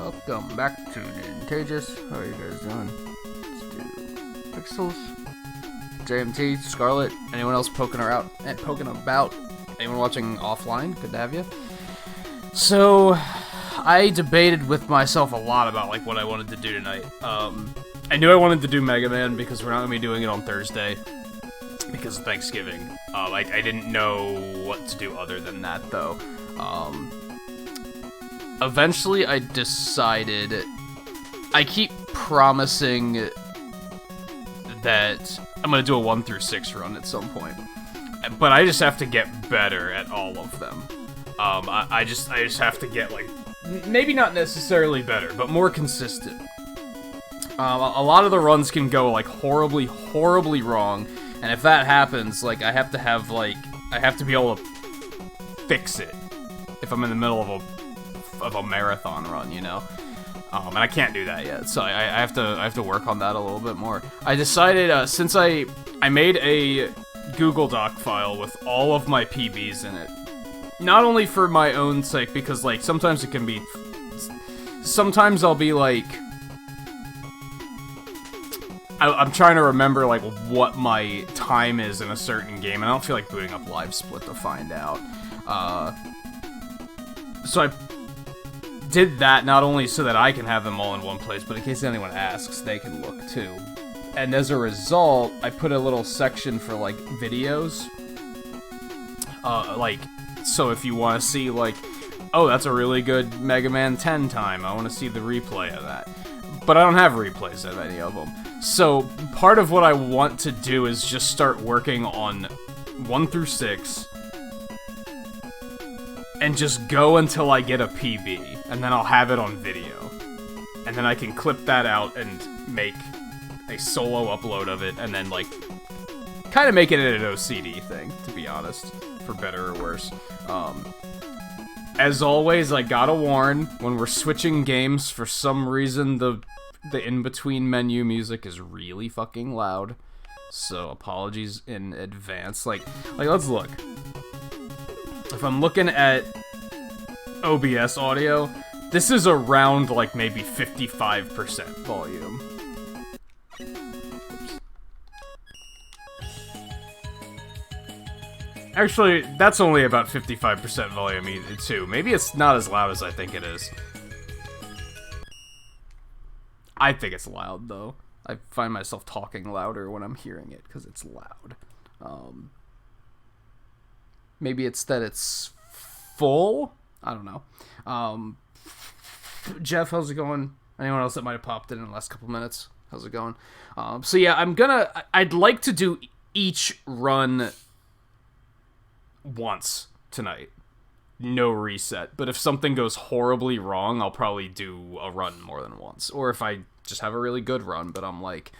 Welcome back to Nintagious. How are you guys doing? Let's do Pixels, JMT, Scarlet, anyone else poking about? Anyone watching offline? Good to have you. So, I debated with myself a lot about like what I wanted to do tonight. I knew I wanted to do Mega Man because we're not going to be doing it on Thursday because of Thanksgiving. I didn't know what to do other than that though. Eventually I decided, I keep promising that I'm going to do a 1 through 6 run at some point, but I just have to get better at all of them. I just have to get, like, maybe not necessarily better, but more consistent. A lot of the runs can go, like, horribly, horribly wrong, and if that happens, like, I have to be able to fix it if I'm in the middle of a marathon run, you know? And I can't do that yet, so I have to work on that a little bit more. I decided, since I made a Google Doc file with all of my PBs in it, not only for my own sake, because, like, sometimes I'll be, like, I'm trying to remember, like, what my time is in a certain game, and I don't feel like booting up Live Split to find out. So I did that not only so that I can have them all in one place, but in case anyone asks, they can look, too. And as a result, I put a little section for, like, videos. Like, so if you want to see, like, oh, that's a really good Mega Man 10 time, I want to see the replay of that. But I don't have replays of any of them. So, part of what I want to do is just start working on 1 through 6, and just go until I get a PB, and then I'll have it on video. And then I can clip that out and make a solo upload of it, and then, like, kind of make it an OCD thing, to be honest, for better or worse. As always, I gotta warn, when we're switching games, for some reason, the in-between menu music is really fucking loud. So, apologies in advance. Like, let's look. If I'm looking at OBS audio, this is around, like, maybe 55% volume. Oops. Actually, that's only about 55% volume, too. Maybe it's not as loud as I think it is. I think it's loud, though. I find myself talking louder when I'm hearing it, because it's loud. Maybe it's that it's full? I don't know. Jeff, how's it going? Anyone else that might have popped in the last couple minutes? How's it going? So yeah, I'd like to do each run once tonight. No reset. But if something goes horribly wrong, I'll probably do a run more than once. Or if I just have a really good run, but I'm like,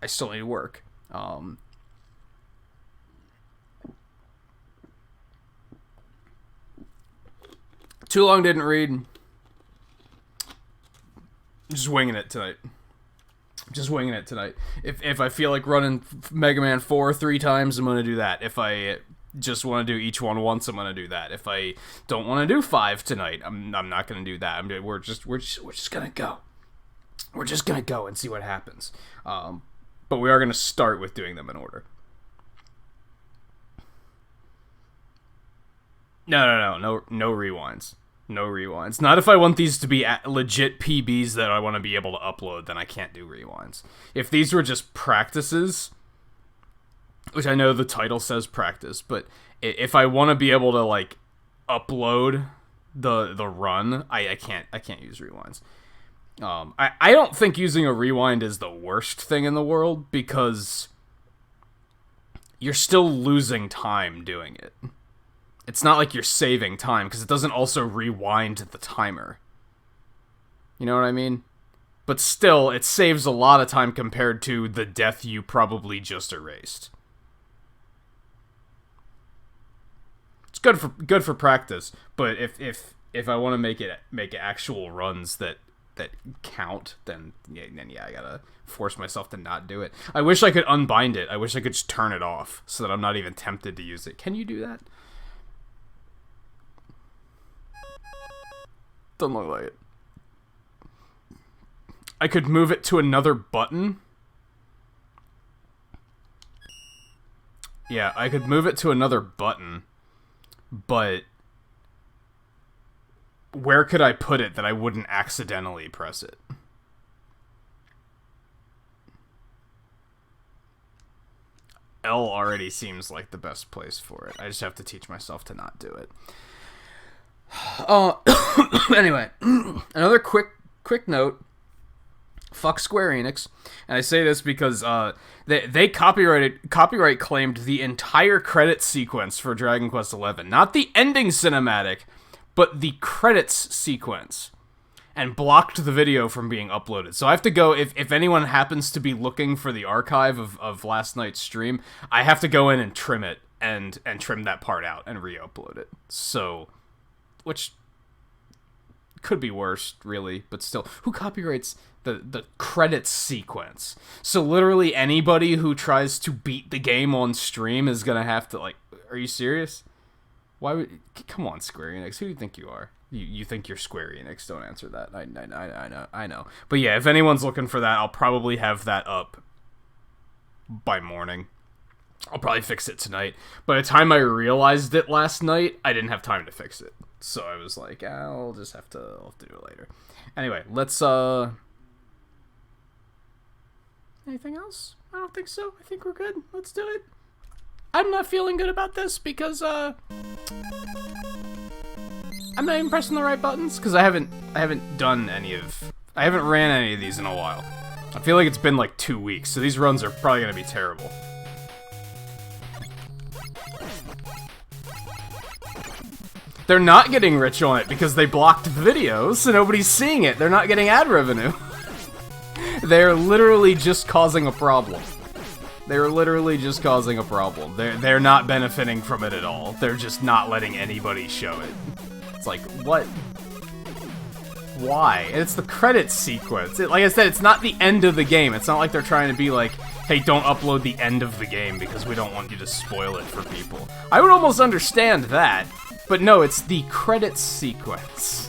I still need to work. Too long didn't read. Just winging it tonight. If I feel like running Mega Man 4 3 times, I'm gonna do that. If I just want to do each one once, I'm gonna do that. If I don't want to do 5 tonight, I'm not gonna do that. We're just gonna go. We're just gonna go and see what happens. But we are gonna start with doing them in order. No rewinds. No rewinds. Not if I want these to be legit PBs that I want to be able to upload, then I can't do rewinds. If these were just practices, which I know the title says practice, but if I want to be able to, like, upload the run, I can't use rewinds. I don't think using a rewind is the worst thing in the world, because you're still losing time doing it. It's not like you're saving time, because it doesn't also rewind the timer. You know what I mean? But still, it saves a lot of time compared to the death you probably just erased. It's good for practice, but if I want to make it actual runs that count, then yeah, I gotta force myself to not do it. I wish I could unbind it. I wish I could just turn it off so that I'm not even tempted to use it. Can you do that? Doesn't look like it. I could move it to another button. Yeah, I could move it to another button, but where could I put it that I wouldn't accidentally press it? L already seems like the best place for it. I just have to teach myself to not do it. Anyway, another quick note. Fuck Square Enix, and I say this because they copyright claimed the entire credit sequence for Dragon Quest XI, not the ending cinematic, but the credits sequence, and blocked the video from being uploaded. So I have to go, if anyone happens to be looking for the archive of last night's stream, I have to go in and trim it and trim that part out and re-upload it. So, which could be worse, really, but still, who copyrights the credits sequence? So literally anybody who tries to beat the game on stream is gonna have to, like, are you serious? Why would, come on, Square Enix, who do you think you are? You think you're Square Enix, don't answer that. I know. But yeah, if anyone's looking for that, I'll probably have that up by morning. I'll probably fix it tonight. By the time I realized it last night, I didn't have time to fix it. So I was like, I'll just have to do it later. Anyway, let's, anything else? I don't think so. I think we're good. Let's do it. I'm not feeling good about this because, I'm not even pressing the right buttons because I haven't ran any of these in a while. I feel like it's been like 2 weeks, so these runs are probably gonna be terrible. They're not getting rich on it because they blocked the videos, so nobody's seeing it. They're not getting ad revenue. They're literally just causing a problem. They're not benefiting from it at all. They're just not letting anybody show it. It's like, what? Why? It's the credits sequence. Like I said, it's not the end of the game. It's not like they're trying to be like, hey, don't upload the end of the game because we don't want you to spoil it for people. I would almost understand that. But no, it's the credits sequence.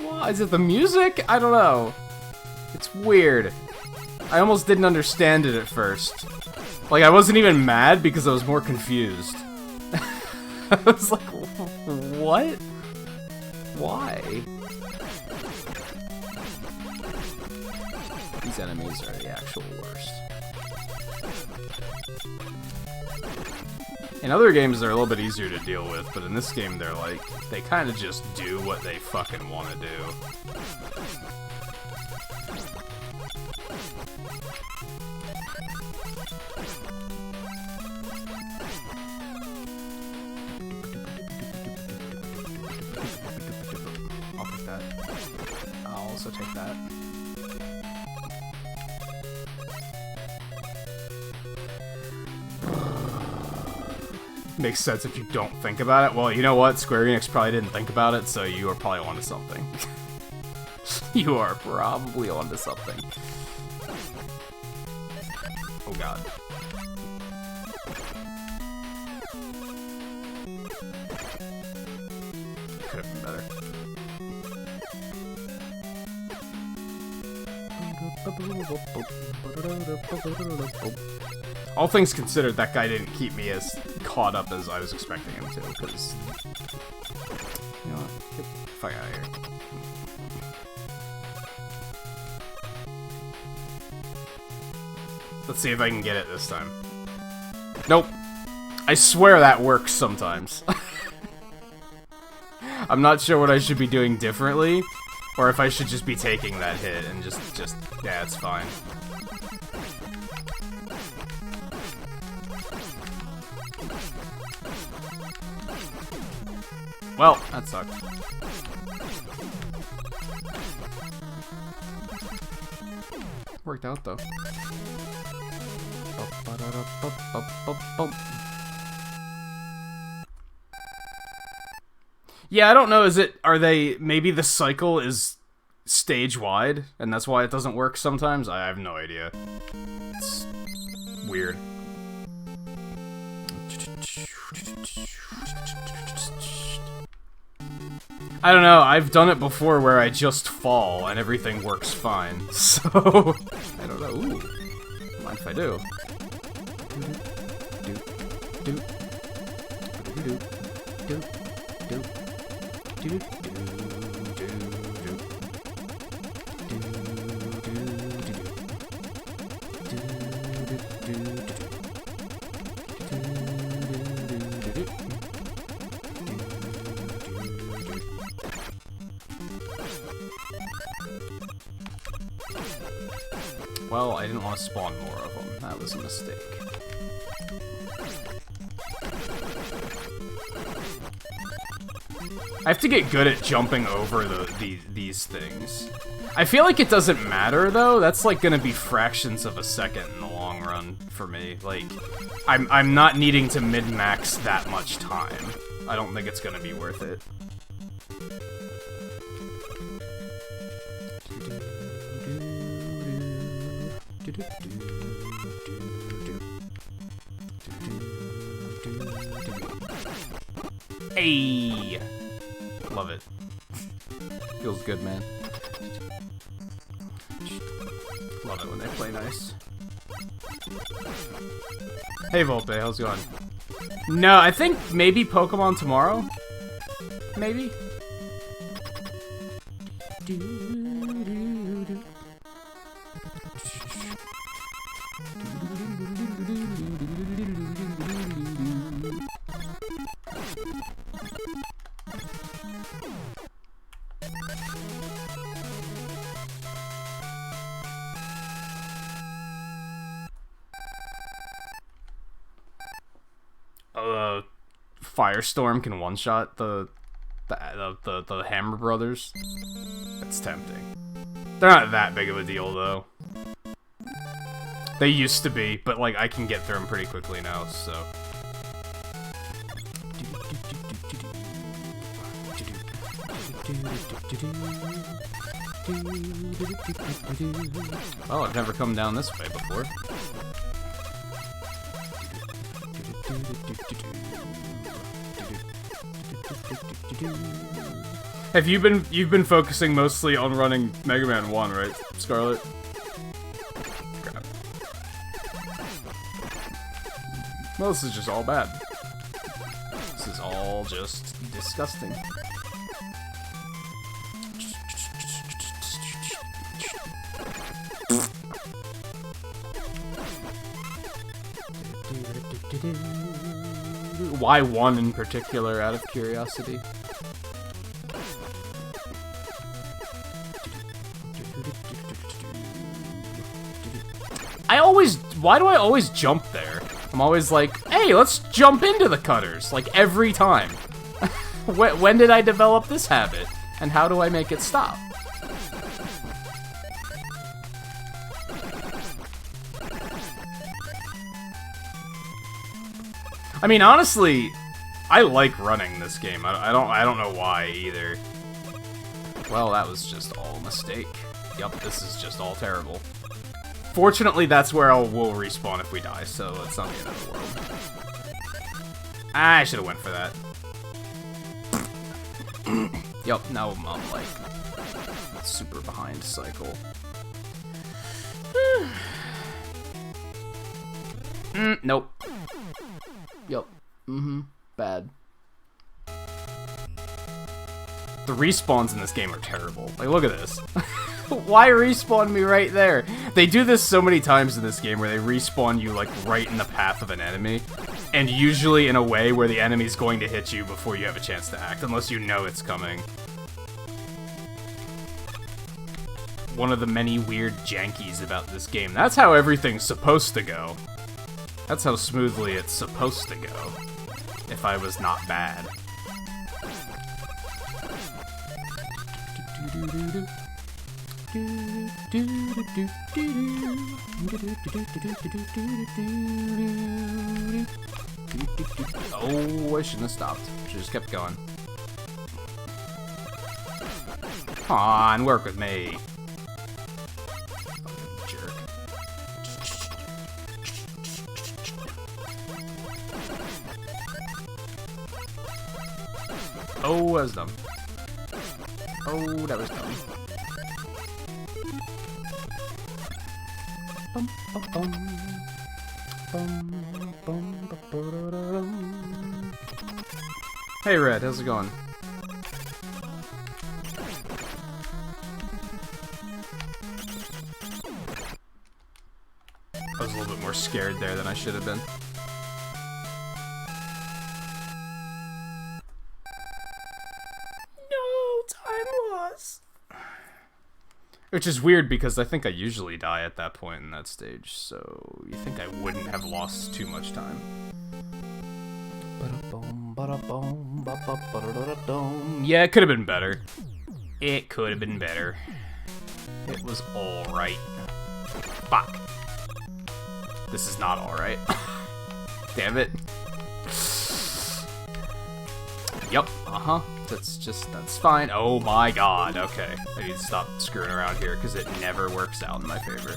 What? Is it the music? I don't know. It's weird. I almost didn't understand it at first. Like, I wasn't even mad because I was more confused. I was like, what? Why? These enemies are the actual worst. In other games, they're a little bit easier to deal with, but in this game, they're like, they kind of just do what they fucking want to do. I'll take that. I'll also take that. Makes sense if you don't think about it. Well, you know what? Square Enix probably didn't think about it, so you are probably onto something. You are probably onto something. Oh god. Could have been better. All things considered, that guy didn't keep me as caught up as I was expecting him to, because... You know what? Get the fuck out of here. Let's see if I can get it this time. Nope. I swear that works sometimes. I'm not sure what I should be doing differently, or if I should just be taking that hit and just yeah, it's fine. Well, that sucked. Worked out though. Yeah, I don't know, maybe the cycle is stage-wide, and that's why it doesn't work sometimes? I have no idea. It's weird. I don't know, I've done it before where I just fall and everything works fine. So, I don't know. Ooh. Mind if I do? Well, I didn't want to spawn more of them. That was a mistake. I have to get good at jumping over these things. I feel like it doesn't matter, though. That's, like, gonna be fractions of a second in the long run for me. Like, I'm not needing to min-max that much time. I don't think it's gonna be worth it. Hey! Love it. Feels good, man. Love it when they play nice. Hey, Volpe, how's it going? No, I think maybe Pokemon tomorrow? Maybe? Firestorm can one-shot the Hammer Brothers. That's tempting. They're not that big of a deal, though. They used to be, but, like, I can get through them pretty quickly now, so... Oh, I've never come down this way before. Have you've been focusing mostly on running Mega Man 1, right, Scarlet? Crap. Well, this is just all bad. This is all just disgusting. Why one in particular, out of curiosity? Why do I always jump there? I'm always like, hey, let's jump into the cutters, like every time. When did I develop this habit? And how do I make it stop? I mean, honestly, I like running this game. I don't know why either. Well, that was just all a mistake. Yup, this is just all terrible. Fortunately, that's where we'll respawn if we die, so it's not the end of the world. I should have went for that. Yup, now I'm on, like, super behind cycle. Nope. Yup. Bad. The respawns in this game are terrible. Like, look at this. Why respawn me right there? They do this so many times in this game where they respawn you, like, right in the path of an enemy. And usually in a way where the enemy's going to hit you before you have a chance to act, unless you know it's coming. One of the many weird jankies about this game. That's how everything's supposed to go. That's how smoothly it's supposed to go. If I was not bad. Oh, I shouldn't have stopped. Should just kept going. Come on, work with me. Jerk. Oh, I was dumb. Oh, that was dumb. Bum, bum, bum. Bum, bum, ba-ba-da-dum. Hey, Red, how's it going? I was a little bit more scared there than I should have been. No, time loss. Which is weird because I think I usually die at that point in that stage, so you think I wouldn't have lost too much time. Yeah, it could have been better. It could have been better. It was alright. Fuck. This is not alright. Damn it. Yup, that's fine. Oh my god, okay. I need to stop screwing around here, because it never works out in my favor.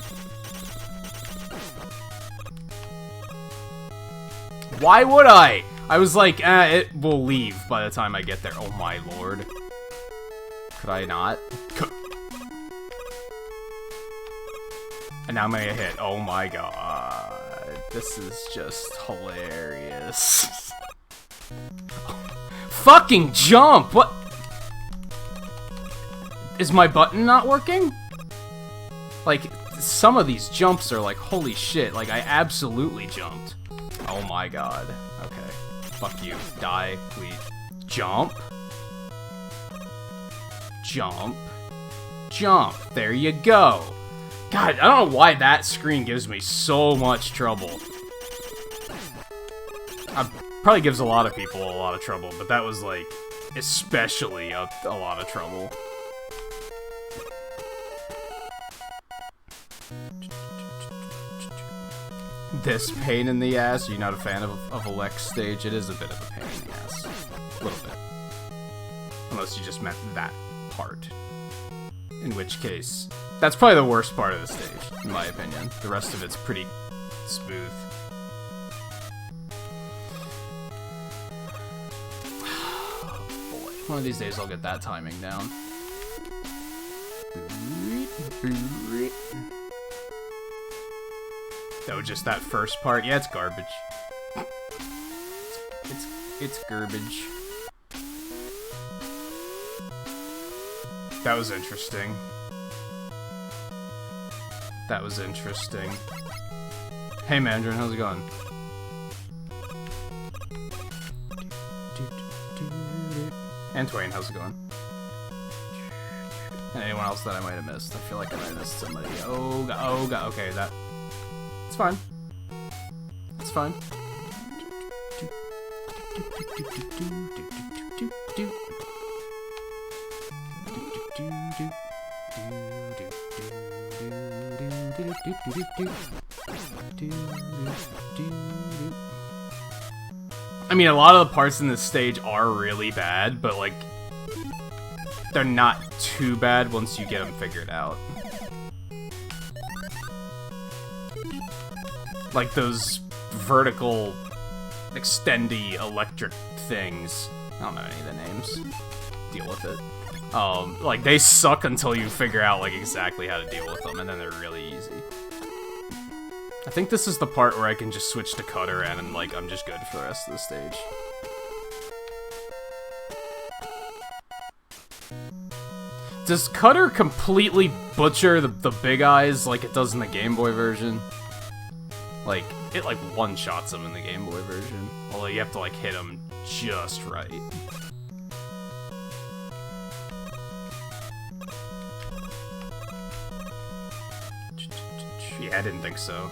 Why would I? I was like, it will leave by the time I get there. Oh my lord. Could I not? And now I'm gonna hit. Oh my god. This is just hilarious. Fucking jump! What? Is my button not working? Like, some of these jumps are like, holy shit. Like, I absolutely jumped. Oh my god. Okay. Fuck you. Die, please. Jump. Jump. Jump. There you go. God, I don't know why that screen gives me so much trouble. Probably gives a lot of people a lot of trouble, but that was, like, especially a lot of trouble. This pain in the ass? You're not a fan of a Lex stage? It is a bit of a pain in the ass. A little bit. Unless you just meant that part. In which case, that's probably the worst part of the stage, in my opinion. The rest of it's pretty smooth. Boy, one of these days I'll get that timing down. Oh, just that first part? Yeah, it's garbage. It's garbage. That was interesting. That was interesting. Hey, Mandarin, how's it going? And Twain, how's it going? And anyone else that I might have missed? I feel like I might have missed somebody. Oh god, okay, that... It's fine. It's fine. I mean, a lot of the parts in this stage are really bad, but, like, they're not too bad once you get them figured out. Like those vertical, extendy electric things. I don't know any of the names. Deal with it. Like, they suck until you figure out, like, exactly how to deal with them, and then they're really easy. I think this is the part where I can just switch to Cutter and, like, I'm just good for the rest of the stage. Does Cutter completely butcher the big eyes like it does in the Game Boy version? Like, it, like, one-shots them in the Game Boy version. Although you have to, like, hit them just right. Yeah, I didn't think so.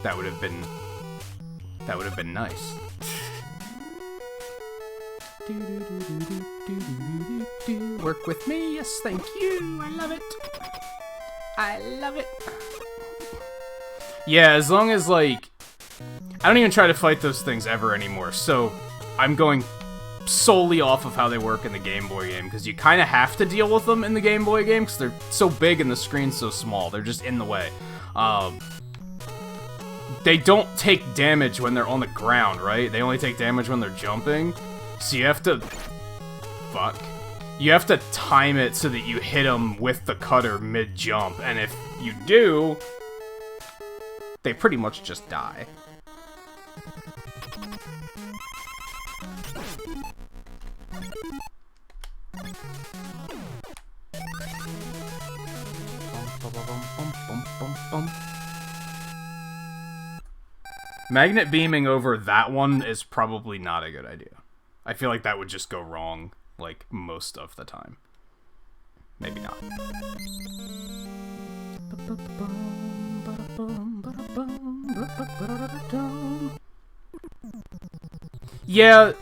That would have been nice. Work with me, yes, thank you. I love it. I love it. Yeah, as long as, like, I don't even try to fight those things ever anymore, so I'm going solely off of how they work in the Game Boy game, because you kind of have to deal with them in the Game Boy game, because they're so big and the screen's so small. They're just in the way. They don't take damage when they're on the ground, right? They only take damage when they're jumping. So you have to... Fuck. you have to time it so that you hit them with the cutter mid-jump, and if you do, they pretty much just die. Magnet beaming over that one is probably not a good idea. I feel like that would just go wrong, like, most of the time. Maybe not. Yeah,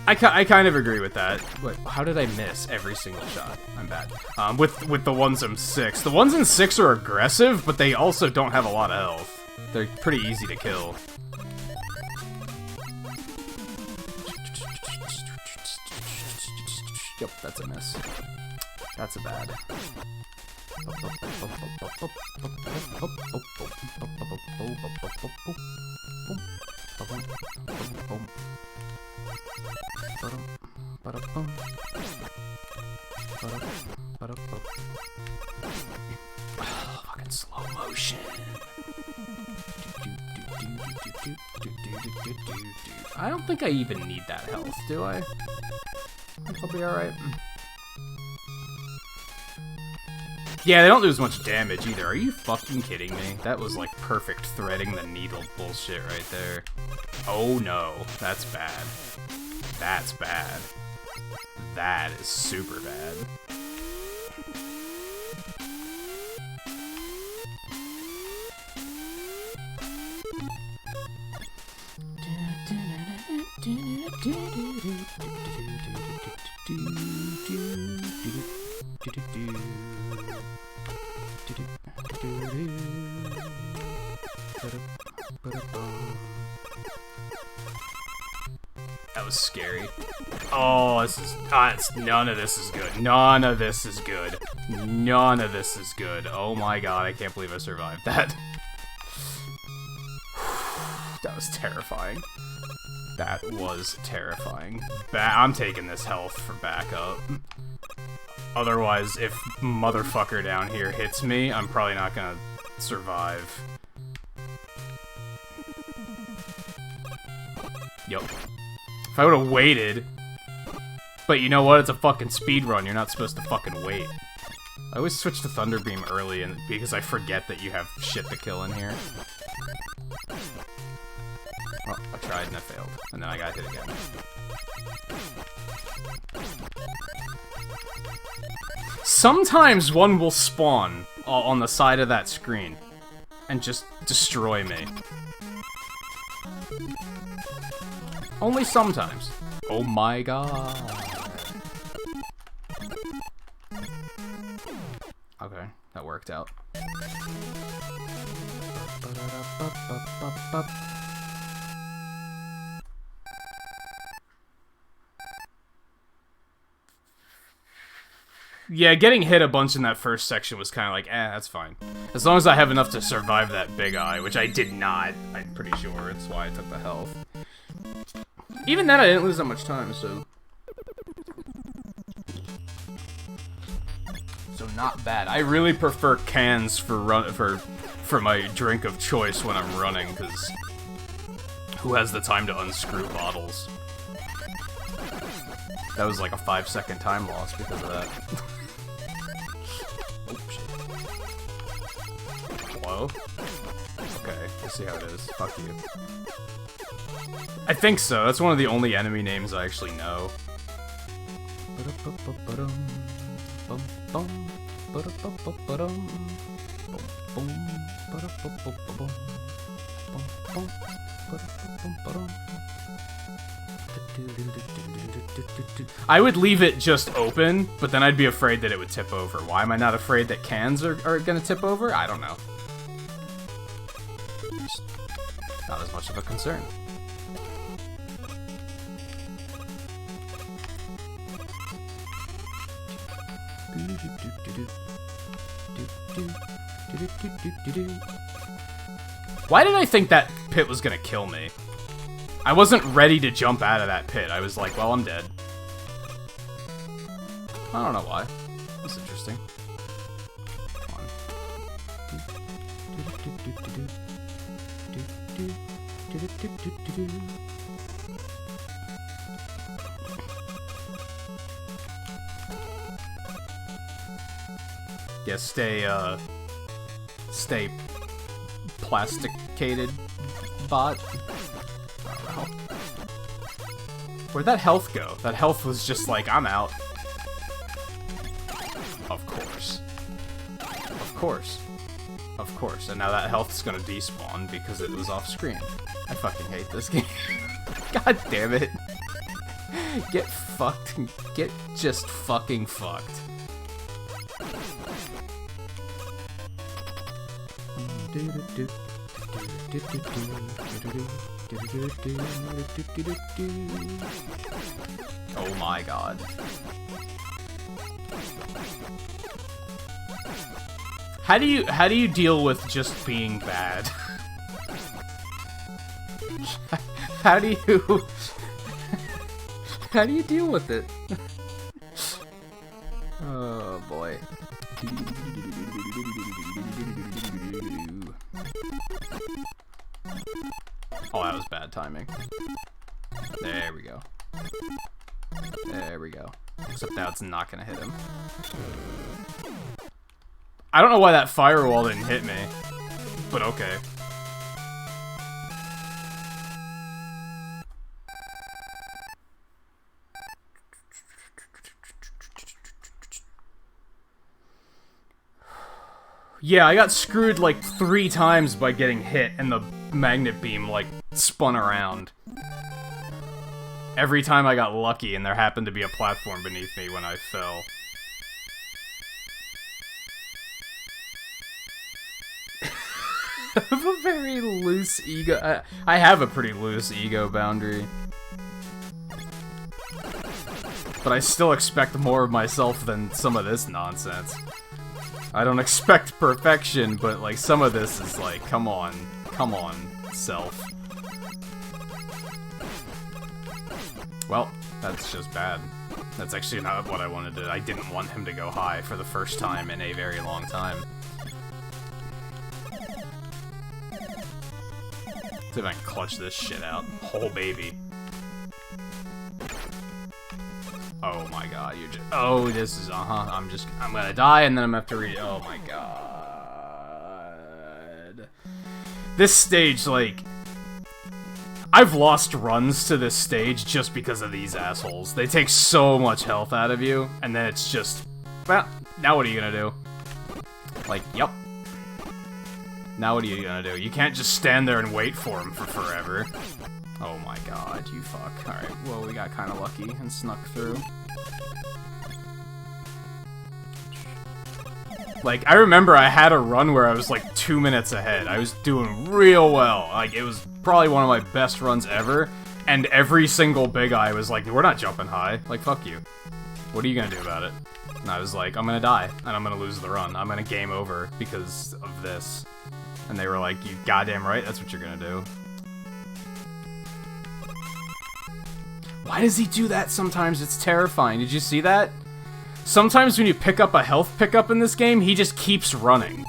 I kind of agree with that. Wait, how did I miss every single shot? I'm bad. With the ones in 6. The ones in 6 are aggressive, but they also don't have a lot of health. They're pretty easy to kill. Yep, that's a miss. That's a bad. Fucking slow motion. I don't think I even need that health, do I? I think I'll be alright. Yeah, they don't do as much damage either. Are you fucking kidding me? That was like perfect threading the needle bullshit right there. Oh no, that's bad. That's bad. That is super bad. That was scary. Oh, this is none of this is good. None of this is good. None of this is good. Oh my god, I can't believe I survived that. That was terrifying. That was terrifying. I'm taking this health for backup. Otherwise, if motherfucker down here hits me, I'm probably not gonna survive. Yup. If I would've waited... But you know what? It's a fucking speedrun. You're not supposed to fucking wait. I always switch to Thunderbeam early because I forget that you have shit to kill in here. Well, I tried and I failed. And then I got hit again. Sometimes one will spawn on the side of that screen and just destroy me. Only sometimes. Oh my god. Okay, that worked out. Yeah, getting hit a bunch in that first section was kind of like, that's fine. As long as I have enough to survive that big eye, which I did not, I'm pretty sure. It's why I took the health. Even then, I didn't lose that much time, so... So not bad. I really prefer cans for my drink of choice when I'm running, because who has the time to unscrew bottles? That was like a 5-second time loss because of that. Oh, shit. Hello? Okay, we'll see how it is. Fuck you. I think so. That's one of the only enemy names I actually know. I would leave it just open, but then I'd be afraid that it would tip over. Why am I not afraid that cans are gonna tip over? I don't know. Just not as much of a concern. Why did I think that pit was gonna kill me? I wasn't ready to jump out of that pit. I was like, well, I'm dead. I don't know why. That's interesting. Come on. Yeah, stay plasticated bot. I don't know. Where'd that health go? That health was just like, I'm out. Of course. Of course. Of course. And now that health's gonna despawn because it was off screen. I fucking hate this game. God damn it. Get fucked. Get just fucking fucked. Oh my god. How do you deal with just being bad? How do you deal with it? Oh boy. Oh, that was bad timing. There we go. There we go. Except now it's not gonna hit him. I don't know why that firewall didn't hit me, but okay. Yeah, I got screwed like 3 times by getting hit and the magnet beam like spun around. Every time I got lucky and there happened to be a platform beneath me when I fell. I have a very loose ego. I have a pretty loose ego boundary. But I still expect more of myself than some of this nonsense. I don't expect perfection, but like some of this is like, come on, self. Well, that's just bad. That's actually not what I wanted to do. I didn't want him to go high for the first time in a very long time. See if I can clutch this shit out. Whole baby. Oh my god, you're just... Oh, this is... I'm gonna die and then I'm gonna have to read... Oh my god. This stage, like... I've lost runs to this stage just because of these assholes. They take so much health out of you, and then it's just... Well, now what are you gonna do? Like, yep. Now what are you gonna do? You can't just stand there and wait for him for forever. Oh my god, you fuck. Alright, well, we got kinda lucky and snuck through. Like, I remember I had a run where I was like 2 minutes ahead. I was doing real well. Like, it was probably one of my best runs ever. And every single big eye was like, we're not jumping high. Like, fuck you. What are you gonna do about it? And I was like, I'm gonna die. And I'm gonna lose the run. I'm gonna game over because of this. And they were like, you goddamn right, that's what you're gonna do. Why does he do that sometimes? It's terrifying. Did you see that? Sometimes when you pick up a health pickup in this game, he just keeps running.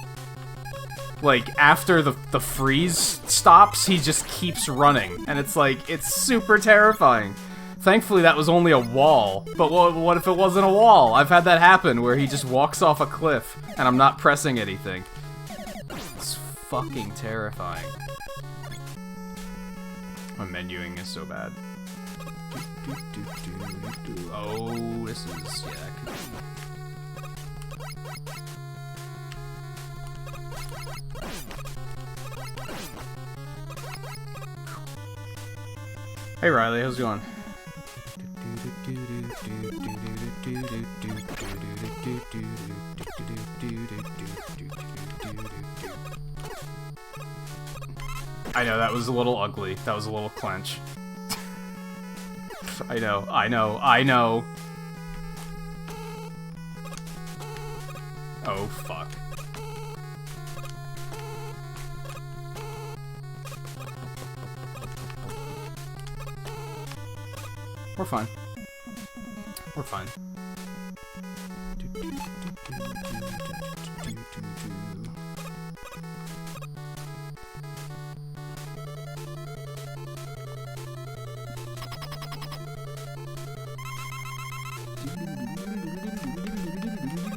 Like, after the freeze stops, he just keeps running. And it's like, it's super terrifying. Thankfully, that was only a wall. But what if it wasn't a wall? I've had that happen, where he just walks off a cliff, and I'm not pressing anything. It's fucking terrifying. My menuing is so bad. Oh, this is... yeah, that could be... Hey Riley, how's it going? I know, that was a little ugly. That was a little clench. I know. Oh, fuck. We're fine. We're fine.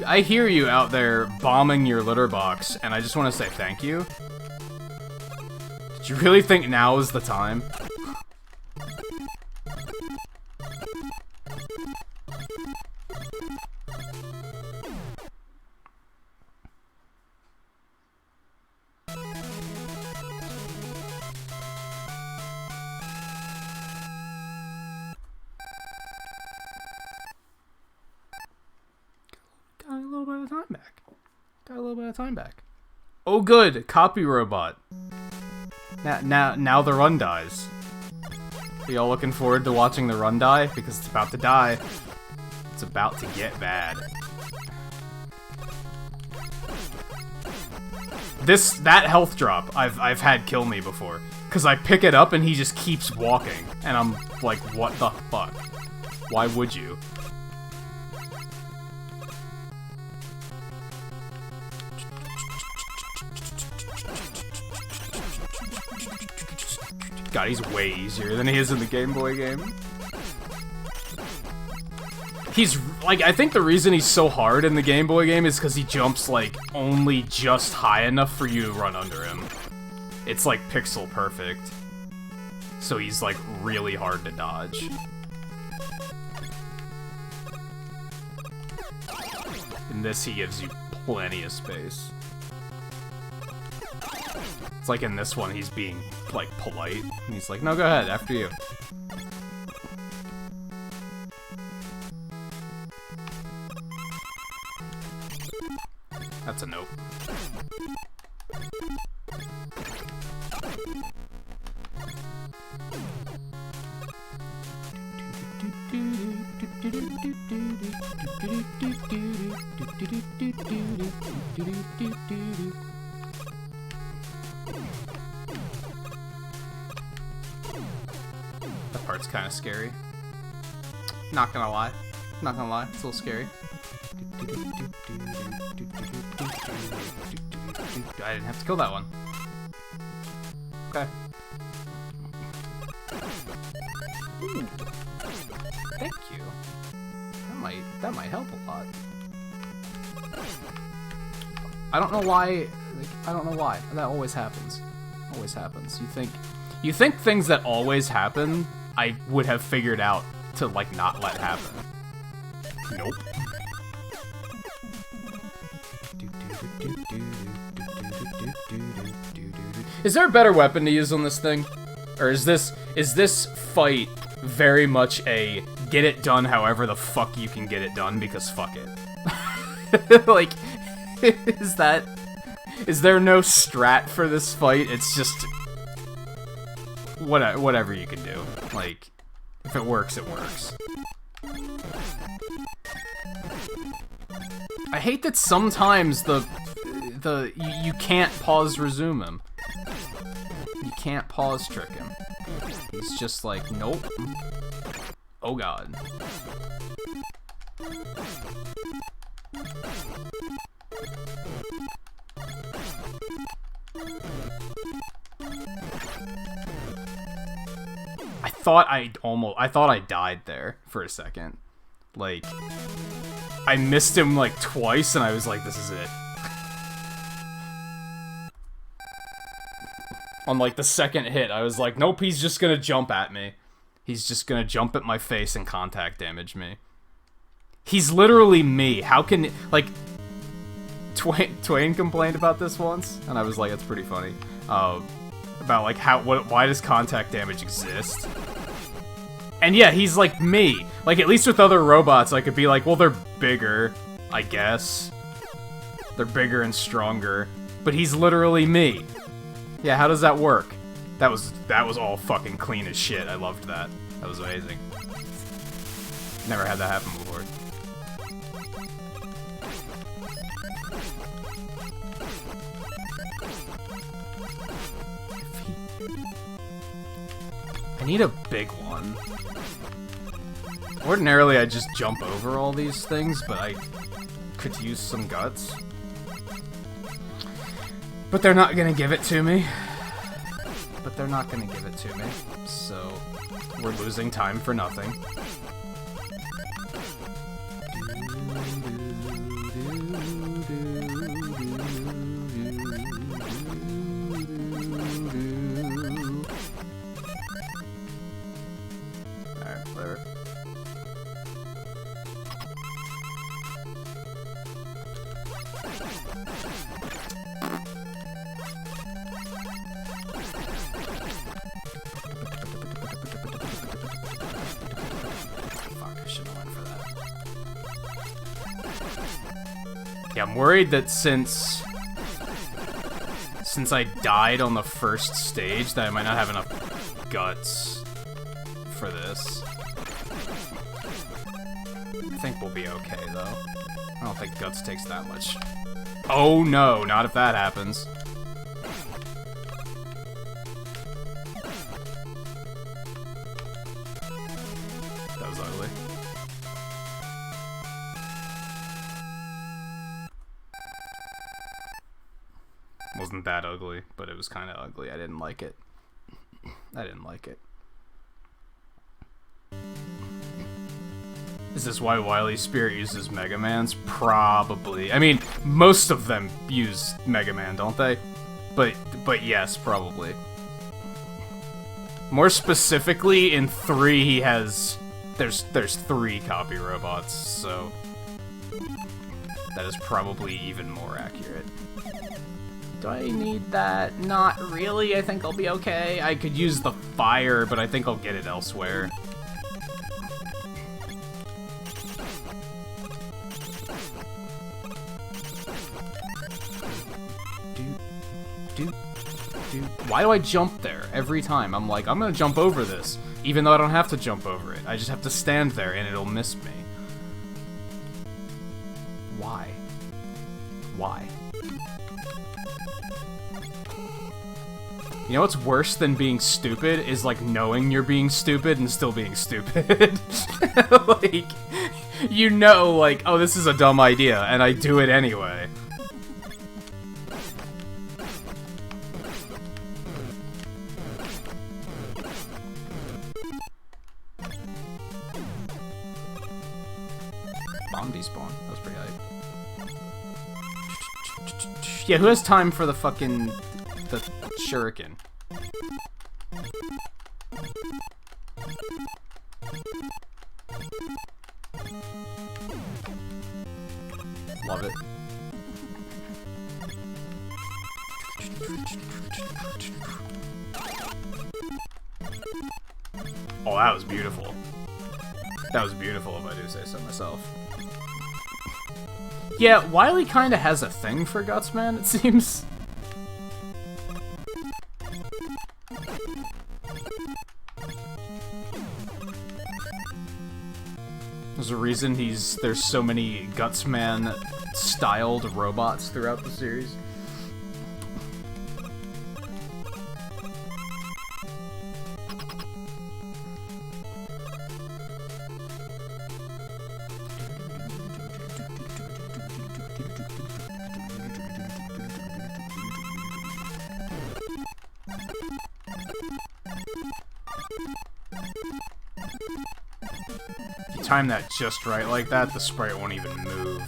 I hear you out there bombing your litter box, and I just want to say thank you. Did you really think now is the time? Got a little bit of time back. Oh good, copy robot. Now the run dies. Are y'all looking forward to watching the run die? Because it's about to die. It's about to get bad. That health drop I've had kill me before. Cause I pick it up and he just keeps walking. And I'm like, what the fuck? Why would you? God, he's way easier than he is in the Game Boy game. He's, like, I think the reason he's so hard in the Game Boy game is because he jumps, like, only just high enough for you to run under him. It's, like, pixel perfect. So he's, like, really hard to dodge. In this, he gives you plenty of space. It's like in this one, he's being, like, polite. And he's like, no, go ahead, after you. That's a nope. That part's kind of scary. Not gonna lie. Not gonna lie, it's a little scary. I didn't have to kill that one. Okay. Ooh. Thank you. That might help a lot. I don't know why. Like, I don't know why. That always happens. Always happens. You think things that always happen, I would have figured out to, like, not let happen. Nope. Is there a better weapon to use on this thing? Or is this fight very much a get it done however the fuck you can get it done because fuck it? Like, is there no strat for this fight? It's just whatever you can do. Like, if it works, it works. I hate that sometimes you can't pause resume him. You can't pause trick him. He's just like, nope. Oh god. I thought I died there for a second. Like, I missed him like twice and I was like, this is it. On like the second hit, I was like, nope, he's just gonna jump at me. He's just gonna jump at my face and contact damage me. He's literally me. How can, like, Twain complained about this once, and I was like, it's pretty funny. About like why does contact damage exist? And yeah, he's like me. Like, at least with other robots, I could be like, well, they're bigger, I guess. They're bigger and stronger. But he's literally me. Yeah, how does that work? That was all fucking clean as shit. I loved that. That was amazing. Never had that happen before. I need a big one. Ordinarily, I just jump over all these things, but I could use some guts. But they're not gonna give it to me. So, we're losing time for nothing. Alright, whatever. Yeah, I'm worried that since I died on the first stage, that I might not have enough guts for this. I think we'll be okay, though. I don't think guts takes that much. Oh no, not if that happens. That was ugly. Wasn't that ugly, but it was kind of ugly. I didn't like it. Is this why Wily's Spirit uses Mega Man's? Probably. I mean, most of them use Mega Man, don't they? But yes, probably. More specifically, in 3 he has... There's 3 copy robots, so... that is probably even more accurate. Do I need that? Not really. I think I'll be okay. I could use the fire, but I think I'll get it elsewhere. Why do I jump there every time? I'm like, I'm gonna jump over this, even though I don't have to jump over it. I just have to stand there and it'll miss me. Why? Why? You know what's worse than being stupid is, like, knowing you're being stupid and still being stupid. Like, you know, like, oh, this is a dumb idea, and I do it anyway. Bomb despawn. That was pretty hype. Yeah, who has time for the fucking... the shuriken? Love it. Oh, that was beautiful. That was beautiful, if I do say so myself. Yeah, Wily kinda has a thing for Guts, man, it seems. There's a reason there's so many Gutsman styled robots throughout the series. If you time that just right like that, the sprite won't even move.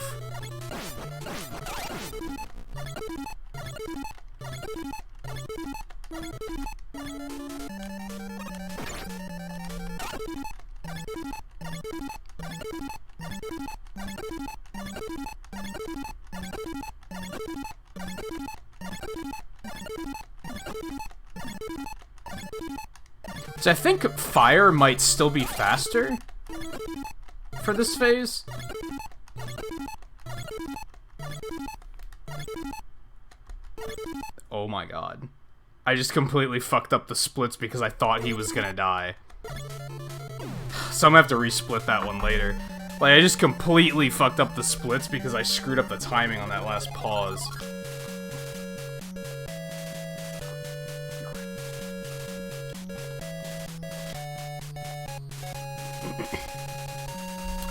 So I think fire might still be faster for this phase. Oh my god. I just completely fucked up the splits because I thought he was gonna die. So I'm gonna have to resplit that one later. Like, I just completely fucked up the splits because I screwed up the timing on that last pause.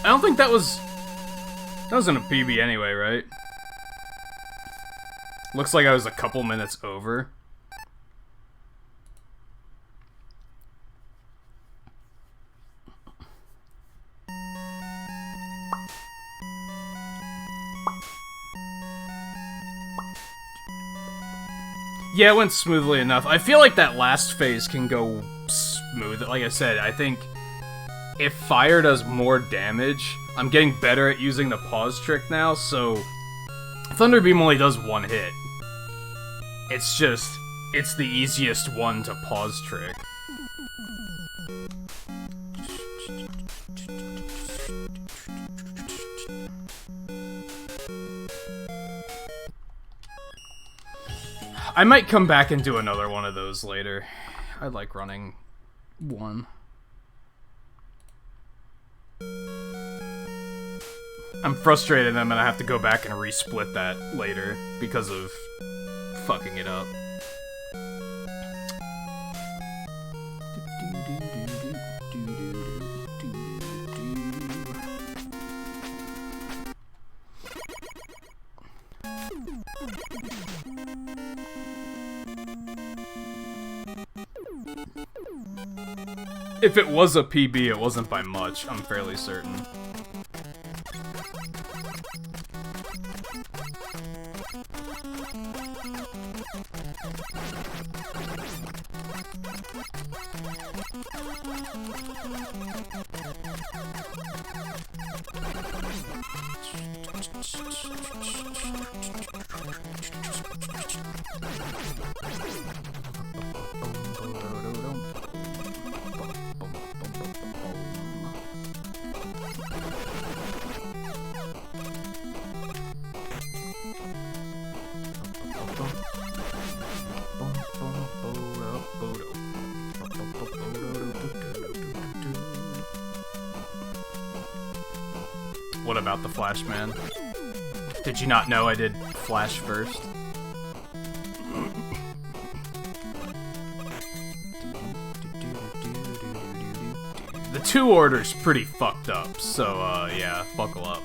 I don't think that was... That wasn't a PB anyway, right? Looks like I was a couple minutes over. Yeah, it went smoothly enough. I feel like that last phase can go smooth. Like I said, I think if fire does more damage, I'm getting better at using the pause trick now, so Thunder Beam only does one hit. It's just, it's the easiest one to pause trick. I might come back and do another one of those later. I like running one. I'm frustrated I'm gonna have to go back and resplit that later because of fucking it up. If it was a PB, it wasn't by much, I'm fairly certain. What about the Flash Man? Did you not know I did Flash first? The 2 order's pretty fucked up, so yeah, buckle up.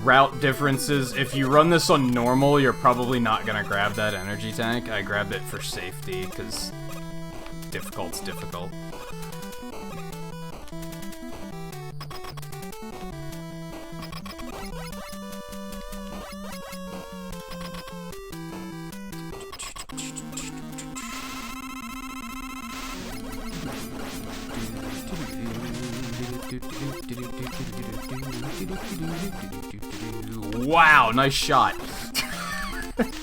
Route differences. If you run this on normal, you're probably not gonna grab that energy tank. I grabbed it for safety, because difficult's difficult. Wow, nice shot.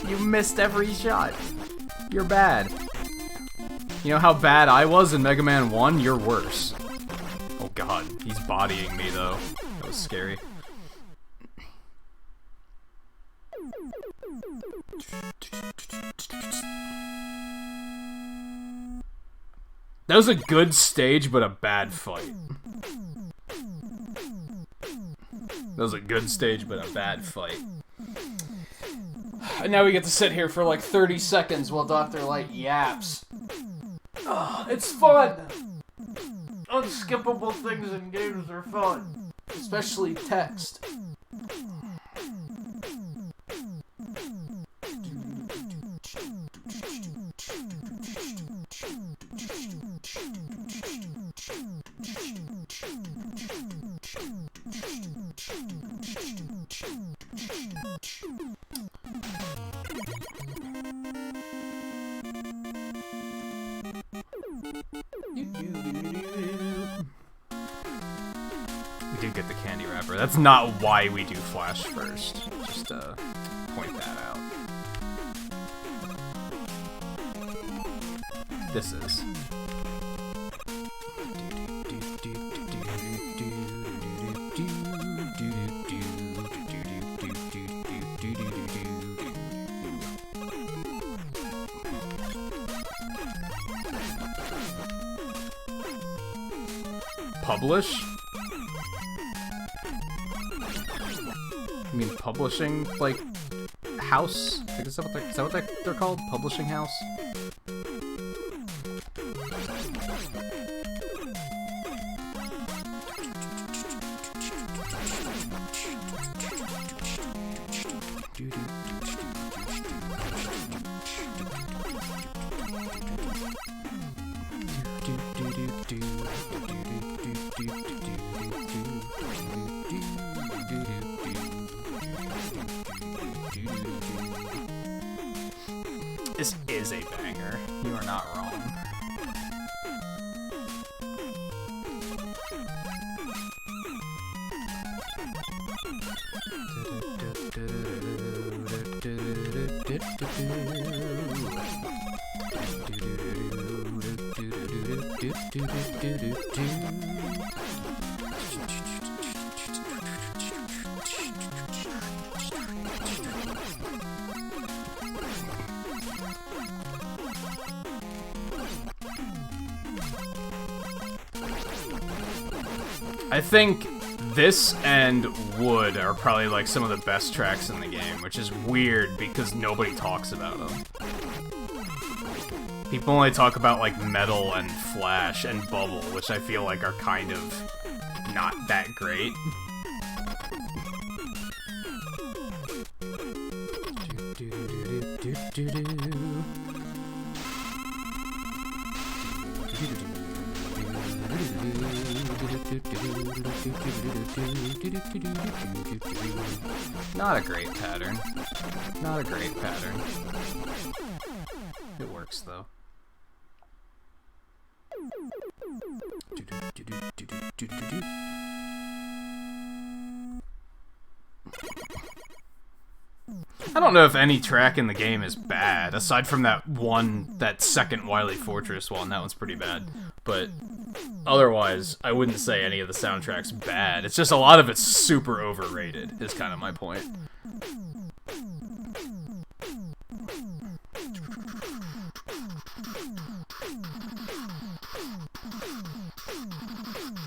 You missed every shot. You're bad. You know how bad I was in Mega Man 1? You're worse. Oh god, he's bodying me though. That was scary. That was a good stage, but a bad fight. That was a good stage, but a bad fight. And now we get to sit here for like 30 seconds while Dr. Light yaps. Oh, it's fun! Unskippable things in games are fun. Especially text. We did get the candy wrapper. That's not why we do Flash first. Just point that out. This is. Publish? You mean publishing? Like, house. I think is that what they're called? Publishing house. This is a banger. You are not wrong. I think this and Wood are probably like some of the best tracks in the game, which is weird because nobody talks about them. People only talk about like Metal and Flash and Bubble, which I feel like are kind of not that great. Not a great pattern. Not a great pattern. It works though. I don't know if any track in the game is bad, aside from that second Wily Fortress one. That one's pretty bad. But otherwise, I wouldn't say any of the soundtrack's bad. It's just a lot of it's super overrated, is kind of my point.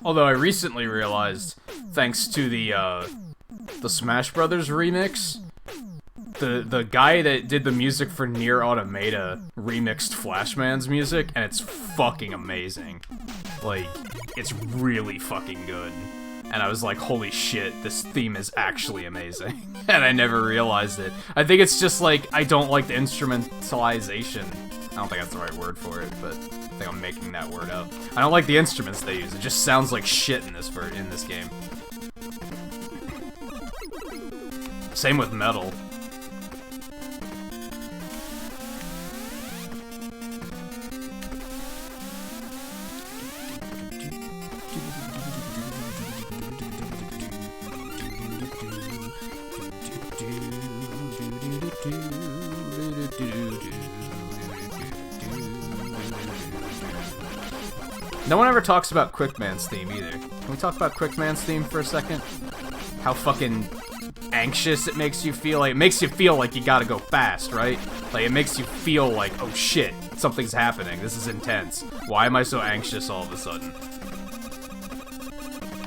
Although I recently realized, thanks to the Smash Brothers remix, the guy that did the music for Nier Automata remixed Flashman's music, and it's fucking amazing. Like, it's really fucking good. And I was like, holy shit, this theme is actually amazing. And I never realized it. I think it's just like, I don't like the instrumentalization. I don't think that's the right word for it, but I think I'm making that word up. I don't like the instruments they use. It just sounds like shit in this game. Same with Metal. No one ever talks about Quickman's theme either. Can we talk about Quickman's theme for a second? How fucking anxious it makes you feel. Like, it makes you feel like you gotta go fast, right? Like, it makes you feel like, oh shit, something's happening. This is intense. Why am I so anxious all of a sudden?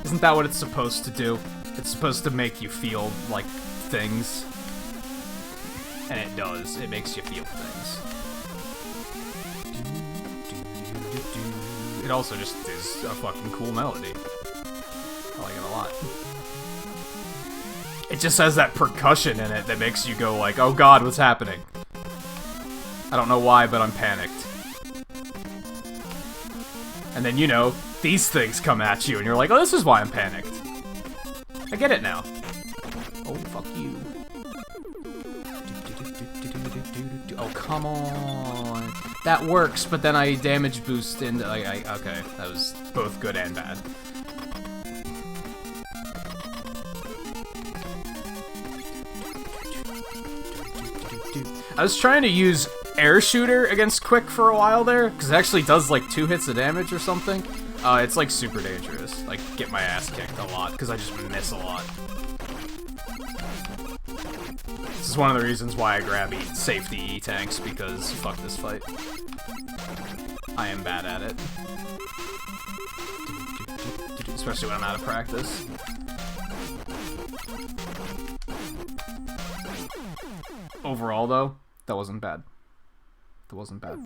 Isn't that what it's supposed to do? It's supposed to make you feel like things. And it does. It makes you feel things. It also just is a fucking cool melody. I like it a lot. It just has that percussion in it that makes you go like, oh god, what's happening? I don't know why, but I'm panicked. And then, you know, these things come at you, and you're like, oh, this is why I'm panicked. I get it now. Oh, fuck you. Oh, come on. That works, but then I damage boost into... okay, that was both good and bad. I was trying to use Air Shooter against Quick for a while there, because it actually does like 2 hits of damage or something. It's like super dangerous. Like, get my ass kicked a lot, because I just miss a lot. This is one of the reasons why I grab safety E-tanks, because fuck this fight. I am bad at it. Especially when I'm out of practice. overall, though, that wasn't bad. That wasn't bad.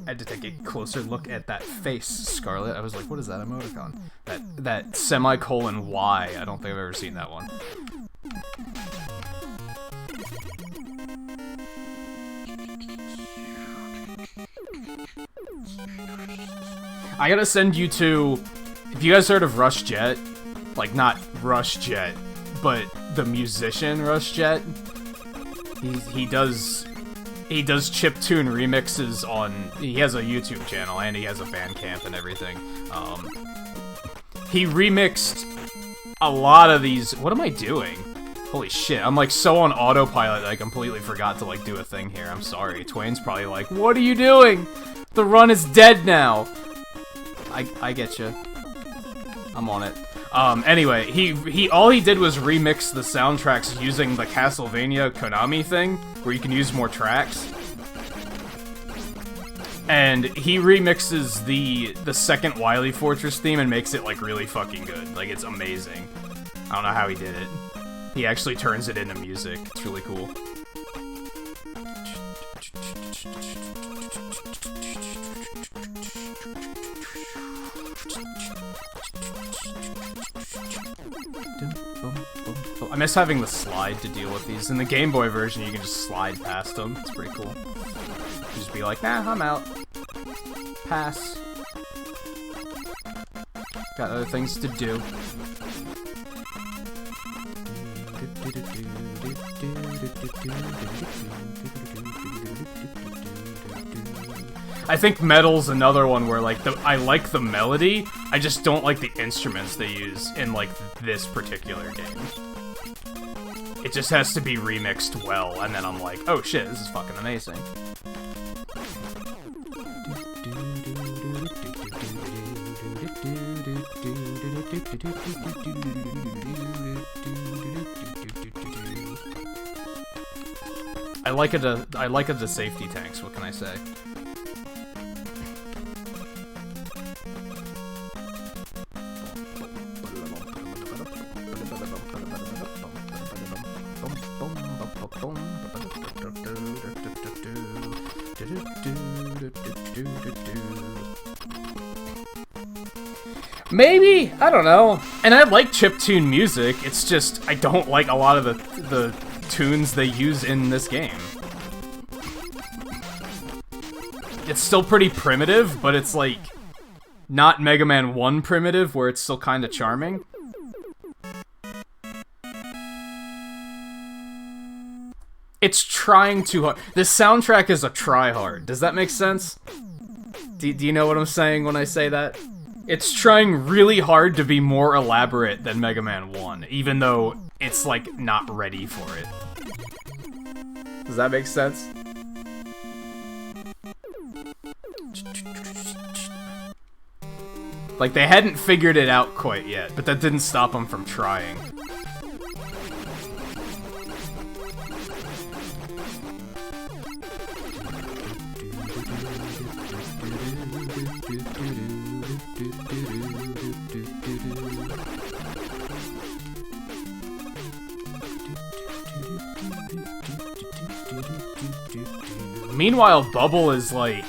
I had to take a closer look at that face, Scarlet. I was like, what is that emoticon? That semicolon Y. I don't think I've ever seen that one. I gotta send you to... If you guys heard of Rush Jet, like, not Rush Jet, but the musician Rush Jet, he does chiptune remixes on... He has a YouTube channel, and he has a Bandcamp and everything. He remixed a lot of these... What am I doing? Holy shit, I'm like so on autopilot that I completely forgot to like do a thing here. I'm sorry. Twain's probably like, what are you doing? The run is dead now. I get you. I'm on it. Anyway, all he did was remix the soundtracks using the Castlevania Konami thing, where you can use more tracks. And he remixes the second Wily Fortress theme and makes it like really fucking good. Like, it's amazing. I don't know how he did it. He actually turns it into music. It's really cool. I miss having the slide to deal with these. In the Game Boy version, you can just slide past them. It's pretty cool. You just be like, nah, I'm out. Pass. Got other things to do. I think Metal's another one where, like, I like the melody, I just don't like the instruments they use in, like, this particular game. It just has to be remixed well, and then I'm like, oh shit, this is fucking amazing. I like it as safety tanks, what can I say? Maybe? I don't know. And I like chiptune music, it's just I don't like a lot of the tunes they use in this game. It's still pretty primitive, but it's like not Mega Man 1 primitive, where it's still kind of charming. It's trying too hard. This soundtrack is a try-hard. Does that make sense? Do you know what I'm saying when I say that? It's trying really hard to be more elaborate than Mega Man 1, even though it's, like, not ready for it. Does that make sense? Like, they hadn't figured it out quite yet, but that didn't stop them from trying. Meanwhile, Bubble is like...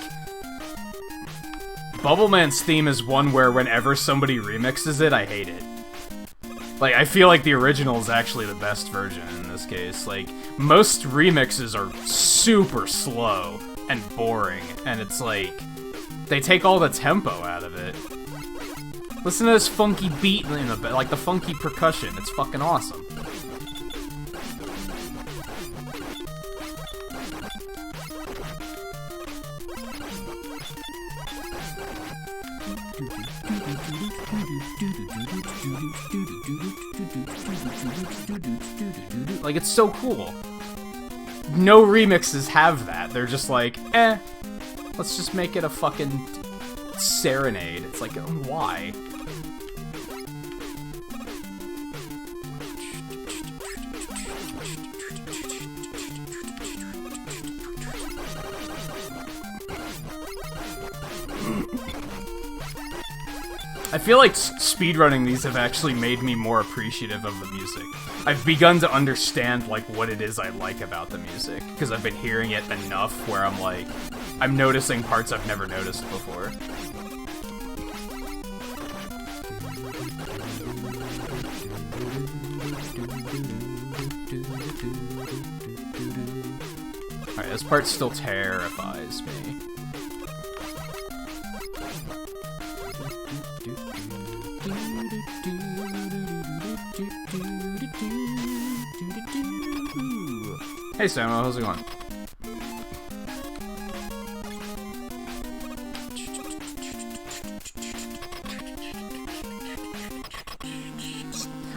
Bubble Man's theme is one where whenever somebody remixes it, I hate it. Like, I feel like the original is actually the best version in this case. Like, most remixes are super slow and boring, and it's like... They take all the tempo out of it. Listen to this funky beat in the like the funky percussion. It's fucking awesome. Like, it's so cool. No remixes have that. They're just like, eh, let's just make it a fucking serenade. It's like, why? I feel like speedrunning these have actually made me more appreciative of the music. I've begun to understand, like, what it is I like about the music, because I've been hearing it enough where I'm like, I'm noticing parts I've never noticed before. Alright, this part still terrifies me. Hey Samuel, how's it going?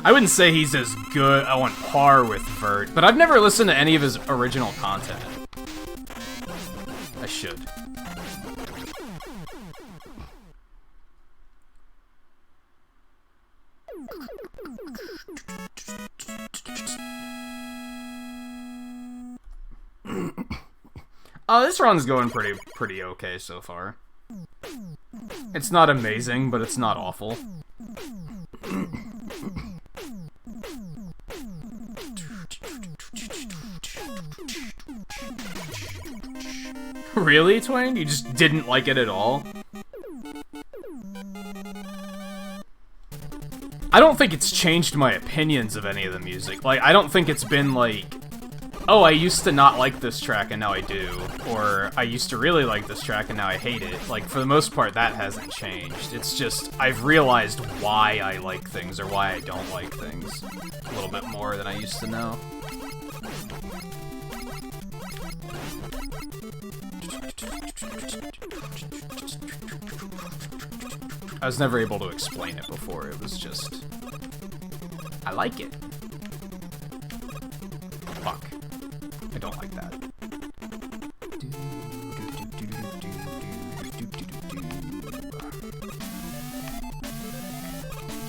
I wouldn't say he's as good on par with Vert, but I've never listened to any of his original content. I should. This run's going pretty okay so far. It's not amazing, but it's not awful. Really, Twain? You just didn't like it at all? I don't think it's changed my opinions of any of the music. Like, I don't think it's been like, oh, I used to not like this track and now I do. Or, I used to really like this track and now I hate it. Like, for the most part, that hasn't changed. It's just, I've realized why I like things or why I don't like things a little bit more than I used to know. I was never able to explain it before. It was just, I like it. Fuck. I don't like that.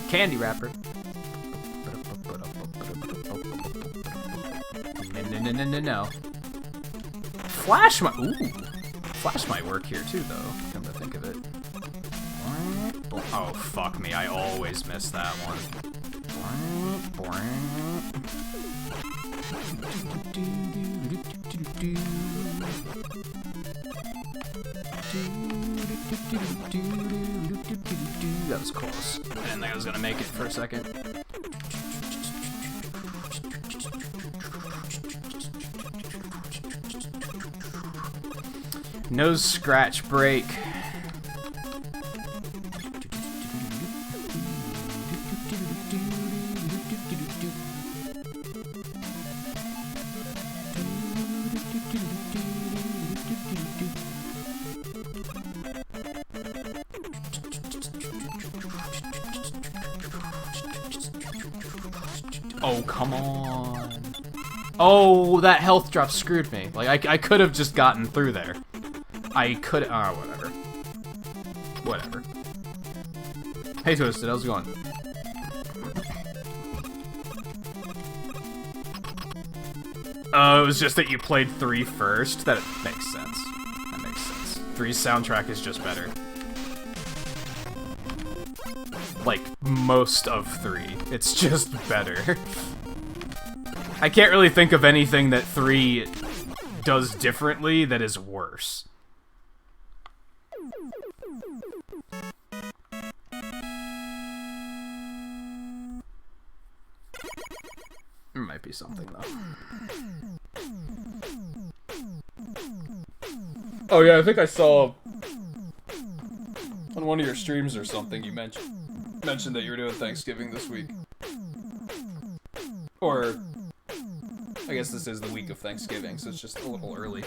Candy wrapper. No. Flash might. Ooh. Flash might work here too, though. Come to think of it. Oh, fuck me. I always miss that one. That was close. I didn't think I was gonna make it for a second. Nose scratch break. Oh, come on. Oh, that health drop screwed me. Like, I could have just gotten through there. I could. Oh, whatever. Whatever. Hey, Twisted, how's it going? Oh, it was just that you played 3 first? That makes sense. That makes sense. 3's soundtrack is just better. Like, most of 3. It's just better. I can't really think of anything that 3 does differently that is worse. There might be something, though. Oh yeah, I think I saw on one of your streams or something you mentioned that you were doing Thanksgiving this week. Or, I guess this is the week of Thanksgiving, so it's just a little early.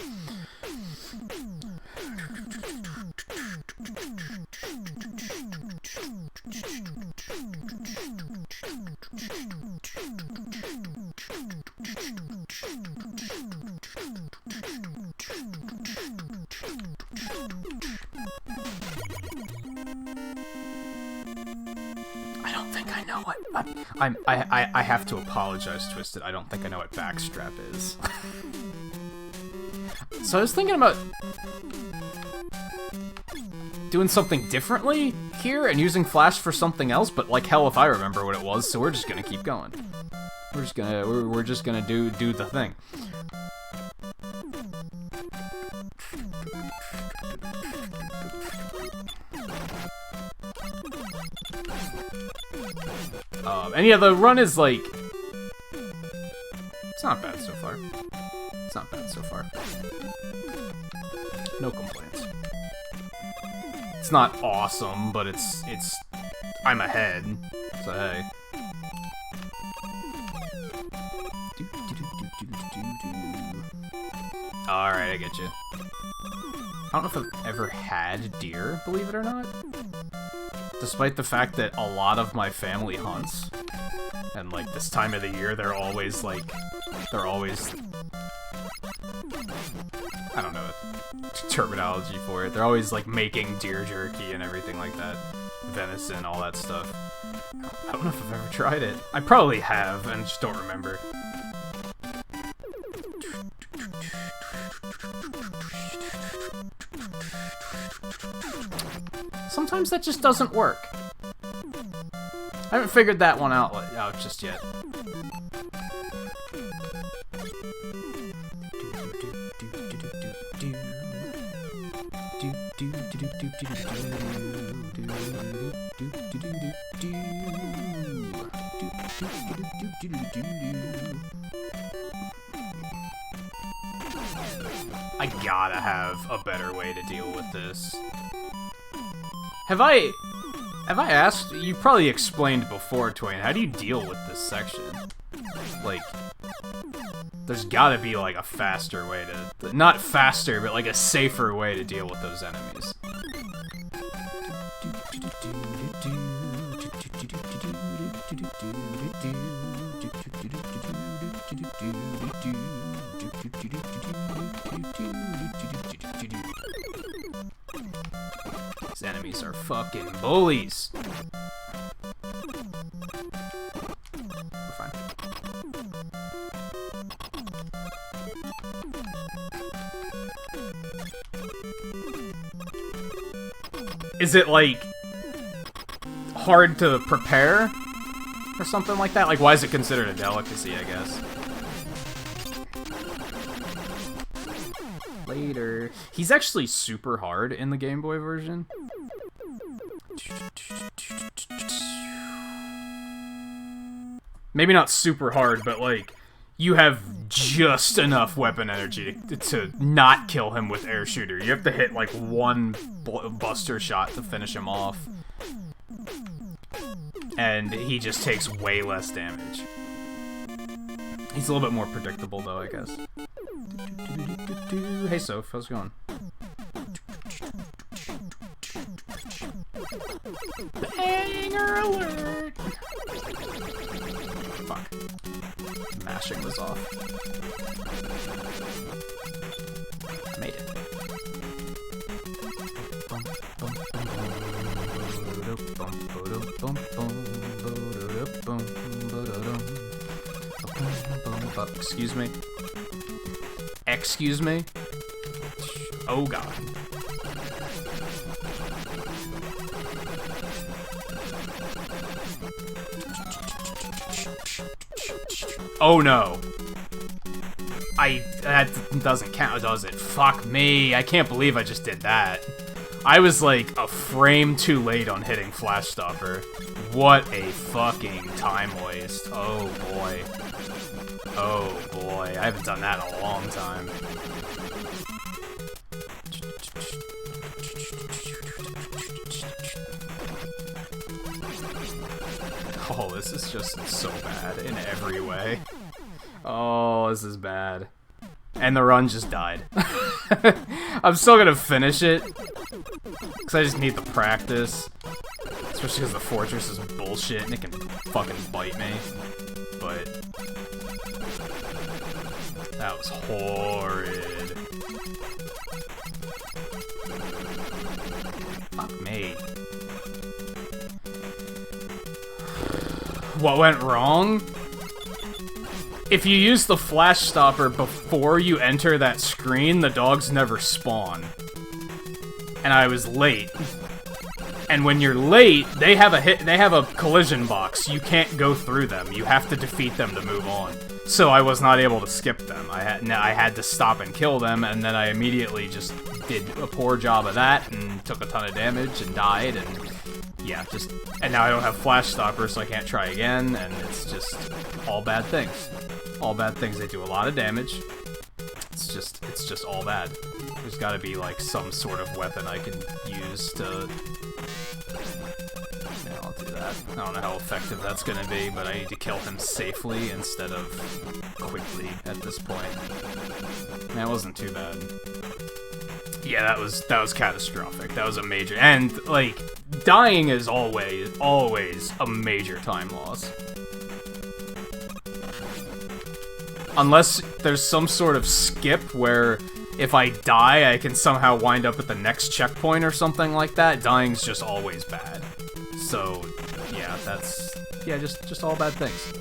I don't think I know what I have to apologize, Twisted. I don't think I know what backstrap is. So I was thinking about doing something differently here and using flash for something else, but like hell if I remember what it was, so we're just gonna keep going. We're just gonna do the thing. And yeah, the run is like, it's not bad so far. It's not bad so far. No complaints. It's not awesome, but it's I'm ahead, so hey. Alright, I get you. I don't know if I've ever had deer, believe it or not. Despite the fact that a lot of my family hunts. And like this time of the year, they're always I don't know terminology for it. They're always like making deer jerky and everything like that. Venison, all that stuff. I don't know if I've ever tried it. I probably have, and just don't remember. Sometimes that just doesn't work. I haven't figured that one out just yet. I gotta have a better way to deal with this. Have I asked? You probably explained before, Twain. How do you deal with this section? Like, there's gotta be like a faster way to, not faster, but like a safer way to deal with those enemies. These enemies are fucking bullies. We're fine. Is it like hard to prepare or something like that? Like, why is it considered a delicacy, I guess? Later. He's actually super hard in the Game Boy version. Maybe not super hard, but like, you have just enough weapon energy to not kill him with air shooter. You have to hit like one buster shot to finish him off. And he just takes way less damage. He's a little bit more predictable though, I guess. Hey Soph, how's it going? Banger alert! Fuck. Mashing was off. Made it. Excuse me. Excuse me? Oh god. Oh no. That doesn't count, does it? Fuck me. I can't believe I just did that. I was like a frame too late on hitting Flash Stopper. What a fucking time waste. Oh boy. Oh boy. I haven't done that in a long time. Oh, this is just so bad in every way. Oh, this is bad. And the run just died. I'm still gonna finish it, because I just need the practice. Especially because the fortress is bullshit and it can fucking bite me. But that was horrid. Fuck me. What went wrong? If you use the Flash Stopper before you enter that screen, the dogs never spawn. and I was late. And when you're late, they have a collision box. You can't go through them. You have to defeat them to move on. So I was not able to skip them. I had to stop and kill them, and then I immediately just did a poor job of that and took a ton of damage and died, and yeah, and now I don't have flash stopper, so I can't try again, and it's just all bad things. All bad things. They do a lot of damage. It's just all bad. There's got to be like some sort of weapon I can use to. Yeah, I'll do that. I don't know how effective that's gonna be, but I need to kill him safely instead of quickly at this point. That wasn't too bad. Yeah, that was catastrophic. That was a major, and like dying is always a major time loss. Unless there's some sort of skip where if I die, I can somehow wind up at the next checkpoint or something like that. Dying's just always bad. So, yeah, that's... Yeah, just all bad things.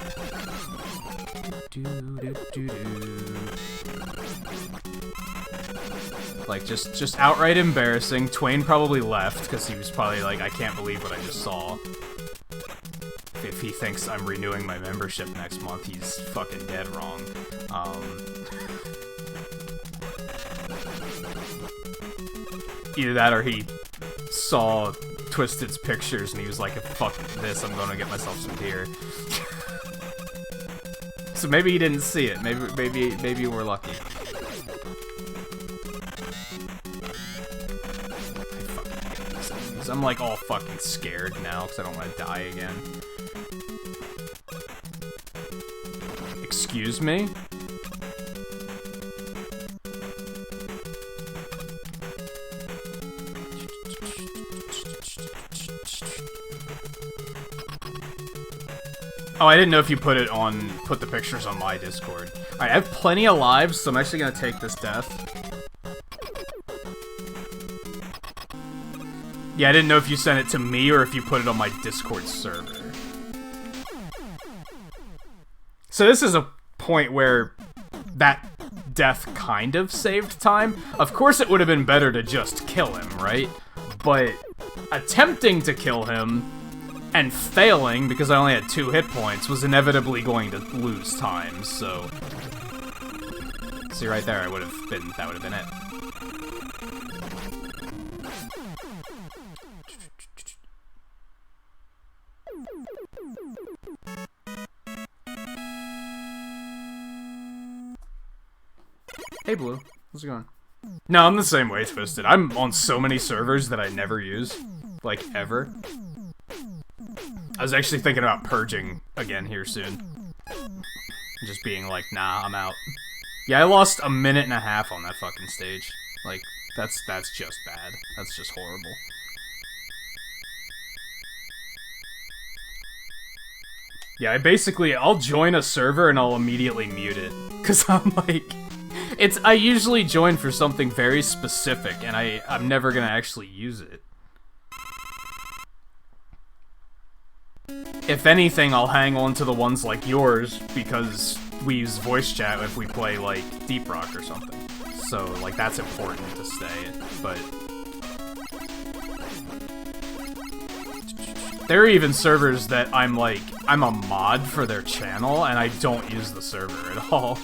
Like, just outright embarrassing. Twain probably left, because he was probably like, I can't believe what I just saw. If he thinks I'm renewing my membership next month, he's fucking dead wrong. Either that or he saw Twisted's pictures and he was like, fuck this, I'm gonna get myself some beer. So maybe he didn't see it. Maybe we're lucky. I'm like all fucking scared now because I don't want to die again. Excuse me? Oh, I didn't know if you put the pictures on my Discord. Alright, I have plenty of lives, so I'm actually gonna take this death. Yeah, I didn't know if you sent it to me or if you put it on my Discord server. So this is a point where that death kind of saved time. Of course it would have been better to just kill him, right? But attempting to kill him and failing, because I only had 2 hit points, was inevitably going to lose time, so... See, right there, that would have been it. Hey, Blue. How's it going? No, I'm the same way, Twisted. I'm on so many servers that I never use. Like, ever. I was actually thinking about purging again here soon. Just being like, nah, I'm out. Yeah, I lost a minute and a half on that fucking stage. Like, that's just bad. That's just horrible. Yeah, I'll join a server and I'll immediately mute it. Cause I'm like... I usually join for something very specific, and I'm never gonna actually use it. If anything, I'll hang on to the ones like yours, because we use voice chat if we play, like, Deep Rock or something. So, like, that's important to stay, but... There are even servers that I'm a mod for their channel, and I don't use the server at all.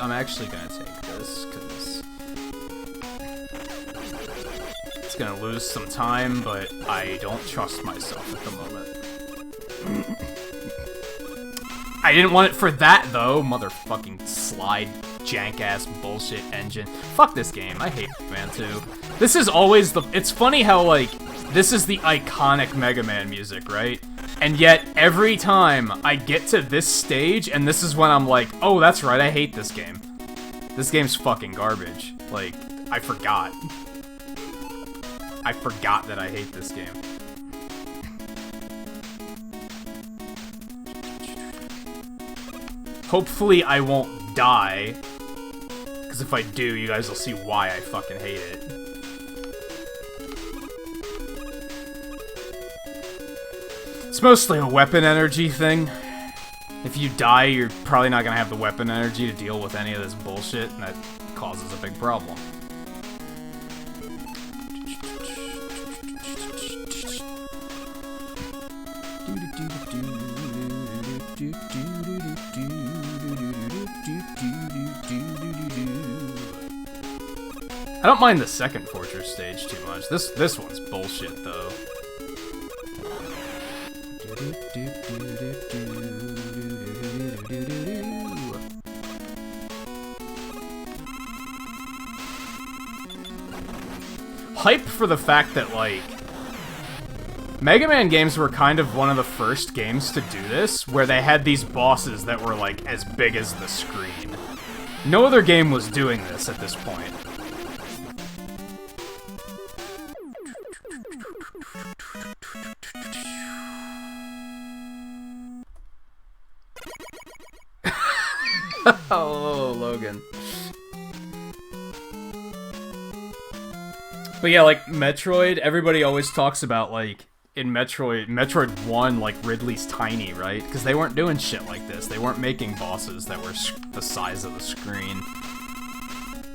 I'm actually gonna take this, because it's gonna lose some time, but I don't trust myself at the moment. I didn't want it for that, though, motherfucking slide jank-ass bullshit engine. Fuck this game, I hate Mega Man 2. This is always it's funny how, like, this is the iconic Mega Man music, right? And yet, every time I get to this stage, and this is when I'm like, oh, that's right, I hate this game. This game's fucking garbage. Like, I forgot. I forgot that I hate this game. Hopefully I won't die, because if I do, you guys will see why I fucking hate it. It's mostly a weapon energy thing. If you die, you're probably not gonna have the weapon energy to deal with any of this bullshit, and that causes a big problem. I don't mind the second fortress stage too much. This one's bullshit though. Hype for the fact that, like, Mega Man games were kind of one of the first games to do this, where they had these bosses that were, like, as big as the screen. No other game was doing this at this point. Oh, Logan. But yeah, like, Metroid, everybody always talks about, like, in Metroid 1, like, Ridley's tiny, right? Because they weren't doing shit like this. They weren't making bosses that were the size of the screen.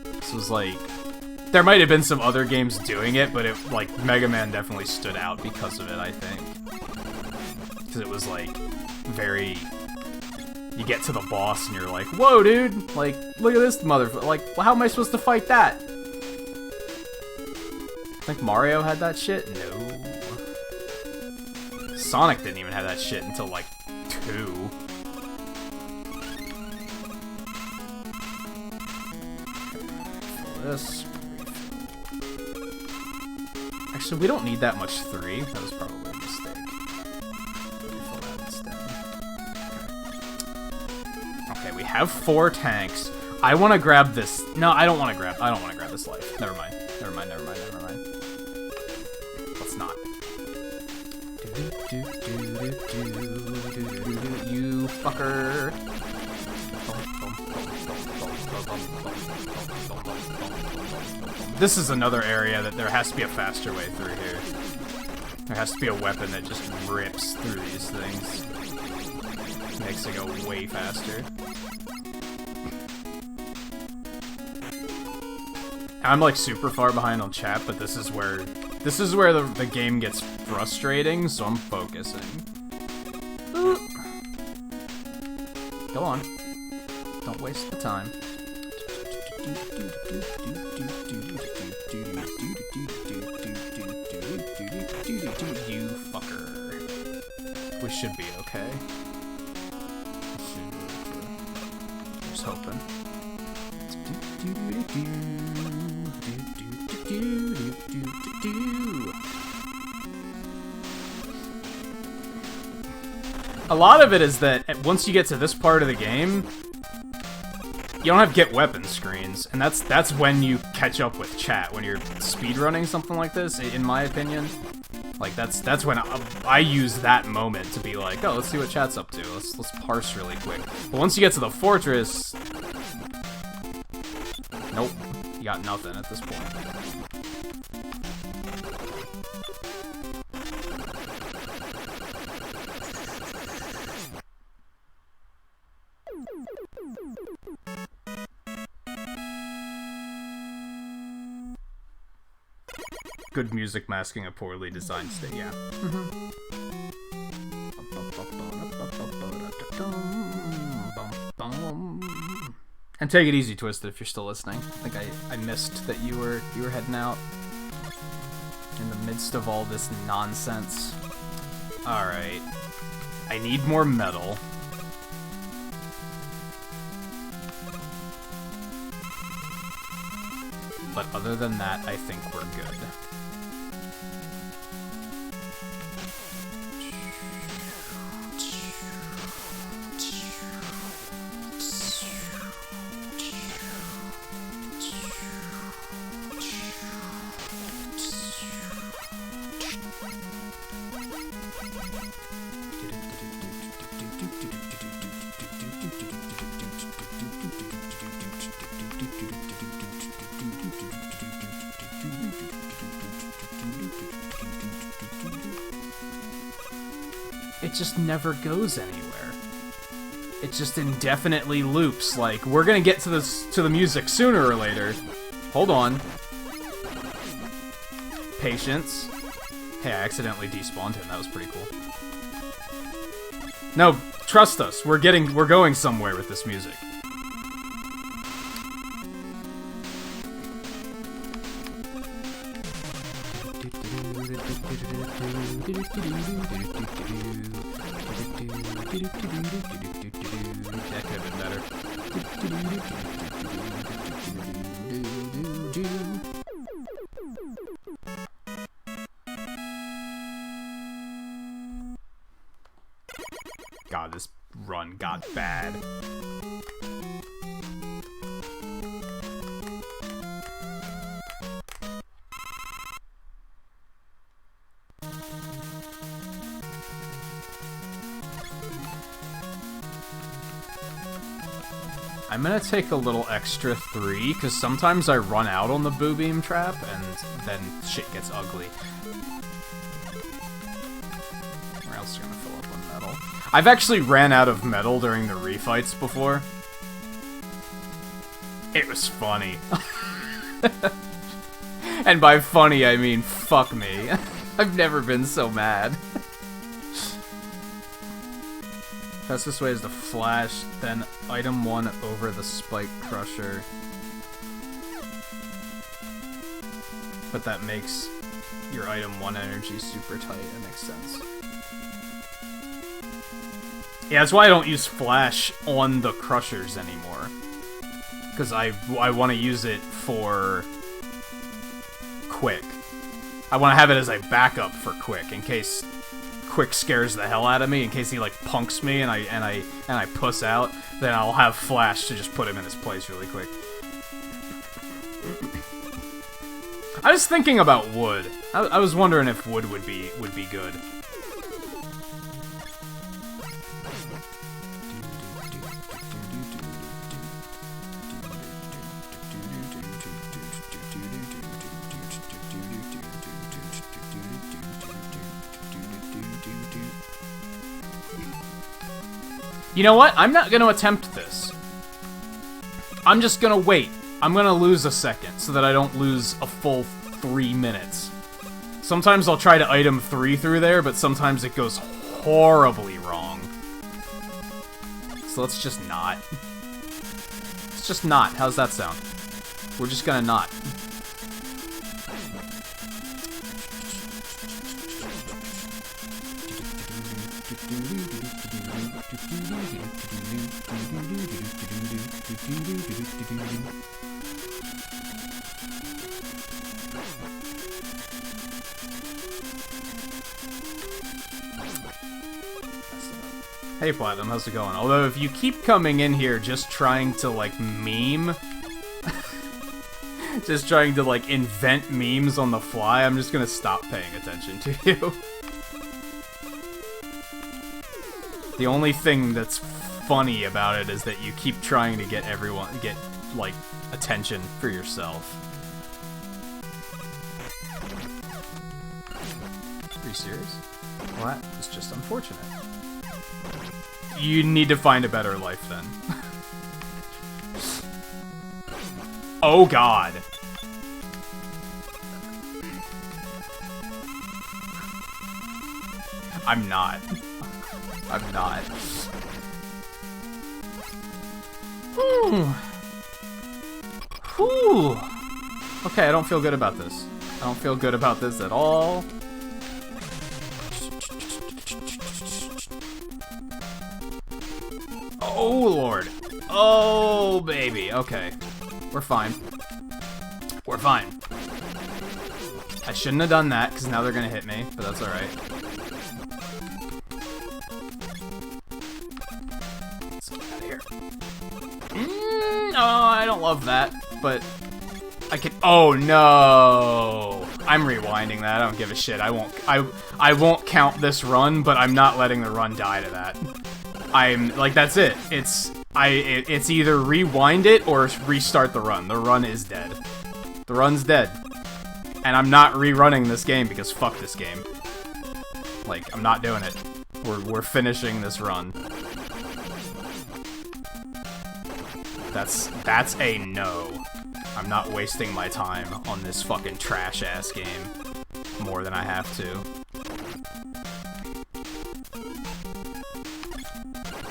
This was, like... There might have been some other games doing it, but it, like, Mega Man definitely stood out because of it, I think. Because it was, like, very... You get to the boss and you're like, whoa, dude! Like, look at this motherfucker. Like, how am I supposed to fight that? I think Mario had that shit? No. Sonic didn't even have that shit until, like, 2. This. Actually, we don't need that much 3. That was probably a mistake. Refill that instead. Okay, we have 4 tanks. I want to grab this. No, I don't want to grab this life. Never mind. Never mind. Let's not. You fucker. This is another area that there has to be a faster way through here. There has to be a weapon that just rips through these things. Makes it go way faster. I'm like super far behind on chat, but this is where the game gets frustrating, so I'm focusing. Go on. Don't waste the time. You fucker. We should be okay. Just hoping. A lot of it is that once you get to this part of the game, you don't have get weapon screens, and that's when you catch up with chat, when you're speedrunning something like this, in my opinion. Like, that's when I use that moment to be like, oh, let's see what chat's up to. Let's parse really quick. But once you get to the fortress... Nope. You got nothing at this point. Good music masking a poorly designed state, yeah. And take it easy, Twisted, if you're still listening. I think I missed that you were heading out in the midst of all this nonsense. Alright. I need more metal. But other than that, I think we're good. It just never goes anywhere. It just indefinitely loops. Like, we're gonna get to the music sooner or later. Hold on. Patience. Hey, I accidentally despawned him. That was pretty cool. No, trust us. We're going somewhere with this music. That could have been better. God, this run got bad. I'm gonna take a little extra 3, because sometimes I run out on the Boo Beam trap, and then shit gets ugly. Where else are you gonna fill up on metal? I've actually ran out of metal during the refights before. It was funny. And by funny, I mean fuck me. I've never been so mad. Fastest way is to flash, then item 1 over the spike crusher. But that makes your item 1 energy super tight. That makes sense. Yeah, that's why I don't use flash on the crushers anymore. Because I want to use it for quick. I want to have it as a backup for quick, in case quick scares the hell out of me, in case he like punks me and I puss out, then I'll have flash to just put him in his place really quick. I was thinking about wood. I was wondering if wood would be good. You know what? I'm not going to attempt this. I'm just going to wait. I'm going to lose a second so that I don't lose a full 3 minutes. Sometimes I'll try to item 3 through there, but sometimes it goes horribly wrong. So let's just not. Let's just not. How's that sound? We're just going to not. Hey Platinum, how's it going? Although if you keep coming in here just trying to like meme, just trying to like invent memes on the fly, I'm just gonna stop paying attention to you. The only thing that's funny about it is that you keep trying to get like attention for yourself. Are you serious? Well, that is just unfortunate. You need to find a better life then. Oh god. I'm not. I'm not. Whew. Whew. Okay, I don't feel good about this. I don't feel good about this at all. Oh, Lord. Oh, baby. Okay. We're fine. We're fine. I shouldn't have done that, because now they're going to hit me, but that's alright. Let's get out of here. No, I don't love that, but I can. Oh no! I'm rewinding that. I don't give a shit. I won't count this run, but I'm not letting the run die to that. I'm like, that's it. It's either rewind it or restart the run. The run is dead. The run's dead. And I'm not rerunning this game because fuck this game. Like, I'm not doing it. We're finishing this run. That's a no. I'm not wasting my time on this fucking trash-ass game more than I have to.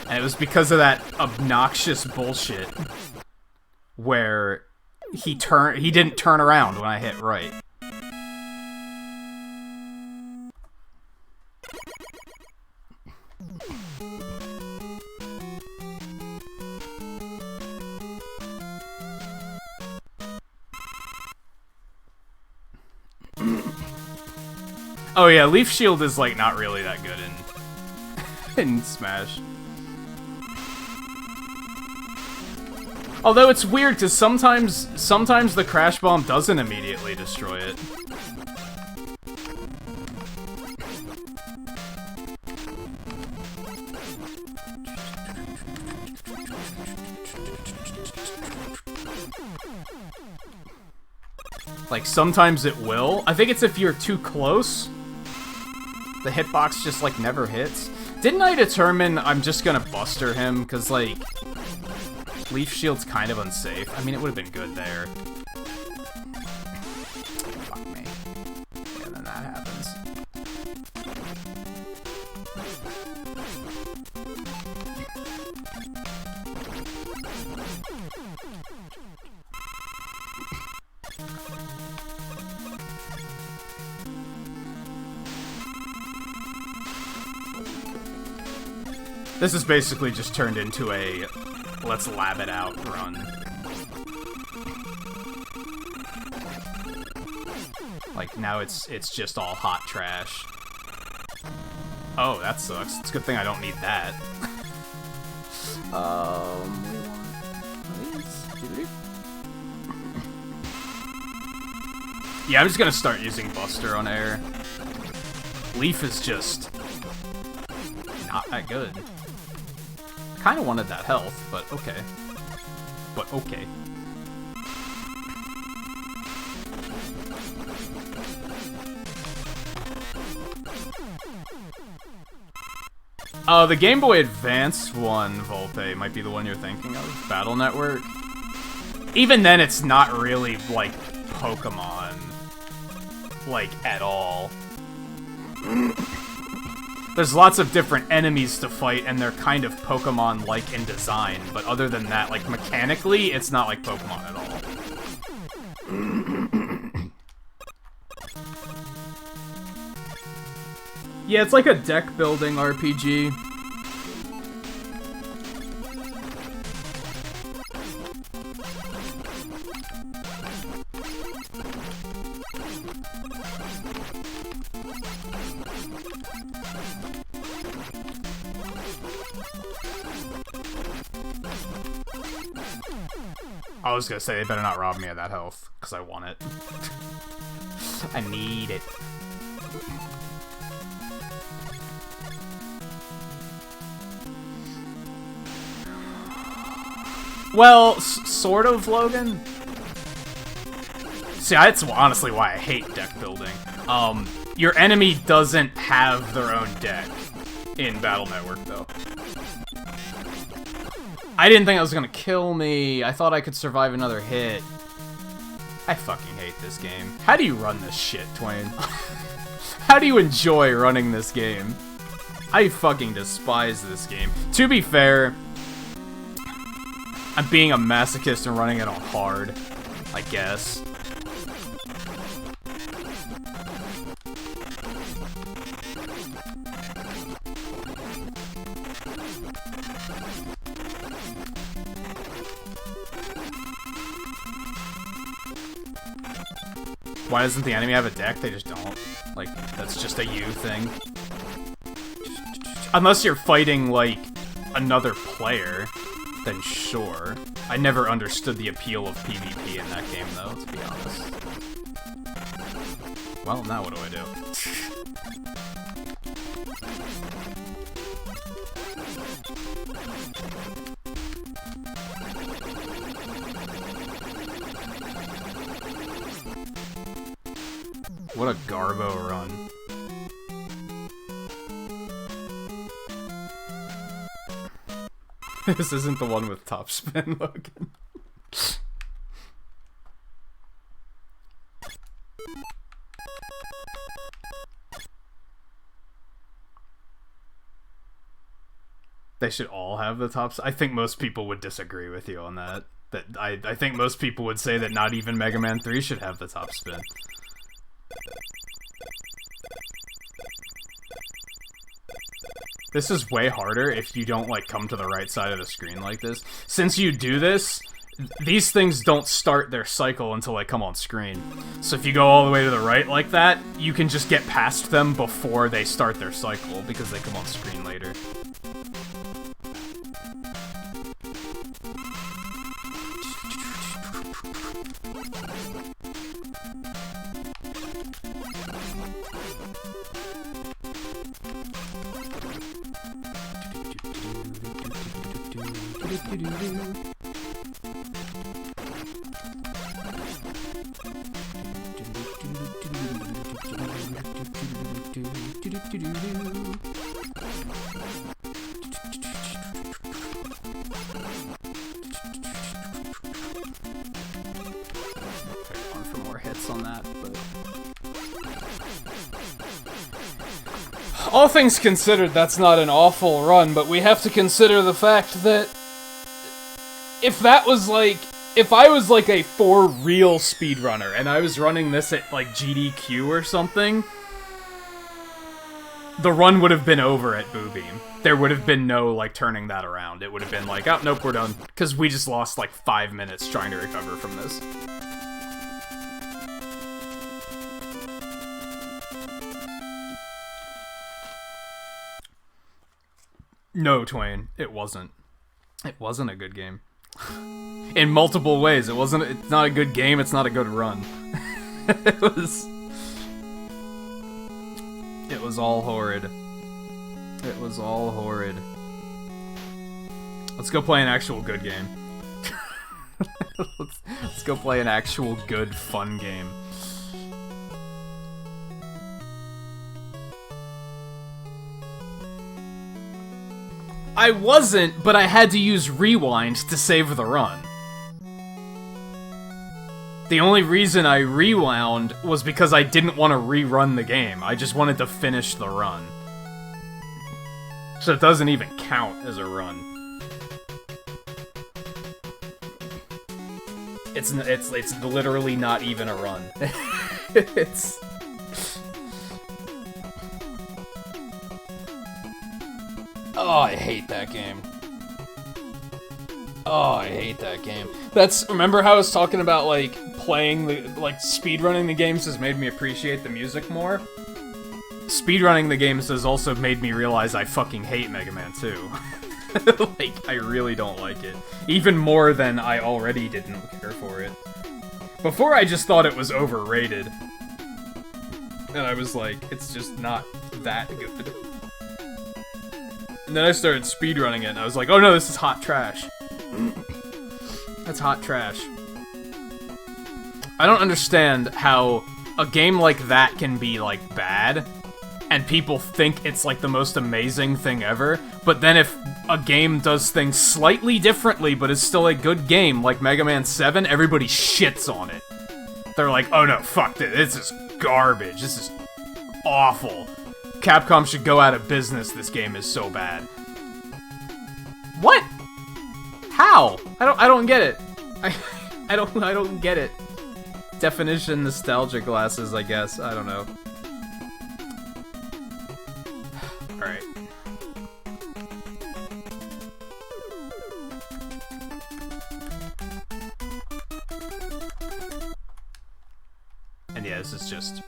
And it was because of that obnoxious bullshit where he didn't turn around when I hit right. Oh yeah, Leaf Shield is like not really that good in Smash. Although it's weird because sometimes the Crash Bomb doesn't immediately destroy it. Like sometimes it will. I think it's if you're too close. The hitbox just, like, never hits. Didn't I determine I'm just gonna buster him? Because, like, Leaf Shield's kind of unsafe. I mean, it would have been good there. Fuck me. Yeah, then that happens. This is basically just turned into a let's lab it out run. Like now it's just all hot trash. Oh, that sucks. It's a good thing I don't need that. Yeah, I'm just gonna start using Buster on air. Leaf is just not that good. Kind of wanted that health, but okay. But okay. The Game Boy Advance one, Volpe, might be the one you're thinking of. Battle Network. Even then, it's not really, like, Pokemon. Like, at all. There's lots of different enemies to fight, and they're kind of Pokemon-like in design, but other than that, like, mechanically, it's not like Pokemon at all. Yeah, it's like a deck-building RPG. I was gonna say, they better not rob me of that health, because I want it. I need it. Well, sort of, Logan. See, that's honestly why I hate deck building. Your enemy doesn't have their own deck in Battle Network, though. I didn't think it was gonna kill me. I thought I could survive another hit. I fucking hate this game. How do you run this shit, Twain? How do you enjoy running this game? I fucking despise this game. To be fair, I'm being a masochist and running it on hard, I guess. Why doesn't the enemy have a deck? They just don't. Like, that's just a you thing. Unless you're fighting, like, another player. then sure. I never understood the appeal of PvP in that game, though, to be honest. Well, now what do I do? What a garbo run. This isn't the one with top spin, Logan. They should all have the tops. I think most people would disagree with you on that. I think most people would say that not even Mega Man 3 should have the top spin. This is way harder if you don't, like, come to the right side of the screen like this. Since you do this, these things don't start their cycle until they come on screen. So if you go all the way to the right like that, you can just get past them before they start their cycle, because they come on screen later. For more hits on that, but all things considered, that's not an awful run, but we have to consider the fact that if I was like a for real speedrunner and I was running this at like GDQ or something, the run would have been over at Boo Beam. There would have been no, like, turning that around. It would have been like, oh, nope, we're done. Because we just lost, like, 5 minutes trying to recover from this. No, Twain, it wasn't. It wasn't a good game. In multiple ways, it's not a good game, it's not a good run. It was all horrid. It was all horrid. Let's go play an actual good game. let's go play an actual good, fun game. I wasn't, but I had to use rewind to save the run. The only reason I rewound was because I didn't want to rerun the game. I just wanted to finish the run. So it doesn't even count as a run. It's literally not even a run. It's... Oh, I hate that game. Oh, I hate that game. Remember how I was talking about, like, speedrunning the games has made me appreciate the music more? Speedrunning the games has also made me realize I fucking hate Mega Man 2. Like, I really don't like it. Even more than I already didn't care for it. Before, I just thought it was overrated. And I was like, it's just not that good. And then I started speedrunning it, and I was like, oh no, this is hot trash. That's hot trash. I don't understand how a game like that can be, like, bad, and people think it's, like, the most amazing thing ever, but then if a game does things slightly differently, but is still a good game, like Mega Man 7, everybody shits on it. They're like, oh no, fuck this is garbage, this is awful. Capcom should go out of business, this game is so bad. What? How? I don't get it. I don't get it. Definition nostalgia glasses, I guess. I don't know. Alright. And yeah, this is just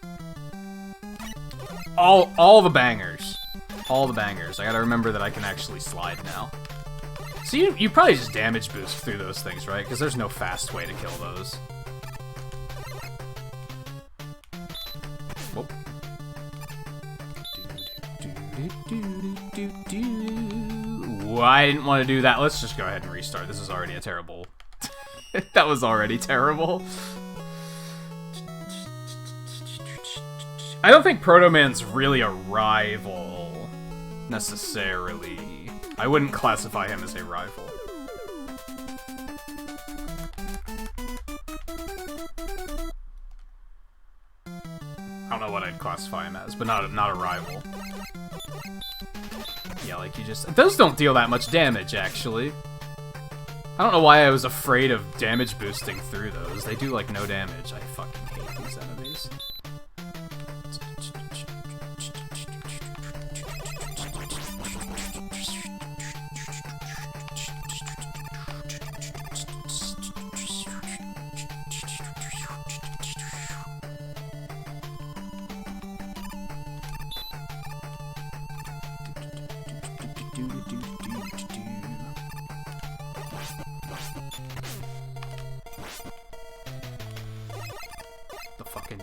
all the bangers. All the bangers. I gotta remember that I can actually slide now. So you probably just damage boost through those things, right? Because there's no fast way to kill those. Whoop. Ooh, I didn't want to do that. Let's just go ahead and restart. This is already a terrible... That was already terrible. I don't think Proto Man's really a rival, necessarily. I wouldn't classify him as a rival. I don't know what I'd classify him as, but not a rival. Yeah, like you just... Those don't deal that much damage, actually. I don't know why I was afraid of damage boosting through those. They do, like, no damage. I fucking hate these enemies.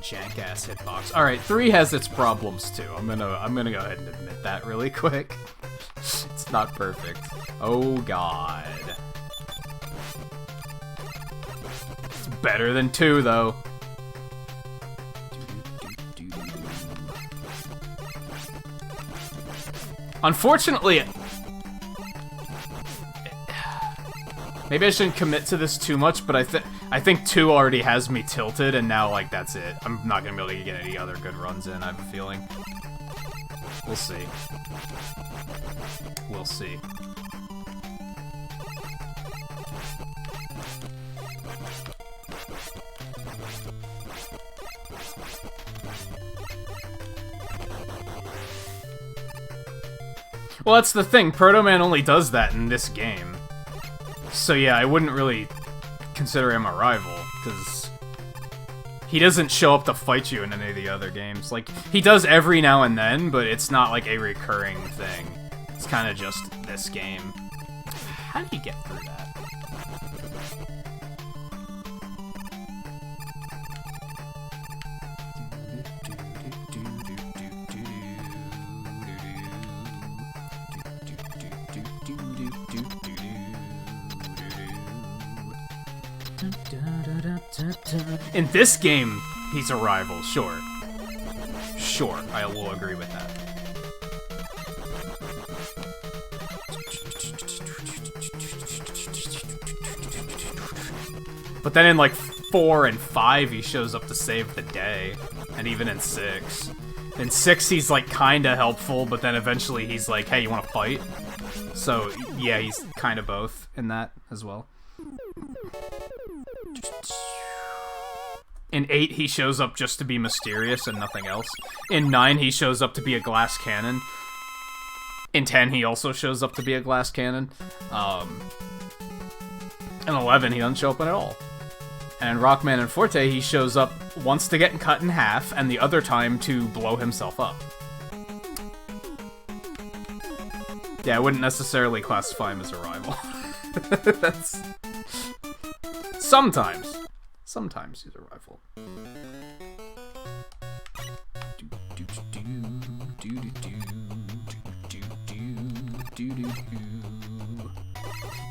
Jank-ass hitbox. Alright, 3 has its problems too. I'm gonna go ahead and admit that really quick. It's not perfect. Oh god. It's better than 2 though. Unfortunately, maybe I shouldn't commit to this too much, but I think 2 already has me tilted, and now, like, that's it. I'm not gonna be able to get any other good runs in, I have a feeling. We'll see. We'll see. Well, that's the thing. Proto Man only does that in this game. So yeah, I wouldn't really consider him a rival, because he doesn't show up to fight you in any of the other games. Like, he does every now and then, but it's not like a recurring thing. It's kind of just this game. How do you get through that? In this game, he's a rival, sure. Sure, I will agree with that. But then in like 4 and 5, he shows up to save the day. And even in 6. In 6, he's like kinda helpful, but then eventually he's like, hey, you wanna fight? So, yeah, he's kinda both in that as well. In 8, he shows up just to be mysterious and nothing else. In 9, he shows up to be a glass cannon. In 10, he also shows up to be a glass cannon. In 11, he doesn't show up at all. And in Rockman and Forte, he shows up once to get cut in half, and the other time to blow himself up. Yeah, I wouldn't necessarily classify him as a rival. That's... Sometimes. Sometimes he's a rival.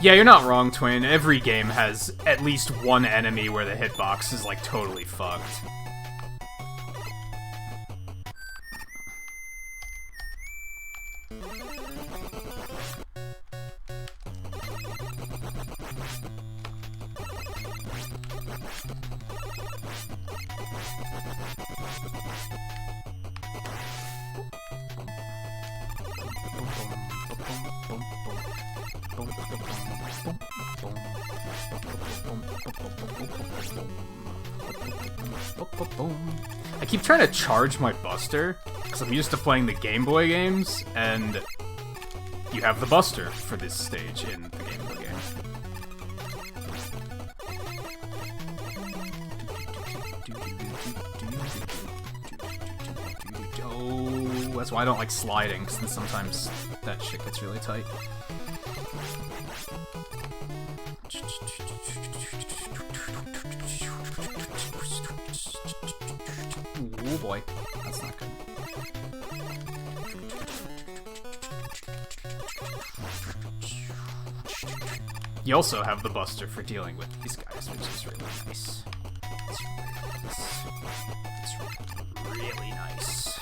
Yeah, you're not wrong, Twin. Every game has at least one enemy where the hitbox is, like, totally fucked. I keep trying to charge my Buster, because I'm used to playing the Game Boy games, and you have the Buster for this stage in the Game Boy game. Oh, that's why I don't like sliding, since sometimes that shit gets really tight. Oh boy, that's not good. You also have the Buster for dealing with these guys, which is really nice. It's really nice.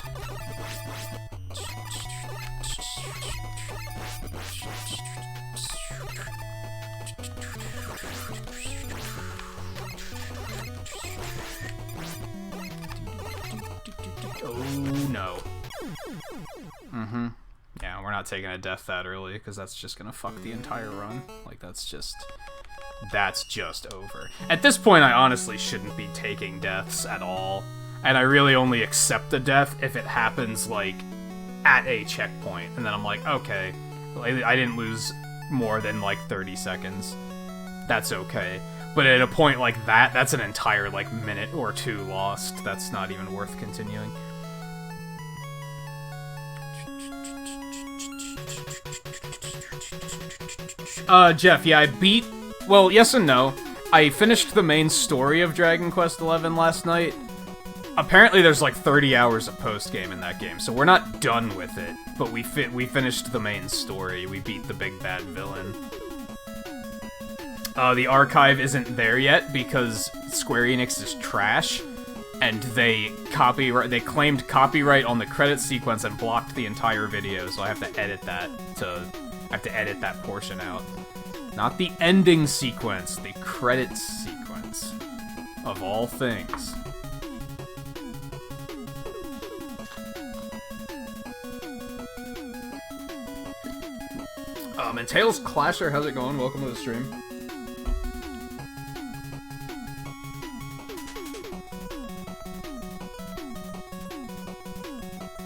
Oh no. Mm-hmm. Yeah, we're not taking a death that early, because that's just gonna fuck the entire run. Like, that's just over. At this point, I honestly shouldn't be taking deaths at all, and I really only accept a death if it happens, like, at a checkpoint, and then I'm like, okay, I didn't lose more than, like, 30 seconds. That's okay. But at a point like that, that's an entire, like, minute or two lost. That's not even worth continuing. Jeff, yeah, I beat... Well, yes and no. I finished the main story of Dragon Quest XI last night. Apparently there's like 30 hours of post-game in that game, so we're not done with it. But we finished the main story. We beat the big bad villain. The archive isn't there yet because Square Enix is trash, and they claimed copyright on the credit sequence and blocked the entire video, so I have to edit that portion out. Not the ending sequence, the credits sequence. Of all things. And Tails Clasher, how's it going? Welcome to the stream.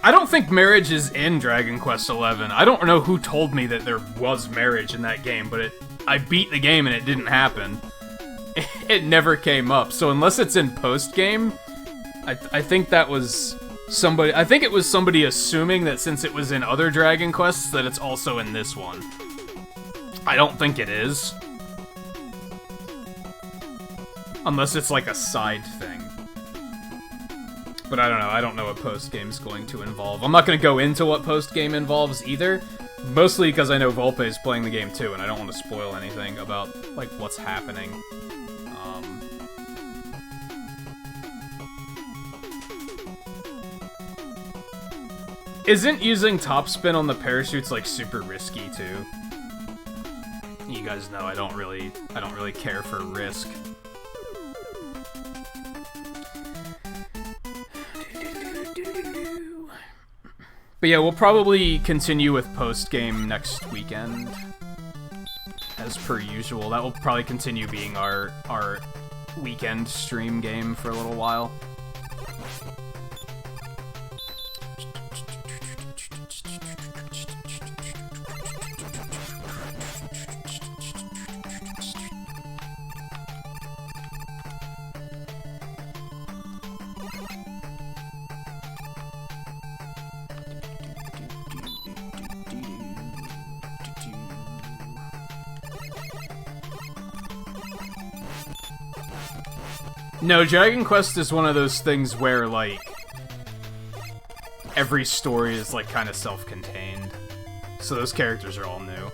I don't think marriage is in Dragon Quest XI. I don't know who told me that there was marriage in that game, but I beat the game and it didn't happen. It never came up, so unless it's in post-game, I think that was somebody... I think it was somebody assuming that since it was in other Dragon Quests, that it's also in this one. I don't think it is. Unless it's like a side thing. But I don't know. I don't know what post-game's going to involve. I'm not going to go into what post-game involves either. Mostly because I know Volpe is playing the game too, and I don't want to spoil anything about, like, what's happening. Isn't using topspin on the parachutes, like, super risky too? You guys know I don't really care for risk. But yeah, we'll probably continue with post-game next weekend. As per usual. That will probably continue being our weekend stream game for a little while. No, Dragon Quest is one of those things where, like, every story is, like, kind of self-contained. So those characters are all new.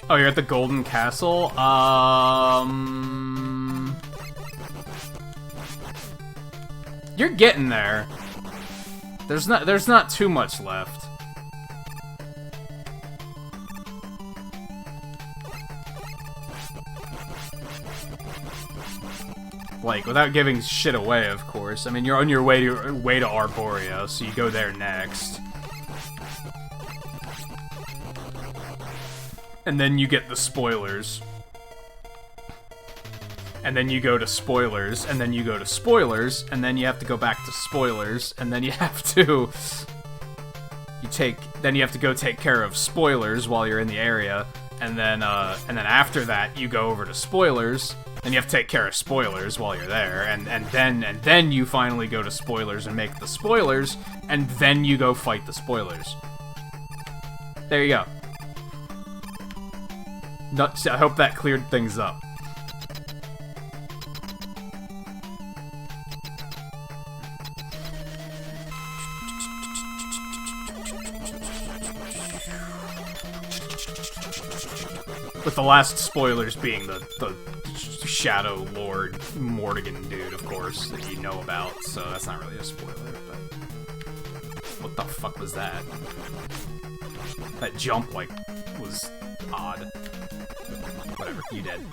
Oh, you're at the Golden Castle? You're getting there. There's not too much left. Like, without giving shit away, of course. I mean, you're on your way to Arborea, so you go there next. And then you get the spoilers. And then you go to spoilers, and then you go to spoilers, and then you have to go back to spoilers, and then you have to... Then you have to go take care of spoilers while you're in the area, and then after that you go over to spoilers, and you have to take care of spoilers while you're there, and then you finally go to spoilers and make the spoilers, and then you go fight the spoilers. There you go. I hope that cleared things up. With the last spoilers being the Shadow Lord Mortigan dude, of course, that you know about, so that's not really a spoiler, but... What the fuck was that? That jump, like, was odd. Whatever, you dead.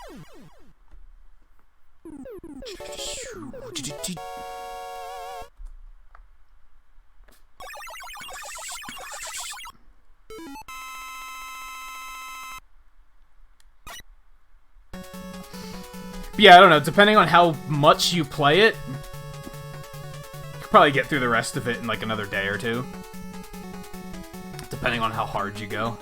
Yeah, I don't know, depending on how much you play it, you could probably get through the rest of it in like another day or two. Depending on how hard you go.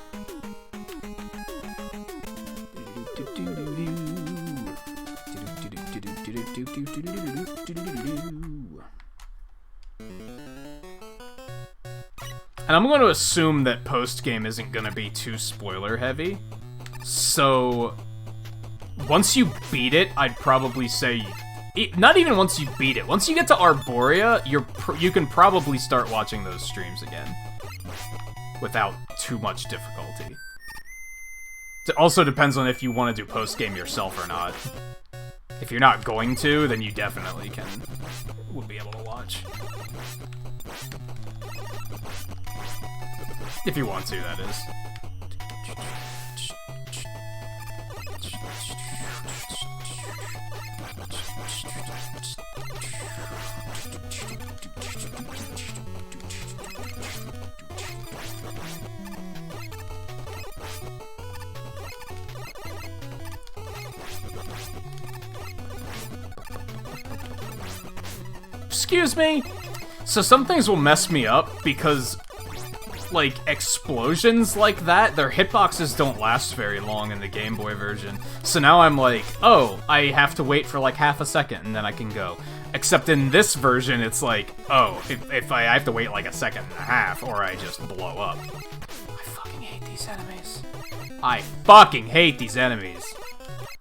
And I'm going to assume that post-game isn't going to be too spoiler heavy. So... once you beat it, I'd probably say... not even once you beat it. Once you get to Arborea, you can probably start watching those streams again. Without too much difficulty. It also depends on if you want to do post-game yourself or not. If you're not going to, then you definitely would be able to watch. If you want to, that is. Excuse me? So some things will mess me up because, like, explosions like that, their hitboxes don't last very long in the Game Boy version. So now I'm like, oh, I have to wait for like half a second and then I can go. Except in this version, it's like, oh, if I have to wait like a second and a half or I just blow up. I fucking hate these enemies. I fucking hate these enemies.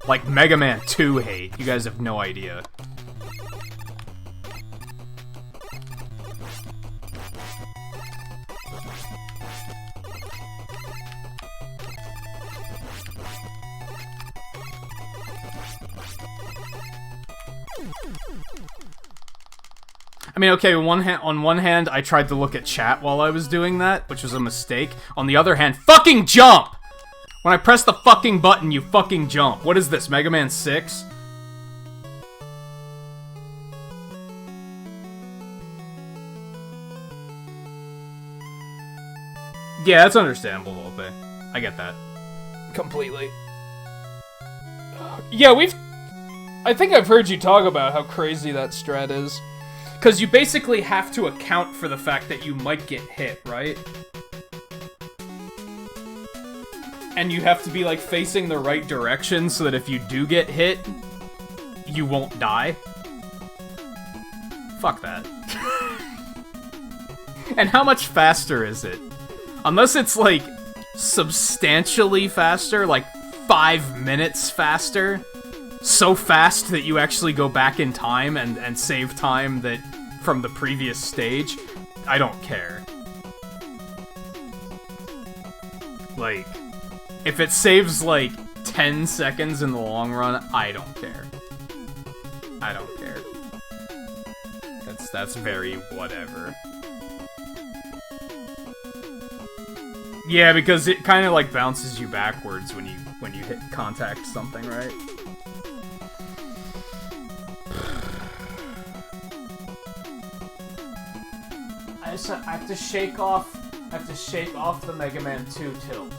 Like Mega Man 2 hate. You guys have no idea. I mean, okay, on one hand, I tried to look at chat while I was doing that, which was a mistake. On the other hand, fucking jump! When I press the fucking button, you fucking jump. What is this, Mega Man 6? Yeah, that's understandable a little bit. I get that. Completely. Yeah, I think I've heard you talk about how crazy that strat is. Because you basically have to account for the fact that you might get hit, right? And you have to be, like, facing the right direction so that if you do get hit, you won't die. Fuck that. And how much faster is it? Unless it's, like, substantially faster, like 5 minutes faster. So fast that you actually go back in time and save time that from the previous stage, I don't care. Like, if it saves like 10 seconds in the long run, I don't care. I don't care. That's very whatever. Yeah, because it kind of like bounces you backwards when you hit contact something, right? I have to shake off the Mega Man 2 tilt.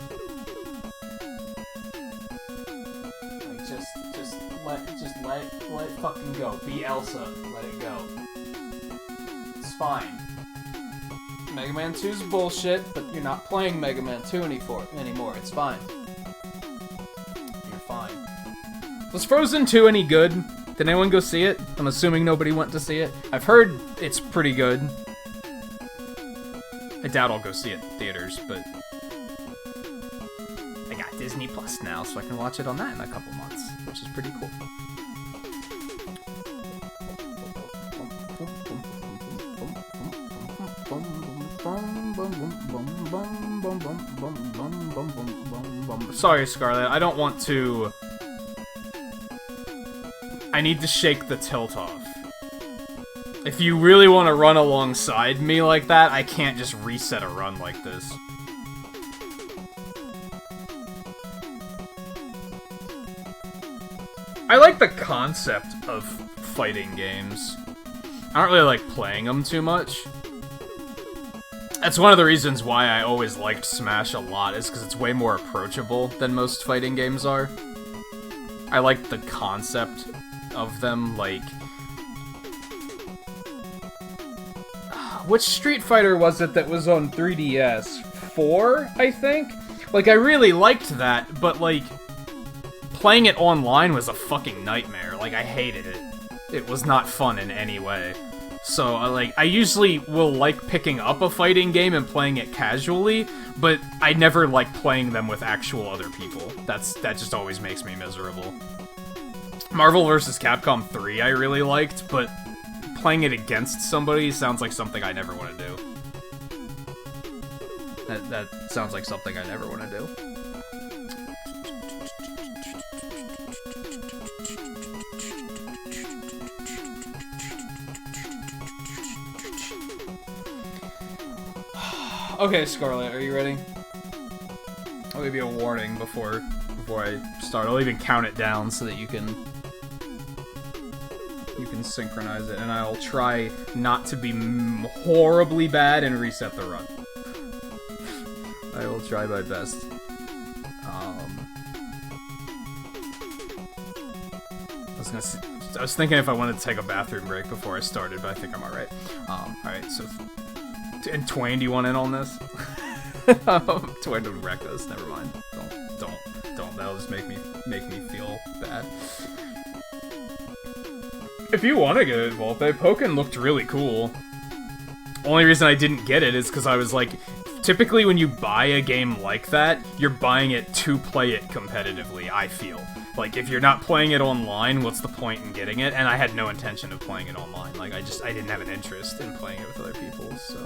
Like just let it fucking go. Be Elsa. Let it go. It's fine. Mega Man 2's bullshit, but you're not playing Mega Man 2 anymore. It's fine. Was Frozen 2 any good? Did anyone go see it? I'm assuming nobody went to see it. I've heard it's pretty good. I doubt I'll go see it in theaters, but I got Disney Plus now, so I can watch it on that in a couple months, which is pretty cool. Sorry, Scarlett, I don't want to... I need to shake the tilt off. If you really want to run alongside me like that, I can't just reset a run like this. I like the concept of fighting games. I don't really like playing them too much. That's one of the reasons why I always liked Smash a lot, is because it's way more approachable than most fighting games are. I like the concept of them, like... Which Street Fighter was it that was on 3DS? 4, I think? Like, I really liked that, but, like, playing it online was a fucking nightmare. Like, I hated it. It was not fun in any way. So, I usually will like picking up a fighting game and playing it casually, but I never like playing them with actual other people. That just always makes me miserable. Marvel vs. Capcom 3 I really liked, but playing it against somebody sounds like something I never want to do. That sounds like something I never want to do. Okay, Scarlett, are you ready? I'll give you a warning before I start. I'll even count it down so that you can synchronize it, and I'll try not to be horribly bad and reset the run. I will try my best. I was thinking if I wanted to take a bathroom break before I started, but I think I'm alright. Alright, so... And Twain, do you want in on this? Twain would wreck us. Never mind. Don't. That'll just make me feel bad. If you want to get involved, Pokken looked really cool. Only reason I didn't get it is because I was like, typically when you buy a game like that, you're buying it to play it competitively, I feel. Like, if you're not playing it online, what's the point in getting it? And I had no intention of playing it online. Like, I didn't have an interest in playing it with other people, so...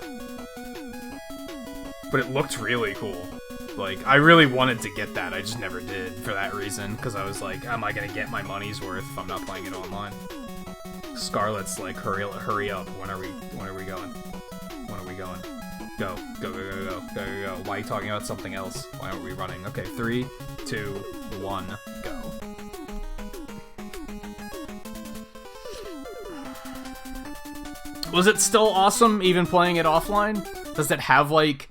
But it looked really cool. Like, I really wanted to get that, I just never did for that reason, because I was like, am I gonna get my money's worth if I'm not playing it online? Scarlett's like, hurry up, when are we going? When are we going? Go. Why are you talking about something else? Why aren't we running? Okay, 3, 2, 1, go. Was it still awesome, even playing it offline? Does it have, like,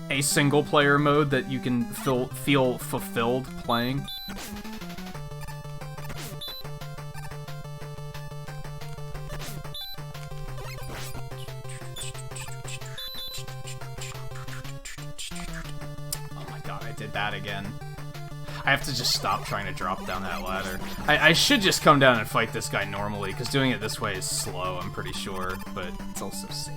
a single-player mode that you can feel fulfilled playing? That again. I have to just stop trying to drop down that ladder. I should just come down and fight this guy normally, because doing it this way is slow, I'm pretty sure, but it's also safe.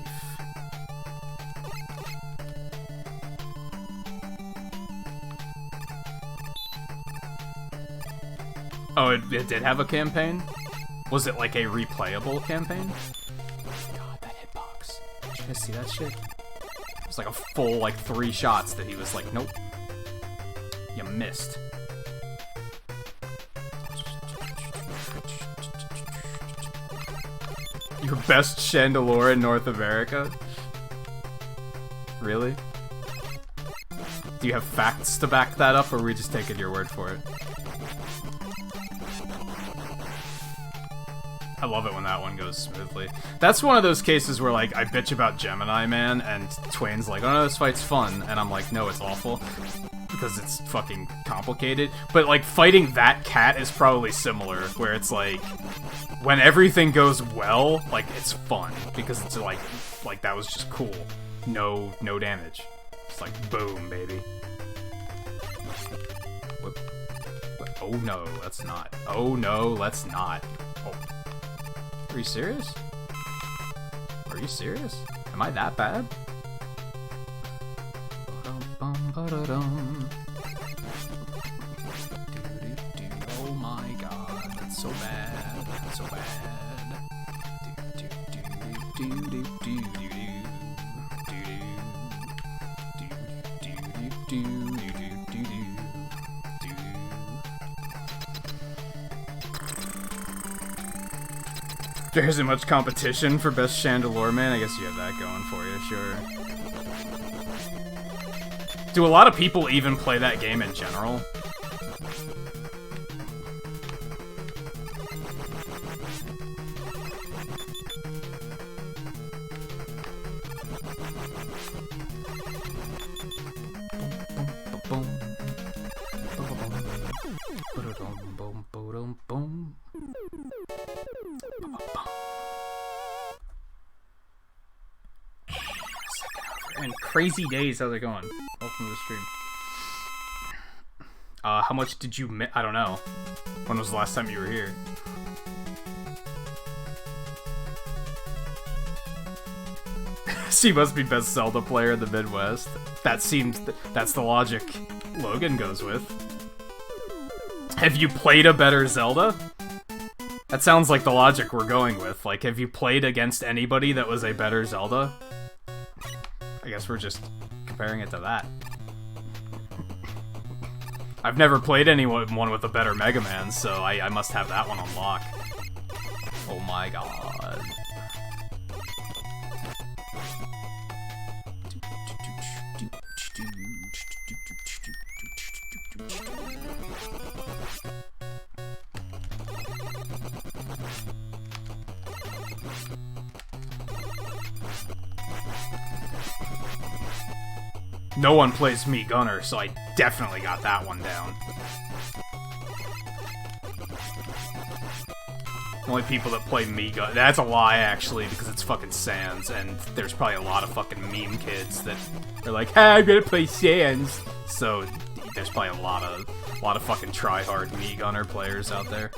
Oh, it did have a campaign? Was it like a replayable campaign? God, that hitbox. Did you guys see that shit? It was like a full, like, 3 shots that he was like, nope. You missed. Your best Chandelure in North America? Really? Do you have facts to back that up, or are we just taking your word for it? I love it when that one goes smoothly. That's one of those cases where, like, I bitch about Gemini Man, and Twain's like, oh no, this fight's fun, and I'm like, no, it's awful. Because it's fucking complicated. But, like, fighting that cat is probably similar, where it's like, when everything goes well, like, it's fun. Because it's like that was just cool. No damage. It's like, boom, baby. Whoop. Oh no, let's not. Oh no, let's not. Oh. Are you serious? Are you serious? Am I that bad? Oh my god, that's so bad. That's so bad. There isn't much competition for best Chandelure Man. I guess you have that going for you, sure. Do a lot of people even play that game in general? And Crazy Days, how's it going? Welcome to the stream. How much did you I don't know. When was the last time you were here? She must be best Zelda player in the Midwest. That seems... that's the logic Logan goes with. Have you played a better Zelda? That sounds like the logic we're going with. Like, have you played against anybody that was a better Zelda? I guess we're just comparing it to that. I've never played anyone with a better Mega Man, so I must have that one on lock. Oh my god. No one plays Mii Gunner, so I definitely got that one down. The only people that play Mii Gunner... that's a lie, actually, because it's fucking Sans, and there's probably a lot of fucking meme kids that are like, hey, I'm gonna play Sans. So, there's probably a lot of fucking try-hard Mii Gunner players out there.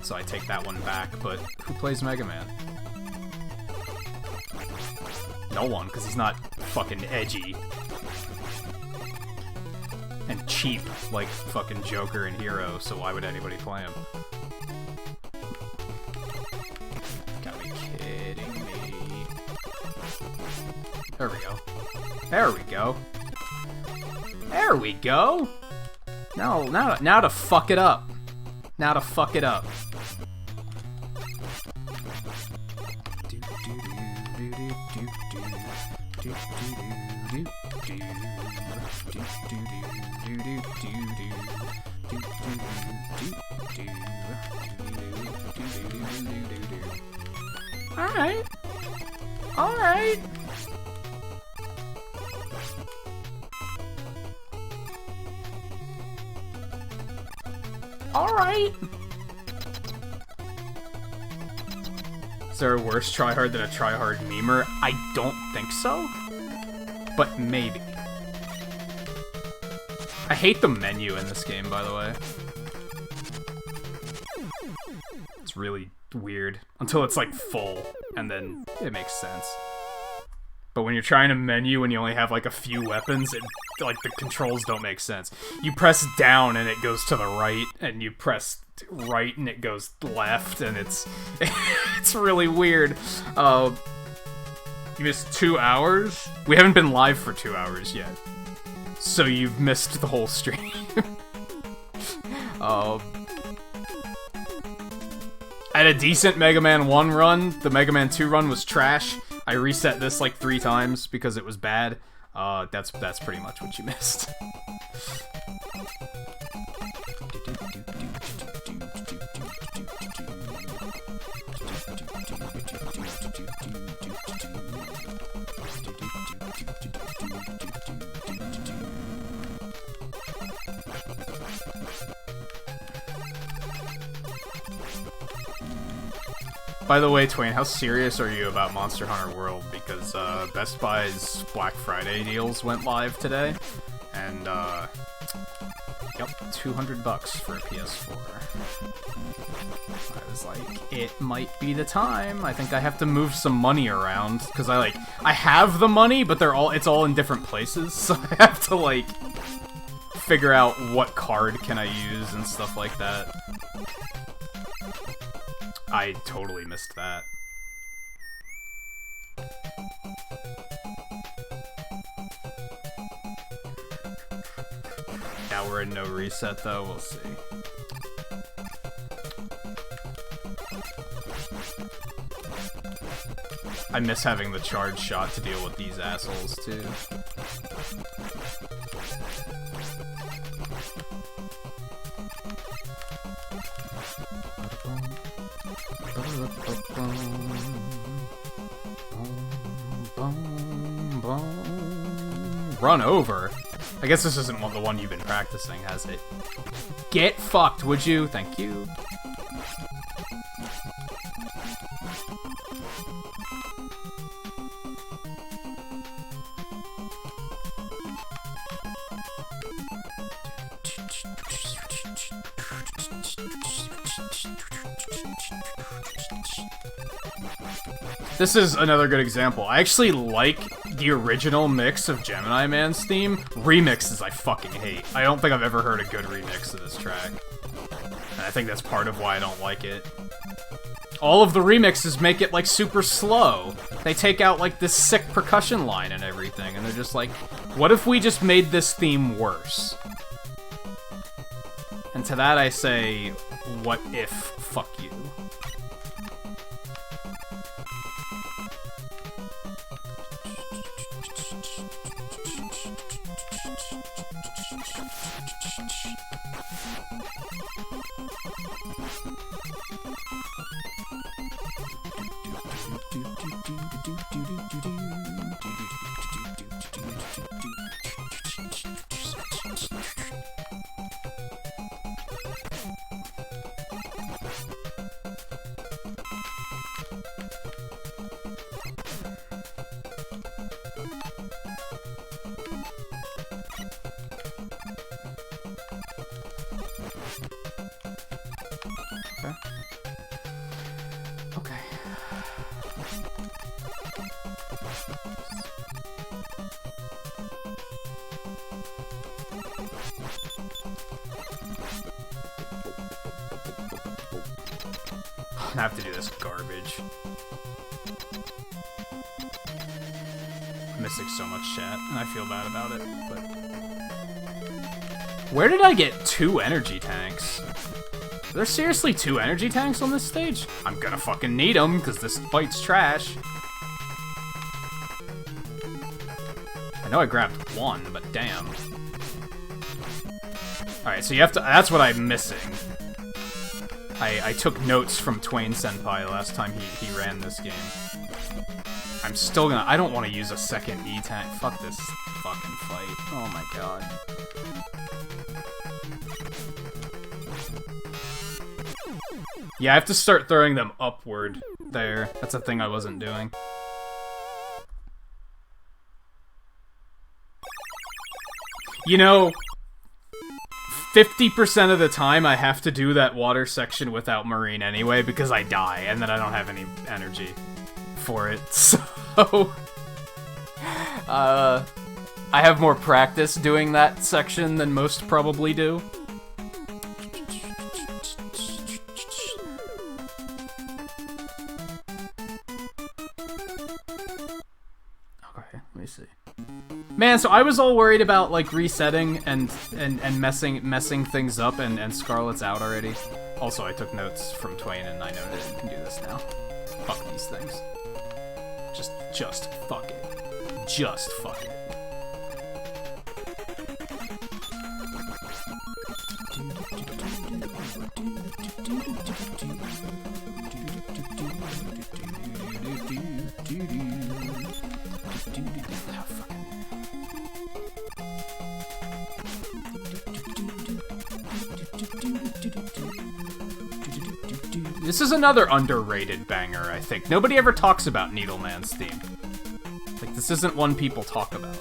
So I take that one back, but who plays Mega Man? No one, because he's not fucking edgy. And cheap, like fucking Joker and Hero, so why would anybody play him? Gotta be kidding me. There we go. There we go. There we go! Now to fuck it up. Now to fuck it up. Alright. Alright. Alright. Is there a worse tryhard than a tryhard memer? I don't think so. But maybe. I hate the menu in this game, by the way. It's really weird. Until it's, like, full, and then it makes sense. But when you're trying to menu and you only have, like, a few weapons, like, the controls don't make sense. You press down and it goes to the right, and you press right and it goes left, and it's... it's really weird. You missed 2 hours? We haven't been live for 2 hours yet. So you've missed the whole stream. I had a decent Mega Man 1 run. The Mega Man 2 run was trash. I reset this like 3 times because it was bad. That's pretty much what you missed. By the way, Twain, how serious are you about Monster Hunter World? Because Best Buy's Black Friday deals went live today, and Yep, $200 for a PS4. I was like, it might be the time. I think I have to move some money around, because I have the money, but it's all in different places, so I have to, like, figure out what card can I use and stuff like that. I totally missed that. Now we're in no reset, though. We'll see. I miss having the charge shot to deal with these assholes, too. Run over? I guess this isn't the one you've been practicing, has it? Get fucked, would you? Thank you. This is another good example. I actually like the original mix of Gemini Man's theme. Remixes I fucking hate. I don't think I've ever heard a good remix of this track. And I think that's part of why I don't like it. All of the remixes make it, like, super slow. They take out, like, this sick percussion line and everything, and they're just like, what if we just made this theme worse? And to that I say, what if fuck you? I have to do this garbage. I'm missing so much chat, and I feel bad about it, but... Where did I get 2 energy tanks? Are there seriously 2 energy tanks on this stage? I'm gonna fucking need them, because this fight's trash. I know I grabbed 1, but damn. Alright, so you have to... That's what I'm missing. I took notes from Twain Senpai last time he ran this game. I'm still gonna... I don't want to use a second E-tank. Fuck this fucking fight. Oh my god. Yeah, I have to start throwing them upward there. That's a thing I wasn't doing. You know... 50% of the time I have to do that water section without Marine anyway, because I die, and then I don't have any energy for it, so... I have more practice doing that section than most probably do. Okay, let me see. Man, so I was all worried about, like, resetting and messing things up, and Scarlet's out already. Also, I took notes from Twain, and I know that you can do this now. Fuck these things. Just fuck it. Just fuck it. This is another underrated banger, I think. Nobody ever talks about Needleman's theme. Like, this isn't one people talk about.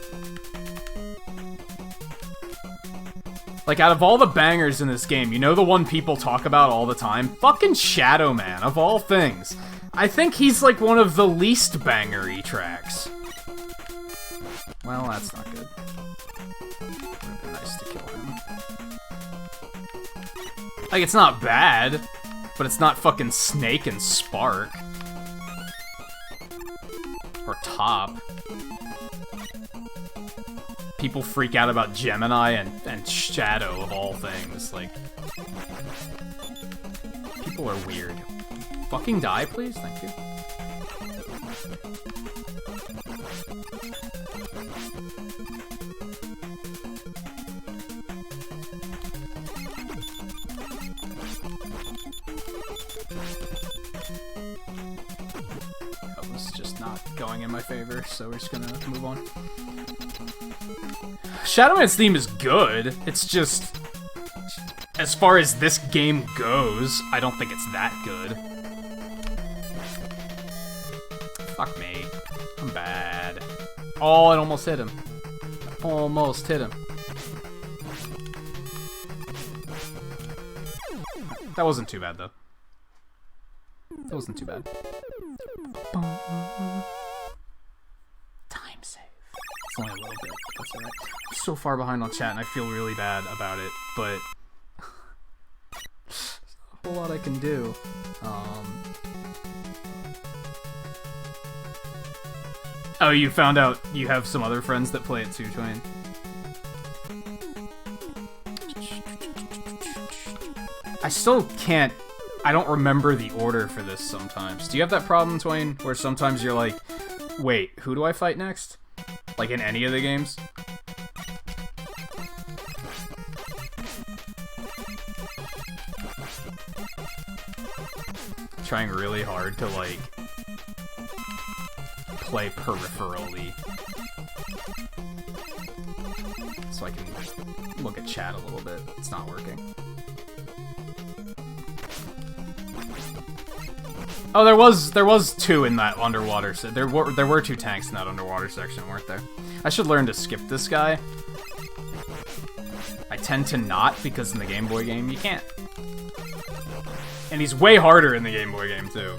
Like, out of all the bangers in this game, you know the one people talk about all the time? Fucking Shadow Man, of all things. I think he's, like, one of the least bangery tracks. Well, that's not good. Would've been nice to kill him. Like, it's not bad, but it's not fucking Snake and Spark. Or Top. People freak out about Gemini and Shadow, of all things. Like, people are weird. Fucking die, please? Thank you. That was just not going in my favor, so we're just gonna move on. Shadow Man's theme is good. It's just, as far as this game goes, I don't think it's that good. Fuck me. I'm bad. Oh, it almost hit him. Almost hit him. That wasn't too bad, though. That wasn't too bad. Time save. It's only a little bit. That's alright. I'm so far behind on chat, and I feel really bad about it, but there's not a whole lot I can do. Oh, you found out you have some other friends that play it too, Twain. I still can't... I don't remember the order for this sometimes. Do you have that problem, Twain, where sometimes you're like, wait, who do I fight next? Like in any of the games? Trying really hard to, like, play peripherally. So I can look at chat a little bit. It's not working. Oh, there was two in that underwater. There were two tanks in that underwater section, weren't there? I should learn to skip this guy. I tend to not, because in the Game Boy game you can't. And he's way harder in the Game Boy game too.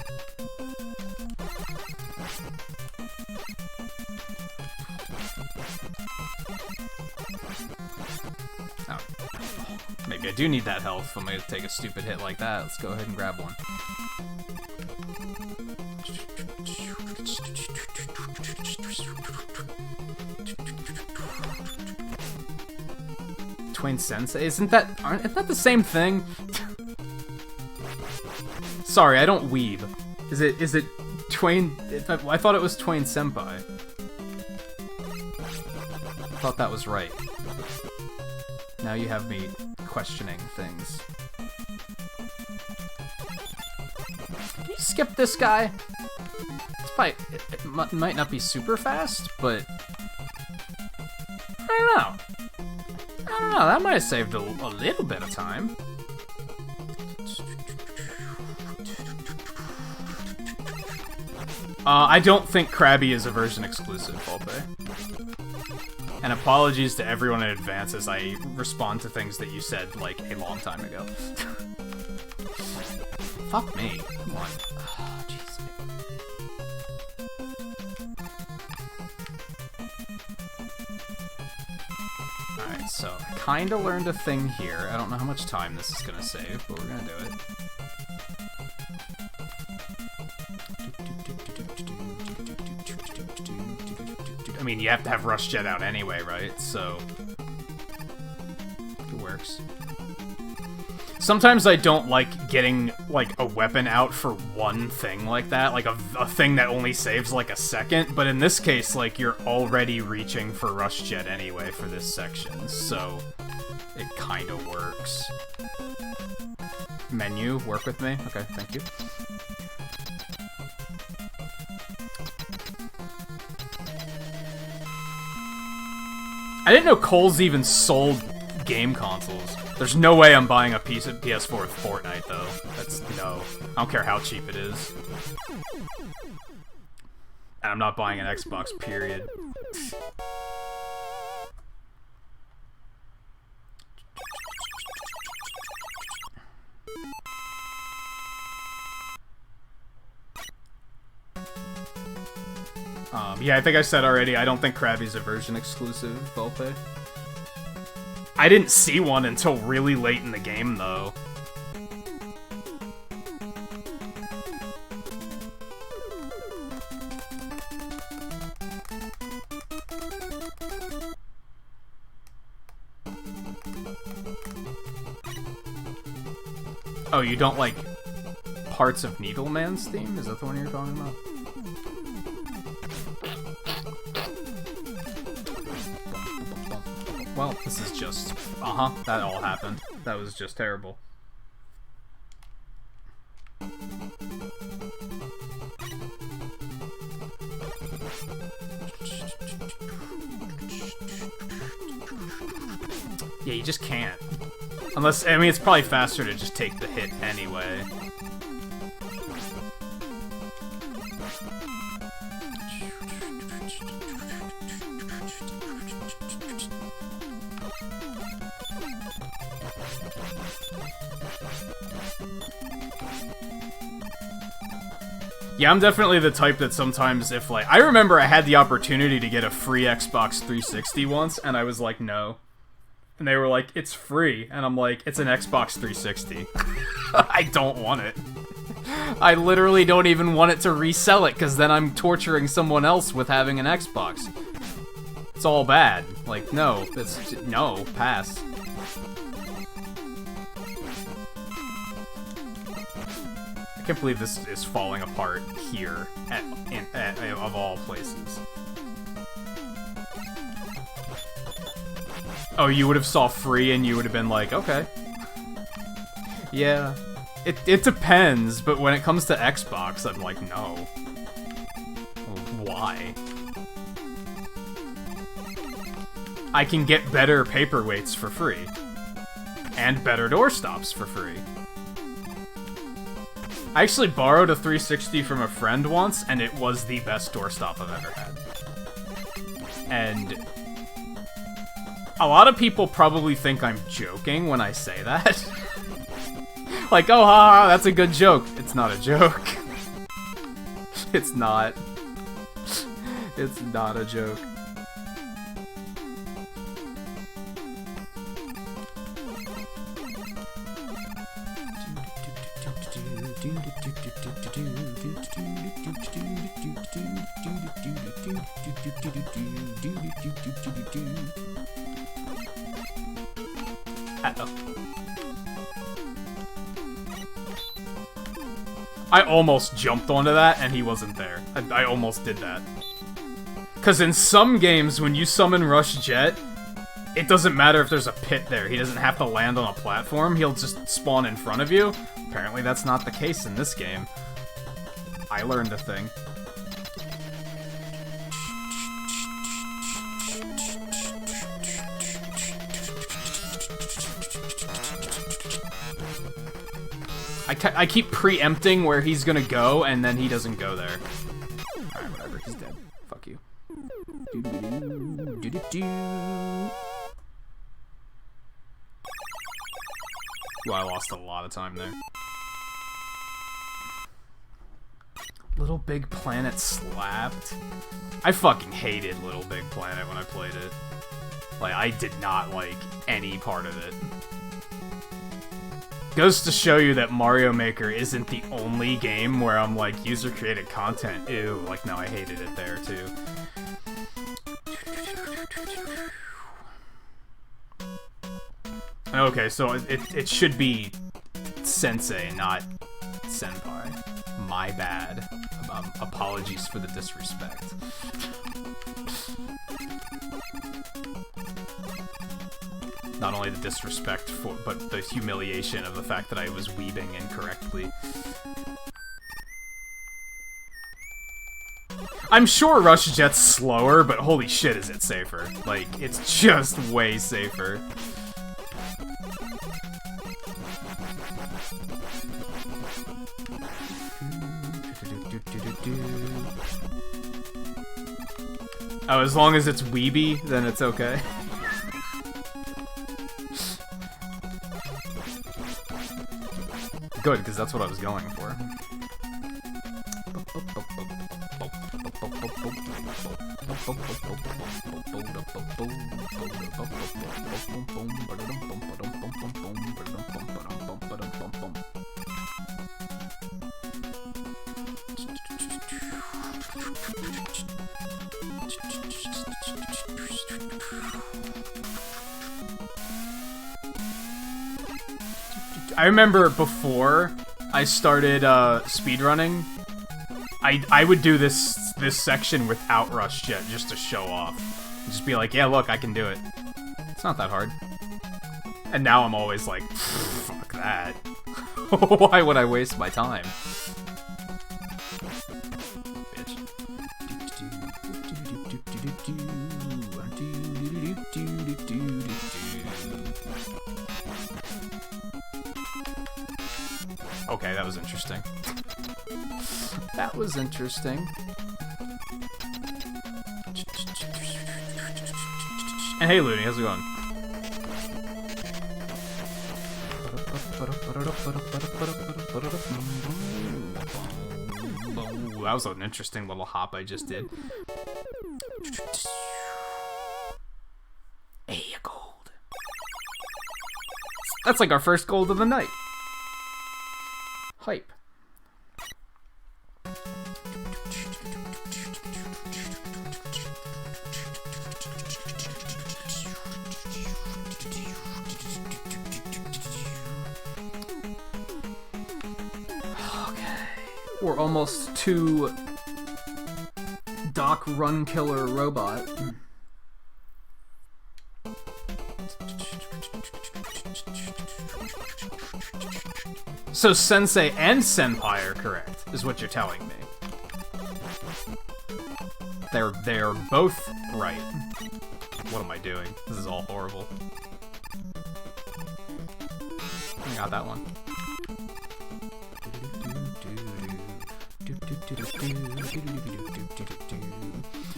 Oh. Maybe I do need that health if I'm gonna take a stupid hit like that. Let's go ahead and grab one. Twain Sensei? Isn't that the same thing? Sorry, I don't weeb. Is it Twain? I thought it was Twain Senpai. I thought that was right. Now you have me questioning things. Can you skip this guy? It's probably, it might not be super fast, but I don't know. I don't know, that might have saved a little bit of time. I don't think Krabby is a version exclusive, Volpe. And apologies to everyone in advance as I respond to things that you said, like, a long time ago. Fuck me. Come on. Oh, jeez. Alright, so I kinda learned a thing here. I don't know how much time this is gonna save, but we're gonna do it. I mean, you have to have Rush Jet out anyway, right? So it works. Sometimes I don't like getting, like, a weapon out for one thing like that, like a thing that only saves, like, a second, but in this case, like, you're already reaching for Rush Jet anyway for this section, so it kinda works. Menu, work with me? Okay, thank you. I didn't know Kohl's even sold game consoles. There's no way I'm buying a piece of PS4 with Fortnite, though. That's no. I don't care how cheap it is. And I'm not buying an Xbox, period. Yeah, I think I said already, I don't think Krabby's a version exclusive, Volpe. I didn't see one until really late in the game, though. Oh, you don't like parts of Needleman's theme? Is that the one you're talking about? Well, this is just... that all happened. That was just terrible. Yeah, you just can't. Unless, I mean, it's probably faster to just take the hit anyway. Yeah, I'm definitely the type that sometimes if, like... I remember I had the opportunity to get a free Xbox 360 once, and I was like, no. And they were like, it's free. And I'm like, it's an Xbox 360. I don't want it. I literally don't even want it to resell it, because then I'm torturing someone else with having an Xbox. It's all bad. Like, no. No, pass. I can't believe this is falling apart here, of all places. Oh, you would have saw free and you would have been like, okay. Yeah. It depends, but when it comes to Xbox, I'm like, no. Why? I can get better paperweights for free. And better doorstops for free. I actually borrowed a 360 from a friend once, and it was the best doorstop I've ever had. And a lot of people probably think I'm joking when I say that. Like, oh, haha, that's a good joke. It's not a joke. It's not. It's not a joke. I almost jumped onto that, and he wasn't there. I almost did that. Because in some games, when you summon Rush Jet, it doesn't matter if there's a pit there. He doesn't have to land on a platform. He'll just spawn in front of you. Apparently that's not the case in this game. I learned a thing. I keep preempting where he's gonna go, and then he doesn't go there. Alright, whatever, he's dead. Fuck you. Well, I lost a lot of time there. Little Big Planet slapped. I fucking hated Little Big Planet when I played it. Like, I did not like any part of it. Goes to show you that Mario Maker isn't the only game where I'm like, user-created content. Ew, like, no, I hated it there, too. Okay, so it should be Sensei, not Senpai. My bad. Apologies for the disrespect. Not only the disrespect, but the humiliation of the fact that I was weaving incorrectly. I'm sure Rush Jet's slower, but holy shit is it safer. Like, it's just way safer. Oh, as long as it's weeby, then it's okay. Good, because that's what I was going for. I remember before I started speedrunning, I would do this section without Rush Jet just to show off. Just be like, yeah, look, I can do it. It's not that hard. And now I'm always like, fuck that. Why would I waste my time? Bitch. Okay, that was interesting. That was interesting. And hey, Looney, how's it going? Ooh, that was an interesting little hop I just did. Hey, a gold. That's like our first gold of the night. Hype. We're almost to Doc Run Killer Robot. So Sensei and Senpai are correct, is what you're telling me. They're both right. What am I doing? This is all horrible. I got that one.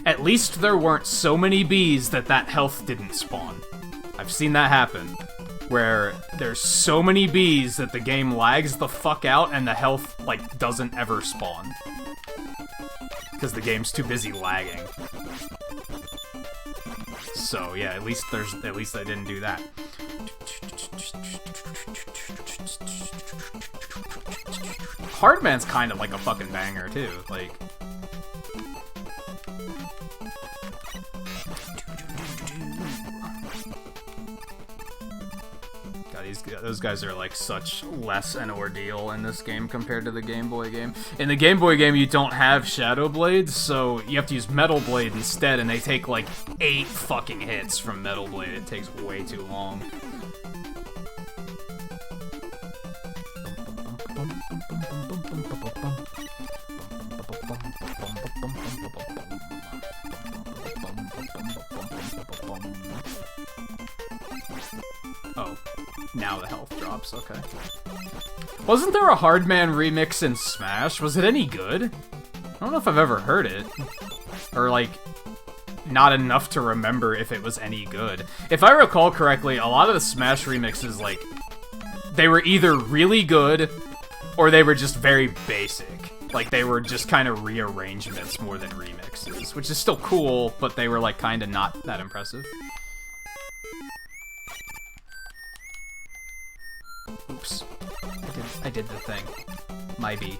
At least there weren't so many bees that health didn't spawn. I've seen that happen. Where there's so many bees that the game lags the fuck out and the health, like, doesn't ever spawn. Because the game's too busy lagging. So, yeah, at least I didn't do that. Hardman's kind of like a fucking banger, too. Like... God, those guys are, like, such less an ordeal in this game compared to the Game Boy game. In the Game Boy game, you don't have Shadow Blades, so you have to use Metal Blade instead, and they take, like, 8 fucking hits from Metal Blade. It takes way too long. Oh, now the health drops, okay. Wasn't there a Hardman remix in Smash? Was it any good? I don't know if I've ever heard it. Or, like, not enough to remember if it was any good. If I recall correctly, a lot of the Smash remixes, like, they were either really good, or they were just very basic. Like, they were just kind of rearrangements more than remixes, which is still cool, but they were, like, kind of not that impressive. Oops. I did the thing. My B.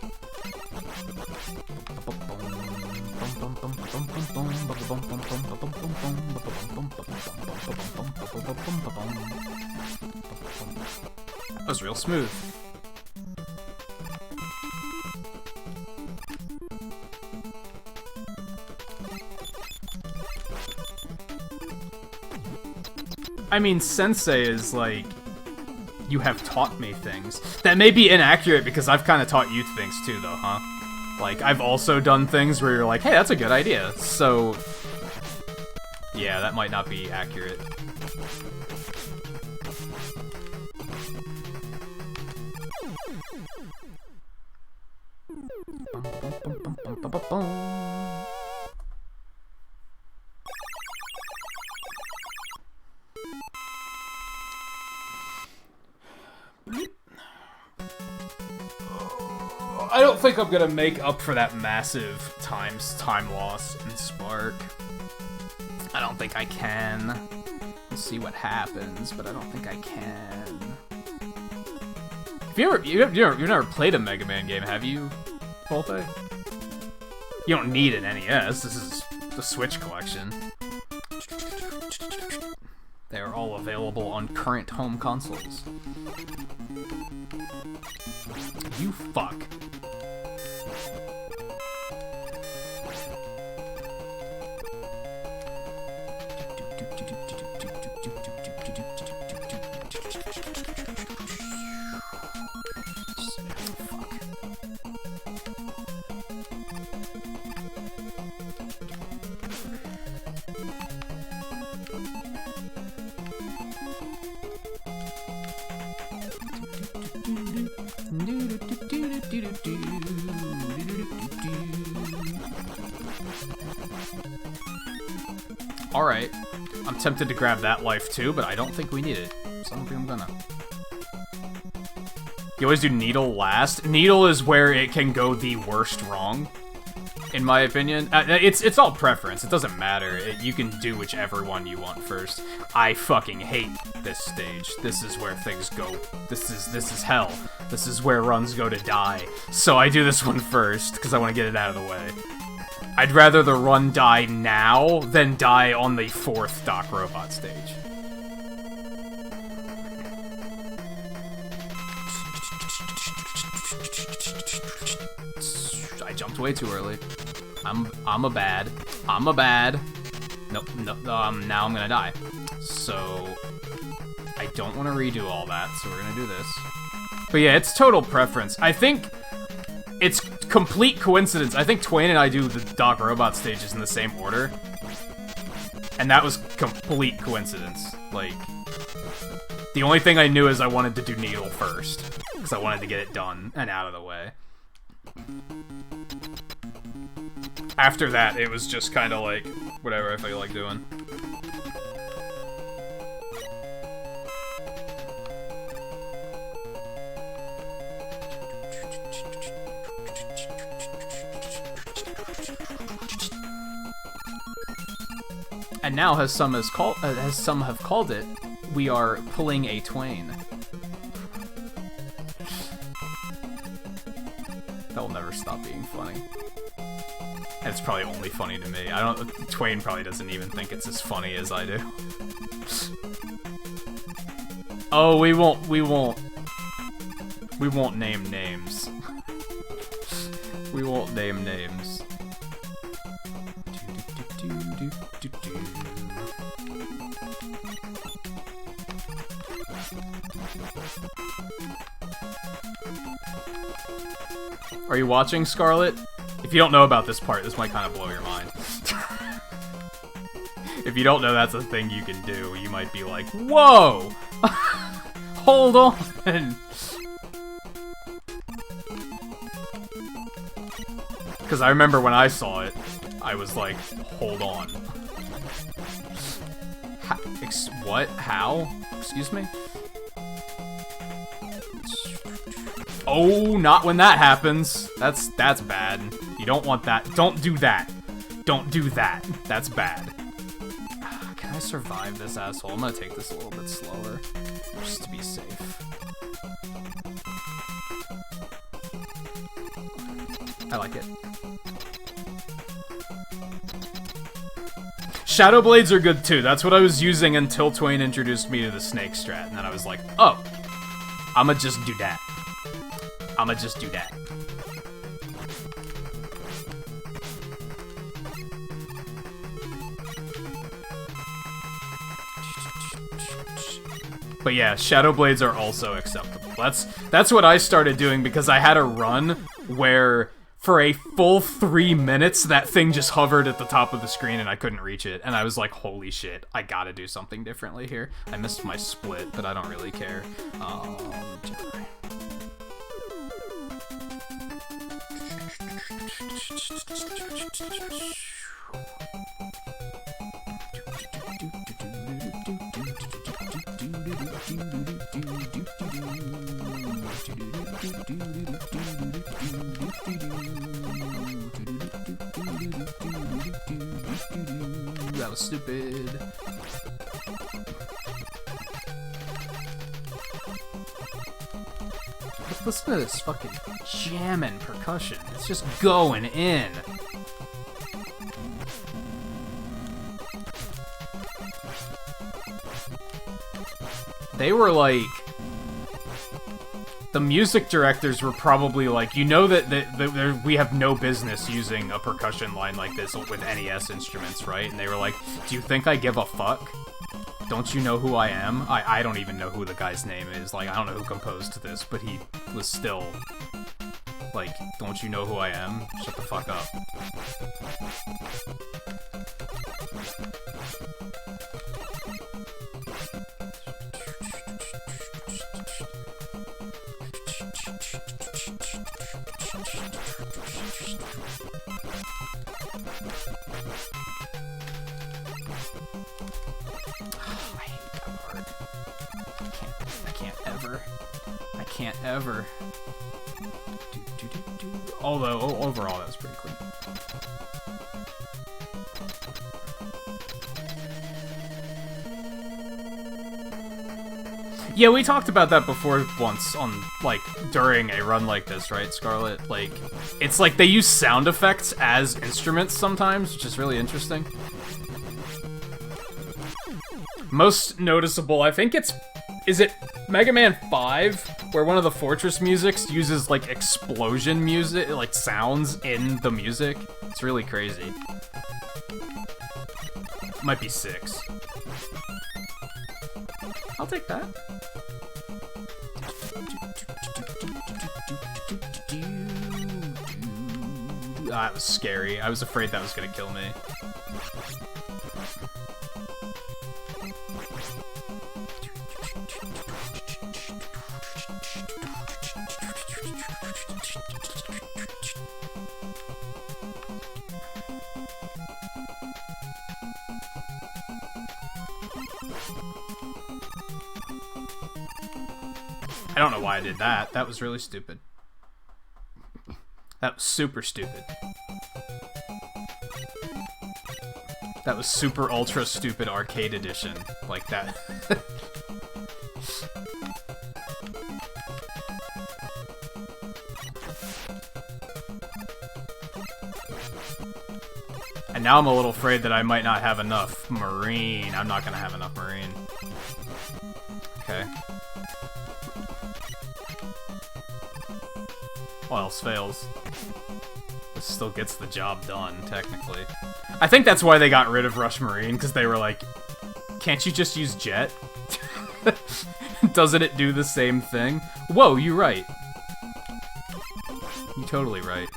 That was real smooth. I mean, Sensei is like, you have taught me things. That may be inaccurate because I've kind of taught you things too, though, huh? Like, I've also done things where you're like, hey, that's a good idea. So, yeah, that might not be accurate. I don't think I'm gonna make up for that massive time loss in Spark. I don't think I can. We'll see what happens, but I don't think I can. You've never played a Mega Man game, have you, Volte? You don't need an NES. This is the Switch collection. They are all available on current home consoles. You fuck. Alright. I'm tempted to grab that life too, but I don't think we need it. So I don't think I'm gonna. You always do Needle last. Needle is where it can go the worst wrong, in my opinion. It's all preference. It doesn't matter. You can do whichever one you want first. I fucking hate this stage. This is where things go. This is hell. This is where runs go to die. So I do this one first, because I want to get it out of the way. I'd rather the run die now than die on the 4th Doc Robot stage. I jumped way too early. I'm a bad. Nope, no, now I'm gonna die. So, I don't want to redo all that, so we're gonna do this. But yeah, it's total preference. I think it's complete coincidence. I think Twain and I do the Doc Robot stages in the same order. And that was complete coincidence. Like, the only thing I knew is I wanted to do Needle first, because I wanted to get it done and out of the way. After that, it was just kind of like, whatever I feel like doing. And now, as some have called it, we are pulling a Twain. That will never stop being funny. And it's probably only funny to me. Twain probably doesn't even think it's as funny as I do. Oh, we won't name names. We won't name names. Are you watching, Scarlet? If you don't know about this part, this might kind of blow your mind. If you don't know that's a thing you can do, you might be like, whoa! Hold on! Because I remember when I saw it, I was like, hold on. What? How? Excuse me? Oh, not when that happens. That's bad. You don't want that. Don't do that. Don't do that. That's bad. Can I survive this asshole? I'm gonna take this a little bit slower, just to be safe. I like it. Shadow Blades are good too. That's what I was using until Twain introduced me to the snake strat, and then I was like, oh, I'ma just do that. I'ma just do that. But yeah, Shadow Blades are also acceptable. That's what I started doing because I had a run where for a full 3 minutes that thing just hovered at the top of the screen and I couldn't reach it. And I was like, holy shit, I gotta do something differently here. I missed my split, but I don't really care. was stupid. Just listen to this fucking jamming percussion. It's just going in. They were like... The music directors were probably like, you know that we have no business using a percussion line like this with NES instruments, right? And they were like, do you think I give a fuck? Don't you know who I am? I don't even know who the guy's name is. Like, I don't know who composed this, but he was still... Like, don't you know who I am? Shut the fuck up. I can't ever. Although, overall, that was pretty clean. Yeah, we talked about that before once on, like, during a run like this, right, Scarlet? Like, it's like they use sound effects as instruments sometimes, which is really interesting. Most noticeable, I think it's... Is it Mega Man 5, where one of the Fortress musics uses, like, explosion music, like, sounds in the music? It's really crazy. Might be 6. I'll take that. That was scary. I was afraid that was gonna kill me. I don't know why I did that. That was really stupid. That was super stupid. That was super ultra stupid arcade edition. Like that. And now I'm a little afraid that I might not have enough Marine. I'm not gonna have enough Marine. Okay. All else fails. This still gets the job done, technically. I think that's why they got rid of Rush Marine, because they were like, can't you just use Jet? Doesn't it do the same thing? Whoa, you're right. You're totally right.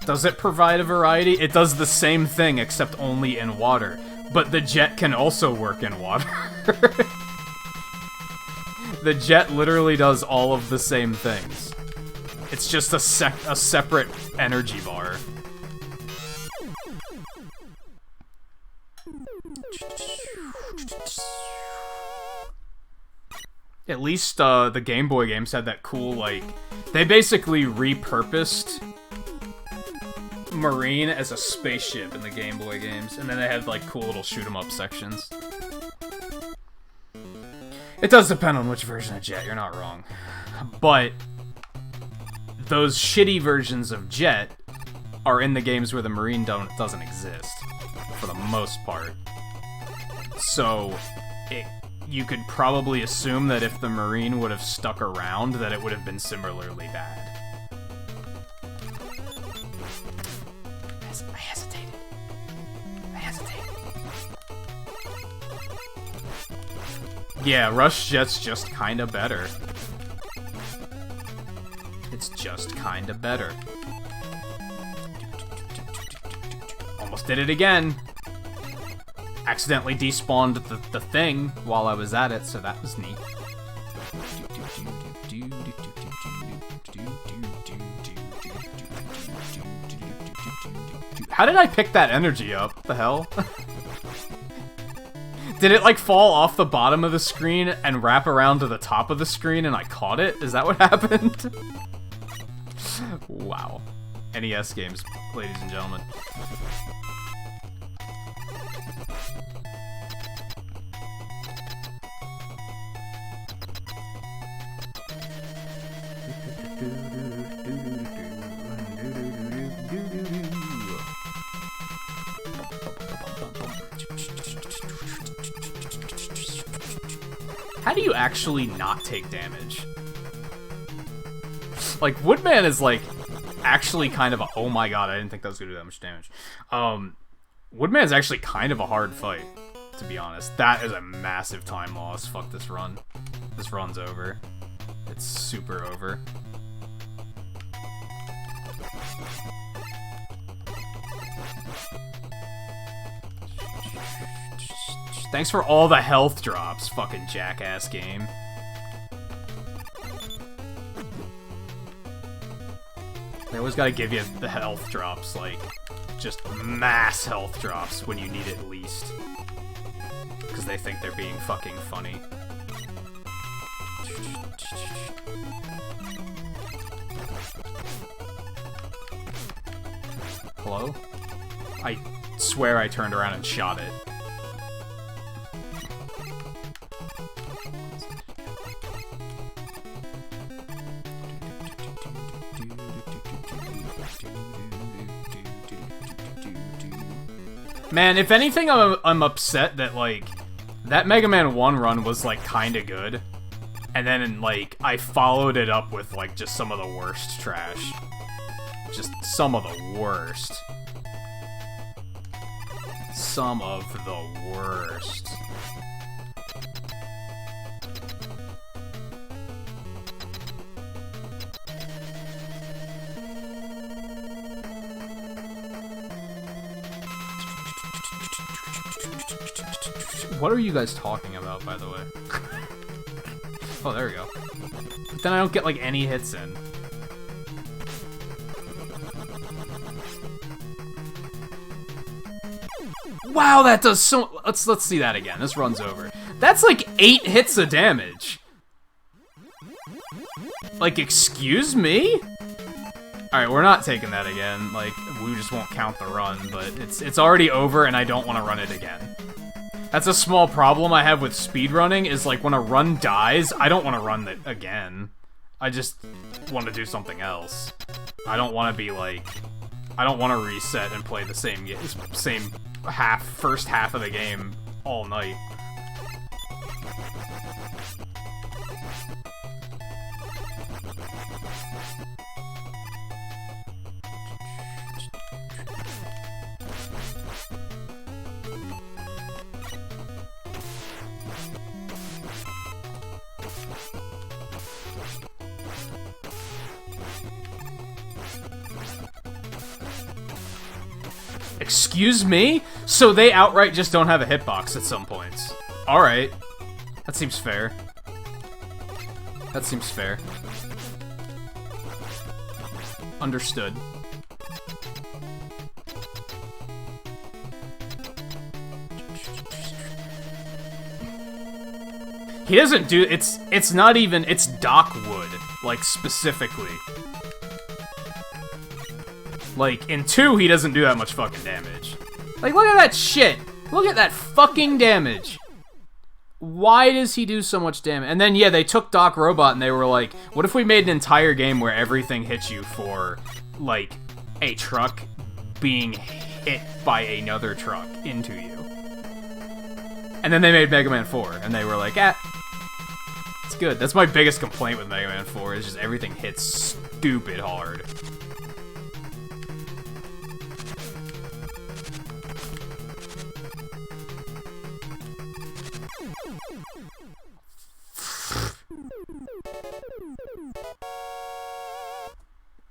Does it provide a variety? It does the same thing, except only in water. But the jet can also work in water. The jet literally does all of the same things. It's just a separate energy bar. At least the Game Boy games had that cool, like... They basically repurposed Marine as a spaceship in the Game Boy games, and then they had like cool little shoot 'em up sections. It does depend on which version of Jet, you're not wrong. But those shitty versions of Jet are in the games where the Marine doesn't exist, for the most part. So, you could probably assume that if the Marine would have stuck around, that it would have been similarly bad. I hesitated. Yeah, Rush Jet's just kinda better. It's just kinda better. Almost did it again. Accidentally despawned the thing while I was at it, so that was neat. How did I pick that energy up? The hell? Did it like fall off the bottom of the screen and wrap around to the top of the screen and I caught it? Is that what happened? Wow. NES games, ladies and gentlemen. How do you actually not take damage? Like, Woodman is, like, actually kind of a... Oh my god, I didn't think that was gonna do that much damage. Woodman's actually kind of a hard fight, to be honest. That is a massive time loss. Fuck this run. This run's over. It's super over. Thanks for all the health drops, fucking jackass game. They always gotta give you the health drops, like, just mass health drops when you need it least. Because they think they're being fucking funny. Hello? I swear I turned around and shot it. Man, if anything, I'm upset that, like, that Mega Man 1 run was, like, kinda good. And then, like, I followed it up with, like, just some of the worst trash. Just some of the worst. Some of the worst. What are you guys talking about, by the way? Oh, there we go. But then I don't get, like, any hits in. Wow, that does so... Let's see that again. This run's over. That's, like, 8 hits of damage. Like, excuse me? Alright, we're not taking that again. Like, we just won't count the run, but it's already over and I don't want to run it again. That's a small problem I have with speedrunning, is like when a run dies, I don't want to run it again. I just want to do something else. I don't want to be like... I don't want to reset and play the same first half of the game all night. Excuse me? So they outright just don't have a hitbox at some points. Alright. That seems fair. That seems fair. Understood. He doesn't do... It's not even... It's Doc Wood. Like, specifically. Like, in 2, he doesn't do that much fucking damage. Like, look at that shit! Look at that fucking damage! Why does he do so much damage? And then, yeah, they took Doc Robot and they were like, what if we made an entire game where everything hits you for, like, a truck being hit by another truck into you? And then they made Mega Man 4, and they were like, it's good. That's my biggest complaint with Mega Man 4, is just everything hits stupid hard.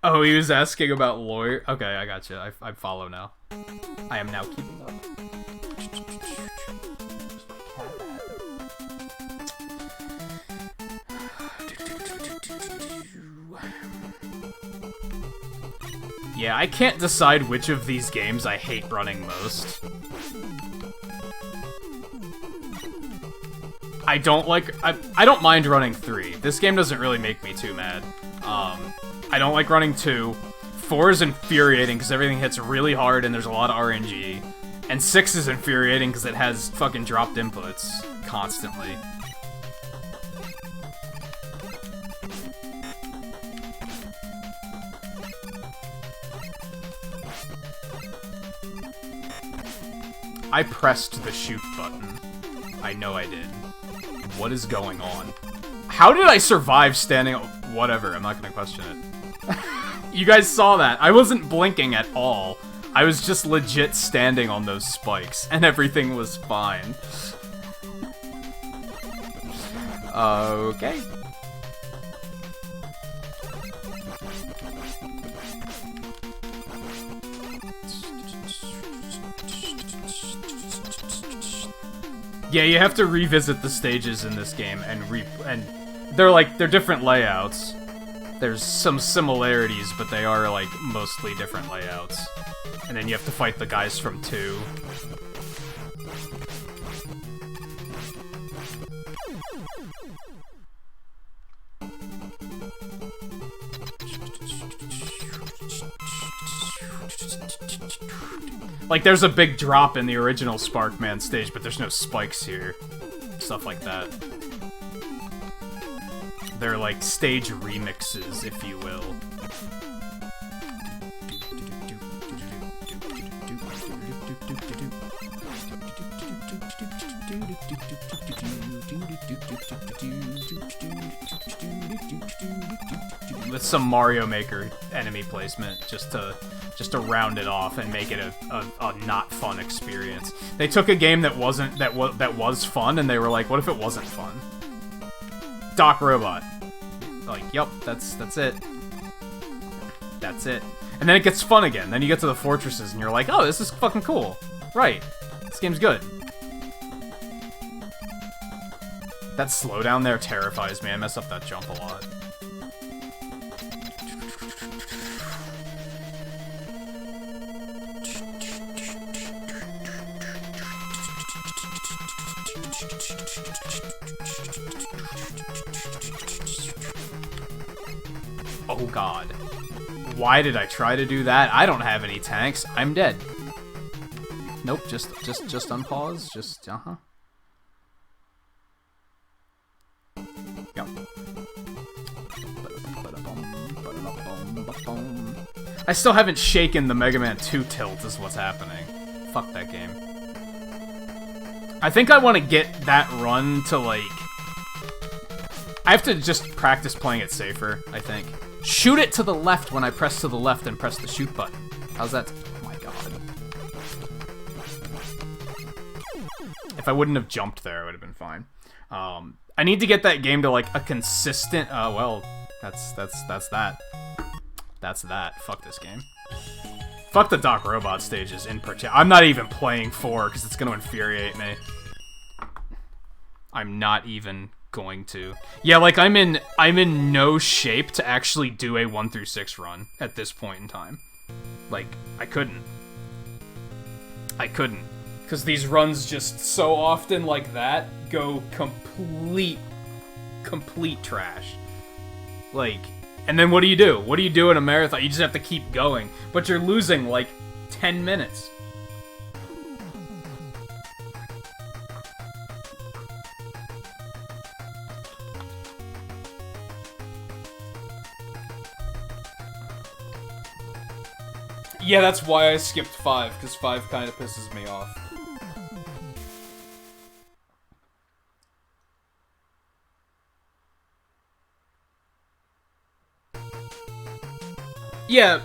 Oh, he was asking about lawyer. Okay, I gotcha. I follow now. I am now keeping up. Yeah, I can't decide which of these games I hate running most. I don't mind running 3. This game doesn't really make me too mad. I don't like running 2. 4 is infuriating because everything hits really hard and there's a lot of RNG. And 6 is infuriating because it has fucking dropped inputs constantly. I pressed the shoot button. I know I did. What is going on? How did I survive standing... Whatever, I'm not gonna question it. You guys saw that. I wasn't blinking at all. I was just legit standing on those spikes, and everything was fine. Okay. Yeah, you have to revisit the stages in this game, and they're different layouts. There's some similarities, but they are, like, mostly different layouts. And then you have to fight the guys from 2. Like, there's a big drop in the original Sparkman stage, but there's no spikes here. Stuff like that. They're like stage remixes, if you will. With some Mario Maker enemy placement, just to round it off and make it a not fun experience. They took a game that was fun, and they were like, what if it wasn't fun? Doc Robot. Like, yep, that's it. That's it. And then it gets fun again. Then you get to the fortresses, and you're like, oh, this is fucking cool. Right. This game's good. That slowdown there terrifies me. I mess up that jump a lot. Oh god. Why did I try to do that? I don't have any tanks. I'm dead. Nope, just unpause. Just, Yep. I still haven't shaken the Mega Man 2 tilt is what's happening. Fuck that game. I think I want to get that run to, like... I have to just practice playing it safer, I think. Shoot it to the left when I press to the left and press the shoot button. How's that? Oh my god. If I wouldn't have jumped there, it would have been fine. I need to get that game to, like, a consistent... well, that's that. That's that. Fuck this game. Fuck the Doc Robot stages in particular. I'm not even playing 4, because it's going to infuriate me. I'm not even going to. Yeah, like, I'm in no shape to actually do a 1 through 6 run at this point in time. Like, I couldn't. Because these runs just so often like that go complete trash. Like, and then what do you do? What do you do in a marathon? You just have to keep going. But you're losing, like, 10 minutes. Yeah, that's why I skipped 5, because 5 kind of pisses me off. Yeah,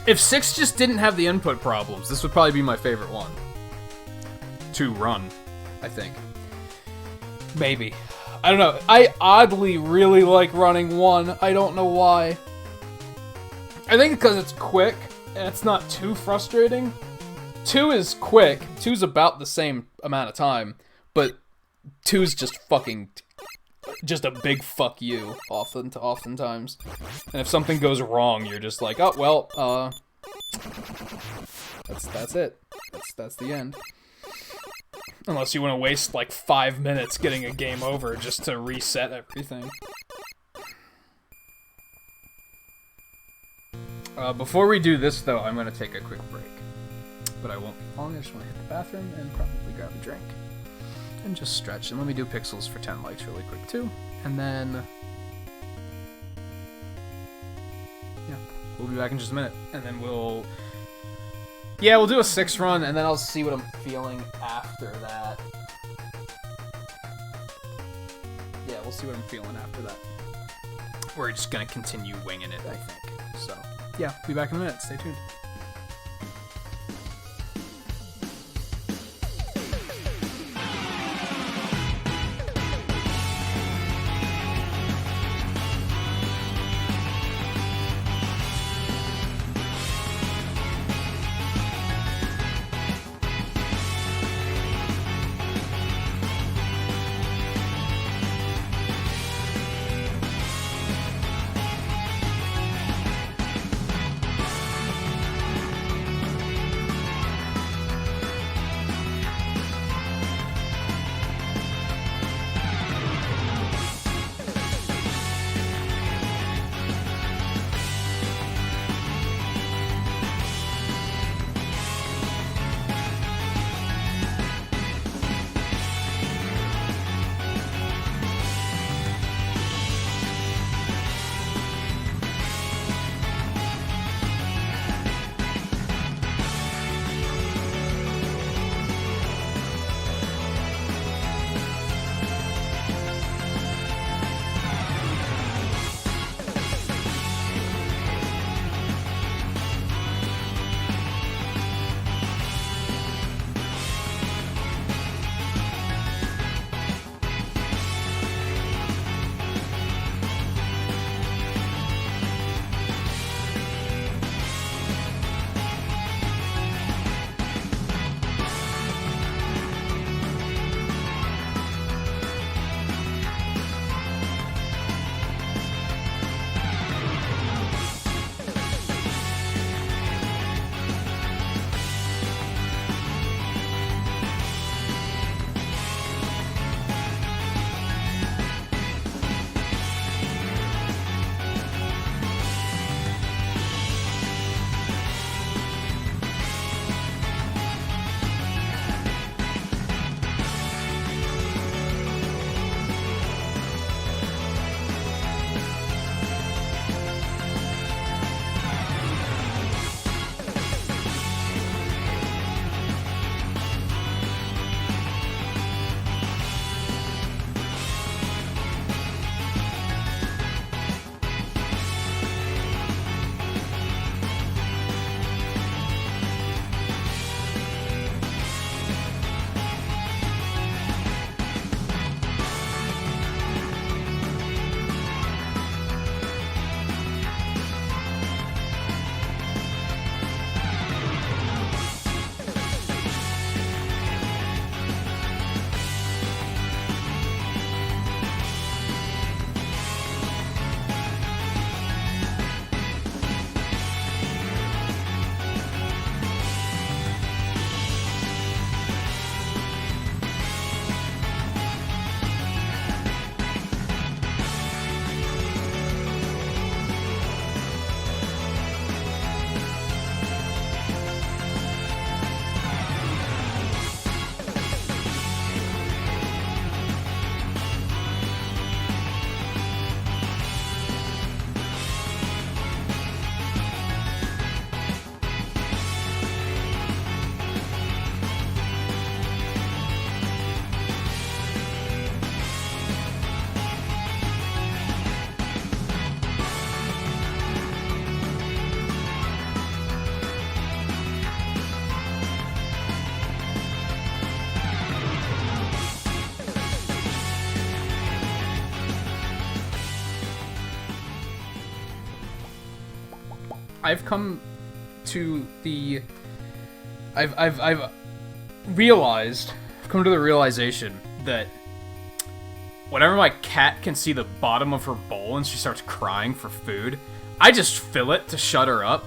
if 6 just didn't have the input problems, this would probably be my favorite one. To run, I think. Maybe. I don't know. I oddly really like running 1. I don't know why. I think because it's quick, and it's not too frustrating. 2 is quick. 2's about the same amount of time, but 2's just fucking just a big fuck you oftentimes. And if something goes wrong, you're just like, oh well, that's it. That's the end. Unless you want to waste like 5 minutes getting a game over just to reset everything. Before we do this though, I'm gonna take a quick break. But I won't be long, I just want to hit the bathroom and probably grab a drink. And just stretch. And let me do Pixels for 10 likes really quick too. And then... yeah, we'll be back in just a minute. And then we'll... yeah, we'll do a 6 run, and then I'll see what I'm feeling after that. Yeah, we'll see what I'm feeling after that. We're just gonna continue winging it, I think. So, yeah, be back in a minute. Stay tuned. I've come to the I've realized, I've come to the realization that whenever my cat can see the bottom of her bowl and she starts crying for food, I just fill it to shut her up.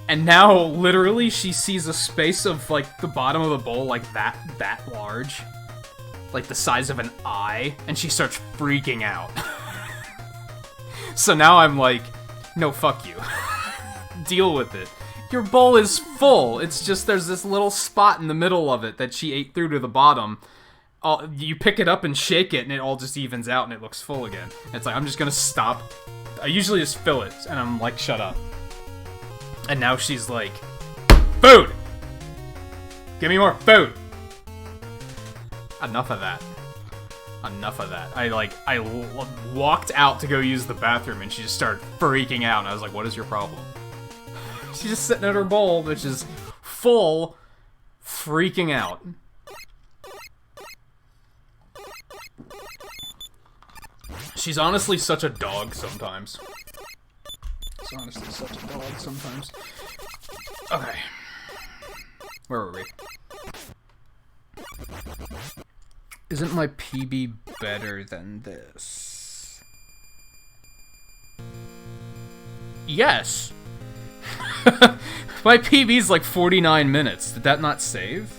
And now, literally, she sees a space of, like, the bottom of the bowl, like, that large. Like, the size of an eye. And she starts freaking out. So now I'm like, no, fuck you. Deal with it. Your bowl is full. It's just there's this little spot in the middle of it that she ate through to the bottom. You pick it up and shake it, and it all just evens out, and it looks full again. And it's like, I'm just gonna stop. I usually just fill it, and I'm like, shut up. And now she's like, food! Give me more food! Enough of that. Enough of that. I walked out to go use the bathroom, and she just started freaking out, and I was like, what is your problem? She's just sitting at her bowl, which is full, freaking out. She's honestly such a dog sometimes. She's honestly such a dog sometimes. Okay. Where were we? Isn't my PB better than this? Yes! My PB's like 49 minutes. Did that not save?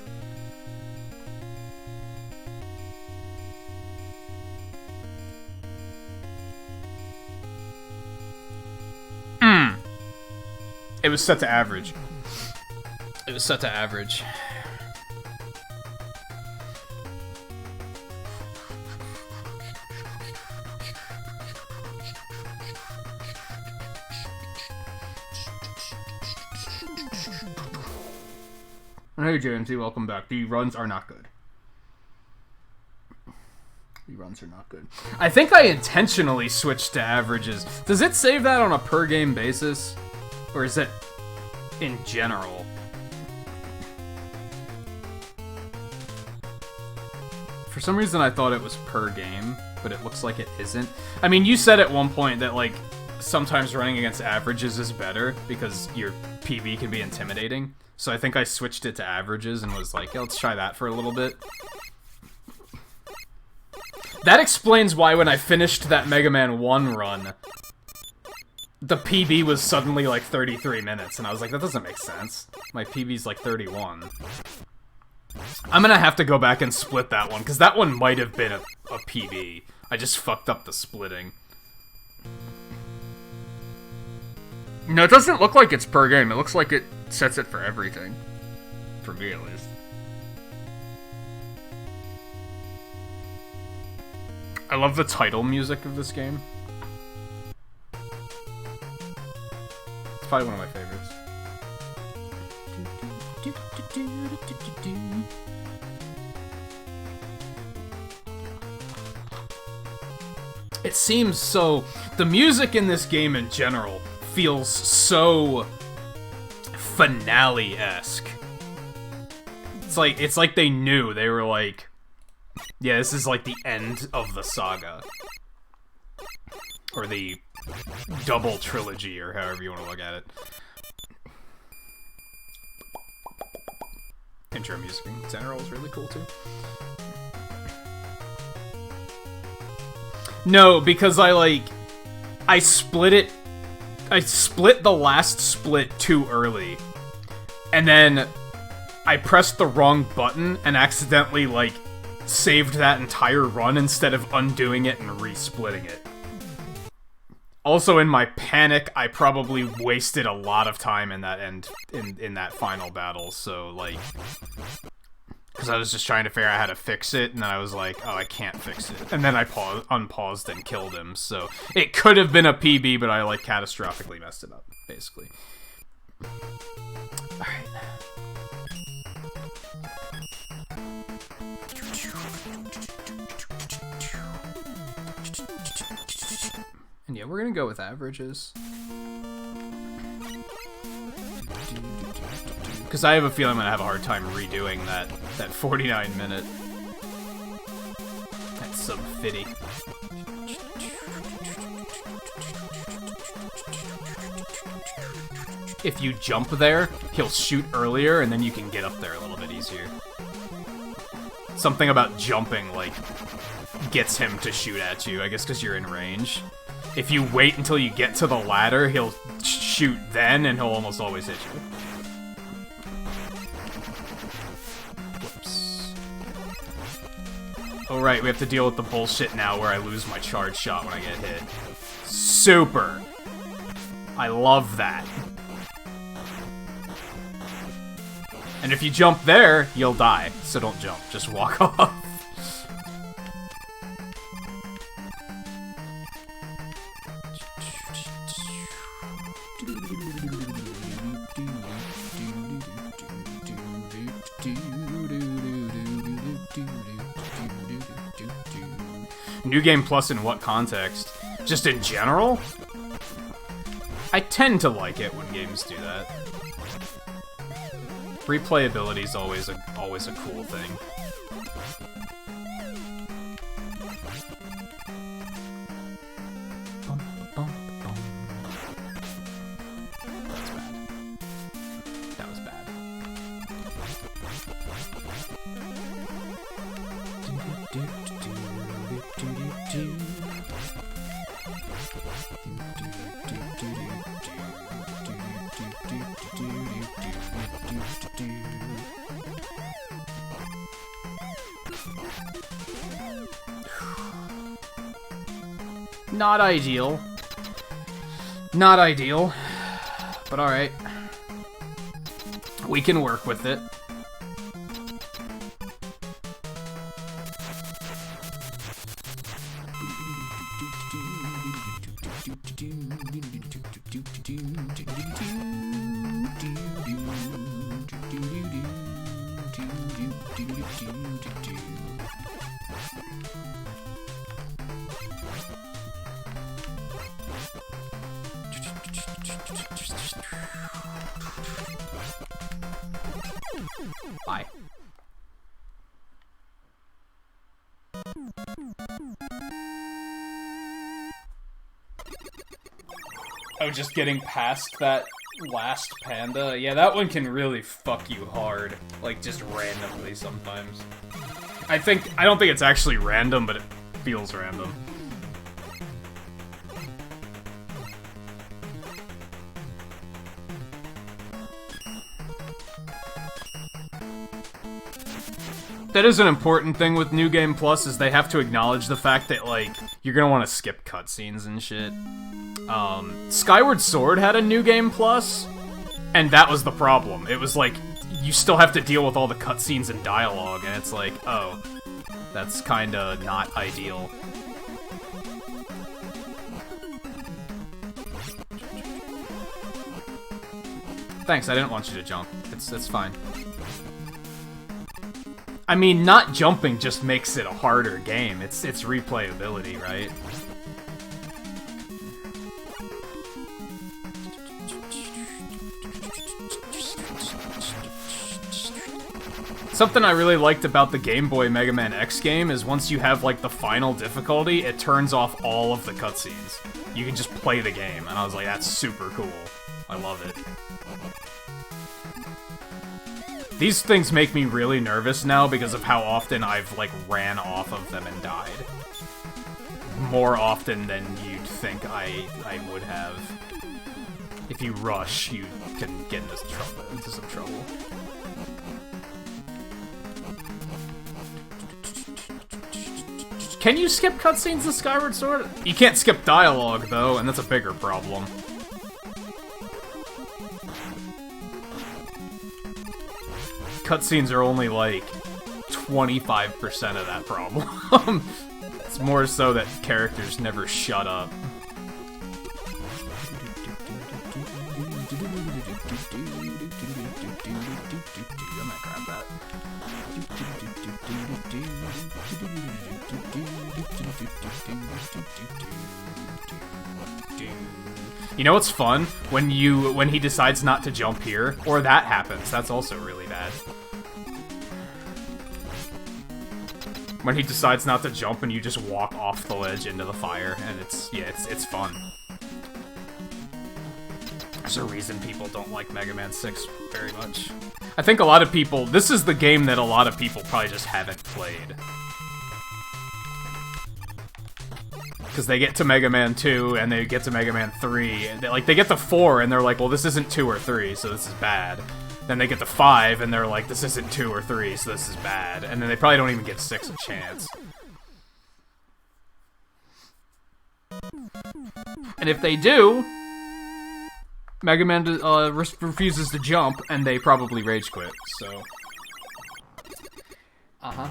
It was set to average. It was set to average. Hey JMC, welcome back. The runs are not good. The runs are not good. I think I intentionally switched to averages. Does it save that on a per game basis? Or is it in general? For some reason I thought it was per game, but it looks like it isn't. I mean, you said at one point that, like, sometimes running against averages is better because your PB can be intimidating. So I think I switched it to averages and was like, yeah, let's try that for a little bit. That explains why when I finished that Mega Man 1 run, the PB was suddenly like 33 minutes, and I was like, that doesn't make sense. My PB's like 31. I'm gonna have to go back and split that one, because that one might have been a PB. I just fucked up the splitting. No, it doesn't look like it's per game. It looks like it sets it for everything. For me, at least. I love the title music of this game. It's probably one of my favorites. It seems so... The music in this game in general feels so... finale-esque. It's like they knew. They were like... Yeah, this is like the end of the saga. Or the double trilogy, or however you want to look at it. Intro music in general is really cool, too. No, because I split it... I split the last split too early. And then I pressed the wrong button and accidentally, like, saved that entire run instead of undoing it and resplitting it. Also, in my panic, I probably wasted a lot of time in that in that final battle, so, like... Because I was just trying to figure out how to fix it, and then I was like, oh, I can't fix it. And then I unpaused and killed him, so... It could have been a PB, but I, like, catastrophically messed it up, basically. Alright. And yeah, we're gonna go with averages. Because I have a feeling I'm gonna have a hard time redoing that 49 minute. That's so fitty. If you jump there, he'll shoot earlier, and then you can get up there a little bit easier. Something about jumping, like, gets him to shoot at you, I guess because you're in range. If you wait until you get to the ladder, he'll shoot then, and he'll almost always hit you. Whoops. Oh right, we have to deal with the bullshit now where I lose my charge shot when I get hit. Super! I love that. And if you jump there, you'll die. So don't jump, just walk off. New Game Plus in what context? Just in general? I tend to like it when games do that. Replayability is always a cool thing. That's bad. That was bad. Not ideal. Not ideal. But alright. We can work with it. Bye. Oh, just getting past that last panda? Yeah, that one can really fuck you hard. Like, just randomly sometimes. I don't think it's actually random, but it feels random. That is an important thing with New Game Plus, is they have to acknowledge the fact that, like, you're gonna want to skip cutscenes and shit. Skyward Sword had a New Game Plus, and that was the problem. It was like, you still have to deal with all the cutscenes and dialogue, and it's like, oh, that's kinda not ideal. Thanks, I didn't want you to jump. It's fine. I mean, not jumping just makes it a harder game. It's replayability, right? Something I really liked about the Game Boy Mega Man X game is once you have, like, the final difficulty, it turns off all of the cutscenes. You can just play the game, and I was like, that's super cool. I love it. These things make me really nervous now because of how often I've, like, ran off of them and died. More often than you'd think I would have. If you rush, you can get into some trouble. Can you skip cutscenes in Skyward Sword? You can't skip dialogue, though, and that's a bigger problem. Cutscenes are only, like, 25% of that problem. It's more so that characters never shut up. I'm gonna grab that. You know what's fun? When he decides not to jump here, or that happens, that's also really bad. When he decides not to jump and you just walk off the ledge into the fire, and it's fun. There's a reason people don't like Mega Man 6 very much. I think a lot of people, this is the game that a lot of people probably just haven't played. Because they get to Mega Man 2, and they get to Mega Man 3, and they get to 4, and they're like, well, this isn't 2 or 3, so this is bad. Then they get to 5, and they're like, this isn't 2 or 3, so this is bad. And then they probably don't even give 6 a chance. And if they do, Mega Man refuses to jump, and they probably rage quit, so... Uh-huh.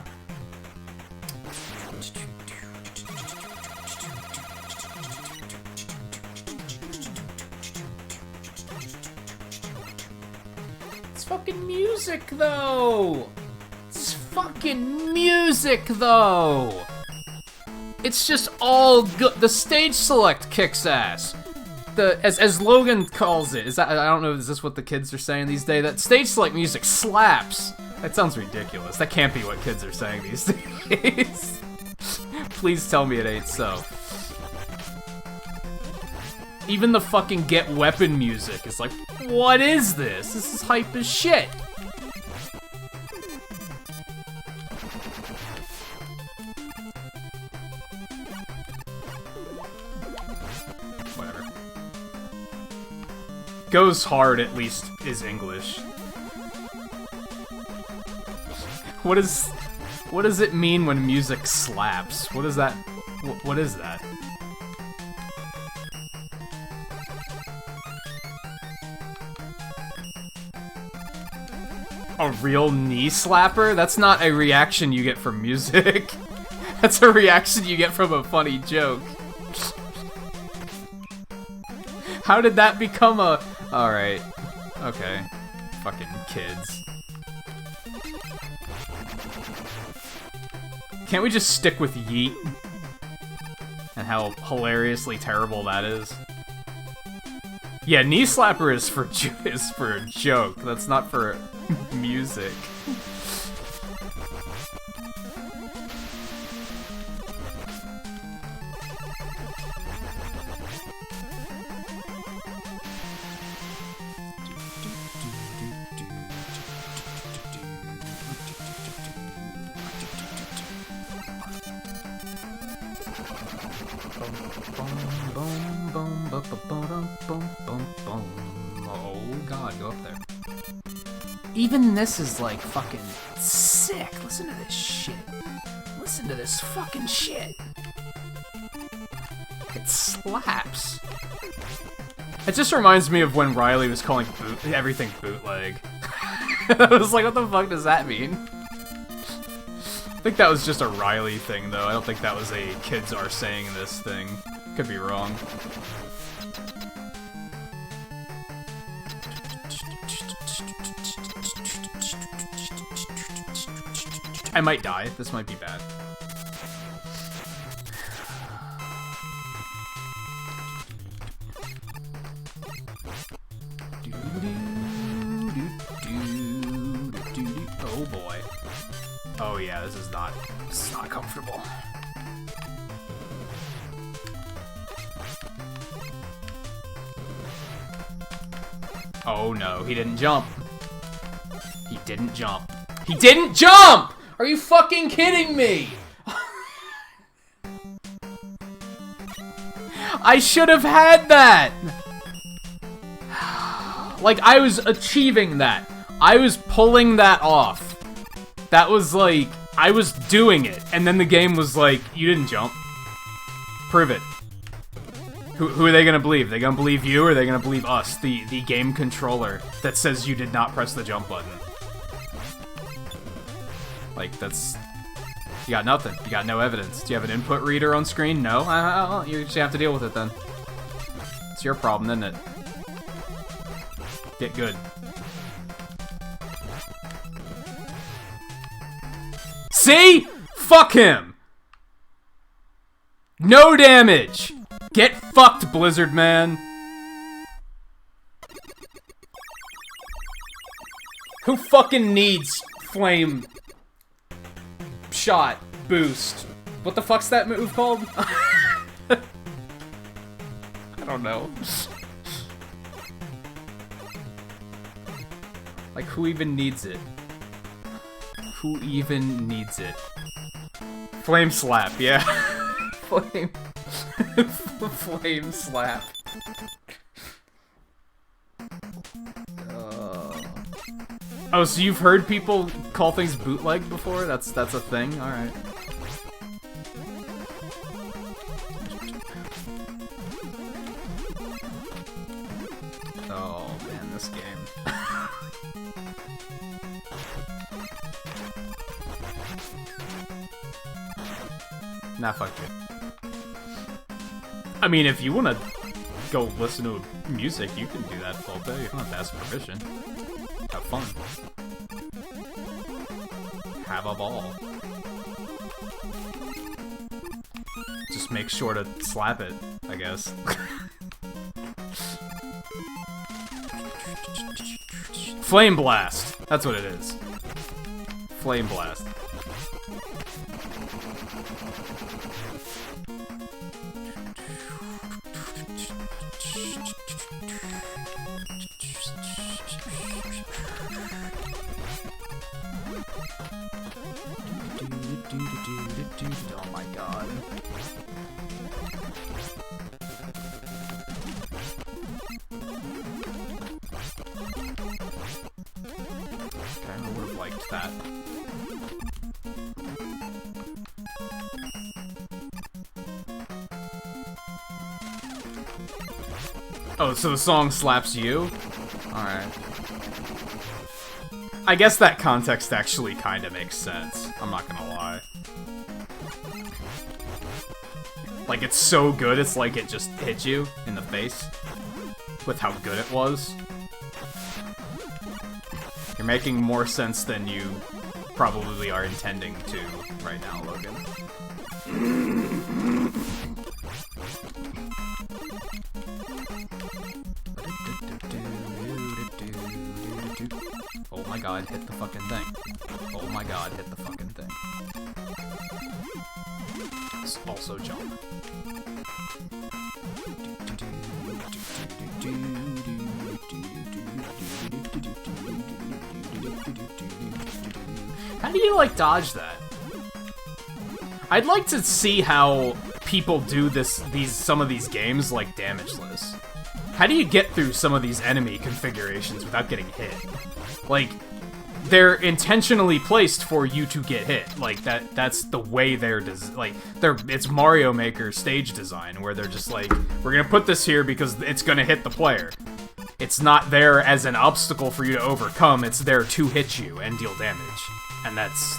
It's fucking music, though! It's fucking music, though! It's just all good. The stage select kicks ass. As Logan calls it, I don't know, is this what the kids are saying these days? That stage select music slaps. That sounds ridiculous. That can't be what kids are saying these days. Please tell me it ain't so. Even the fucking Get Weapon music is like, what is this? This is hype as shit. Whatever. Goes Hard at least is English. What does it mean when music slaps? What is that? What is that? A real knee slapper? That's not a reaction you get from music. That's a reaction you get from a funny joke. How did that become a... Alright. Okay. Fucking kids. Can't we just stick with yeet? And how hilariously terrible that is? Yeah, knee slapper is for a joke. That's not for music. Oh god, go up there. Even this is like fucking sick. Listen to this shit. Listen to this fucking shit. It slaps. It just reminds me of when Riley was calling everything bootleg. I was like, what the fuck does that mean? I think that was just a Riley thing, though. I don't think that was a kids are saying this thing. Could be wrong. I might die. This might be bad. Oh boy. Oh yeah, this is not comfortable. Oh no, he didn't jump. He didn't jump. He didn't jump! Are you fucking kidding me? I should have had that! Like, I was achieving that. I was pulling that off. That was like, I was doing it. And then the game was like, you didn't jump. Prove it. Who are they gonna believe? Are they gonna believe you, or are they gonna believe us, the game controller, that says you did not press the jump button? Like, that's... You got nothing. You got no evidence. Do you have an input reader on screen? No? You just have to deal with it then. It's your problem, isn't it? Get good. See? Fuck him! No damage! Get fucked, Blizzard Man! Who fucking needs flame... shot, boost? What the fuck's that move called? I don't know. Like, who even needs it? Who even needs it? Flame slap, yeah. Flame. Flame slap. Oh, so you've heard people call things bootleg before? That's a thing? Alright. Oh man, this game. Nah, fuck you. I mean, if you wanna go listen to music, you can do that full day. You don't have to ask permission. Have fun. Have a ball. Just make sure to slap it, I guess. Flame Blast! That's what it is. Flame Blast. Oh my god. Okay, I would have liked that. Oh, so the song slaps you? Alright. I guess that context actually kinda makes sense. I'm not gonna lie. Like, it's so good, it's like it just hit you in the face with how good it was. You're making more sense than you probably are intending to right now, Logan. Oh my god, hit the fucking thing. Oh my god, hit the fucking thing. Also jump. How do you, like, dodge that? I'd like to see how people do some of these games, like, damageless. How do you get through some of these enemy configurations without getting hit? Like, they're intentionally placed for you to get hit. Like, that's the way it's Mario Maker stage design, where they're just like, we're gonna put this here because it's gonna hit the player. It's not there as an obstacle for you to overcome, it's there to hit you and deal damage. And that's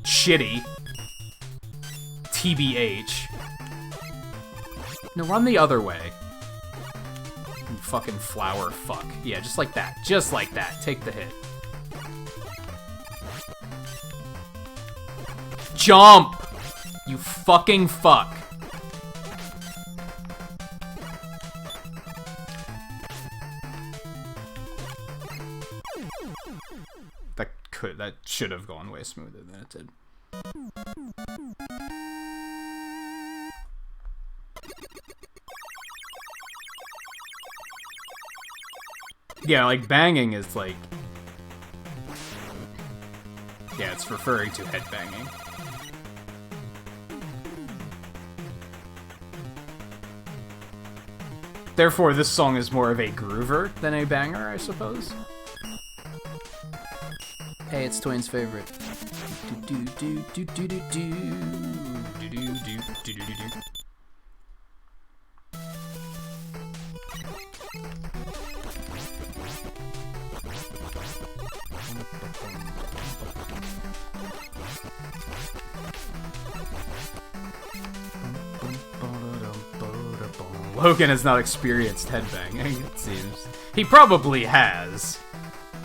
shitty. TBH. No, run the other way. You fucking flower fuck. Yeah, just like that. Just like that. Take the hit. Jump! You fucking fuck. That should have gone way smoother than it did. Yeah, like, banging is like... Yeah, it's referring to headbanging. Therefore, this song is more of a groover than a banger, I suppose. Hey, it's Twain's favorite. Logan has not experienced headbanging, it seems. He probably has.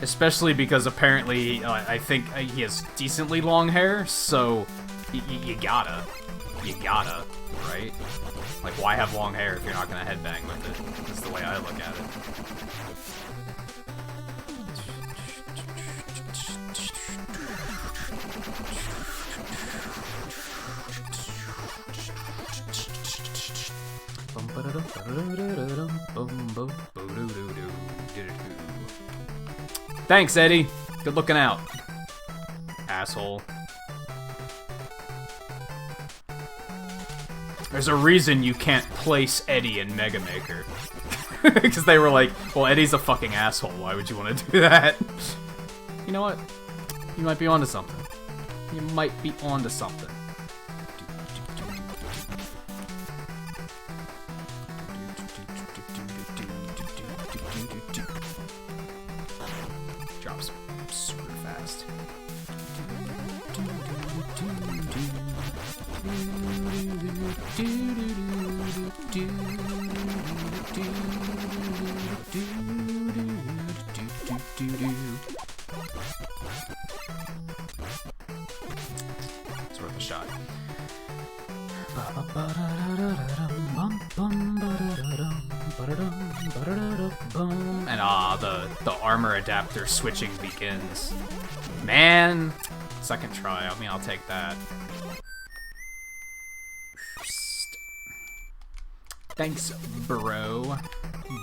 Especially because apparently, I think he has decently long hair, so you gotta, right? Like, why have long hair if you're not gonna headbang with it? That's the way I look at it. Thanks, Eddie. Good looking out. Asshole. There's a reason you can't place Eddie in Mega Maker. Because they were like, well, Eddie's a fucking asshole, why would you want to do that? You know what? You might be onto something. You might be onto something. Drops super fast. It's worth a shot. And the armor adapter switching begins. Man, second try. I mean, I'll take that. Thanks, bro.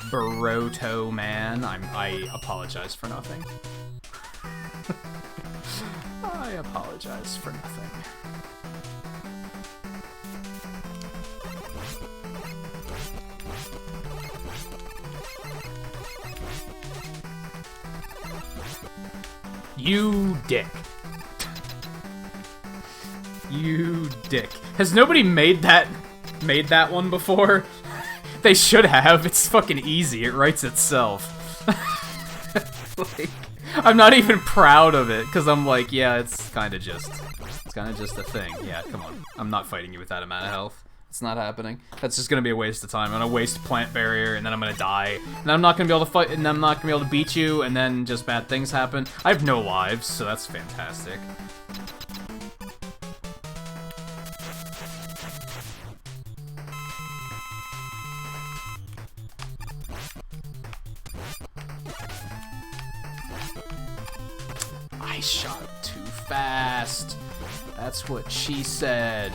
Baroto man. I apologize for nothing. I apologize for nothing. You dick. You dick. Has nobody made that one before? They should have. It's fucking easy. It writes itself. Like, I'm not even proud of it, because I'm like, yeah, it's kind of just a thing. Yeah, come on. I'm not fighting you with that amount of health. It's not happening. That's just gonna be a waste of time. I'm gonna waste plant barrier, and then I'm gonna die. And then I'm not gonna be able to fight, and I'm not gonna be able to beat you, and then just bad things happen. I have no lives, so that's fantastic. I shot too fast. That's what she said.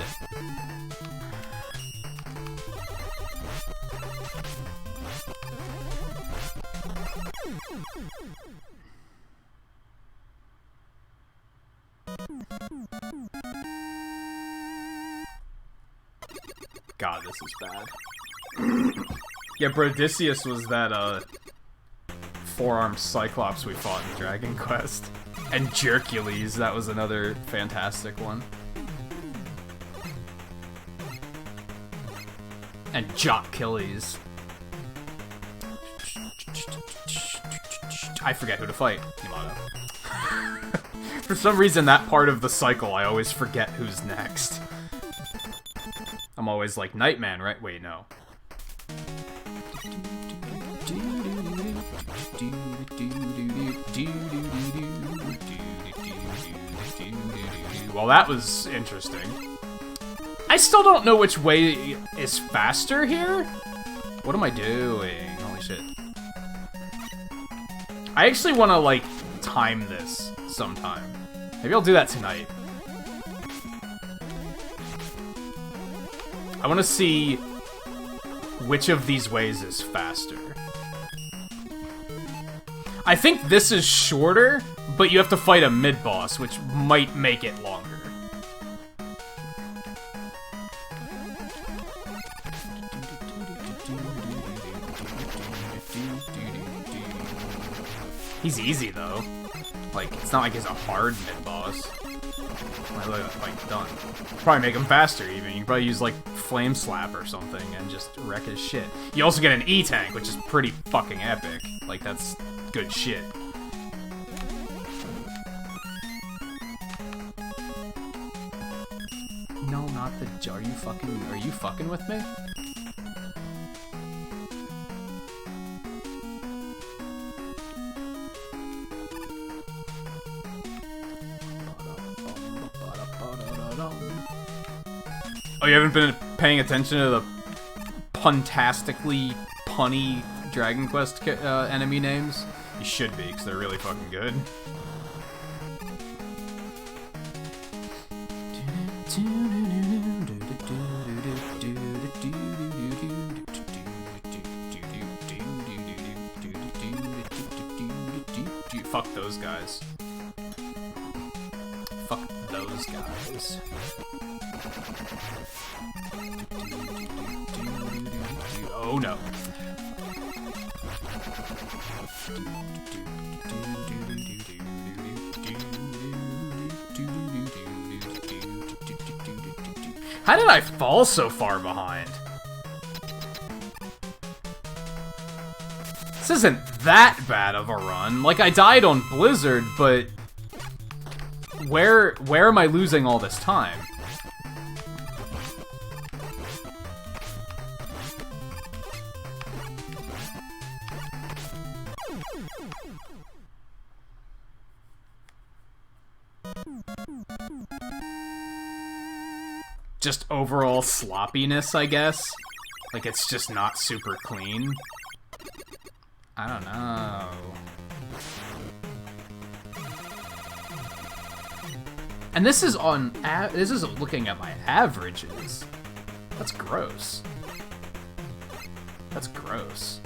God, this is bad. Yeah, Brodicius was that, four-armed Cyclops we fought in Dragon Quest. And Jercules, that was another fantastic one. And Jockilles. I forget who to fight, Yamato. For some reason, that part of the cycle, I always forget who's next. I'm always like, Nightman, right? Wait, no. Well, that was interesting. I still don't know which way is faster here. What am I doing? Holy shit. I actually want to, like, time this sometime. Maybe I'll do that tonight. I want to see which of these ways is faster. I think this is shorter, but you have to fight a mid-boss, which might make it longer. He's easy, though. Like, it's not like he's a hard mid-boss. I look at the fight done. Probably make him faster, even. You can probably use, like, Flame Slap or something and just wreck his shit. You also get an E-Tank, which is pretty fucking epic. Like, that's good shit. No, not the... Are you fucking with me? Oh, you haven't been paying attention to the puntastically punny Dragon Quest enemy names? You should be, because they're really fucking good. Fuck those guys. Fuck those guys. Oh no. How did I fall so far behind? This isn't that bad of a run. Like, I died on Blizzard, but where am I losing all this time? Just overall sloppiness, I guess. Like, it's just not super clean. I don't know. And this is on, this is looking at my averages. That's gross. That's gross.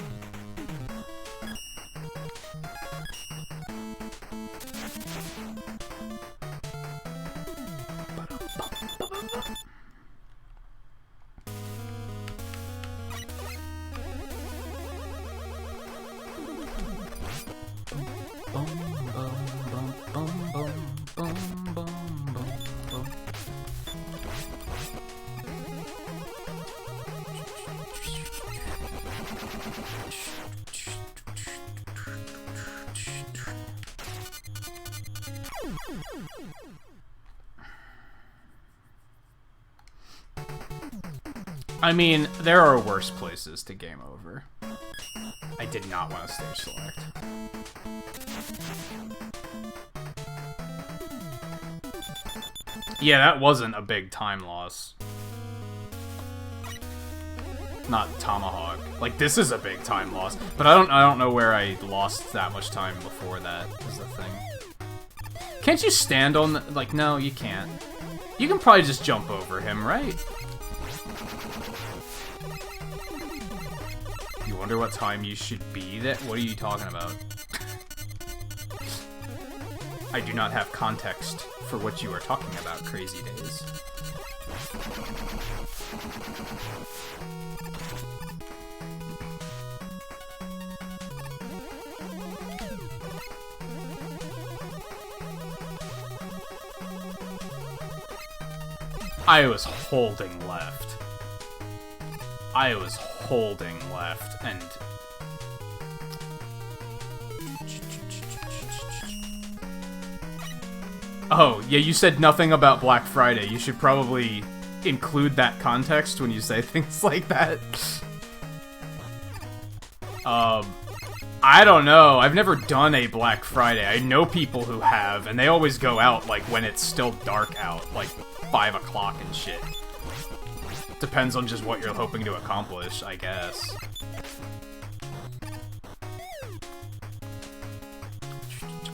I mean, there are worse places to game over. I did not want to stage select. Yeah, that wasn't a big time loss. Not Tomahawk. Like, this is a big time loss, but I don't know where I lost that much time before that is the thing. Can't you stand on the, like, no, you can't. You can probably just jump over him, right? You wonder what time you should be there? What are you talking about? I do not have context for what you are talking about, Crazy Days. I was holding left. I was holding left, and... Oh, yeah, you said nothing about Black Friday. You should probably include that context when you say things like that. I don't know. I've never done a Black Friday. I know people who have, and they always go out, like, when it's still dark out, like 5 o'clock and shit. Depends on just what you're hoping to accomplish, I guess.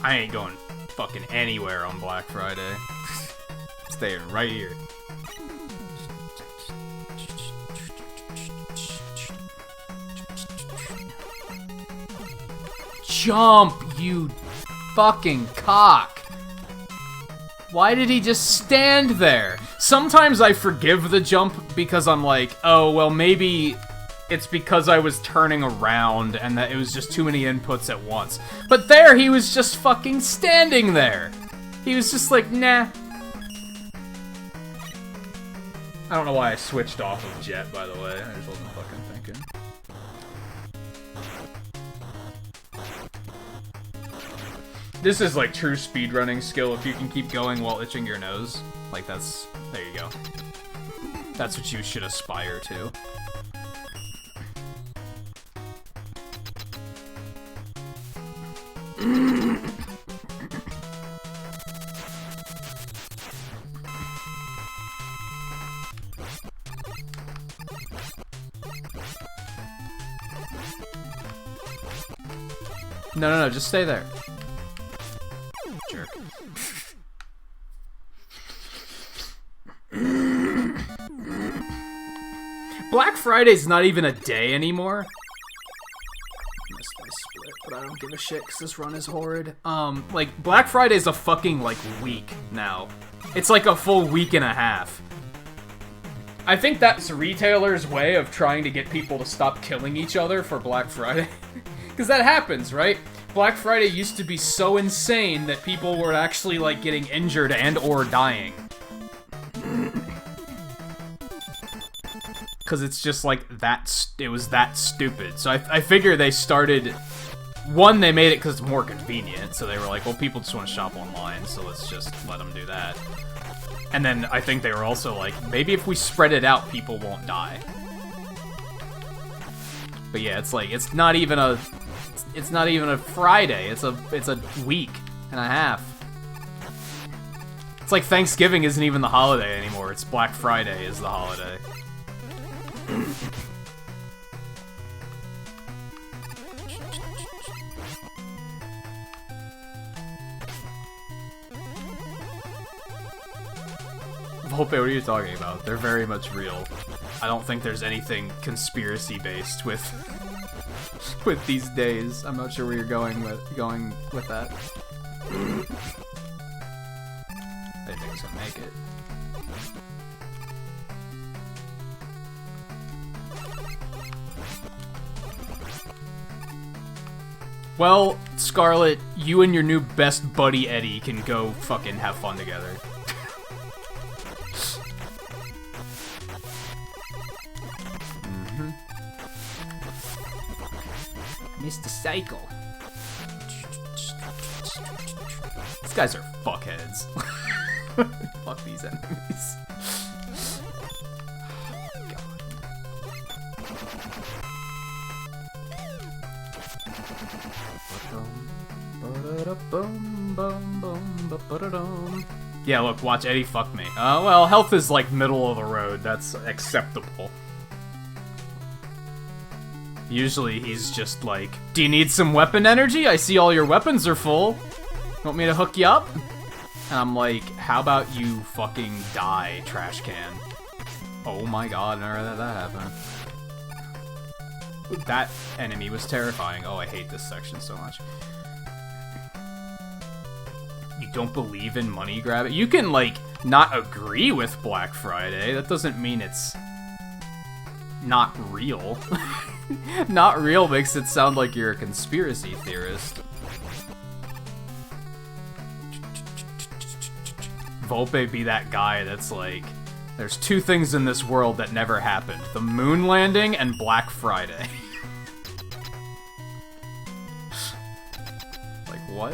I ain't going fucking anywhere on Black Friday. Staying right here. Jump, you fucking cock. Why did he just stand there? Sometimes I forgive the jump because I'm like, oh, well, maybe it's because I was turning around and that it was just too many inputs at once. But there, he was just fucking standing there. He was just like, nah. I don't know why I switched off of Jet, by the way. I just wasn't fucking thinking. This is like true speedrunning skill if you can keep going while itching your nose. Like that's... there you go. That's what you should aspire to. No, just stay there. Jerk. Black Friday's not even a day anymore. Missed my split, but I don't give a shit because this run is horrid. Like, Black Friday's a fucking, like, week now. It's like a full week and a half. I think that's retailers' way of trying to get people to stop killing each other for Black Friday. Because that happens, right? Black Friday used to be so insane that people were actually, like, getting injured and or dying. Because it's just, like, it was that stupid. So I figure they started... One, they made it because it's more convenient, so they were like, well, people just want to shop online, so let's just let them do that. And then I think they were also like, maybe if we spread it out, people won't die. But yeah, it's like, it's not even a Friday, it's a week and a half. It's like Thanksgiving isn't even the holiday anymore, it's Black Friday is the holiday. Volpe, what are you talking about? They're very much real. I don't think there's anything conspiracy-based with these days. I'm not sure where you're going with that. I think it's gonna make it. Well, Scarlet, you and your new best buddy Eddie can go fucking have fun together. Mr. Cycle. These guys are fuckheads. Fuck these enemies. Yeah, look, watch Eddie fuck me. Well, health is like middle of the road. That's acceptable. Usually he's just like, do you need some weapon energy? I see all your weapons are full. Want me to hook you up? And I'm like, how about you fucking die, trash can? Oh my god, never let that happen. That enemy was terrifying. Oh, I hate this section so much. You don't believe in money grabbing? You can, like, not agree with Black Friday. That doesn't mean it's not real. Not real makes it sound like you're a conspiracy theorist. Volpe be that guy that's like, there's two things in this world that never happened. The moon landing and Black Friday. Like, what?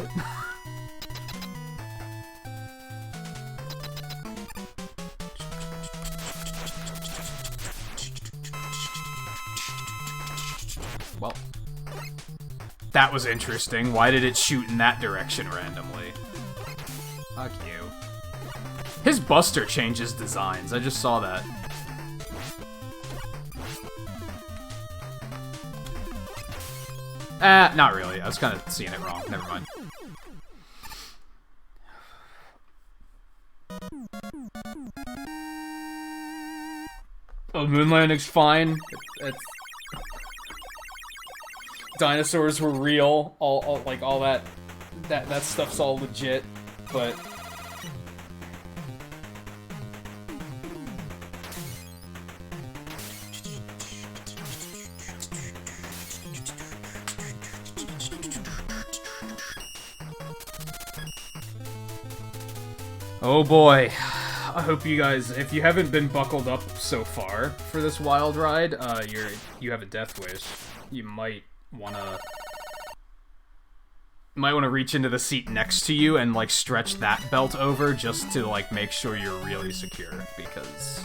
Well, that was interesting. Why did it shoot in that direction randomly? Fuck you. His Buster changes designs. I just saw that. Not really. I was kind of seeing it wrong. Never mind. Oh, moon landing's fine. It's dinosaurs were real. All like all that stuff's all legit, but. Oh boy, I hope you guys, if you haven't been buckled up so far for this wild ride, you have a death wish. You might wanna reach into the seat next to you and like stretch that belt over just to like make sure you're really secure, because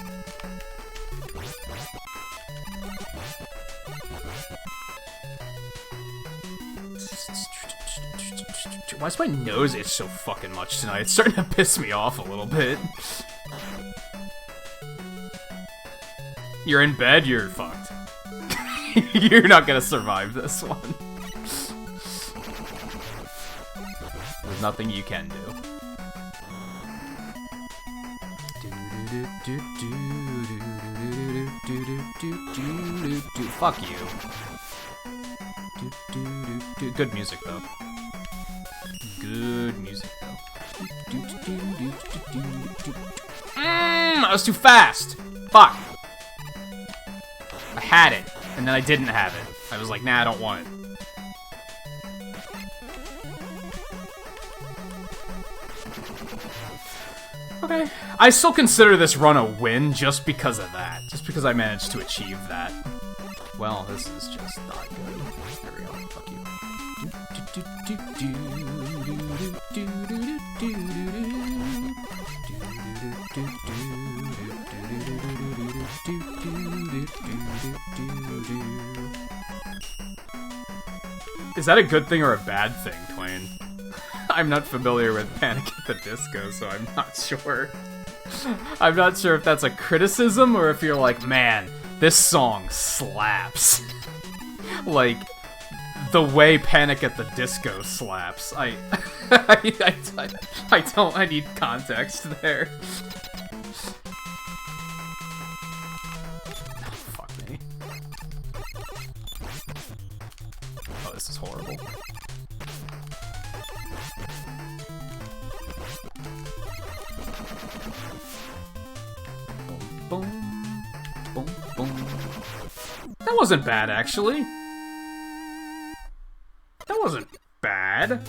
why is my nose itch so fucking much tonight? It's starting to piss me off a little bit. You're in bed, you're fucked. You're not gonna survive this one. There's nothing you can do. Fuck you. Good music though. Good music, though. I was too fast! Fuck! I had it, and then I didn't have it. I was like, nah, I don't want it. Okay. I still consider this run a win just because of that. Just because I managed to achieve that. Well, this is just not good. There we go. Fuck you. Is that a good thing or a bad thing, Twain? I'm not familiar with Panic at the Disco, so I'm not sure. I'm not sure if that's a criticism or if you're like, man, this song slaps. Like, the way Panic at the Disco slaps. I need context there. Oh, fuck me. Oh, this is horrible. Boom, boom, boom. That wasn't bad, actually. That wasn't bad.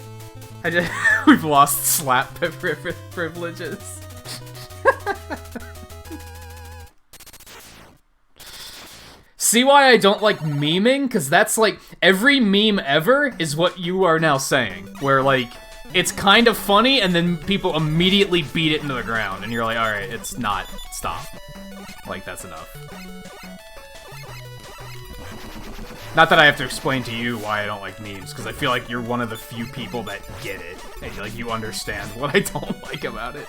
We've lost slap privileges. See why I don't like memeing? Because that's like, every meme ever is what you are now saying. Where like, it's kind of funny and then people immediately beat it into the ground. And you're like, alright, it's not. Stop. Like, that's enough. Not that I have to explain to you why I don't like memes, because I feel like you're one of the few people that get it. And, like, you understand what I don't like about it.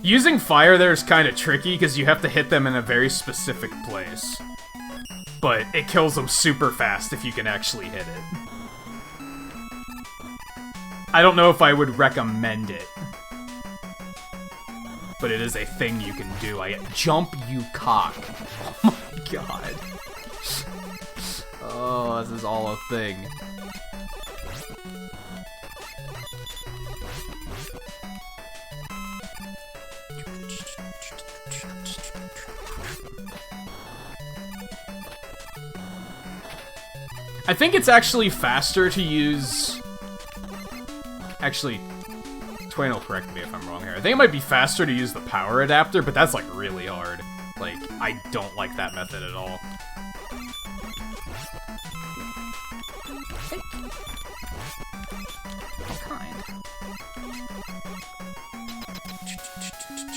Using fire there is kind of tricky, because you have to hit them in a very specific place. But it kills them super fast if you can actually hit it. I don't know if I would recommend it. But it is a thing you can do. Jump, you cock. Oh my god. Oh, this is all a thing. I think it's actually faster to use... Actually, Twain will correct me if I'm wrong here. I think it might be faster to use the power adapter, but that's, like, really hard. Like, I don't like that method at all.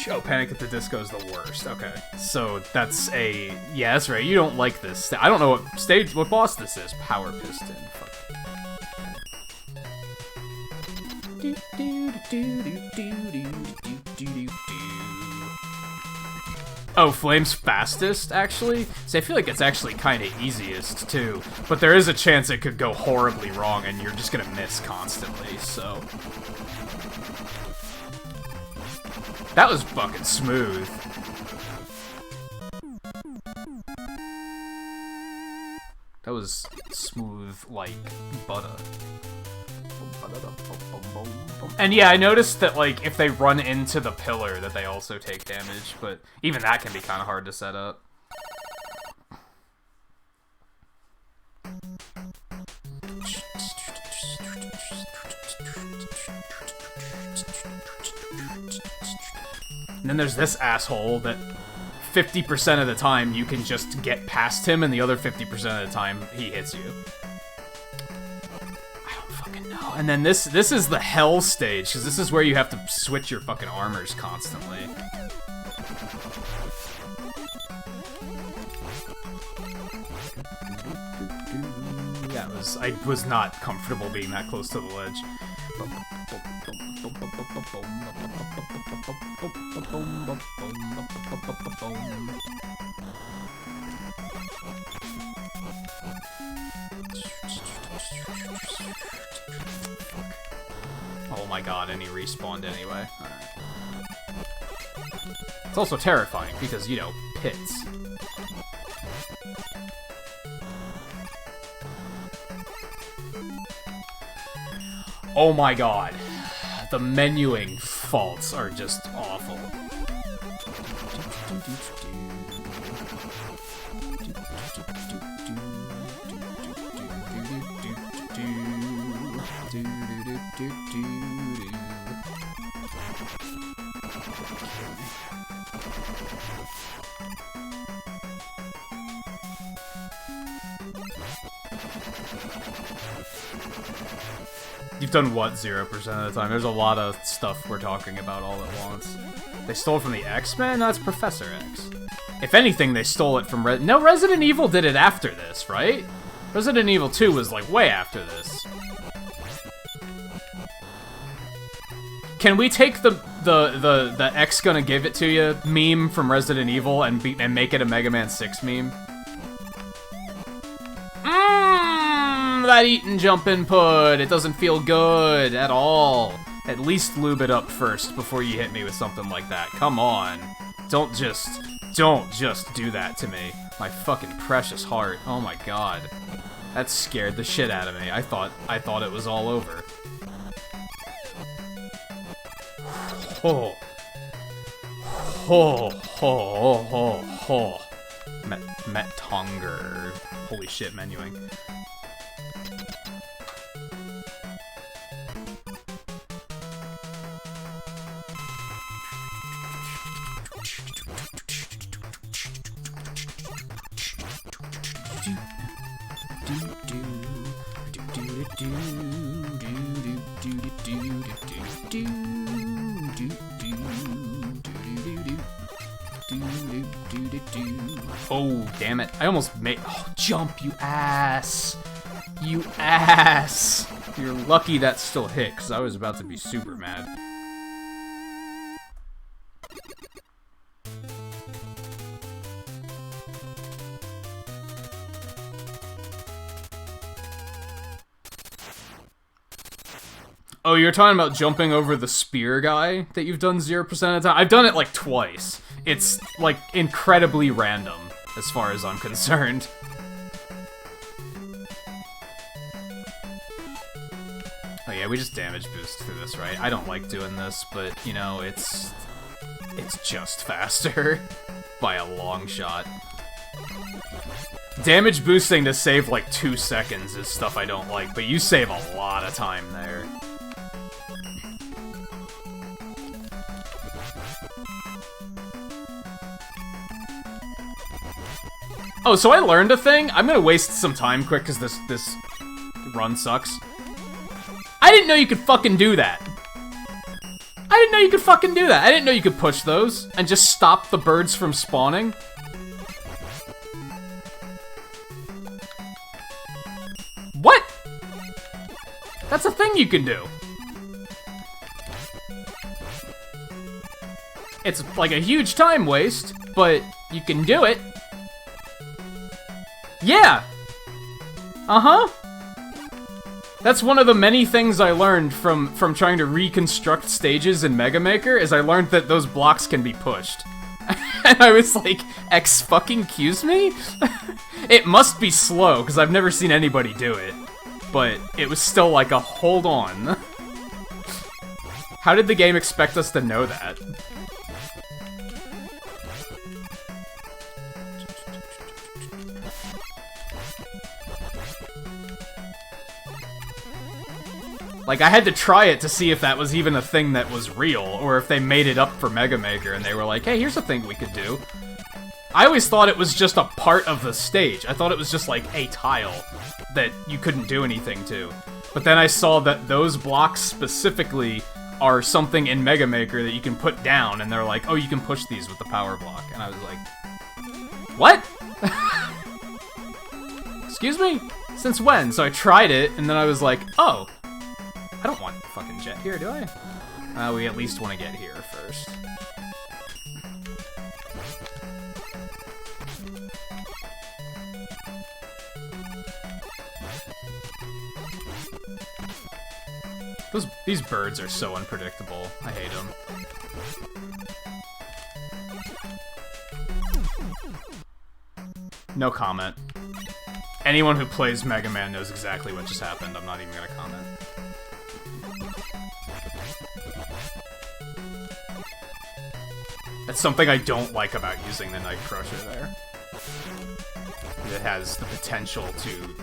Oh, Panic at the Disco is the worst. Okay, so that's a... Yeah, that's right. You don't like this. I don't know what boss this is. Power Piston. Fuck. Oh, Flame's fastest, actually? See, I feel like it's actually kind of easiest, too. But there is a chance it could go horribly wrong, and you're just gonna miss constantly, so... That was fucking smooth. That was smooth like butter. And yeah, I noticed that, like, if they run into the pillar, that they also take damage, but even that can be kind of hard to set up. And then there's this asshole that 50% of the time you can just get past him, and the other 50% of the time he hits you. I don't fucking know. And then this is the hell stage, because this is where you have to switch your fucking armors constantly. I was not comfortable being that close to the ledge. Oh my god, and he respawned anyway. Alright. It's also terrifying because, you know, pits. Oh my god. The menuing faults are just awful. You've done what 0% of the time? There's a lot of stuff we're talking about all at once. They stole from the X-Men? That's Professor X. If anything, they stole it from No, Resident Evil did it after this, right? Resident Evil 2 was, like, way after this. Can we take the X gonna give it to you meme from Resident Evil and make it a Mega Man 6 meme? That eat and jump input, it doesn't feel good at all. At least lube it up first before you hit me with something like that. Come on. Don't just do that to me. My fucking precious heart. Oh my god. That scared the shit out of me. I thought it was all over. Oh. Oh, oh, oh, oh. Mettonger. Holy shit, menuing. Oh, damn it. I almost made... Oh, jump, you ass. You ass. You're lucky that still hit, because I was about to be super mad. Oh, you're talking about jumping over the spear guy that you've done 0% of the time? I've done it like twice. It's like incredibly random as far as I'm concerned. Oh yeah, we just damage boost through this, right? I don't like doing this, but you know, it's just faster by a long shot. Damage boosting to save like 2 seconds is stuff I don't like, but you save a lot of time there. Oh, so I learned a thing? I'm gonna waste some time quick because this run sucks. I didn't know you could fucking do that. I didn't know you could fucking do that. I didn't know you could push those and just stop the birds from spawning. What? That's a thing you can do. It's like a huge time waste, but you can do it. Yeah! Uh-huh. That's one of the many things I learned from trying to reconstruct stages in Mega Maker, is I learned that those blocks can be pushed. And I was like, excuse me? It must be slow, because I've never seen anybody do it. But it was still like a hold on. How did the game expect us to know that? Like, I had to try it to see if that was even a thing that was real, or if they made it up for Mega Maker and they were like, hey, here's a thing we could do. I always thought it was just a part of the stage. I thought it was just like a tile that you couldn't do anything to. But then I saw that those blocks specifically are something in Mega Maker that you can put down, and they're like, oh, you can push these with the power block. And I was like, what? Excuse me? Since when? So I tried it, and then I was like, oh. I don't want fucking jet here, do I? We at least want to get here first. These birds are so unpredictable. I hate them. No comment. Anyone who plays Mega Man knows exactly what just happened. I'm not even gonna comment. That's something I don't like about using the Night Crusher there. It has the potential to...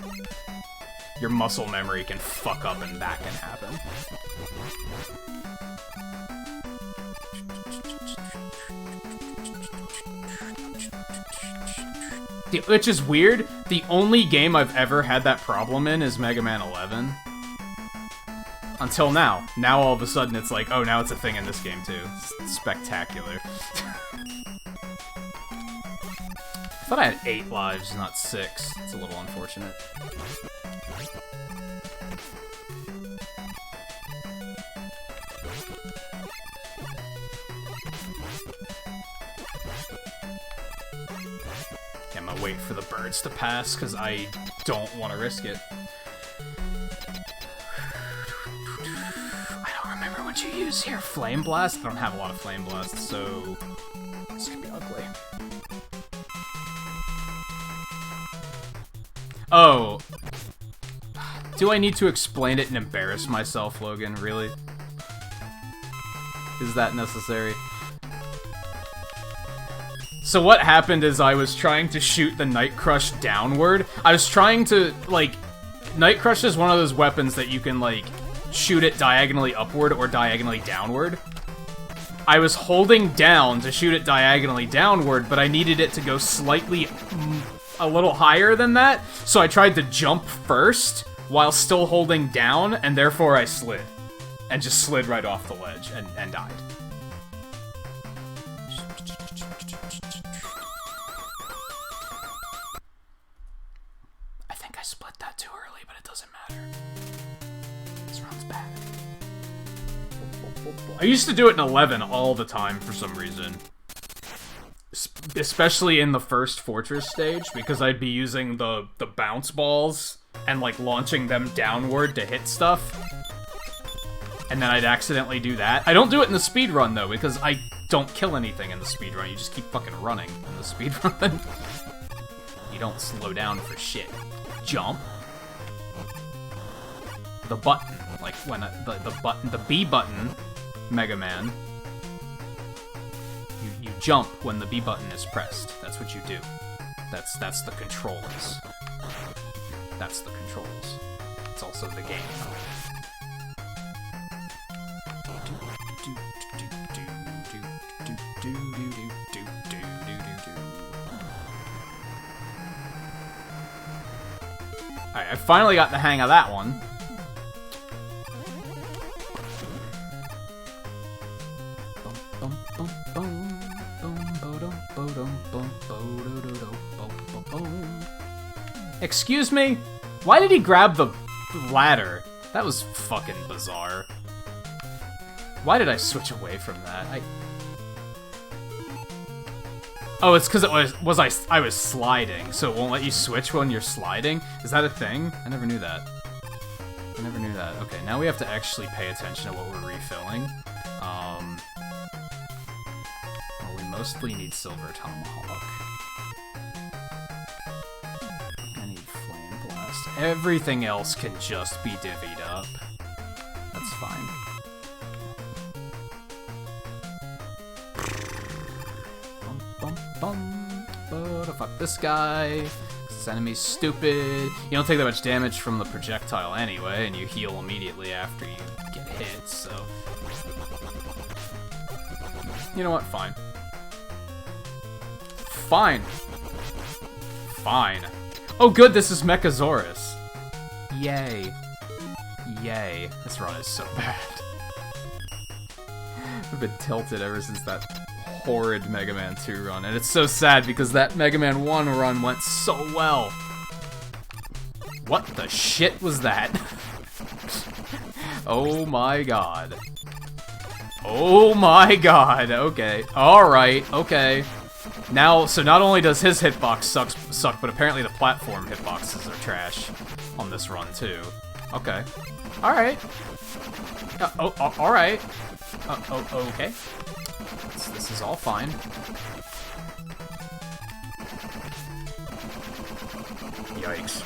Your muscle memory can fuck up and that can happen. Which is weird. The only game I've ever had that problem in is Mega Man 11. Until now. Now all of a sudden it's like, oh, now it's a thing in this game too. It's spectacular. I thought I had 8 lives, not 6. It's a little unfortunate. Okay, I'm gonna wait for the birds to pass, because I don't want to risk it. I don't remember what you use here. Flame Blast? I don't have a lot of Flame Blast, so... This could be ugly. Oh. Do I need to explain it and embarrass myself, Logan? Really? Is that necessary? So what happened is I was trying to shoot the Night Crush downward. I was trying to, like... Night Crush is one of those weapons that you can, like, shoot it diagonally upward or diagonally downward. I was holding down to shoot it diagonally downward, but I needed it to go slightly... a little higher than that, so I tried to jump first while still holding down, and therefore I slid. And just slid right off the ledge and died. I think I split that too early, but it doesn't matter. This run's bad. I used to do it in 11 all the time for some reason. Especially in the first Fortress stage, because I'd be using the bounce balls and, like, launching them downward to hit stuff. And then I'd accidentally do that. I don't do it in the speedrun, though, because I don't kill anything in the speedrun. You just keep fucking running in the speedrun. You don't slow down for shit. Jump. The button. Like, when the button, the B button, Mega Man... You jump when the B button is pressed. That's what you do. That's the controls. That's the controls. It's also the game. Alright, I finally got the hang of that one. Excuse me? Why did he grab the ladder? That was fucking bizarre. Why did I switch away from that? Oh, it's because I was sliding, so it won't let you switch when you're sliding? Is that a thing? I never knew that. I never knew that. Okay, now we have to actually pay attention to what we're refilling. Well, we mostly need Silver Tomahawk. I need Flame Blast. Everything else can just be divvied up. That's fine. Fuck this guy. This enemy's stupid. You don't take that much damage from the projectile anyway, and you heal immediately after you get hit, so... You know what? Fine. Fine. Fine. Oh good, this is Mechasaurus. Yay. Yay. This run is so bad. I've been tilted ever since that horrid Mega Man 2 run, and it's so sad because that Mega Man 1 run went so well. What the shit was that? Oh my god. Oh my god, okay. Alright, okay. Now, so not only does his hitbox suck, but apparently the platform hitboxes are trash on this run too. Okay. Alright. Alright. Okay. This is all fine. Yikes.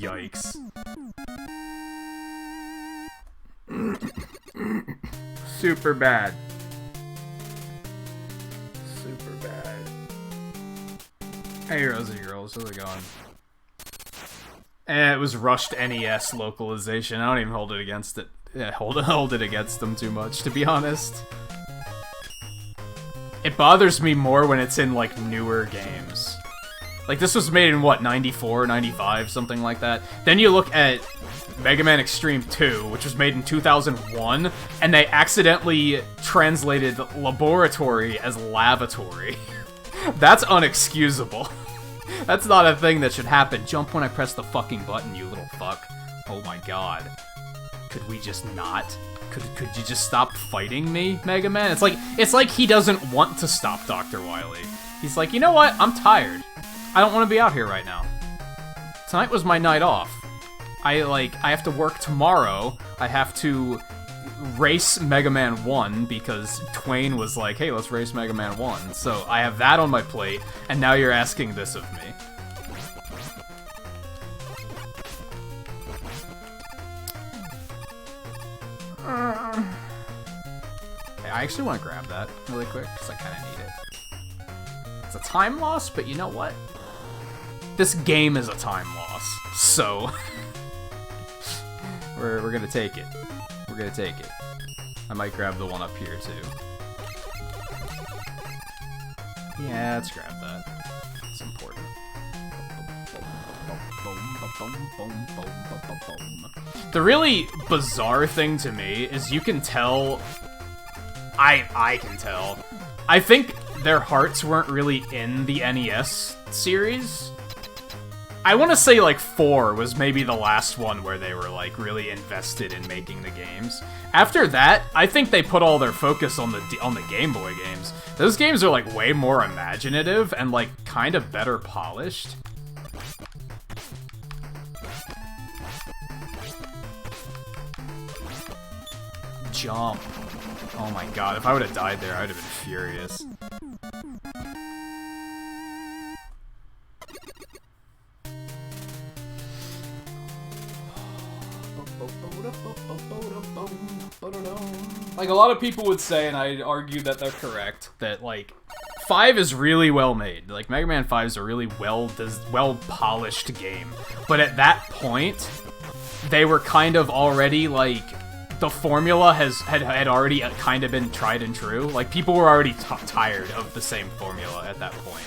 Yikes. Super bad. Hey, Rosie girls, how's it going? It was rushed NES localization. I don't even hold it against it. Yeah, hold it against them too much, to be honest. It bothers me more when it's in, like, newer games. Like, this was made in, what, 94, 95, something like that? Then you look at Mega Man Extreme 2, which was made in 2001, and they accidentally translated laboratory as lavatory. That's unexcusable. That's not a thing that should happen. Jump when I press the fucking button, you little fuck. Oh my god. Could we just not? Could you just stop fighting me, Mega Man? It's like he doesn't want to stop Dr. Wily. He's like, you know what? I'm tired. I don't want to be out here right now. Tonight was my night off. I have to work tomorrow. I have to race Mega Man 1 because Twain was like, hey, let's race Mega Man 1. So I have that on my plate, and now you're asking this of me. Hey, I actually want to grab that really quick because I kind of need it. It's a time loss, but you know what? This game is a time loss, so we're gonna take it. We're gonna take it. I might grab the one up here too. Yeah, let's grab that. It's important. The really bizarre thing to me is you can tell. I can tell. I think their hearts weren't really in the NES series. I want to say, like, 4 was maybe the last one where they were, like, really invested in making the games. After that, I think they put all their focus on the Game Boy games. Those games are, like, way more imaginative and, like, kind of better polished. Jump. Oh my god, if I would have died there, I would have been furious. Like, a lot of people would say, and I'd argue that they're correct, that, like, 5 is really well made. Like, Mega Man 5 is a really well-polished game. But at that point, they were kind of already, like, the formula had already kind of been tried and true. Like, people were already tired of the same formula at that point.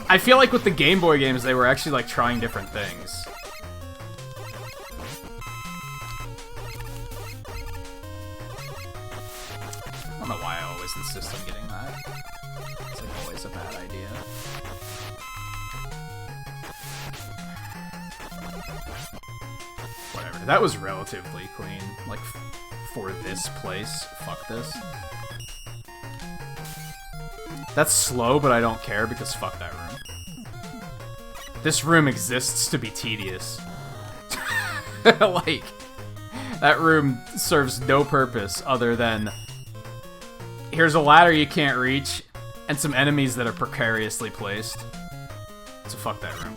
I feel like with the Game Boy games, they were actually, like, trying different things. I don't know why I always insist on getting that. It's like always a bad idea. Whatever. That was relatively clean. Like, for this place. Fuck this. That's slow, but I don't care because fuck that room. This room exists to be tedious. Like, that room serves no purpose other than here's a ladder you can't reach, and some enemies that are precariously placed. So fuck that room.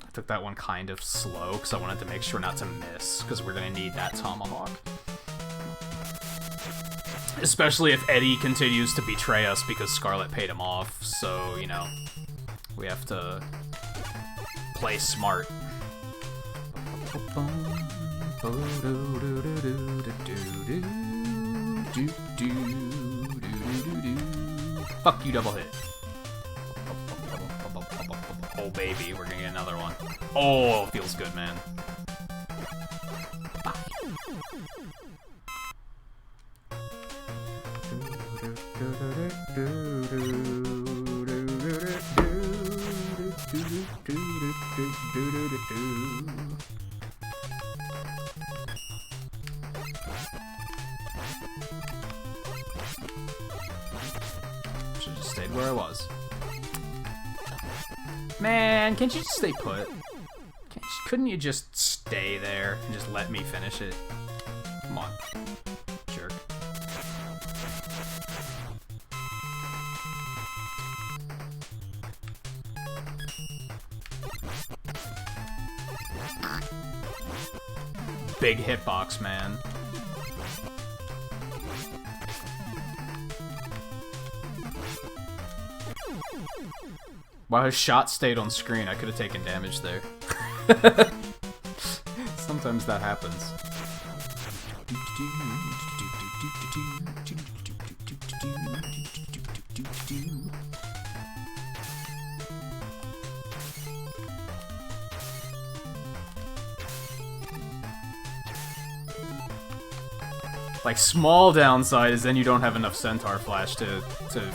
I took that one kind of slow because I wanted to make sure not to miss, because we're going to need that tomahawk. Especially if Eddie continues to betray us because Scarlet paid him off, so, you know, we have to play smart. Fuck you, double hit. Oh, baby, we're gonna get another one. Oh, feels good, man. Bye. Should've just stayed where I was. Man, can't you just stay put? Couldn't you just stay there and just let me finish it? Come on. Jerk. Big hitbox, man. Wow, his shot stayed on screen. I could have taken damage there. Sometimes that happens. Like, small downside is then you don't have enough Centaur Flash to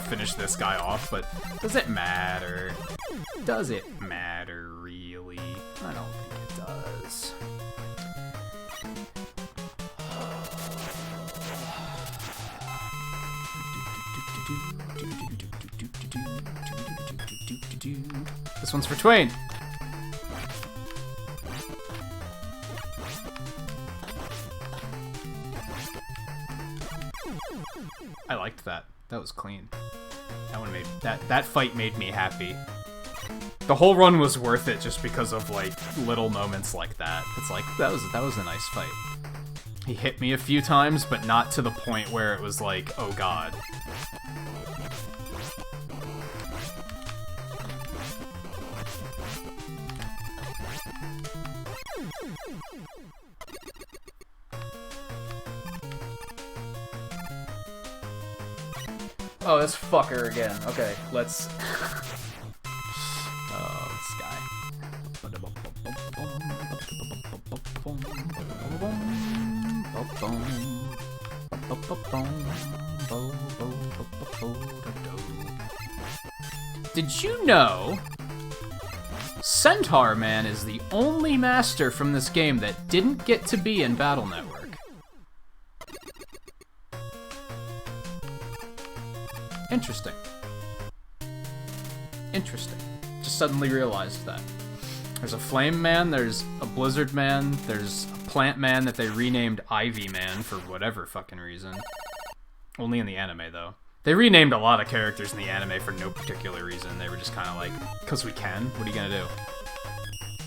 finish this guy off, but does it matter? Does it matter, really? I don't think it does. This one's for Twain! I liked that. That was clean. That one made that fight made me happy. The whole run was worth it just because of like little moments like that. It's like that was a nice fight. He hit me a few times, but not to the point where it was like, oh god. Oh, this fucker again. Okay, let's... Oh, this guy. Did you know Centaur Man is the only master from this game that didn't get to be in Battle Network? Interesting. Interesting. Just suddenly realized that. There's a Flame Man, there's a Blizzard Man, there's a Plant Man that they renamed Ivy Man for whatever fucking reason. Only in the anime, though. They renamed a lot of characters in the anime for no particular reason. They were just kind of like, because we can, what are you gonna do?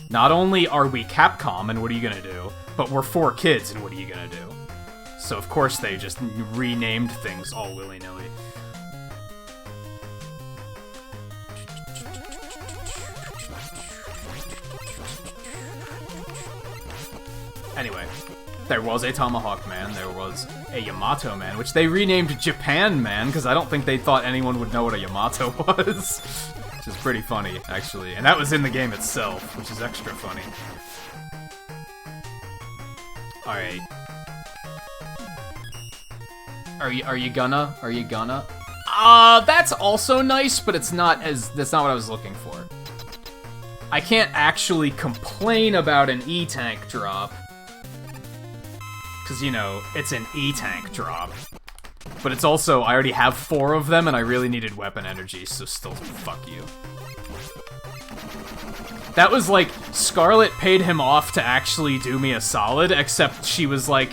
Not only are we Capcom, and what are you gonna do, but we're 4 kids, and what are you gonna do? So of course they just renamed things all willy-nilly. Anyway, there was a Tomahawk Man, there was a Yamato Man, which they renamed Japan Man, because I don't think they thought anyone would know what a Yamato was. Which is pretty funny, actually. And that was in the game itself, which is extra funny. Alright. Are you gonna? That's also nice, but that's not what I was looking for. I can't actually complain about an E-Tank drop. Because, you know, it's an E-Tank drop. But it's also, I already have 4 of them, and I really needed weapon energy, so still, fuck you. That was like, Scarlet paid him off to actually do me a solid, except she was like,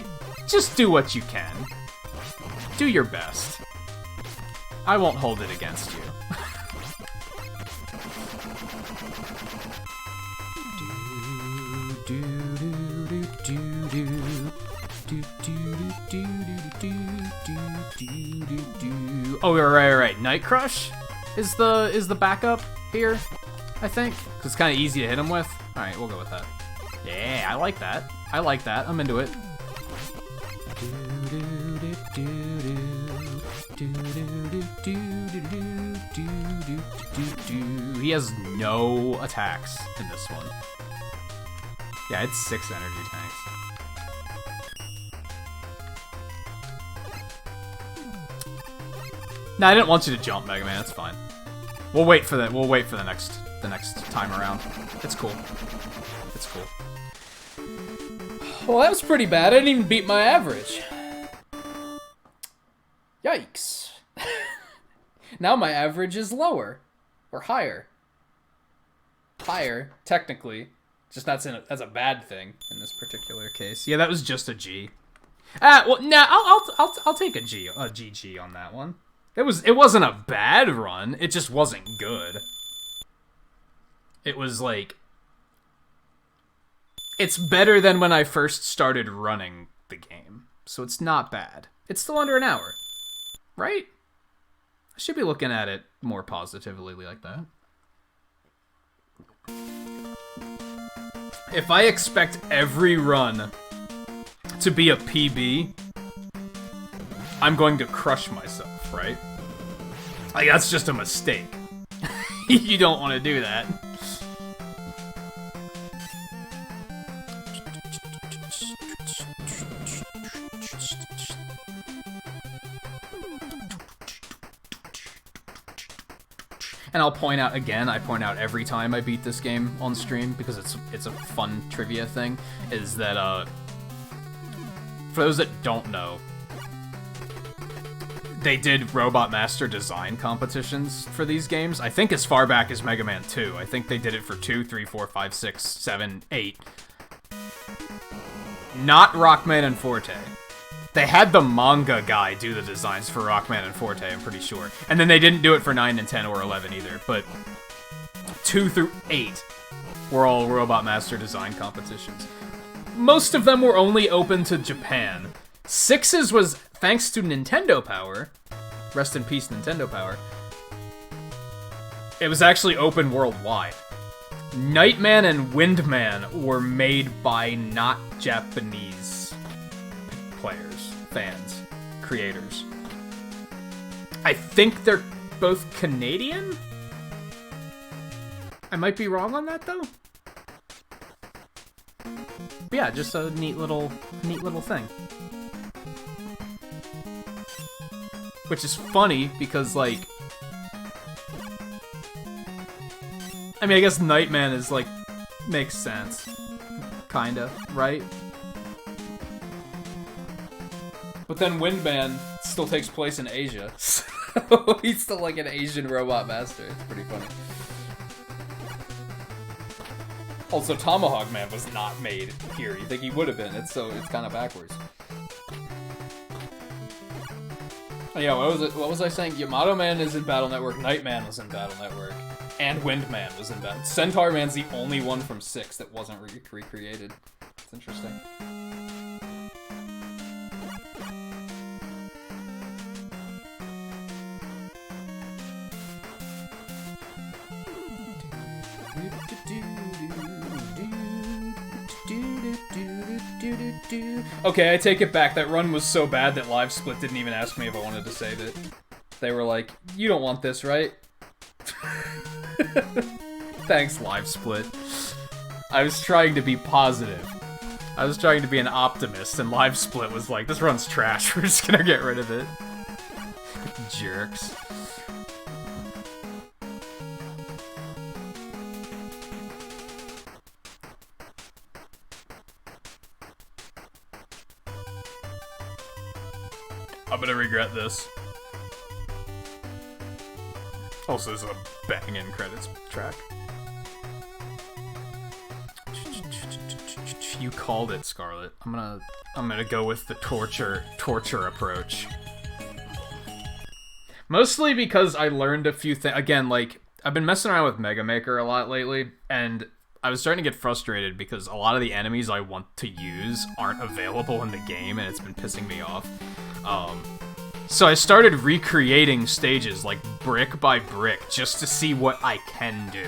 just do what you can. Do your best. I won't hold it against you. Oh, right. Night Crush is the backup here, I think. 'Cause it's kind of easy to hit him with. All right, we'll go with that. Yeah, I like that. I'm into it. He has no attacks in this one. Yeah, it's 6 energy tanks. No, I didn't want you to jump, Mega Man. It's fine. We'll wait for that. We'll wait for the next time around. It's cool. It's cool. Well, that was pretty bad. I didn't even beat my average. Yikes. Now my average is lower. Or higher. Higher, technically. Just that's a bad thing in this particular case. Yeah, that was just a G. Well, nah, I'll take a GG on that one. It wasn't a bad run. It just wasn't good. It was like, it's better than when I first started running the game, so it's not bad. It's still under an hour, right? I should be looking at it more positively like that. If I expect every run to be a PB, I'm going to crush myself, right? Like, that's just a mistake. You don't want to do that. And I'll point out again, I point out every time I beat this game on stream, because it's a fun trivia thing, is that, for those that don't know, they did Robot Master design competitions for these games. I think as far back as Mega Man 2. I think they did it for 2, 3, 4, 5, 6, 7, 8. Not Rockman and Forte. They had the manga guy do the designs for Rockman and Forte, I'm pretty sure. And then they didn't do it for 9 and 10 or 11 either, but 2 through 8 were all Robot Master design competitions. Most of them were only open to Japan. 6's was thanks to Nintendo Power. Rest in peace, Nintendo Power. It was actually open worldwide. Nightman and Windman were made by not Japanese players, fans, creators. I think they're both Canadian? I might be wrong on that, though. But yeah, just a neat little thing. Which is funny, because, like... I mean, I guess Nightman is, like, makes sense. Kinda, right? But then Windman still takes place in Asia, so he's still, like, an Asian Robot Master. It's pretty funny. Also, Tomahawk Man was not made here. You think he would have been? It's kind of backwards. Oh, yeah, what was I saying? Yamato Man is in Battle Network, Nightman was in Battle Network, and Windman was in Battle. Centaur Man's the only one from 6 that wasn't recreated. It's interesting. Okay, I take it back. That run was so bad that Live Split didn't even ask me if I wanted to save it. They were like, you don't want this, right? Thanks, Live Split. I was trying to be positive. I was trying to be an optimist, and Live Split was like, this run's trash, we're just gonna get rid of it. Jerks. I'm gonna regret this. Also, there's a banging credits track. You called it, Scarlet. I'm gonna go with the torture approach. Mostly because I learned a few things. Again, like, I've been messing around with Mega Maker a lot lately, and I was starting to get frustrated because a lot of the enemies I want to use aren't available in the game, and it's been pissing me off. So I started recreating stages, like, brick by brick, just to see what I can do.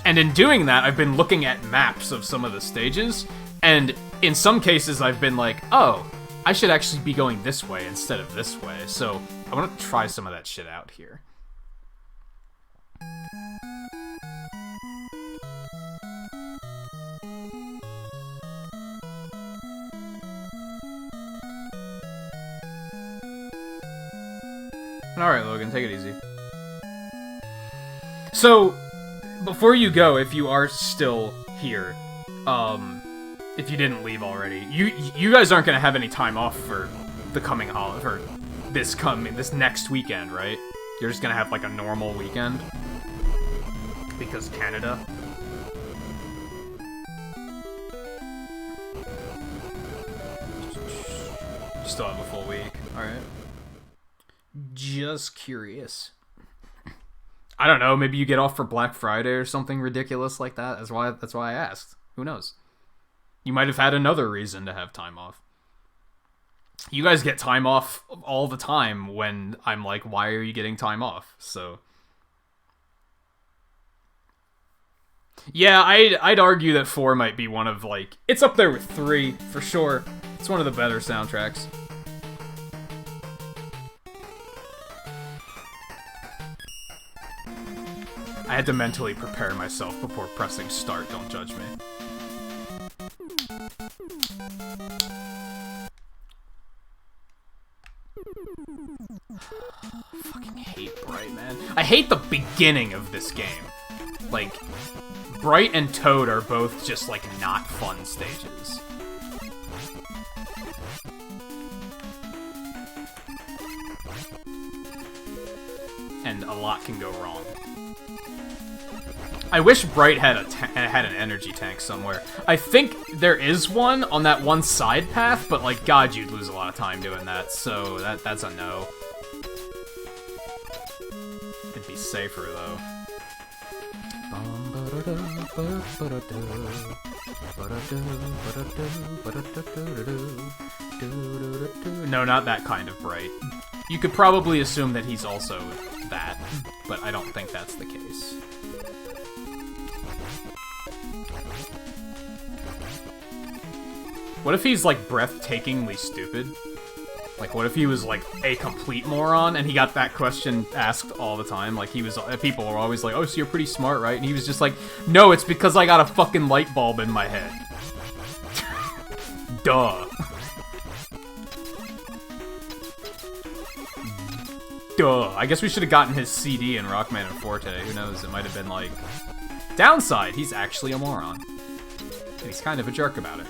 And in doing that, I've been looking at maps of some of the stages, and in some cases I've been like, oh, I should actually be going this way instead of this way, so I want to try some of that shit out here. Alright, Logan, take it easy. So, before you go, if you are still here, if you didn't leave already, you guys aren't gonna have any time off for the coming holiday, for this next weekend, right? You're just gonna have like a normal weekend? Because Canada? Still have a full week. Alright. Just curious. I don't know, maybe you get off for Black Friday or something ridiculous like that. That's why I asked. Who knows? You might have had another reason to have time off. You guys get time off all the time when I'm like, why are you getting time off? So yeah, I'd argue that 4 might be one of, like, it's up there with 3 for sure. It's one of the better soundtracks. I had to mentally prepare myself before pressing start, don't judge me. Fucking hate Bright, man. I hate the beginning of this game. Like, Bright and Toad are both just, like, not fun stages. And a lot can go wrong. I wish Bright had an energy tank somewhere. I think there is one on that one side path, but, like, God, you'd lose a lot of time doing that, so that's a no. It'd be safer, though. No, not that kind of Bright. You could probably assume that he's also that, but I don't think that's the case. What if he's, like, breathtakingly stupid? Like, what if he was, like, a complete moron, and he got that question asked all the time? Like, he was, people were always like, oh, so you're pretty smart, right? And he was just like, no, it's because I got a fucking light bulb in my head. Duh. Duh. I guess we should have gotten his CD in Rockman and Forte. Who knows? It might have been, like... Downside, he's actually a moron. And he's kind of a jerk about it.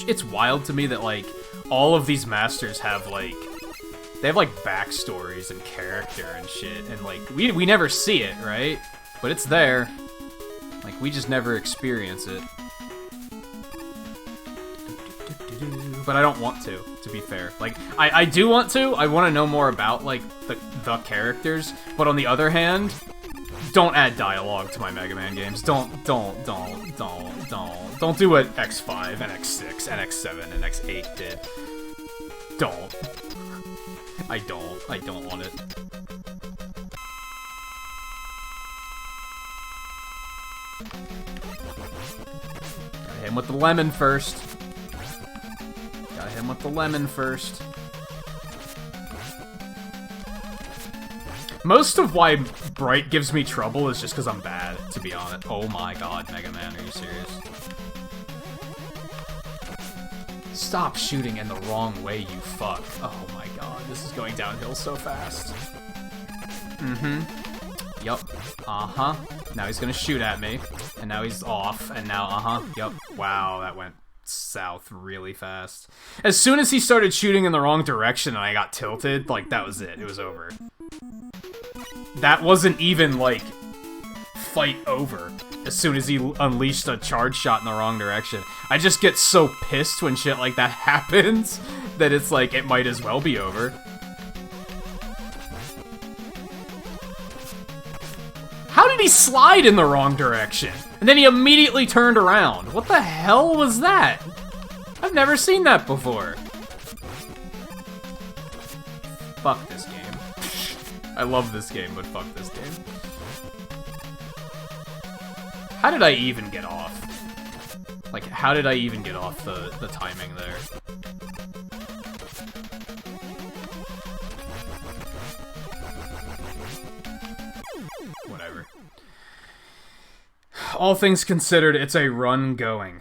It's wild to me that, like, all of these masters have, like, they have, like, backstories and character and shit, and, like, we never see it, right? But it's there. Like, we just never experience it. But I don't want to be fair. Like, I do want to. I want to know more about, like, the characters, but on the other hand, don't add dialogue to my Mega Man games. Don't do what X5 and X6 and X7 and X8 did. Don't. I don't want it. Gotta hit him with the lemon first. Gotta hit him with the lemon first. Most of why Bright gives me trouble is just because I'm bad, to be honest. Oh my god, Mega Man, are you serious? Stop shooting in the wrong way, you fuck. Oh my god, this is going downhill so fast. Mm-hmm. Yup. Uh-huh. Now he's gonna shoot at me. And now he's off. And now, uh-huh. Yup. Wow, that went south really fast. As soon as he started shooting in the wrong direction and I got tilted, like, that was it. It was over. That wasn't even, like, fight over as soon as he unleashed a charge shot in the wrong direction. I just get so pissed when shit like that happens that it's like, it might as well be over. How did he slide in the wrong direction? And then he immediately turned around. What the hell was that? I've never seen that before. Fuck this game. I love this game, but fuck this game. How did I even get off? Like, how did I even get off the timing there? Whatever. All things considered, it's a run going.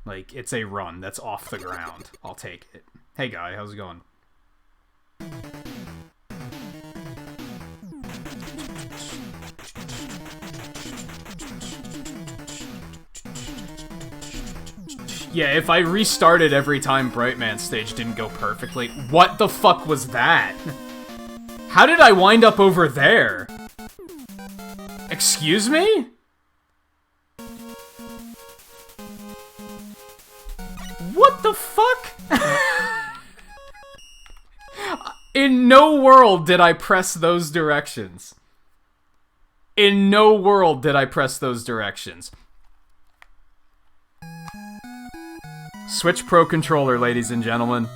Like, it's a run that's off the ground. I'll take it. Hey guy, how's it going? Yeah, if I restarted every time Brightman's stage didn't go perfectly, what the fuck was that? How did I wind up over there? Excuse me? What the fuck? In no world did I press those directions. In no world did I press those directions. Switch Pro Controller, ladies and gentlemen.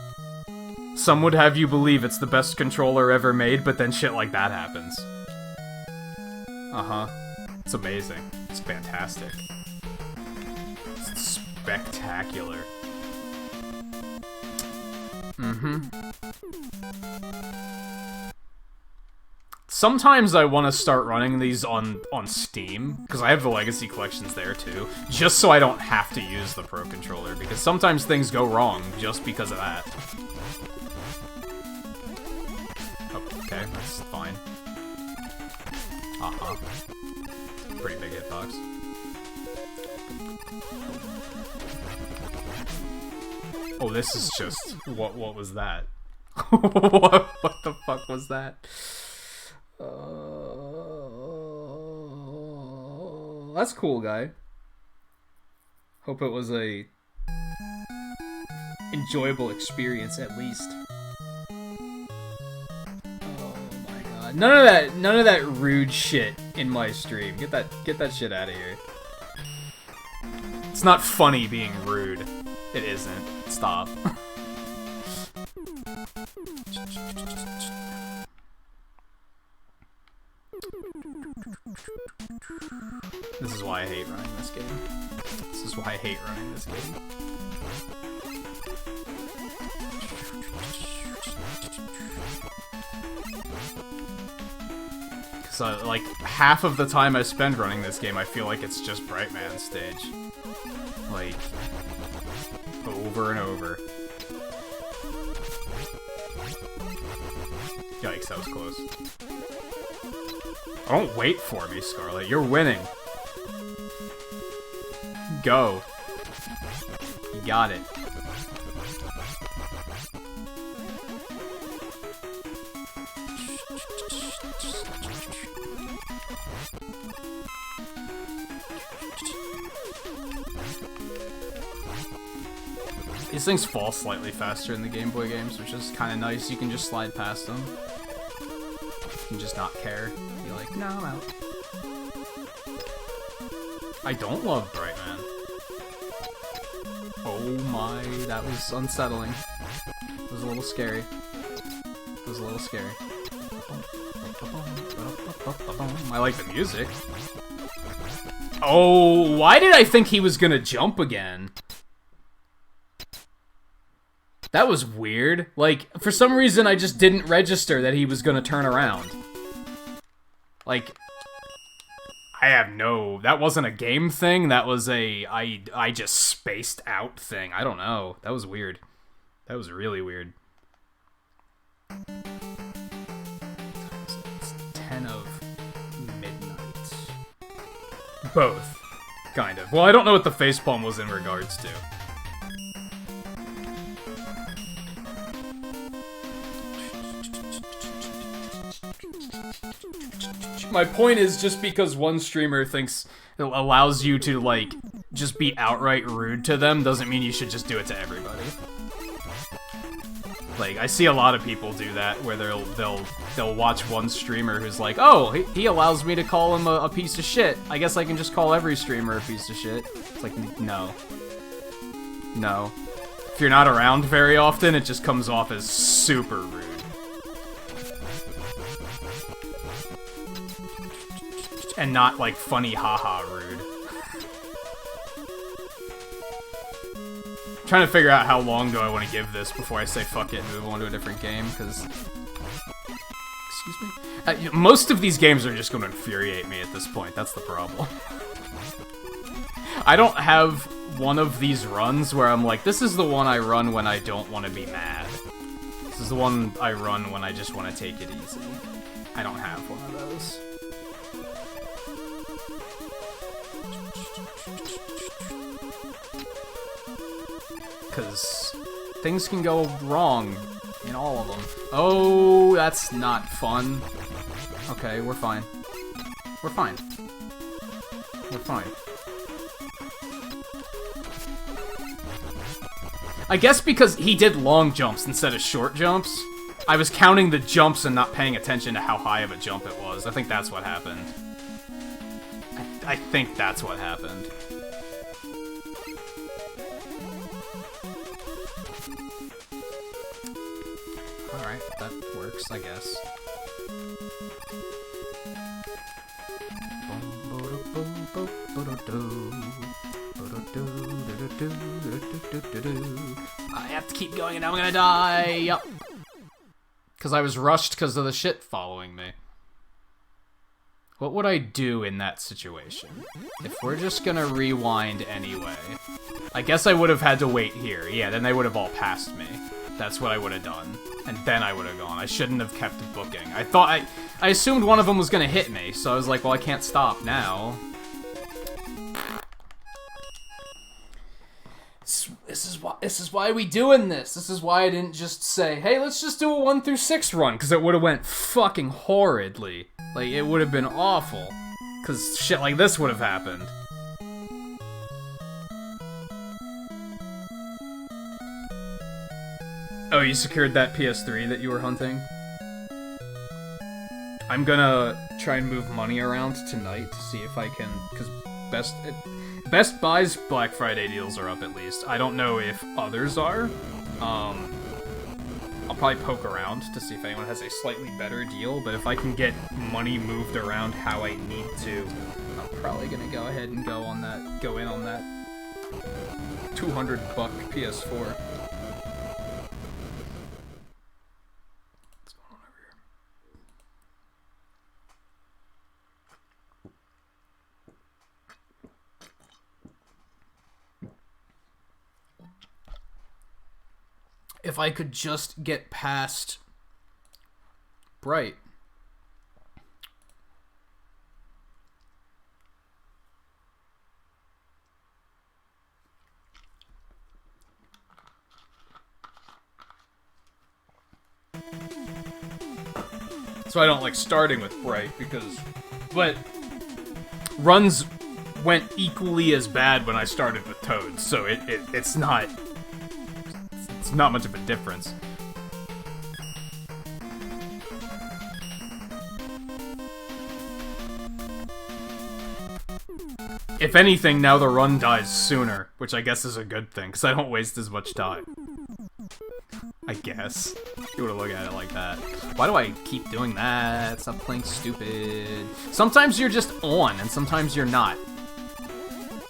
Some would have you believe it's the best controller ever made, but then shit like that happens. Uh-huh. It's amazing. It's fantastic. It's spectacular. Mm-hmm. Sometimes I want to start running these on Steam, because I have the Legacy Collections there too, just so I don't have to use the Pro Controller, because sometimes things go wrong just because of that. Oh, okay, that's fine. Uh-huh. Pretty big hitbox. Oh, this is just... What was that? What the fuck was that? That's cool, guy. Hope it was a enjoyable experience at least. Oh my god. None of that rude shit in my stream. Get that shit out of here. It's not funny being rude. It isn't. Stop. This is why I hate running this game. This is why I hate running this game. Because, like, half of the time I spend running this game, I feel like it's just Brightman's stage. Like, over and over. Yikes, that was close. Don't wait for me, Scarlet. You're winning. Go. You got it. These things fall slightly faster in the Game Boy games, which is kind of nice. You can just slide past them. You can just not care. Be like, no, I'm out. I don't love Brightman. Oh my, that was unsettling. It was a little scary. It was a little scary. I like the music. Oh, why did I think he was gonna jump again? That was weird. Like, for some reason, I just didn't register that he was gonna turn around. Like, I have no... That wasn't a game thing. That was a... I just spaced out thing. I don't know. That was weird. That was really weird. It's 10 of midnight. Both. Kind of. Well, I don't know what the facepalm was in regards to. My point is, just because one streamer thinks it allows you to, like, just be outright rude to them doesn't mean you should just do it to everybody. Like, I see a lot of people do that, where they'll watch one streamer who's like, oh, he allows me to call him a piece of shit. I guess I can just call every streamer a piece of shit. It's like, no. No. If you're not around very often, it just comes off as super rude. And not, like, funny haha rude. Trying to figure out how long do I want to give this before I say fuck it and move on to a different game, because... Excuse me? Most of these games are just going to infuriate me at this point, that's the problem. I don't have one of these runs where I'm like, this is the one I run when I don't want to be mad. This is the one I run when I just want to take it easy. I don't have one of those. Because things can go wrong In all of them. Oh, that's not fun. Okay, we're fine. We're fine. We're fine. I guess because he did long jumps instead of short jumps, I was counting the jumps and not paying attention to how high of a jump it was. I think that's what happened. I think that's what happened. Alright, that works, I guess. I have to keep going and I'm gonna die! Yup. Because I was rushed because of the shit following me. What would I do in that situation? If we're just gonna rewind anyway. I guess I would have had to wait here. Yeah, then they would have all passed me. That's what I would have done. And then I would have gone. I shouldn't have kept booking. I assumed one of them was gonna hit me, so I was like, well, I can't stop now. This is why we doing this. This is why I didn't just say, hey, let's just do a 1 through 6 run, because it would have went fucking horridly. Like, it would have been awful. Because shit like this would have happened. Oh, you secured that PS3 that you were hunting? I'm gonna try and move money around tonight to see if I can, because Best Buy's Black Friday deals are up at least. I don't know if others are. I'll probably poke around to see if anyone has a slightly better deal, but if I can get money moved around how I need to, I'm probably gonna go ahead and go in on that $200 PS4. If I could just get past Bright. So I don't like starting with Bright but runs went equally as bad when I started with Toad, so it's not much of a difference. If anything, now the run dies sooner, which I guess is a good thing, because I don't waste as much time. I guess. You would look at it like that. Why do I keep doing that? Stop playing stupid. Sometimes you're just on, and sometimes you're not.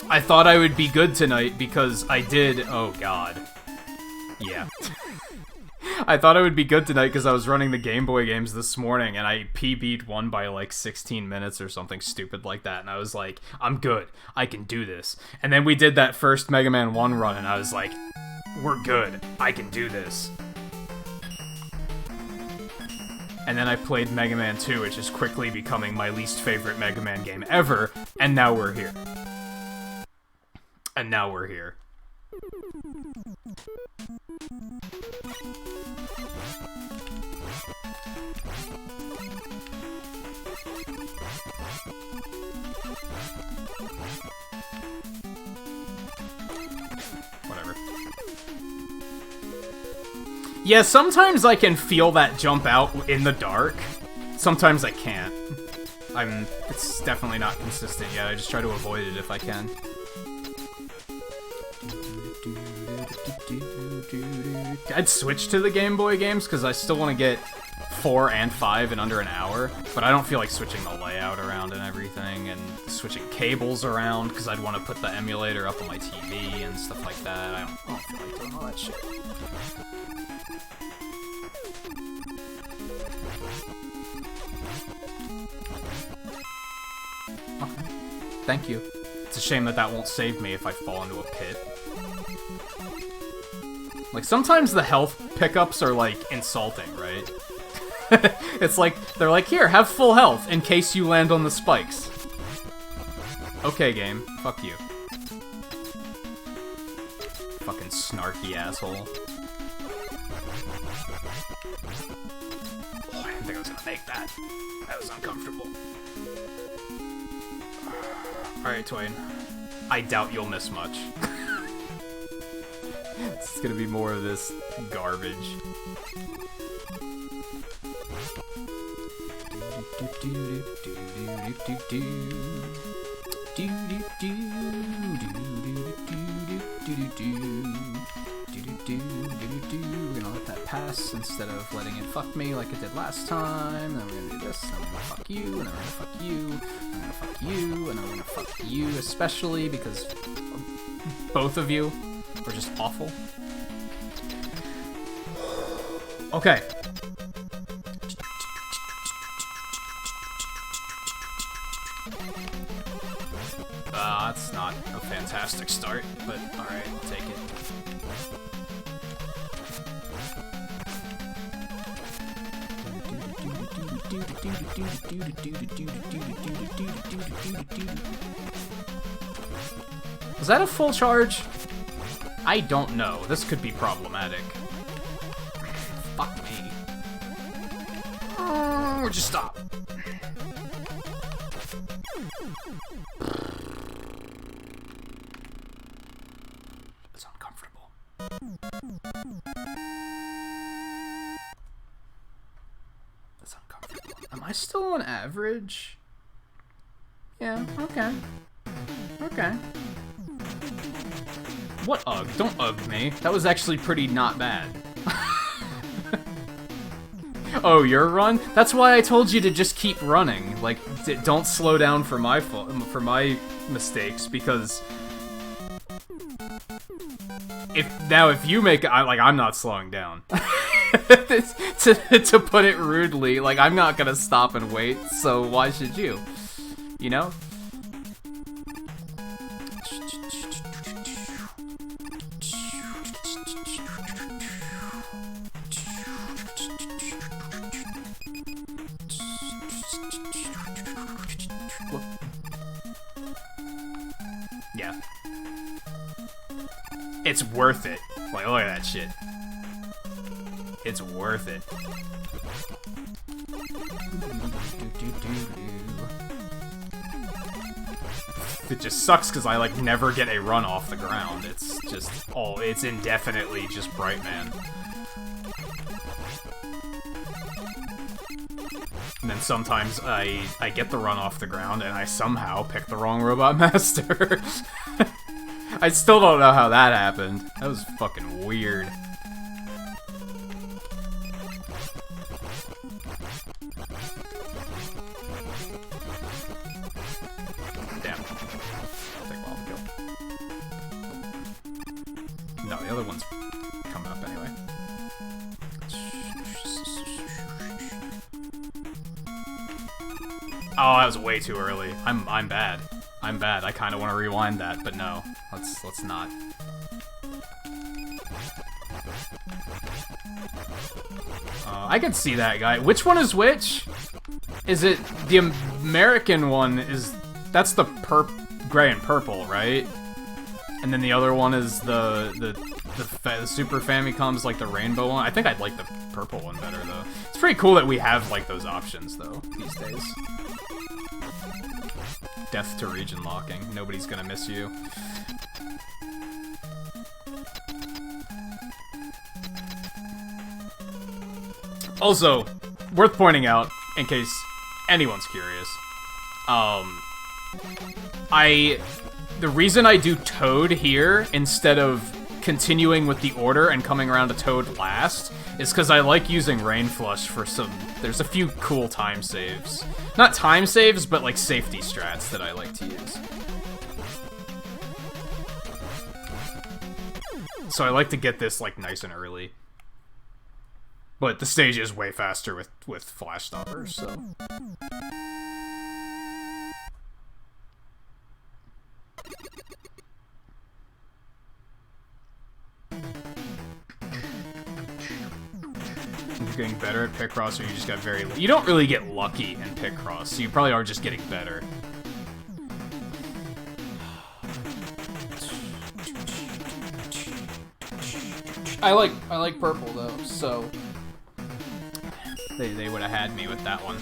I thought I would be good tonight because I did... Oh, God. Yeah. I thought I would be good tonight because I was running the Game Boy games this morning and I PB'd one by like 16 minutes or something stupid like that, and I was like, I'm good. I can do this. And then we did that first Mega Man 1 run and I was like, we're good. I can do this. And then I played Mega Man 2, which is quickly becoming my least favorite Mega Man game ever, and now we're here. And now we're here. Whatever. Yeah, sometimes I can feel that jump out in the dark. Sometimes I can't. It's definitely not consistent yet. I just try to avoid it if I can. I'd switch to the Game Boy games because I still want to get 4 and 5 in under an hour, but I don't feel like switching the layout around and everything, and switching cables around because I'd want to put the emulator up on my TV and stuff like that. I don't feel like doing all that shit. Okay. Thank you. It's a shame that that won't save me if I fall into a pit. Like, sometimes the health pickups are, like, insulting, right? It's like, they're like, here, have full health in case you land on the spikes. Okay, game. Fuck you. Fucking snarky asshole. Oh, I didn't think I was gonna make that. That was uncomfortable. Alright, Twain. I doubt you'll miss much. It's gonna be more of this garbage. We're gonna let that pass instead of letting it fuck me like it did last time. Then we're gonna do this, and I'm gonna fuck you, and I'm gonna fuck you, and I'm gonna fuck you, and I'm gonna fuck you, especially because both of you were just awful. Okay. That's not a fantastic start, but alright, I'll take it. Was that a full charge? I don't know. This could be problematic. Fuck me. Or just stop. It's uncomfortable. That's uncomfortable. Am I still on average? Yeah, okay. Okay. What ugh? Don't ugh me. That was actually pretty not bad. Oh, your run? That's why I told you to just keep running. Like, don't slow down for my fault, for my mistakes, because if you make I'm not slowing down. to put it rudely, like, I'm not gonna stop and wait, so why should you? You know? Yeah. It's worth it. Like, look at that shit. It's worth it. It just sucks because I, like, never get a run off the ground. It's just, it's indefinitely just Brightman. And then sometimes I get the run off the ground and I somehow pick the wrong Robot Master. I still don't know how that happened. That was fucking weird. Damn. I'll take a while to kill. No, the other one's coming up anyway. Oh, that was way too early. I'm bad. I'm bad. I kind of want to rewind that, but no. Let's not. I can see that guy. Which one is which? Is it the American one? That's the gray and purple, right? And then the other one is the Super Famicom's like the rainbow one. I think I'd like the purple one better though. It's pretty cool that we have like those options though these days. Death to region locking. Nobody's gonna miss you. Also, worth pointing out, in case anyone's curious, the reason I do Toad here instead of continuing with the order and coming around to Toad last is because I like using Rain Flush for there's a few cool time saves. Not time saves, but like safety strats that I like to use. So I like to get this like nice and early. But the stage is way faster with Flash Stoppers, so... You're getting better at Picross, or you just got very... You don't really get lucky in Picross, so you probably are just getting better. I like purple though, so they would have had me with that one.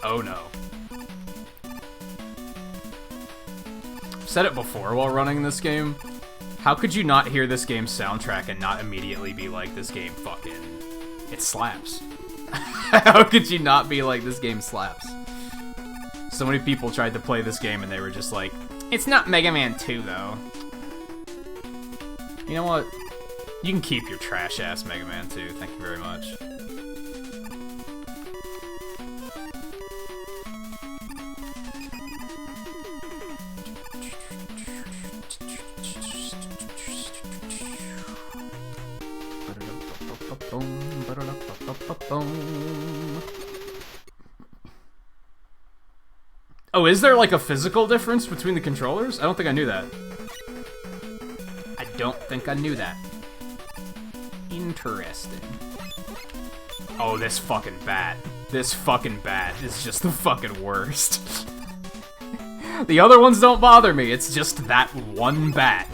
Oh no. I've said it before while running this game. How could you not hear this game's soundtrack and not immediately be like, this game fucking... it slaps. How could you not be like, this game slaps? So many people tried to play this game and they were just like, it's not Mega Man 2 though. You know what? You can keep your trash-ass Mega Man 2, thank you very much. Oh, is there like a physical difference between the controllers? I don't think I knew that. I don't think I knew that. Interesting. Oh, this fucking bat. This fucking bat is just the fucking worst. The other ones don't bother me, it's just that one bat.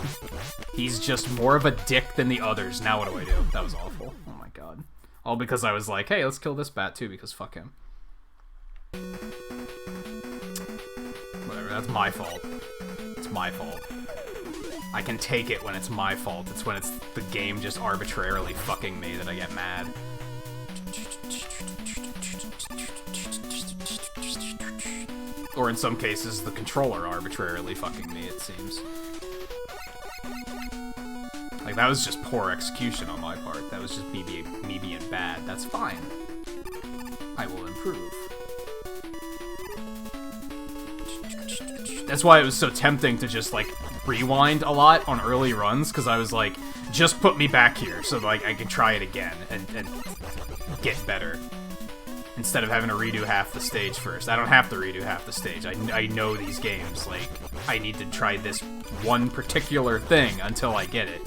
He's just more of a dick than the others. Now what do I do? That was awful. Oh my god. All because I was like, hey, let's kill this bat too, because fuck him. Whatever, that's my fault. It's my fault. I can take it when it's my fault. It's when it's the game just arbitrarily fucking me that I get mad. Or in some cases, the controller arbitrarily fucking me, it seems. Like, that was just poor execution on my part. That was just me being bad. That's fine. I will improve. That's why it was so tempting to just, like, rewind a lot on early runs, because I was like, just put me back here so, like, I can try it again and get better. Instead of having to redo half the stage first. I don't have to redo half the stage. I know these games. Like, I need to try this one particular thing until I get it.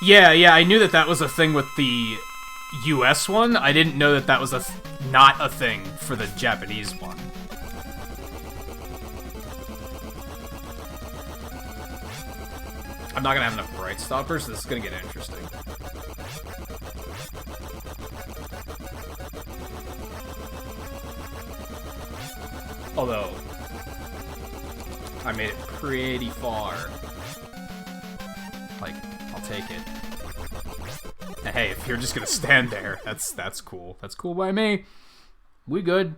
Yeah, I knew that that was a thing with the US one. I didn't know that that was not a thing for the Japanese one. I'm not gonna have enough Bright Stoppers, so this is gonna get interesting. Although, I made it pretty far. Like, I'll take it. And hey, if you're just gonna stand there, that's cool. That's cool by me. We good.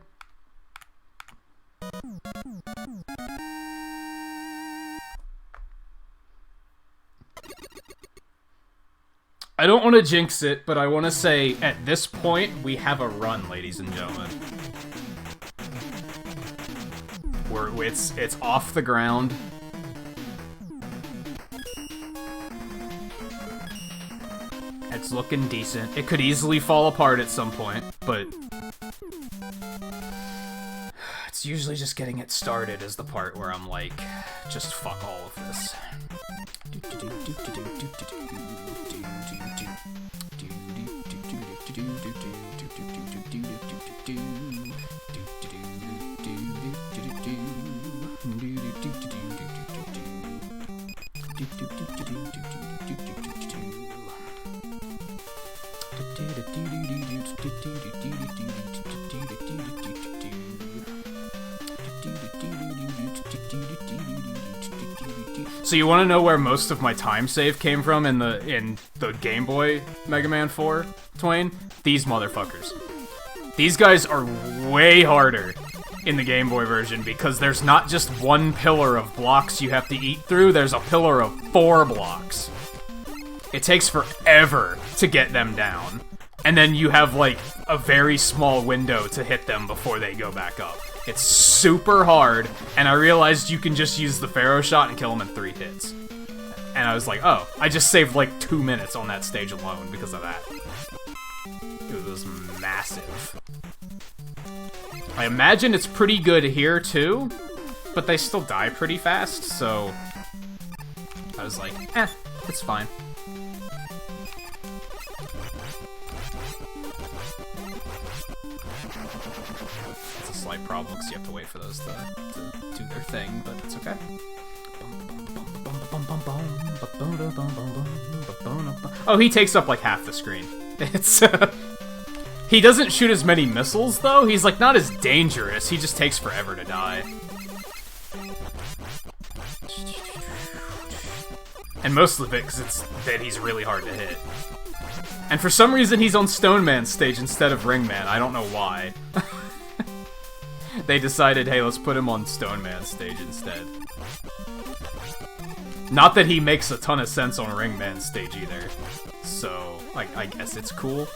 I don't want to jinx it, but I want to say, at this point, we have a run, ladies and gentlemen. It's off the ground. It's looking decent. It could easily fall apart at some point, but it's usually just getting it started is the part where I'm like, just fuck all of this. So you want to know where most of my time save came from in the Game Boy Mega Man 4, Twain? These motherfuckers. These guys are way harder in the Game Boy version because there's not just one pillar of blocks you have to eat through, there's a pillar of 4 blocks. It takes forever to get them down. And then you have, like, a very small window to hit them before they go back up. It's super hard, and I realized you can just use the Pharaoh shot and kill them in 3 hits. And I was like, oh, I just saved, like, 2 minutes on that stage alone because of that. It was massive. I imagine it's pretty good here, too, but they still die pretty fast, so I was like, it's fine. It's a slight problem because you have to wait for those to do their thing, but it's okay. Oh, he takes up like half the screen. It's he doesn't shoot as many missiles though. He's like not as dangerous. He just takes forever to die. And most of it because it's that he's really hard to hit. And for some reason he's on Stone Man's stage instead of Ring Man. I don't know why. They decided, hey, let's put him on Stone Man's stage instead. Not that he makes a ton of sense on Ring Man's stage either. So, I guess it's cool.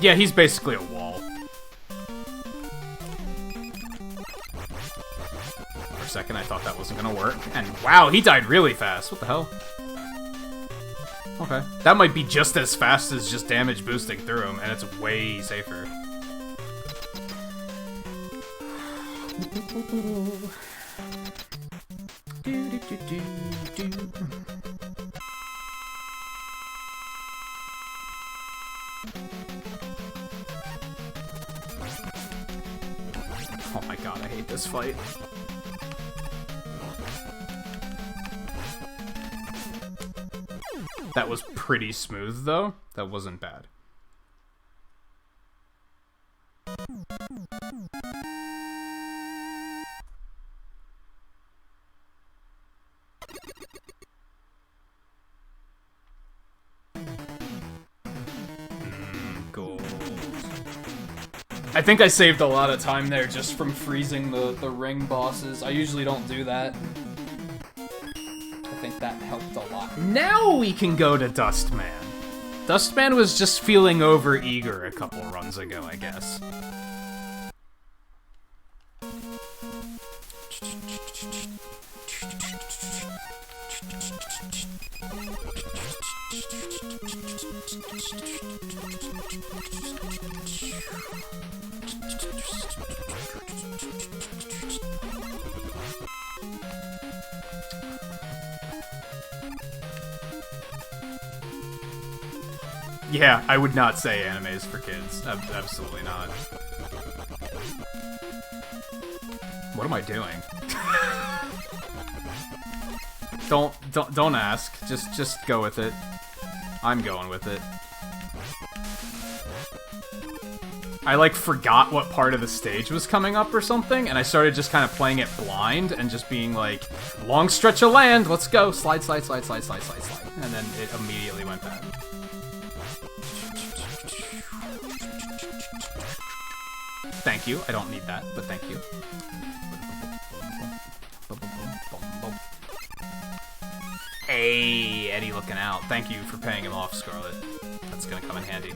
Yeah, he's basically a wall. For a second, I thought that wasn't gonna work. And wow, he died really fast. What the hell? Okay. That might be just as fast as just damage boosting through him, and it's way safer. Oh my god, I hate this fight. That was pretty smooth, though. That wasn't bad. Gold. I think I saved a lot of time there just from freezing the ring bosses. I usually don't do that. I think that helped a lot. Now we can go to Dustman. Dustman was just feeling over-eager a couple runs ago, I guess. Yeah, I would not say anime is for kids. Absolutely not. What am I doing? Don't ask. Just go with it. I'm going with it. I like forgot what part of the stage was coming up or something, and I started just kind of playing it blind and just being like, long stretch of land, let's go, slide, slide, slide, slide, slide, slide, slide, and then it immediately went bad. Thank you. I don't need that, but thank you. Hey, Eddie looking out. Thank you for paying him off, Scarlet. That's gonna come in handy.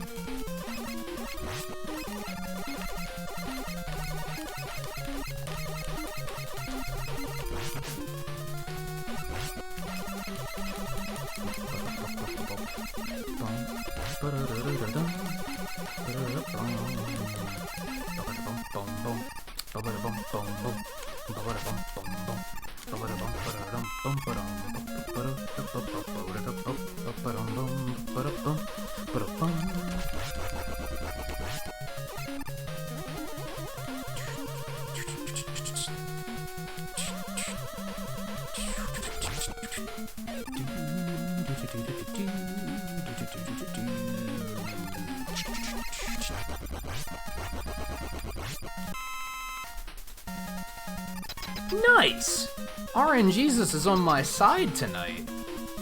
Nice! RNGesus is on my side tonight.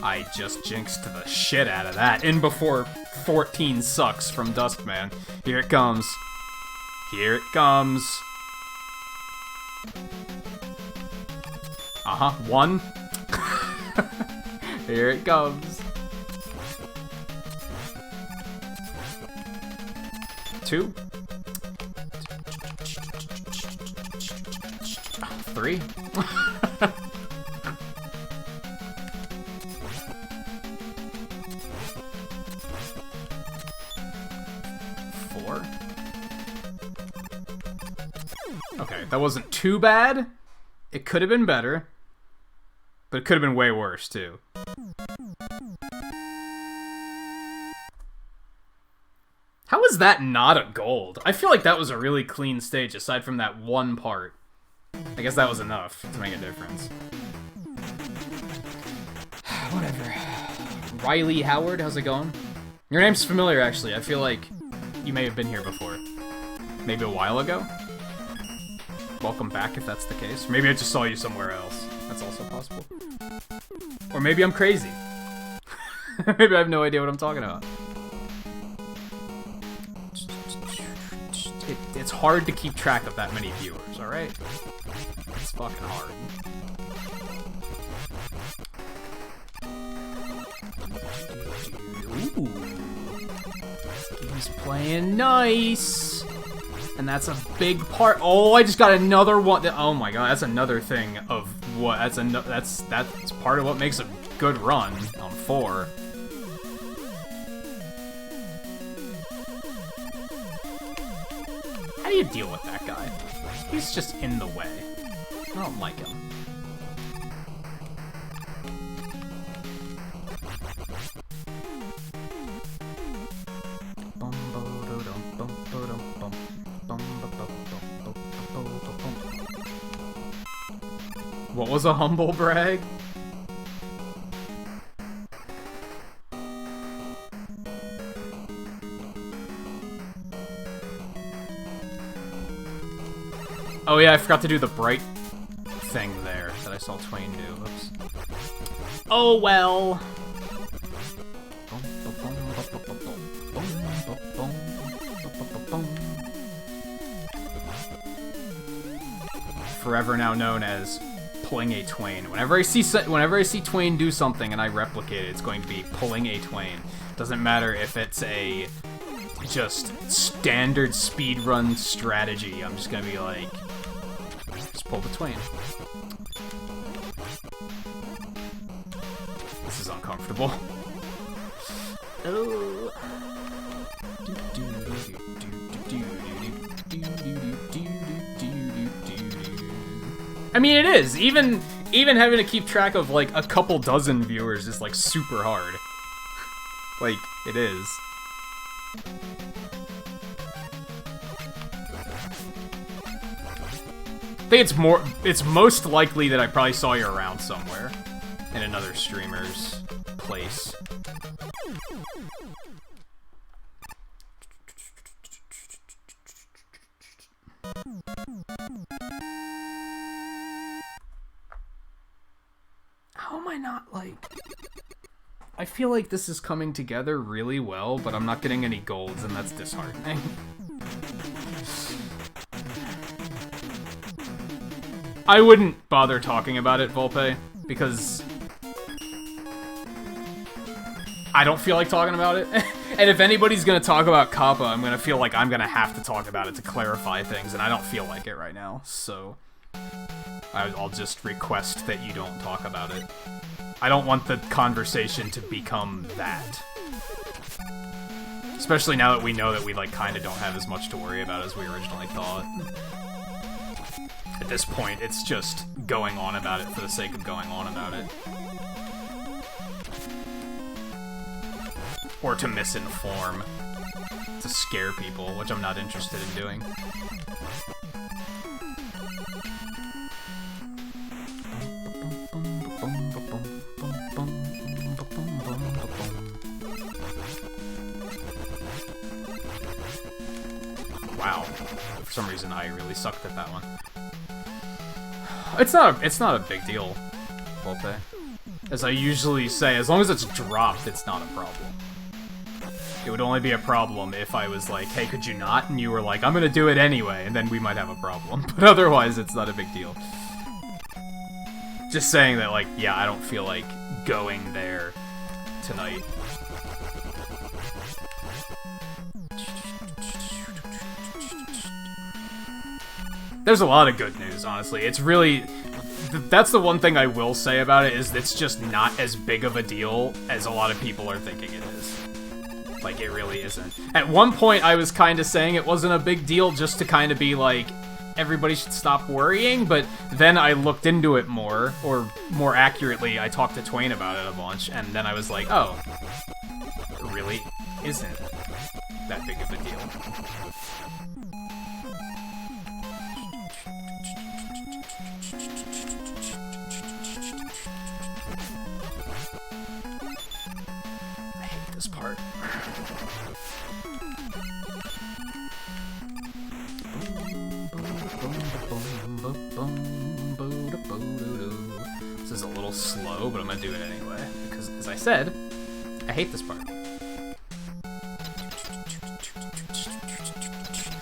I just jinxed the shit out of that. In before 14 sucks from Dustman. Here it comes. Here it comes. Uh-huh. 1. Here it comes. 2. 3. 4. Okay, that wasn't too bad. It could have been better. But it could have been way worse, too. How is that not a gold? I feel like that was a really clean stage, aside from that one part. I guess that was enough to make a difference. Whatever. Riley Howard, how's it going? Your name's familiar, actually. I feel like you may have been here before. Maybe a while ago? Welcome back, if that's the case. Or maybe I just saw you somewhere else. That's also possible. Or maybe I'm crazy. Maybe I have no idea what I'm talking about. It's hard to keep track of that many viewers, alright? It's fucking hard. Ooh. He's playing nice. And that's a big part. Oh, I just got another one. Oh my god, that's another thing of what. That's part of what makes a good run on 4. How do you deal with that guy? He's just in the way. I don't like him. What was a humble brag? Oh yeah, I forgot to do the bright thing there that I saw Twain do. Oops. Oh well. Forever now known as pulling a Twain. Whenever I see Twain do something and I replicate it, it's going to be pulling a Twain. Doesn't matter if it's a just standard speedrun strategy. I'm just gonna be like, just pull the Twain. This is uncomfortable. Oh. I mean, it is. Even having to keep track of, like, a couple dozen viewers is, like, super hard. Like, it is. I think it's most likely that I probably saw you around somewhere. In another streamer's place. How am I not, like... I feel like this is coming together really well, but I'm not getting any golds, and that's disheartening. I wouldn't bother talking about it, Volpe, because... I don't feel like talking about it. And if anybody's gonna talk about Kappa, I'm gonna feel like I'm gonna have to talk about it to clarify things, and I don't feel like it right now, so... I'll just request that you don't talk about it. I don't want the conversation to become that. Especially now that we know that we, like, kinda don't have as much to worry about as we originally thought. At this point, it's just going on about it for the sake of going on about it. Or to misinform. To scare people, which I'm not interested in doing. Wow. For some reason, I really sucked at that one. It's not a big deal, Volpe. As I usually say, as long as it's dropped, it's not a problem. It would only be a problem if I was like, hey, could you not? And you were like, I'm gonna do it anyway, and then we might have a problem. But otherwise, it's not a big deal. Just saying that, like, yeah, I don't feel like going there tonight. There's a lot of good news, honestly. It's really... That's the one thing I will say about it, is it's just not as big of a deal as a lot of people are thinking it is. Like, it really isn't. At one point, I was kind of saying it wasn't a big deal just to kind of be like, everybody should stop worrying, but then I looked into it more, or more accurately, I talked to Twain about it a bunch, and then I was like, oh, it really isn't that big of a deal. I hate this part. This is a little slow, but I'm gonna do it anyway, because, as I said, I hate this part.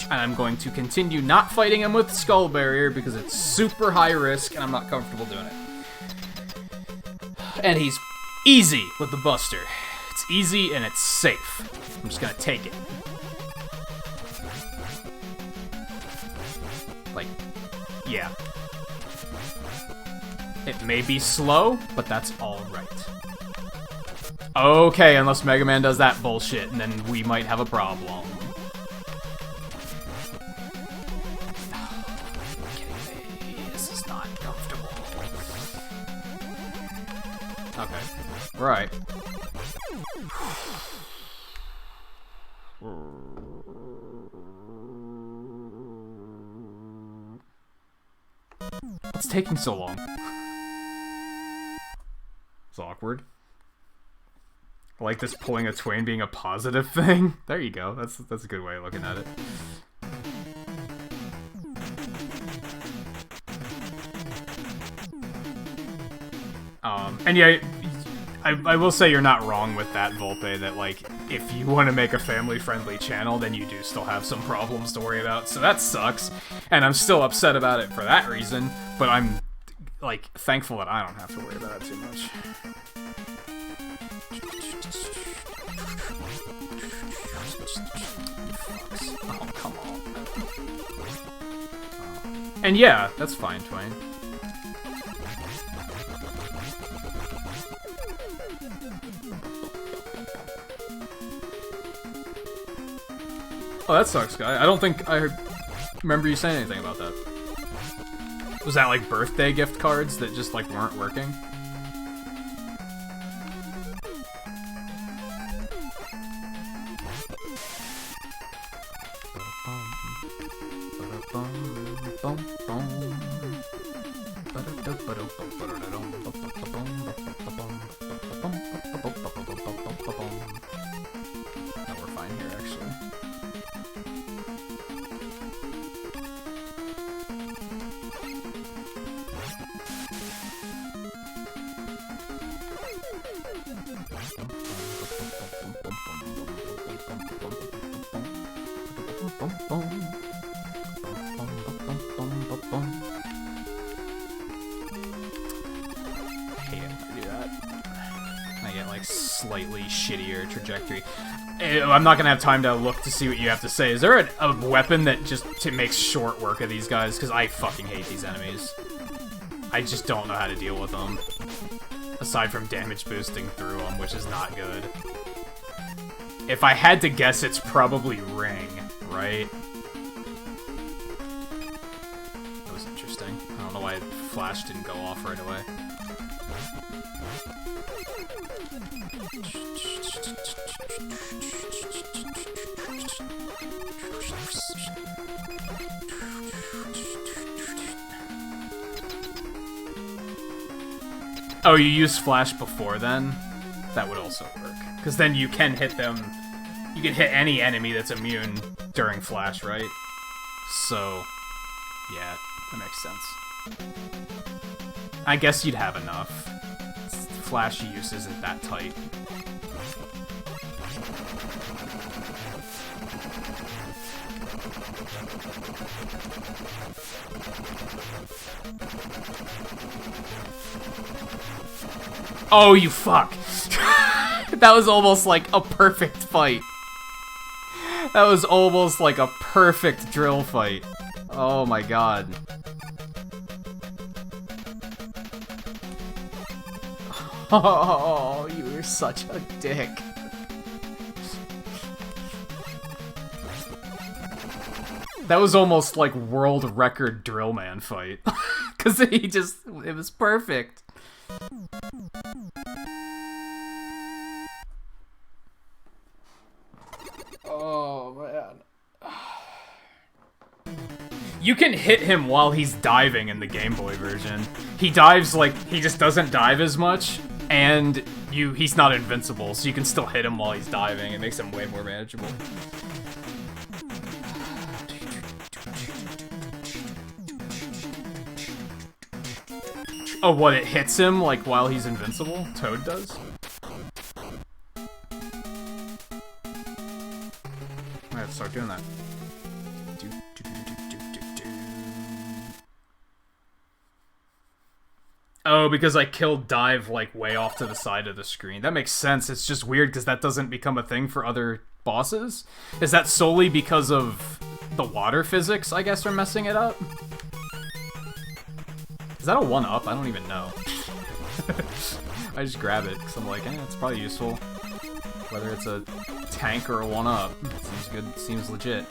And I'm going to continue not fighting him with Skull Barrier, because it's super high risk, and I'm not comfortable doing it. And he's easy with the Buster. It's easy, and it's safe. I'm just gonna take it. Like, yeah. It may be slow, but that's alright. Okay, unless Mega Man does that bullshit, and then we might have a problem. Okay, this is not comfortable. Okay, right. It's taking so long. It's awkward. I like this pulling a Twain being a positive thing. There you go. That's a good way of looking at it. And yeah, I will say you're not wrong with that, Volpe, that, like, if you want to make a family-friendly channel, then you do still have some problems to worry about, so that sucks. And I'm still upset about it for that reason, but I'm, like, thankful that I don't have to worry about it too much. Oh, come on. And yeah, that's fine, Twain. Oh, that sucks, guy. I don't think I remember you saying anything about that. Was that, like, birthday gift cards that just, like, weren't working? No, we're fine here, actually. Slightly shittier trajectory. I'm not gonna have time to look to see what you have to say. Is there a weapon that just makes short work of these guys? Because I fucking hate these enemies. I just don't know how to deal with them. Aside from damage boosting through them, which is not good. If I had to guess, it's probably Ring, right? That was interesting. I don't know why Flash didn't go off right away. Oh, you use Flash before then? That would also work. Because then you can hit them... You can hit any enemy that's immune during Flash, right? So... yeah, that makes sense. I guess you'd have enough. Flash use isn't that tight. Oh, you fuck. That was almost like a perfect fight. That was almost like a perfect drill fight. Oh my god. Oh, you were such a dick. That was almost like world record drill man fight. Cause it was perfect. Oh, man. You can hit him while he's diving in the Game Boy version. He dives like, he just doesn't dive as much, and he's not invincible, so you can still hit him while he's diving. It makes him way more manageable. Oh, what, it hits him like while he's invincible? Toad does? I have to start doing that. Oh, because I killed dive like way off to the side of the screen. That makes sense. It's just weird because that doesn't become a thing for other bosses. Is that solely because of the water physics, I guess, are messing it up? Is that a 1-up? I don't even know. I just grab it because I'm like, it's probably useful. Whether it's a tank or a 1-up. Seems good, seems legit.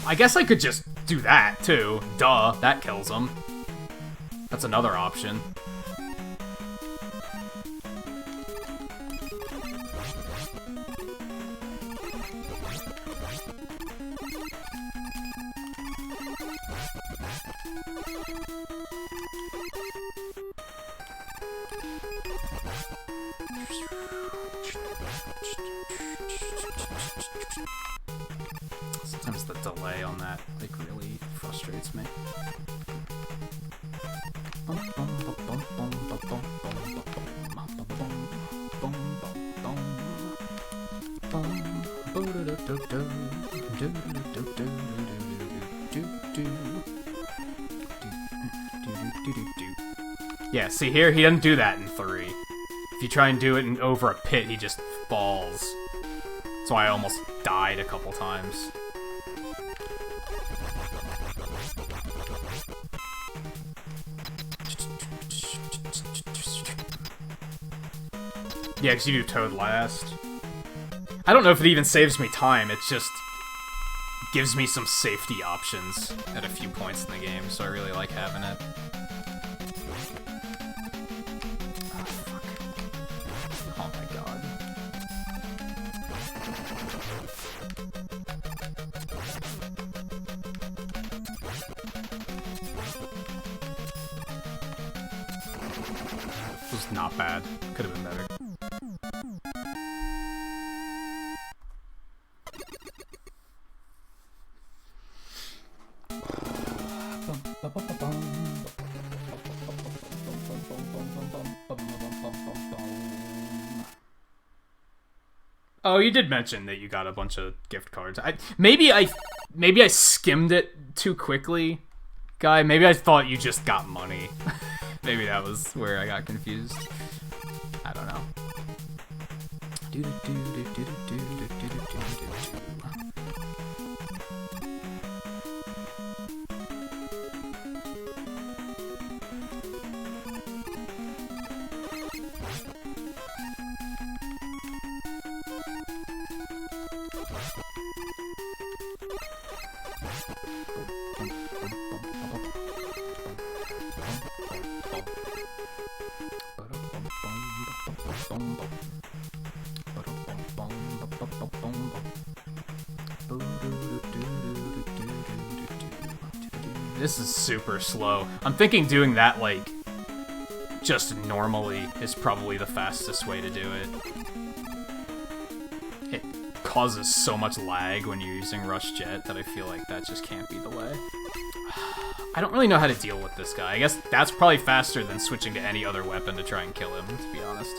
I guess I could just do that, too. Duh, that kills him. That's another option. Sometimes the delay on that, like, really frustrates me. Yeah, see here, he doesn't do that in 3. If you try and do it over a pit, he just falls. That's why I almost died a couple times. Yeah, because you do Toad last. I don't know if it even saves me time, it just gives me some safety options at a few points in the game, so I really like having it. Oh, fuck. Oh my god. This was not bad. Could have been better. Oh, you did mention that you got a bunch of gift cards. Maybe I skimmed it too quickly, guy. Maybe I thought you just got money. Maybe that was where I got confused. I don't know. This is super slow. I'm thinking doing that, like, just normally is probably the fastest way to do it. It causes so much lag when you're using Rush Jet that I feel like that just can't be the way. I don't really know how to deal with this guy. I guess that's probably faster than switching to any other weapon to try and kill him, to be honest.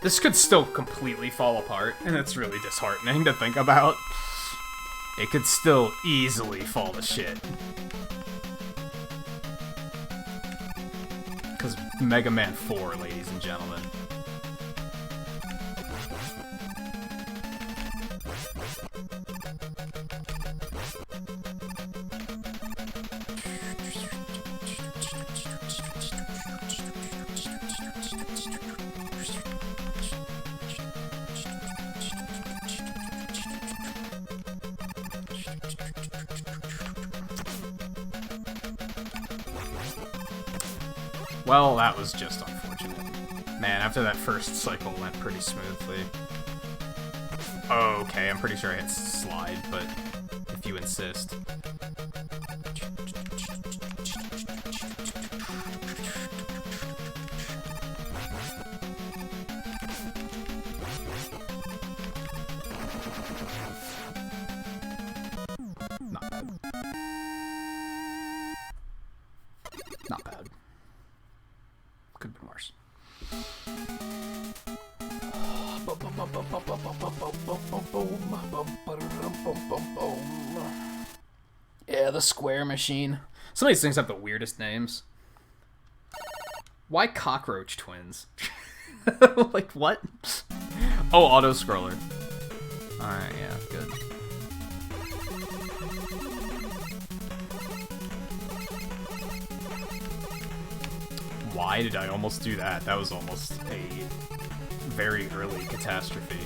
This could still completely fall apart, and it's really disheartening to think about. It could still easily fall to shit. Because Mega Man 4, ladies and gentlemen. Well, that was just unfortunate. Man, after that first cycle went pretty smoothly. Oh, okay, I'm pretty sure I hit slide, but if you insist. Not bad. Not bad. Could have been worse. Yeah, the square machine. Some of these things have the weirdest names. Why cockroach twins? Like, what? Oh, auto-scroller. Alright, yeah, good. Why did I almost do that? That was almost a very early catastrophe.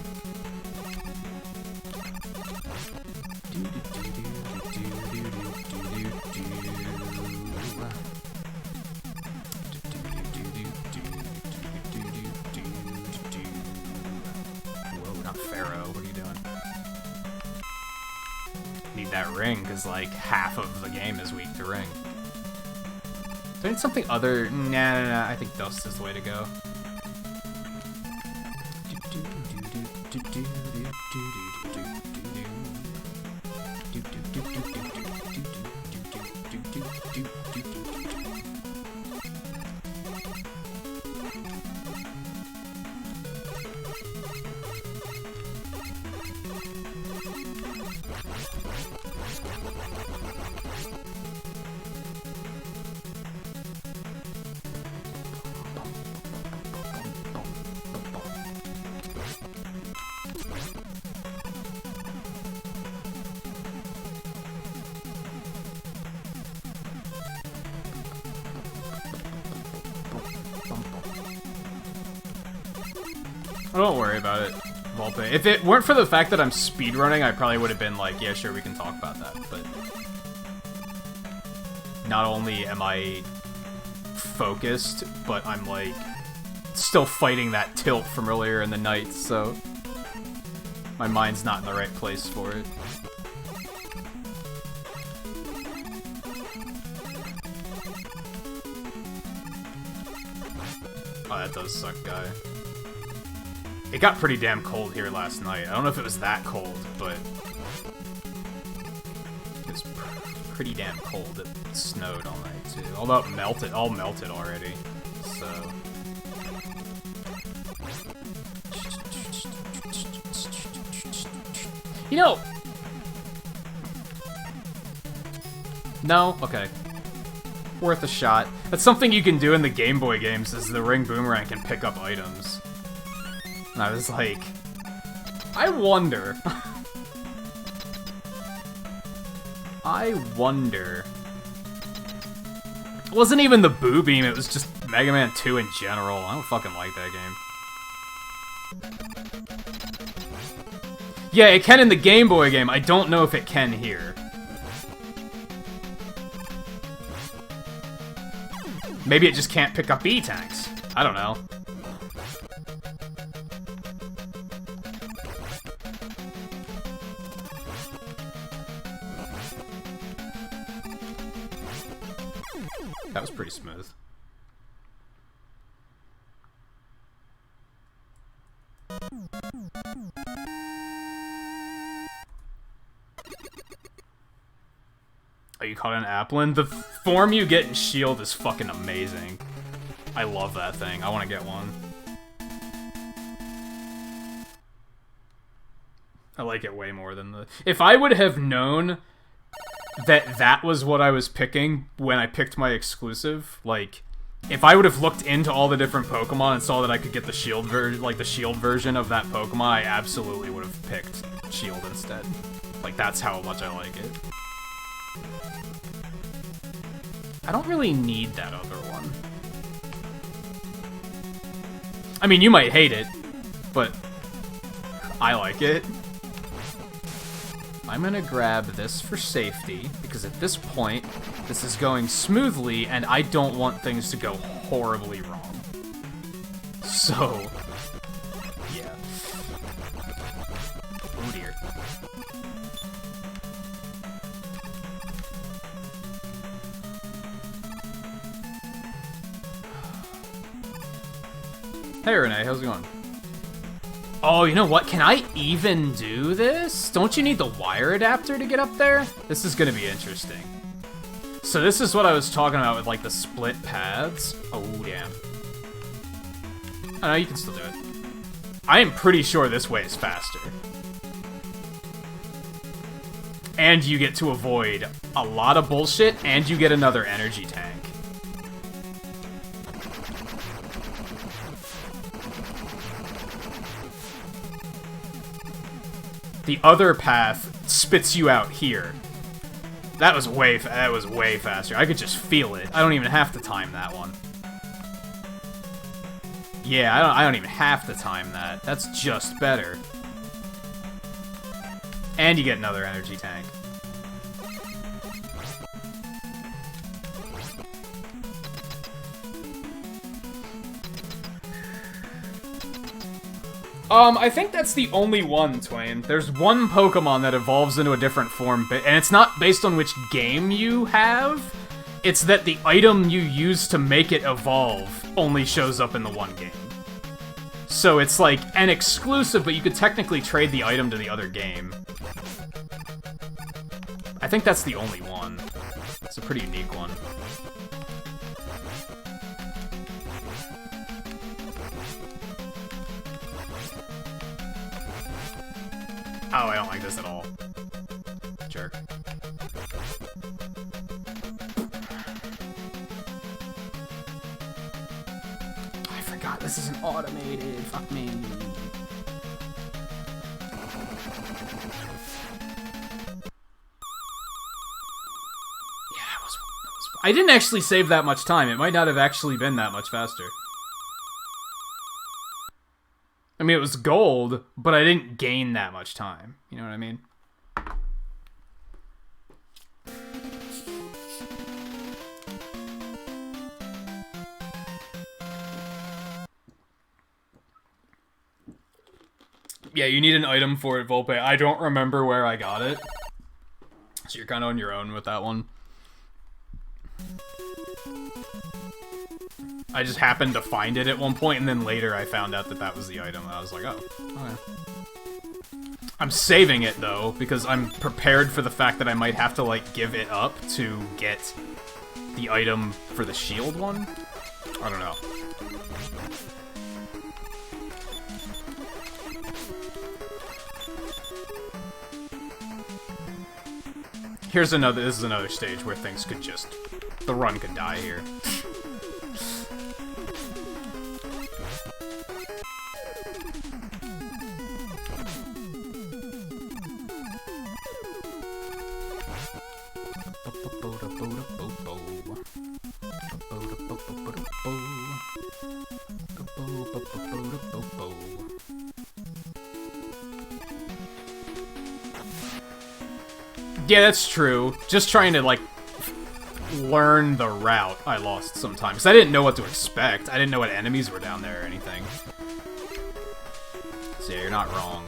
Whoa, not Pharaoh. What are you doing? Need that ring, because like half of the game is weak to ring. Do I need something other? Nah, I think dust is the way to go. Don't worry about it, Volpe. If it weren't for the fact that I'm speedrunning, I probably would have been like, yeah, sure, we can talk about that, but... Not only am I focused, but I'm, like, still fighting that tilt from earlier in the night, so... My mind's not in the right place for it. Oh, that does suck, guy. It got pretty damn cold here last night. I don't know if it was that cold, but it was pretty damn cold. It snowed all night too. Although it melted, all melted already. So you know, no, okay, worth a shot. That's something you can do in the Game Boy games. Is the ring boomerang can pick up items. And I was like, I wonder. I wonder. It wasn't even the Boo Beam, it was just Mega Man 2 in general. I don't fucking like that game. Yeah, it can in the Game Boy game. I don't know if it can here. Maybe it just can't pick up E-tanks. I don't know. That was pretty smooth. Oh, you caught an Applin? The form you get in Shield is fucking amazing. I love that thing. I want to get one. I like it way more than the... If I would have known that that was what I was picking when I picked my exclusive, like, if I would have looked into all the different Pokemon and saw that I could get the Shield the Shield version of that Pokemon, I absolutely would have picked Shield instead. Like, that's how much I like it. I don't really need that other one. I mean, you might hate it, but I like it. I'm gonna grab this for safety, because at this point, this is going smoothly, and I don't want things to go horribly wrong. So, yeah. Oh dear. Hey Renee, how's it going? Oh, you know what? Can I even do this? Don't you need the wire adapter to get up there? This is gonna be interesting. So this is what I was talking about with, like, the split paths. Oh, damn. Oh, no, you can still do it. I am pretty sure this way is faster. And you get to avoid a lot of bullshit, and you get another energy tank. The other path spits you out here. That was way faster. I could just feel it. I don't even have to time that one. Yeah, I don't even have to time that. That's just better. And you get another energy tank. I think that's the only one, Twain. There's one Pokemon that evolves into a different form, and it's not based on which game you have. It's that the item you use to make it evolve only shows up in the one game. So it's like an exclusive, but you could technically trade the item to the other game. I think that's the only one. It's a pretty unique one. Oh, I don't like this at all. Jerk. I forgot this isn't automated. Fuck me. Yeah, I didn't actually save that much time. It might not have actually been that much faster. I mean, it was gold, but I didn't gain that much time. You know what I mean? Yeah, you need an item for it, Volpe. I don't remember where I got it. So you're kind of on your own with that one. I just happened to find it at one point, and then later I found out that that was the item, and I was like, oh, okay. I'm saving it, though, because I'm prepared for the fact that I might have to, like, give it up to get the item for the shield one. I don't know. This is another stage where things could just, the run could die here. Yeah, that's true. Just trying to, like, learn the route, I lost sometimes. 'Cause I didn't know what to expect. I didn't know what enemies were down there or anything. So yeah, you're not wrong.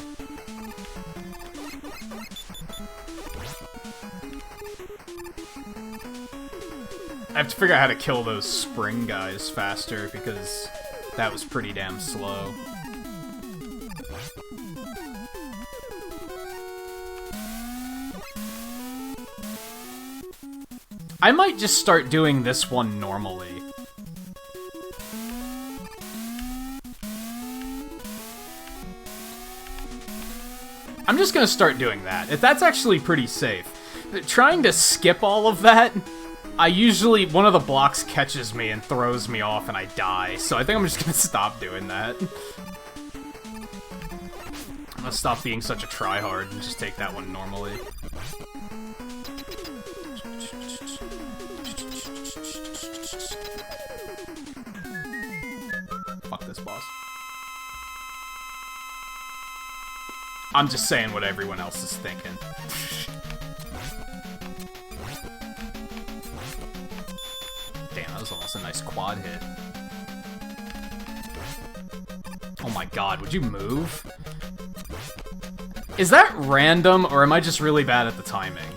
I have to figure out how to kill those spring guys faster, because that was pretty damn slow. I might just start doing this one normally. I'm just gonna start doing that. That's actually pretty safe. Trying to skip all of that, one of the blocks catches me and throws me off and I die, so I think I'm just gonna stop doing that. I'm gonna stop being such a tryhard and just take that one normally. Fuck this boss. I'm just saying what everyone else is thinking. Damn, that was almost a nice quad hit. Oh my god, would you move? Is that random, or am I just really bad at the timing?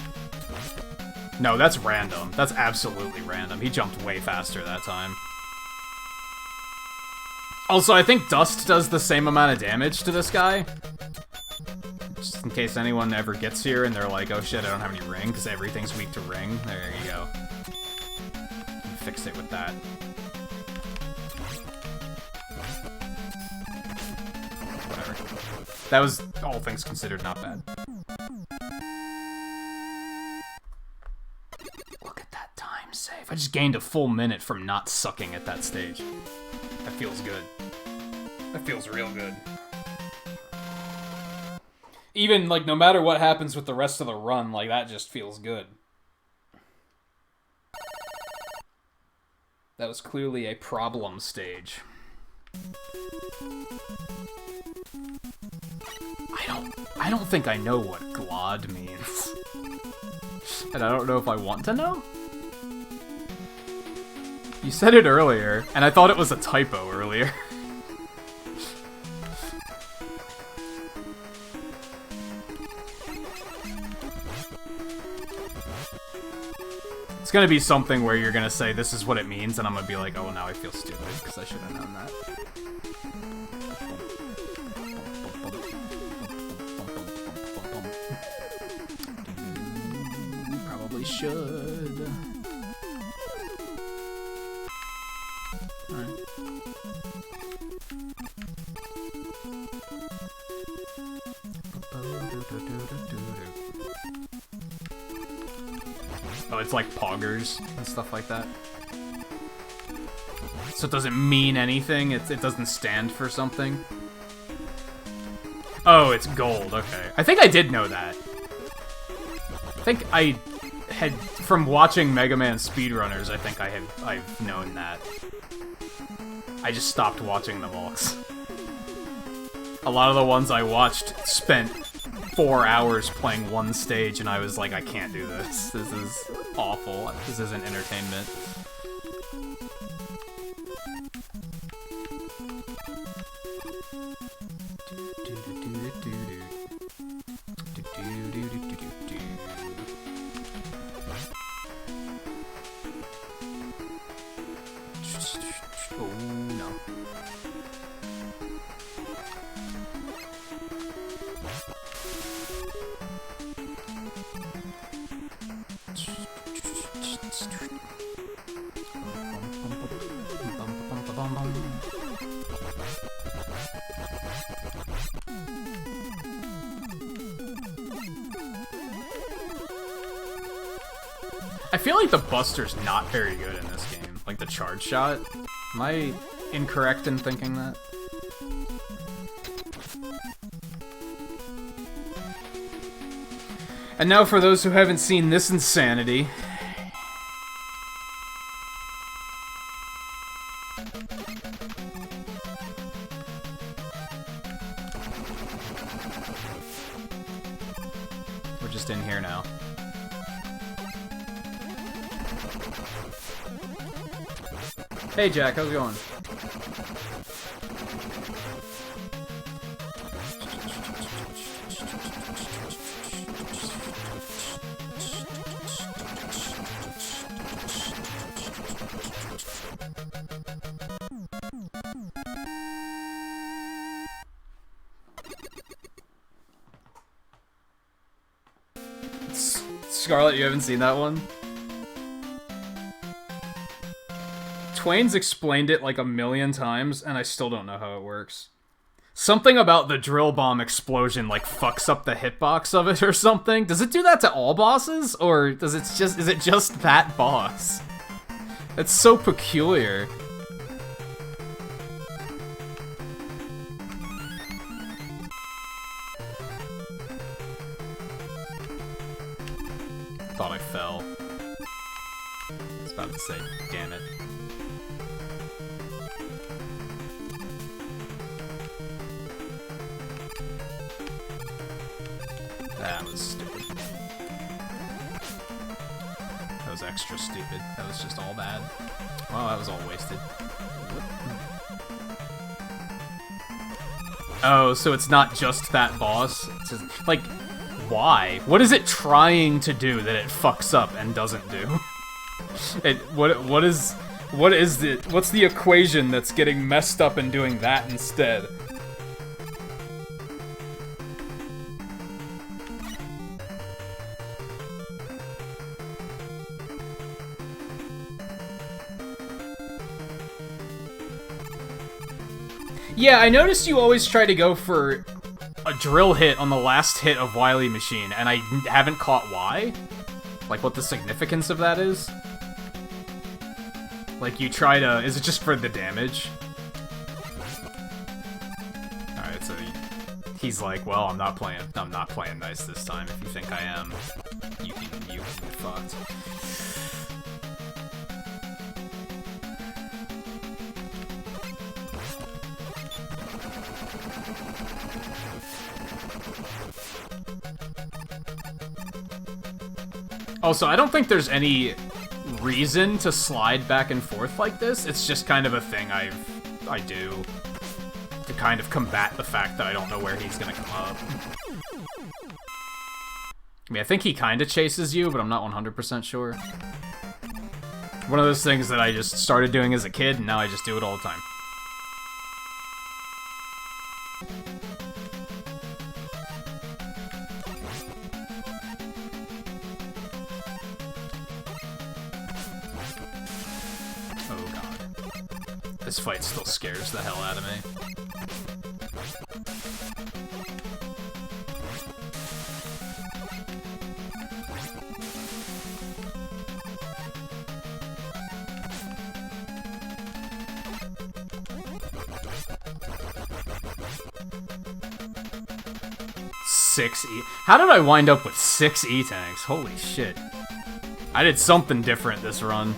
No, that's random. That's absolutely random. He jumped way faster that time. Also, I think Dust does the same amount of damage to this guy. Just in case anyone ever gets here and they're like, oh shit, I don't have any ring, because everything's weak to ring. There you go. Fix it with that. Whatever. That was, all things considered, not bad. Look at that time save. I just gained a full minute from not sucking at that stage. That feels good. That feels real good. Even, like, no matter what happens with the rest of the run, like, that just feels good. That was clearly a problem stage. I don't think I know what glad means. And I don't know if I want to know? You said it earlier, and I thought it was a typo earlier. It's gonna be something where you're gonna say, this is what it means, and I'm gonna be like, oh, now I feel stupid, because I should have known that. Probably should. Alright. Oh, it's like poggers and stuff like that. So it doesn't mean anything? It doesn't stand for something? Oh, it's gold, okay. I think I did know that. I think I had, from watching Mega Man speedrunners, I think I've known that. I just stopped watching them all. A lot of the ones I watched spent 4 hours playing one stage, and I was like, I can't do this. This is awful. This isn't entertainment. Oh, no. I feel like the Buster's not very good in this game. Like the charge shot. Am I incorrect in thinking that? And now for those who haven't seen this insanity. We're just in here now. Hey Jack, how's it going? Scarlet, you haven't seen that one? Twain's explained it like a million times, and I still don't know how it works. Something about the drill bomb explosion, like, fucks up the hitbox of it or something? Does it do that to all bosses? Or is it just that boss? It's so peculiar. Thought I fell. I was about to say, damn it. That was stupid. That was extra stupid. That was just all bad. Well, that was all wasted. Oh, so it's not just that boss? It's just, like, why? What is it trying to do that it fucks up and doesn't do? What's the equation that's getting messed up and doing that instead? Yeah, I noticed you always try to go for a drill hit on the last hit of Wily Machine, and I haven't caught why. Like, what the significance of that is. Like, you try to... Is it just for the damage? Alright, so he's like, well, I'm not playing nice this time. If you think I am, you can get fucked. Also, I don't think there's any reason to slide back and forth like this. It's just kind of a thing I do to kind of combat the fact that I don't know where he's gonna come up. I mean, I think he kind of chases you, but I'm not 100% sure. One of those things that I just started doing as a kid, and now I just do it all the time. This fight still scares the hell out of me. Six E. How did I wind up with 6 E-tanks? Holy shit. I did something different this run.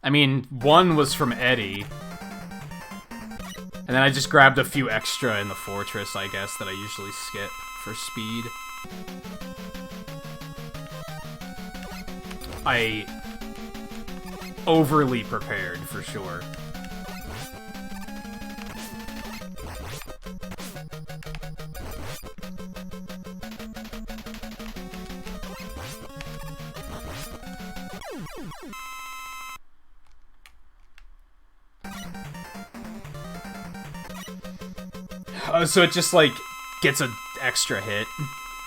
I mean, one was from Eddie. And then I just grabbed a few extra in the fortress, I guess, that I usually skip for speed. I overly prepared, for sure. So it just, like, gets an extra hit,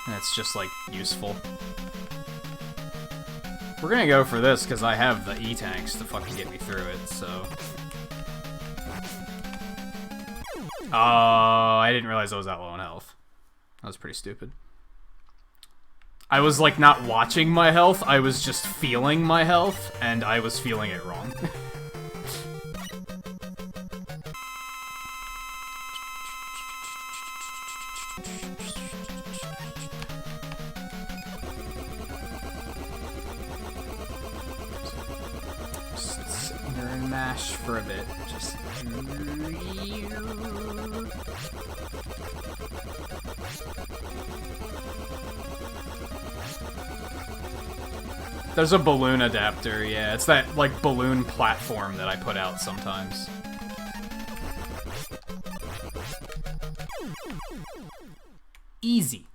and it's just, like, useful. We're gonna go for this, because I have the E-tanks to fucking get me through it, so... I didn't realize I was that low in health. That was pretty stupid. I was, like, not watching my health, I was just feeling my health, and I was feeling it wrong. Mash for a bit. Just... There's a balloon adapter, yeah. It's that, like, balloon platform that I put out sometimes. Easy.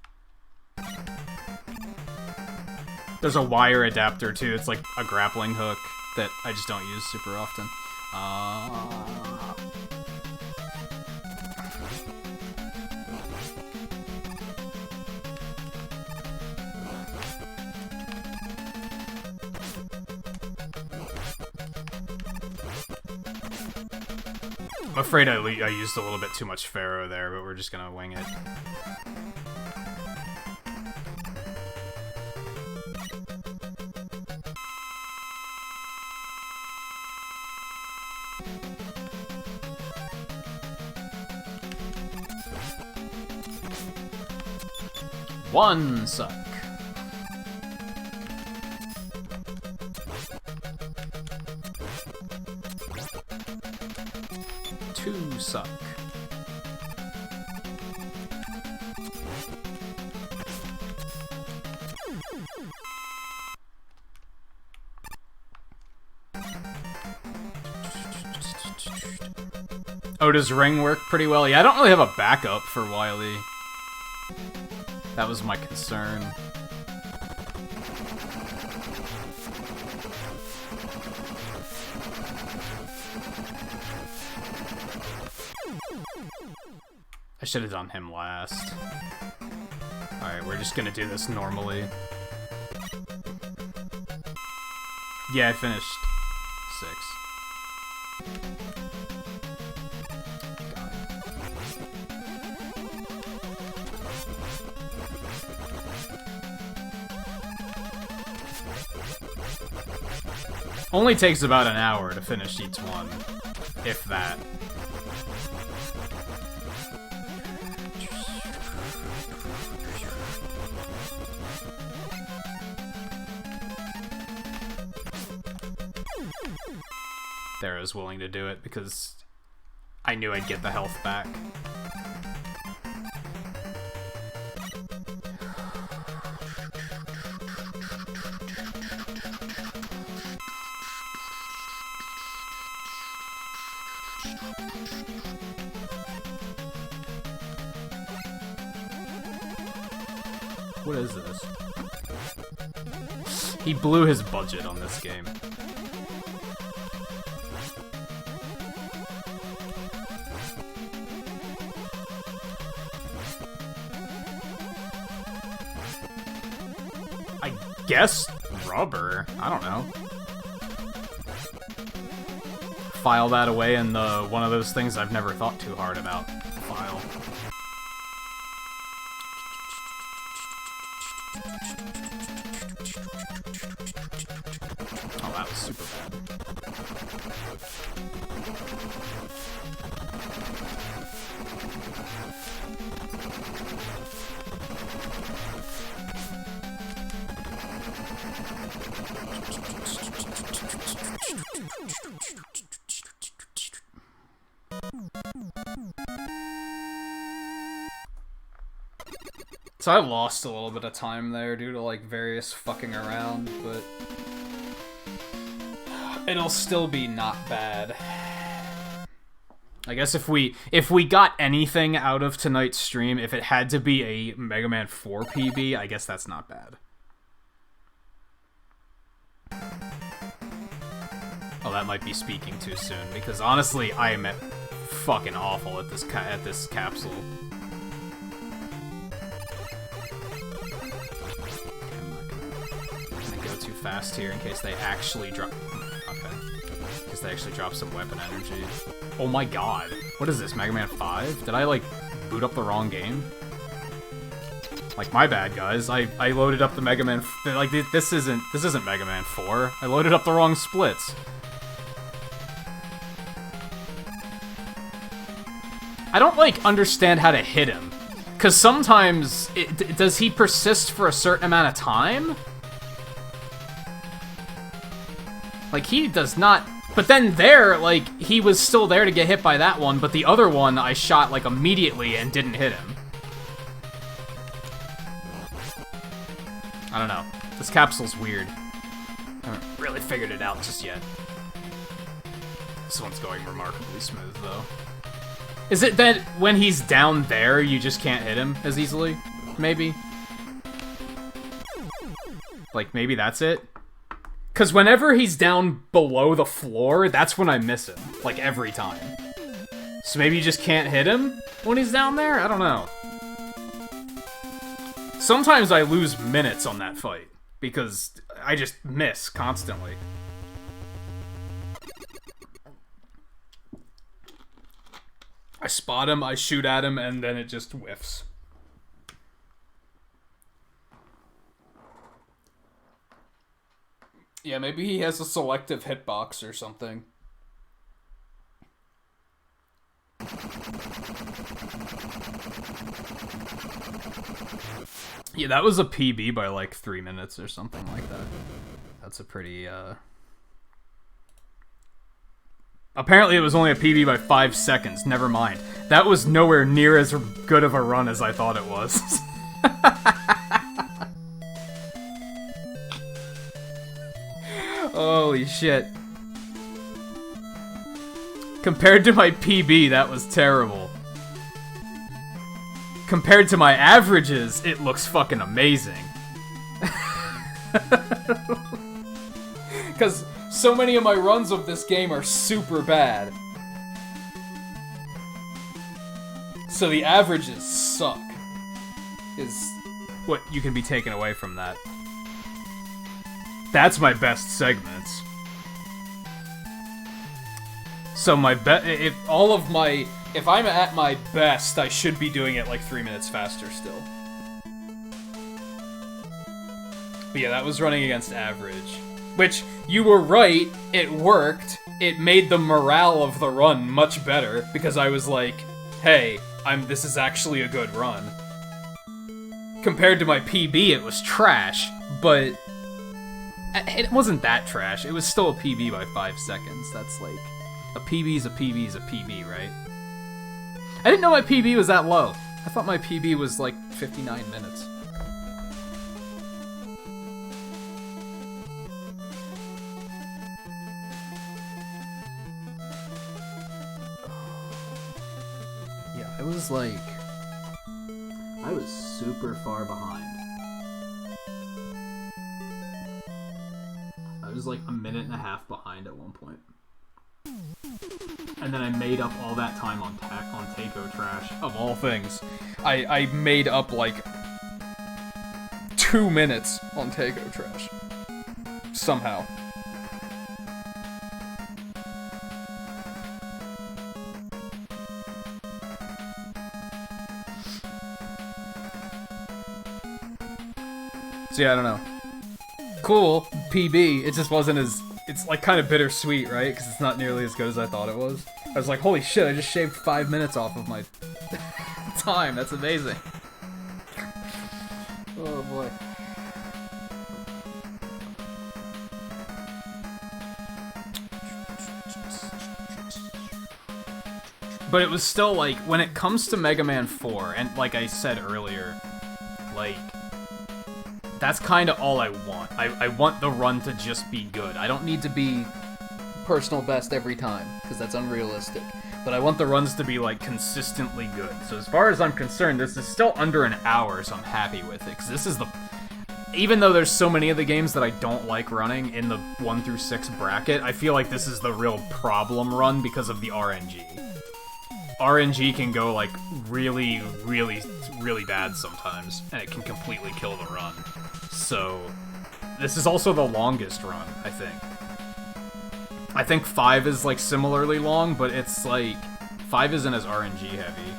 There's a wire adapter, too. It's like a grappling hook that I just don't use super often. I'm afraid I used a little bit too much Pharaoh there, but we're just gonna wing it. One suck. Two suck. Oh, does Ring work pretty well? Yeah, I don't really have a backup for Wily. That was my concern. I should have done him last. Alright, we're just gonna do this normally. Yeah, I finished 6. Only takes about an hour to finish each one, if that. There, I was willing to do it because I knew I'd get the health back. What is this? He blew his budget on this game. I guess rubber. I don't know. File that away in the one of those things I've never thought too hard about. File. Oh, that was super bad. So I lost a little bit of time there due to like various fucking around, but it'll still be not bad. I guess if we got anything out of tonight's stream, if it had to be a Mega Man 4 PB, I guess that's not bad. Oh, that might be speaking too soon, because honestly, I am fucking awful at this capsule. Too fast here in case they actually drop. Okay. In case they actually drop some weapon energy. Oh my god. What is this, Mega Man 5? Did I, like, boot up the wrong game? Like, my bad, guys. I loaded up the Mega Man... Like, this isn't Mega Man 4. I loaded up the wrong splits. I don't, like, understand how to hit him. Because sometimes... does he persist for a certain amount of time? Like, he does not... But then there, like, he was still there to get hit by that one, but the other one I shot, like, immediately and didn't hit him. I don't know. This capsule's weird. I haven't really figured it out just yet. This one's going remarkably smooth, though. Is it that when he's down there, you just can't hit him as easily? Maybe? Like, maybe that's it? Because whenever he's down below the floor, that's when I miss him. Like, every time. So maybe you just can't hit him when he's down there? I don't know. Sometimes I lose minutes on that fight, because I just miss constantly. I spot him, I shoot at him, and then it just whiffs. Yeah, maybe he has a selective hitbox or something. Yeah, that was a PB by like 3 minutes or something like that. That's a pretty, Apparently it was only a PB by 5 seconds, never mind. That was nowhere near as good of a run as I thought it was. Holy shit. Compared to my PB, that was terrible. Compared to my averages, it looks fucking amazing. Because so many of my runs of this game are super bad. So the averages suck. Is what you can be taken away from that. That's my best segments. So if I'm at my best, I should be doing it like 3 minutes faster still. But yeah, that was running against average. Which, you were right, it worked. It made the morale of the run much better, because I was like, hey, this is actually a good run. Compared to my PB, it was trash, but it wasn't that trash. It was still a PB by 5 seconds. That's like, a PB's a PB's a PB, right? I didn't know my PB was that low. I thought my PB was like 59 minutes. Yeah, I was like... I was super far behind. I was like a minute and a half behind at one point. And then I made up all that time on Taco Trash, of all things. I made up like 2 minutes on Taco Trash. Somehow. So yeah, I don't know. Cool, PB, it just wasn't as... It's like kind of bittersweet, right? Because it's not nearly as good as I thought it was. I was like, holy shit, I just shaved 5 minutes off of my time. That's amazing. Oh boy. But it was still like, when it comes to Mega Man 4, and like I said earlier, like... That's kind of all I want. I want the run to just be good. I don't need to be personal best every time, because that's unrealistic. But I want the runs to be, like, consistently good. So as far as I'm concerned, this is still under an hour, so I'm happy with it. Because this is the... Even though there's so many of the games that I don't like running in the 1 through 6 bracket, I feel like this is the real problem run because of the RNG. RNG can go, like, really, really, really bad sometimes, and it can completely kill the run. So, this is also the longest run, I think. I think 5 is, like, similarly long, but it's, like, 5 isn't as RNG heavy.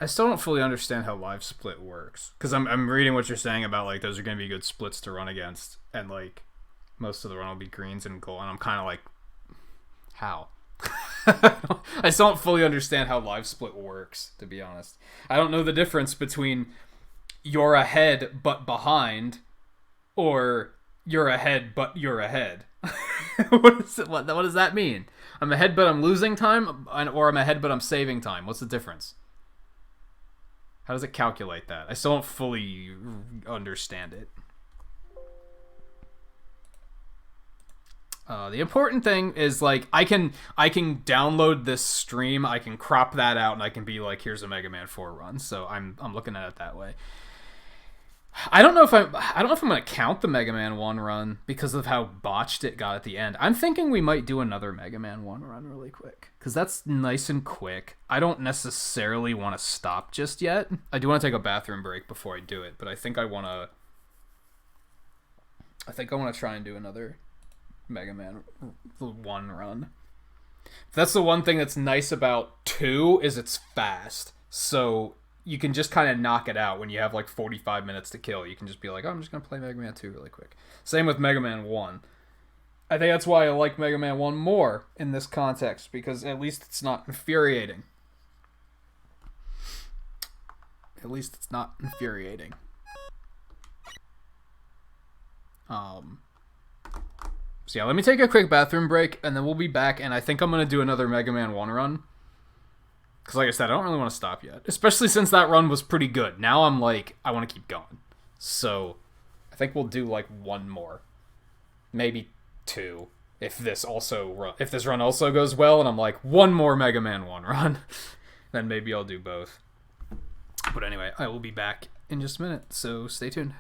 I still don't fully understand how live split works, because I'm reading what you're saying about, like, those are going to be good splits to run against, and, like, most of the run will be greens and gold, and I'm kind of like, how? I still don't fully understand how live split works, to be honest. I don't know the difference between you're ahead but behind, or you're ahead but you're ahead. What does that mean? I'm ahead but I'm losing time, or I'm ahead but I'm saving time? What's the difference? How does it calculate that? I still don't fully understand it. The important thing is, like, I can download this stream, I can crop that out, and I can be like, here's a Mega Man 4 run. So I'm looking at it that way. I don't know if I'm gonna count the Mega Man 1 run because of how botched it got at the end. I'm thinking we might do another Mega Man 1 run really quick, because that's nice and quick. I don't necessarily want to stop just yet. I do want to take a bathroom break before I do it, but I think I want to try and do another Mega Man 1 run. That's the one thing that's nice about 2 is it's fast. So you can just kind of knock it out when you have like 45 minutes to kill. You can just be like, oh, I'm just going to play Mega Man 2 really quick. Same with Mega Man 1. I think that's why I like Mega Man 1 more in this context, because at least it's not infuriating. At least it's not infuriating. So yeah, let me take a quick bathroom break, and then we'll be back, and I think I'm going to do another Mega Man 1 run. Because like I said, I don't really want to stop yet. Especially since that run was pretty good. Now I'm like, I want to keep going. So, I think we'll do like one more. Maybe 2. If this run also goes well, and I'm like, one more Mega Man 1 run, then maybe I'll do both. But anyway, I will be back in just a minute, so stay tuned.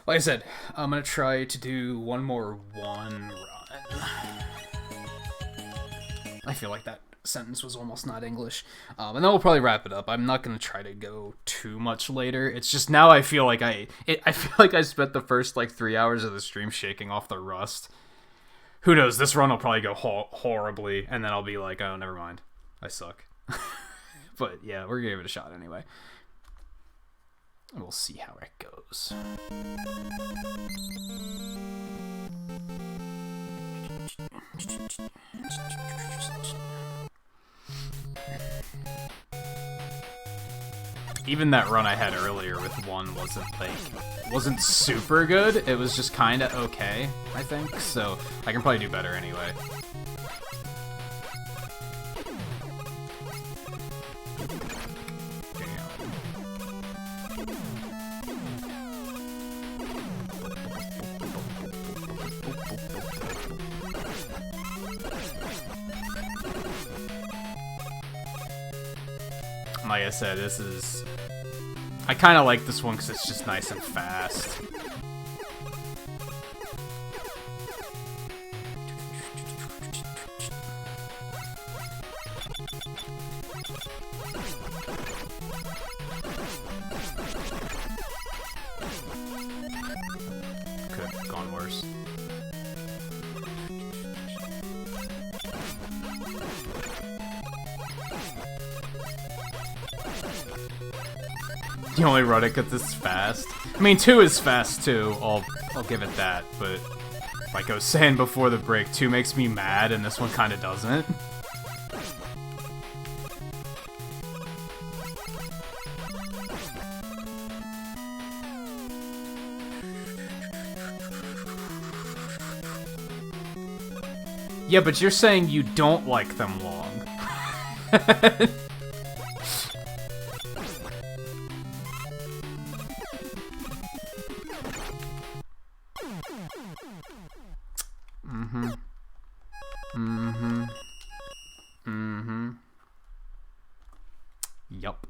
Like I said, I'm gonna try to do one more run. I feel like that sentence was almost not English. And then we'll probably wrap it up. I'm not gonna try to go too much later. It's just now I feel like I feel like I spent the first like 3 hours of the stream shaking off the rust. Who knows? This run will probably go horribly, and then I'll be like, oh, never mind, I suck. But yeah, we're gonna give it a shot anyway. We'll see how it goes. Even that run I had earlier with one wasn't super good. It was just kind of okay, I think. So I can probably do better anyway. Like I said, I kind of like this one because it's just nice and fast. Could have gone worse. You only run it because it's fast. I mean, 2 is fast too. I'll give it that. But like I was saying before the break, 2 makes me mad, and this one kind of doesn't. Yeah, but you're saying you don't like them long. Yup.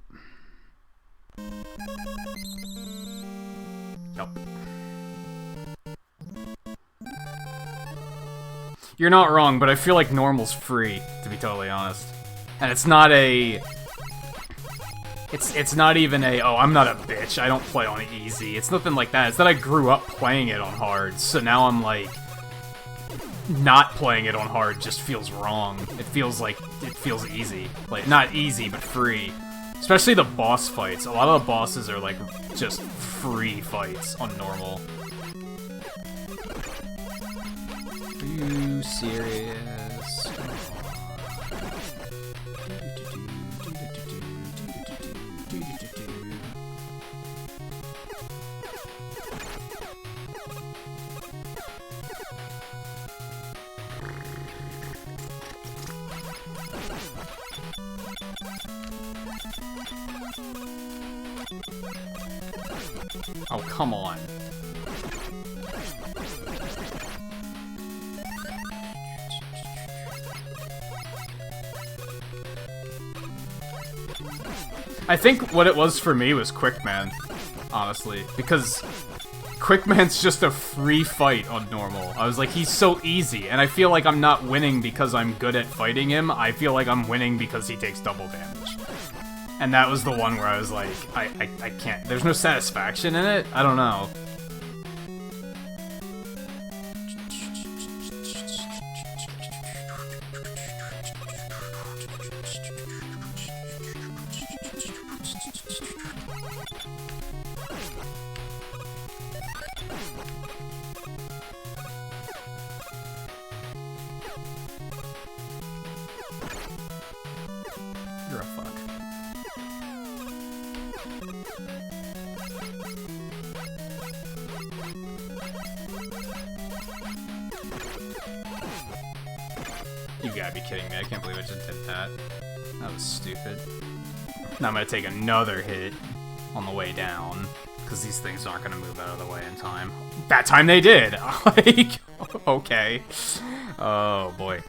You're not wrong, but I feel like normal's free, to be totally honest. And it's not a... It's not even a, oh, I'm not a bitch, I don't play on easy. It's nothing like that. It's that I grew up playing it on hard, so now I'm like... Not playing it on hard just feels wrong. It feels easy. Like, not easy, but free. Especially the boss fights. A lot of the bosses are, like, just free fights on normal. Are you serious? Oh, come on. I think what it was for me was Quickman, honestly, because Quickman's just a free fight on normal. I was like, he's so easy, and I feel like I'm not winning because I'm good at fighting him. I feel like I'm winning because he takes double damage. And that was the one where I was like, I can't, there's no satisfaction in it? I don't know. You're a fuck. You gotta be kidding me, I can't believe I just did that. That was stupid. Now I'm gonna take another hit on the way down, because these things aren't gonna move out of the way in time. That time they did! Like, okay. Oh boy.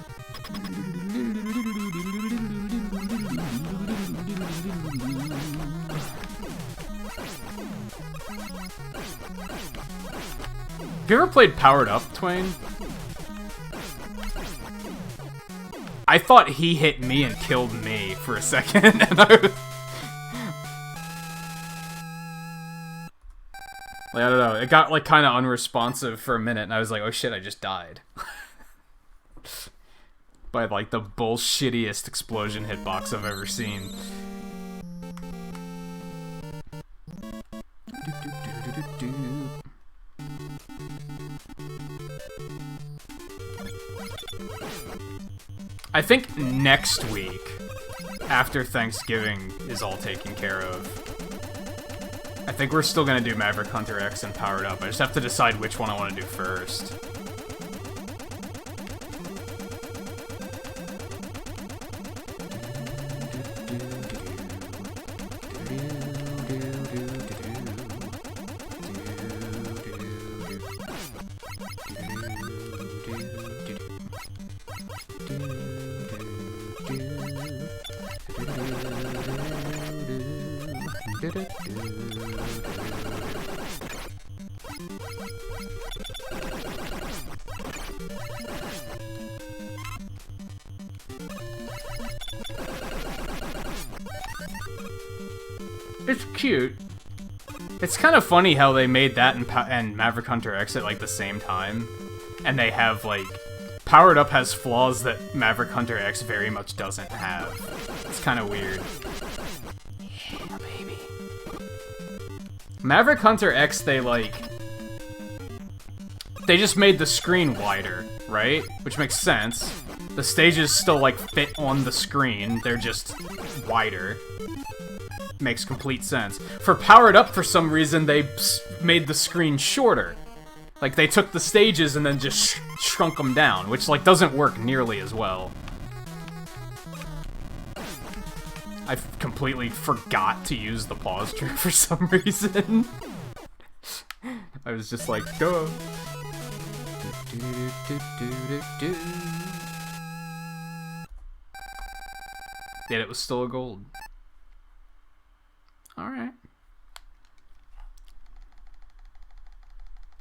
Have you ever played Powered Up, Twain? I thought he hit me and killed me for a second, and I was... Like, I don't know, it got, like, kind of unresponsive for a minute, and I was like, oh shit, I just died. By, like, the bullshittiest explosion hitbox I've ever seen. I think next week, after Thanksgiving is all taken care of, I think we're still gonna do Maverick Hunter X and Powered Up. I just have to decide which one I want to do first. It's cute. It's kind of funny how they made that and Maverick Hunter X at like the same time, and they have like Powered Up has flaws that Maverick Hunter X very much doesn't have. It's kind of weird. Yeah, baby. Maverick Hunter X, they just made the screen wider, right? Which makes sense. The stages still like fit on the screen, they're just wider. Makes complete sense. For Powered Up, for some reason, they made the screen shorter. Like, they took the stages and then just shrunk them down, which, like, doesn't work nearly as well. I completely forgot to use the pause trick for some reason. I was just like, go. Yet it was still a gold. Alright.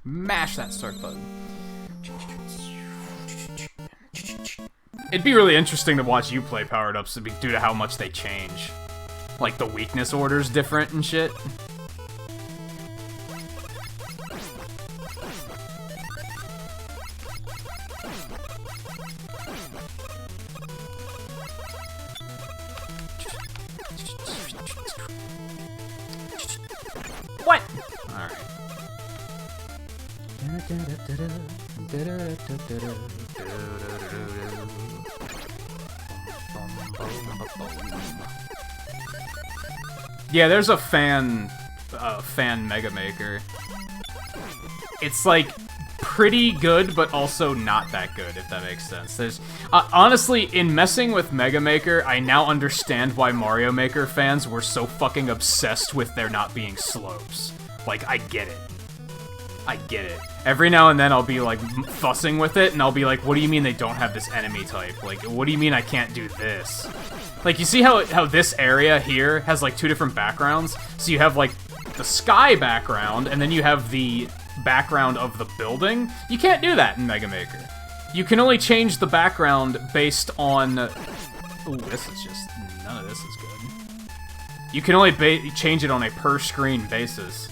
Mash that start button. It'd be really interesting to watch you play Powered Ups due to how much they change. Like, the weakness order's different and shit. What? Alright. Yeah, there's a fan Mega Maker. It's like pretty good, but also not that good, if that makes sense. There's honestly, in messing with Mega Maker, I now understand why Mario Maker fans were so fucking obsessed with there not being slopes. Like, I get it. I get it. Every now and then I'll be like fussing with it, and I'll be like, what do you mean they don't have this enemy type? Like, what do you mean I can't do this? Like, you see how this area here has like two different backgrounds? So you have like the sky background, and then you have the background of the building. You can't do that in Mega Maker. You can only change the background based on... Ooh, this is just... None of this is good. You can only change it on a per-screen basis.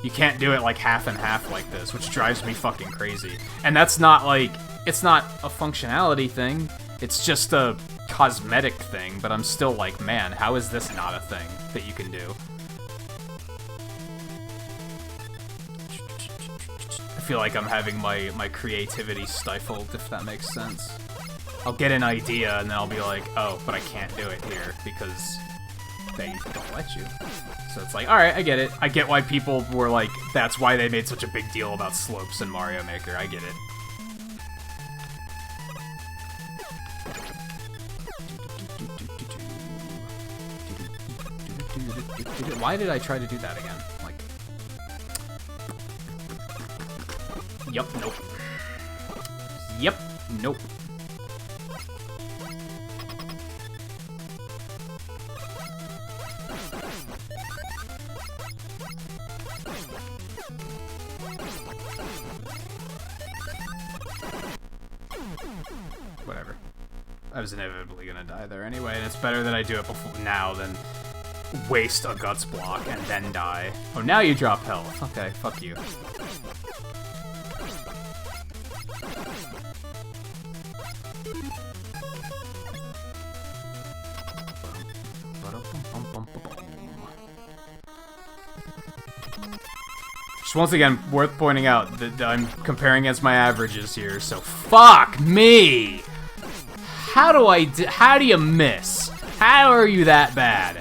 You can't do it like half and half like this, which drives me fucking crazy. And that's not like... It's not a functionality thing. It's just a cosmetic thing, but I'm still like, man, how is this not a thing that you can do? I feel like I'm having my creativity stifled, if that makes sense. I'll get an idea, and then I'll be like, oh, but I can't do it here, because they don't let you. So it's like, alright, I get it. I get why people were like, that's why they made such a big deal about slopes in Mario Maker. I get it. Why did I try to do that again? Like... Yup, nope. Yep, nope. Whatever. I was inevitably gonna die there anyway, and it's better that I do it before now than waste a guts block and then die. Oh, now you drop health. Okay, fuck you. Just once again, worth pointing out that I'm comparing against my averages here, so fuck me! How do you miss? How are you that bad?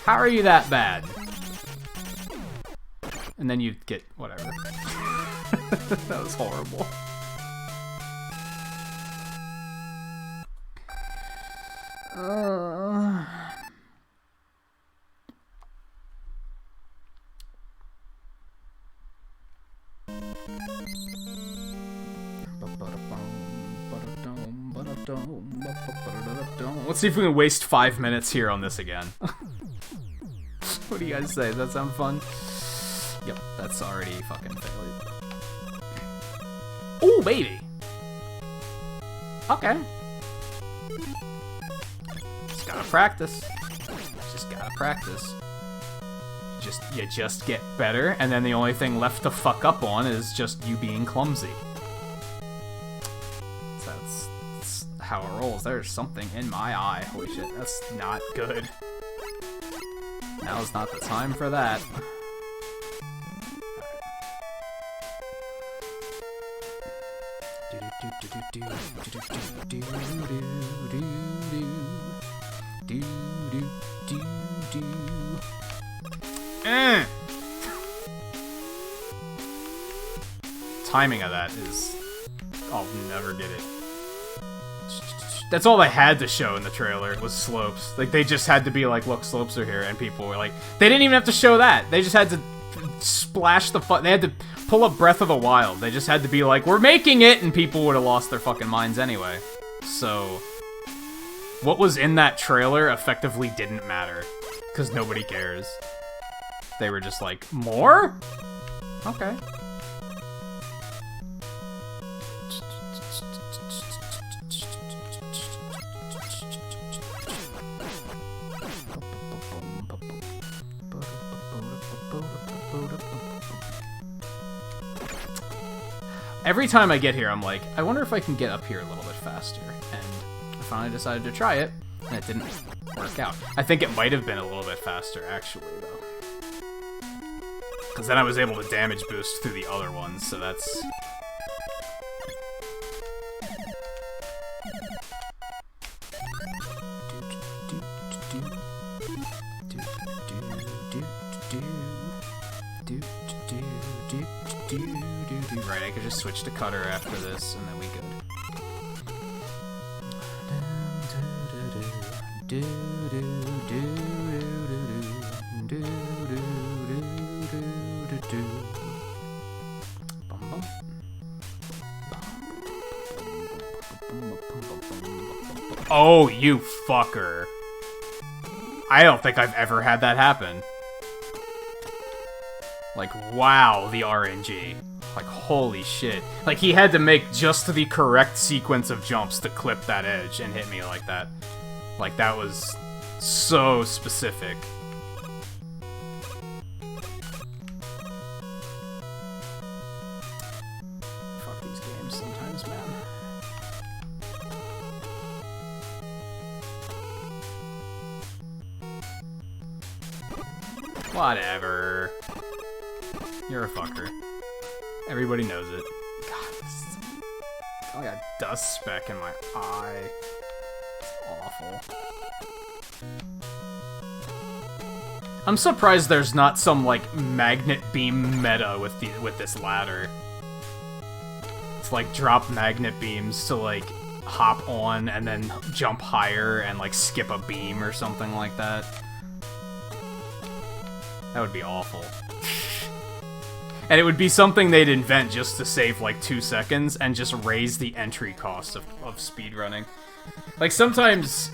How are you that bad? And then you get whatever. That was horrible. Let's see if we can waste 5 minutes here on this again. What do you guys say? Does that sound fun? Yep, that's already fucking failed. Ooh, baby! Okay. Just gotta practice. Just gotta practice. You just get better, and then the only thing left to fuck up on is just you being clumsy. That's how it rolls. There's something in my eye. Holy shit, that's not good. Now's not the time for that. Timing of that is... I'll never get it. That's all they had to show in the trailer, was slopes. Like, they just had to be like, look, slopes are here, and people were like... They didn't even have to show that! They just had to splash the they had to pull up Breath of the Wild. They just had to be like, we're making it! And people would have lost their fucking minds anyway. So... What was in that trailer effectively didn't matter. Because nobody cares. They were just like, more? Okay. Every time I get here, I'm like, I wonder if I can get up here a little bit faster. And I finally decided to try it, and it didn't work out. I think it might have been a little bit faster, actually, though. Because then I was able to damage boost through the other ones, so that's... Right, I could just switch to cutter after this, and then we Oh, you fucker. I don't think I've ever had that happen. Like, wow, the RNG. Like, holy shit. Like, he had to make just the correct sequence of jumps to clip that edge and hit me like that. Like, that was so specific. Fuck these games sometimes, man. Whatever. You're a fucker. Everybody knows it. God, I got dust speck in my eye. It's awful. I'm surprised there's not some like magnet beam meta with this ladder. It's like drop magnet beams to like hop on and then jump higher and like skip a beam or something like that. That would be awful. And it would be something they'd invent just to save like 2 seconds and just raise the entry cost of speedrunning. Like sometimes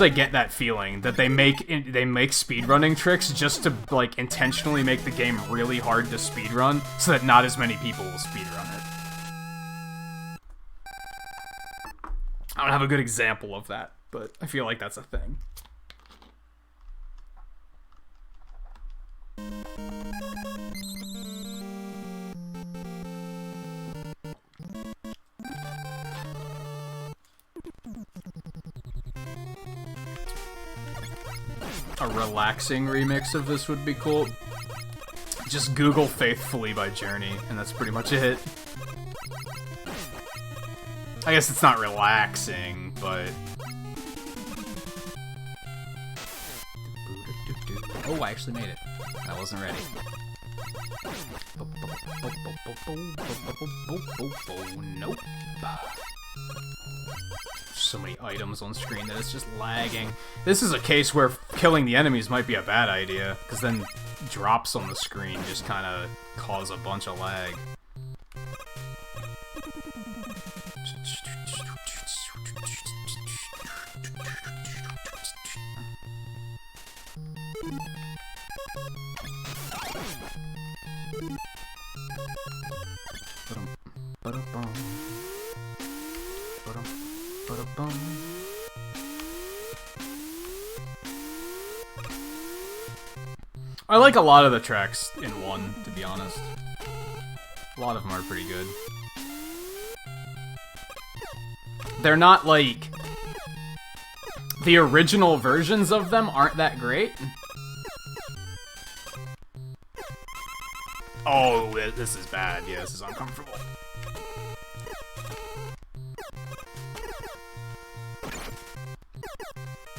I get that feeling that they make speedrunning tricks just to like intentionally make the game really hard to speedrun so that not as many people will speedrun it. I don't have a good example of that, but I feel like that's a thing. A relaxing remix of this would be cool. Just Google Faithfully by Journey, and that's pretty much it. I guess it's not relaxing, but... Oh, I actually made it. I wasn't ready. Nope. So many items on screen that it's just lagging. This is a case where killing the enemies might be a bad idea, because then drops on the screen just kind of cause a bunch of lag. I like a lot of the tracks in 1, to be honest. A lot of them are pretty good. They're not like... The original versions of them aren't that great. Oh, this is bad. Yeah, this is uncomfortable.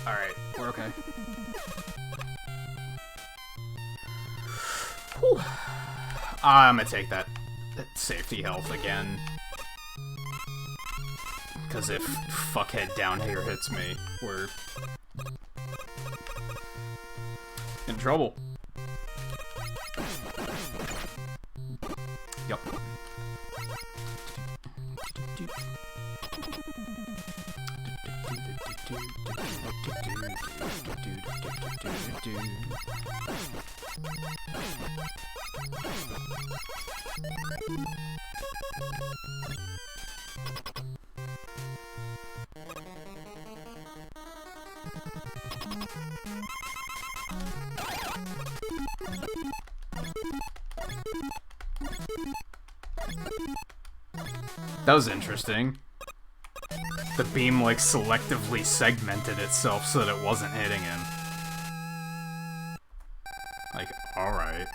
Alright, we're okay. Whew. I'm gonna take that safety health again. Because if fuckhead down here hits me, we're in trouble. Yup. That was interesting. The beam, like, selectively segmented itself so that it wasn't hitting him. Like, alright.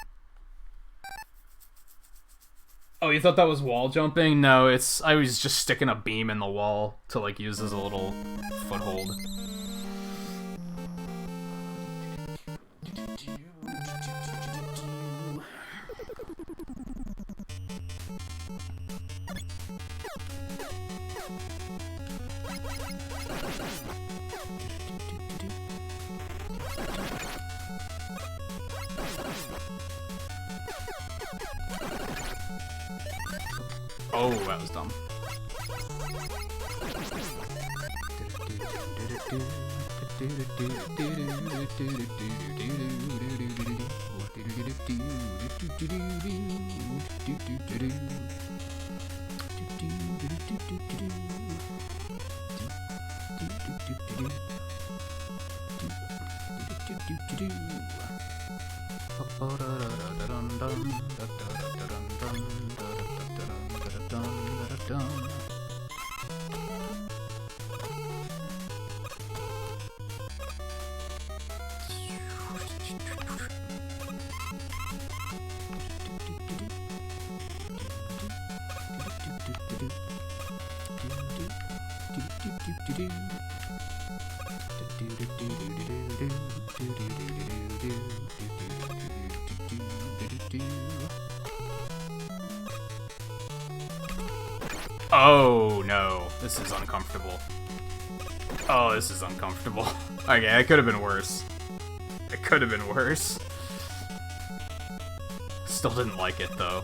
Oh, you thought that was wall jumping? No, it's... I was just sticking a beam in the wall to, like, use as a little foothold. Oh, that was dumb. Oh, no. This is uncomfortable. Oh, this is uncomfortable. Okay, it could have been worse. It could have been worse. Still didn't like it, though.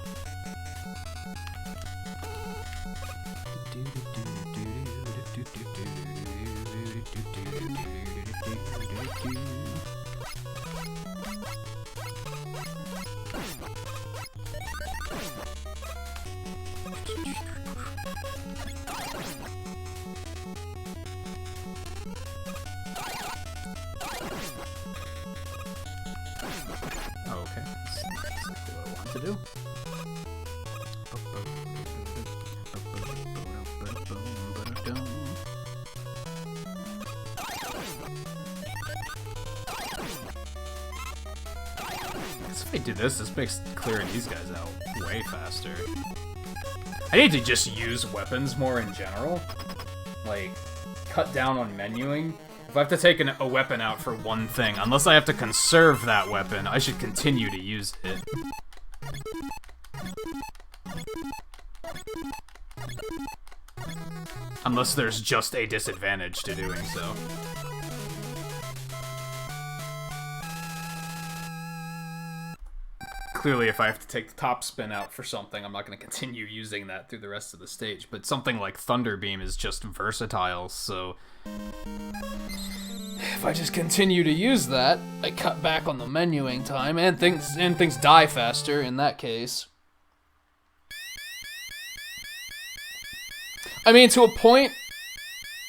do. If I do this makes clearing these guys out way faster. I need to just use weapons more in general. Like, cut down on menuing. If I have to take a weapon out for one thing, unless I have to conserve that weapon, I should continue to use it. Unless there's just a disadvantage to doing so. Clearly, if I have to take the top spin out for something, I'm not going to continue using that through the rest of the stage. But something like Thunder Beam is just versatile, so if I just continue to use that, I cut back on the menuing time, and things die faster in that case. I mean, to a point,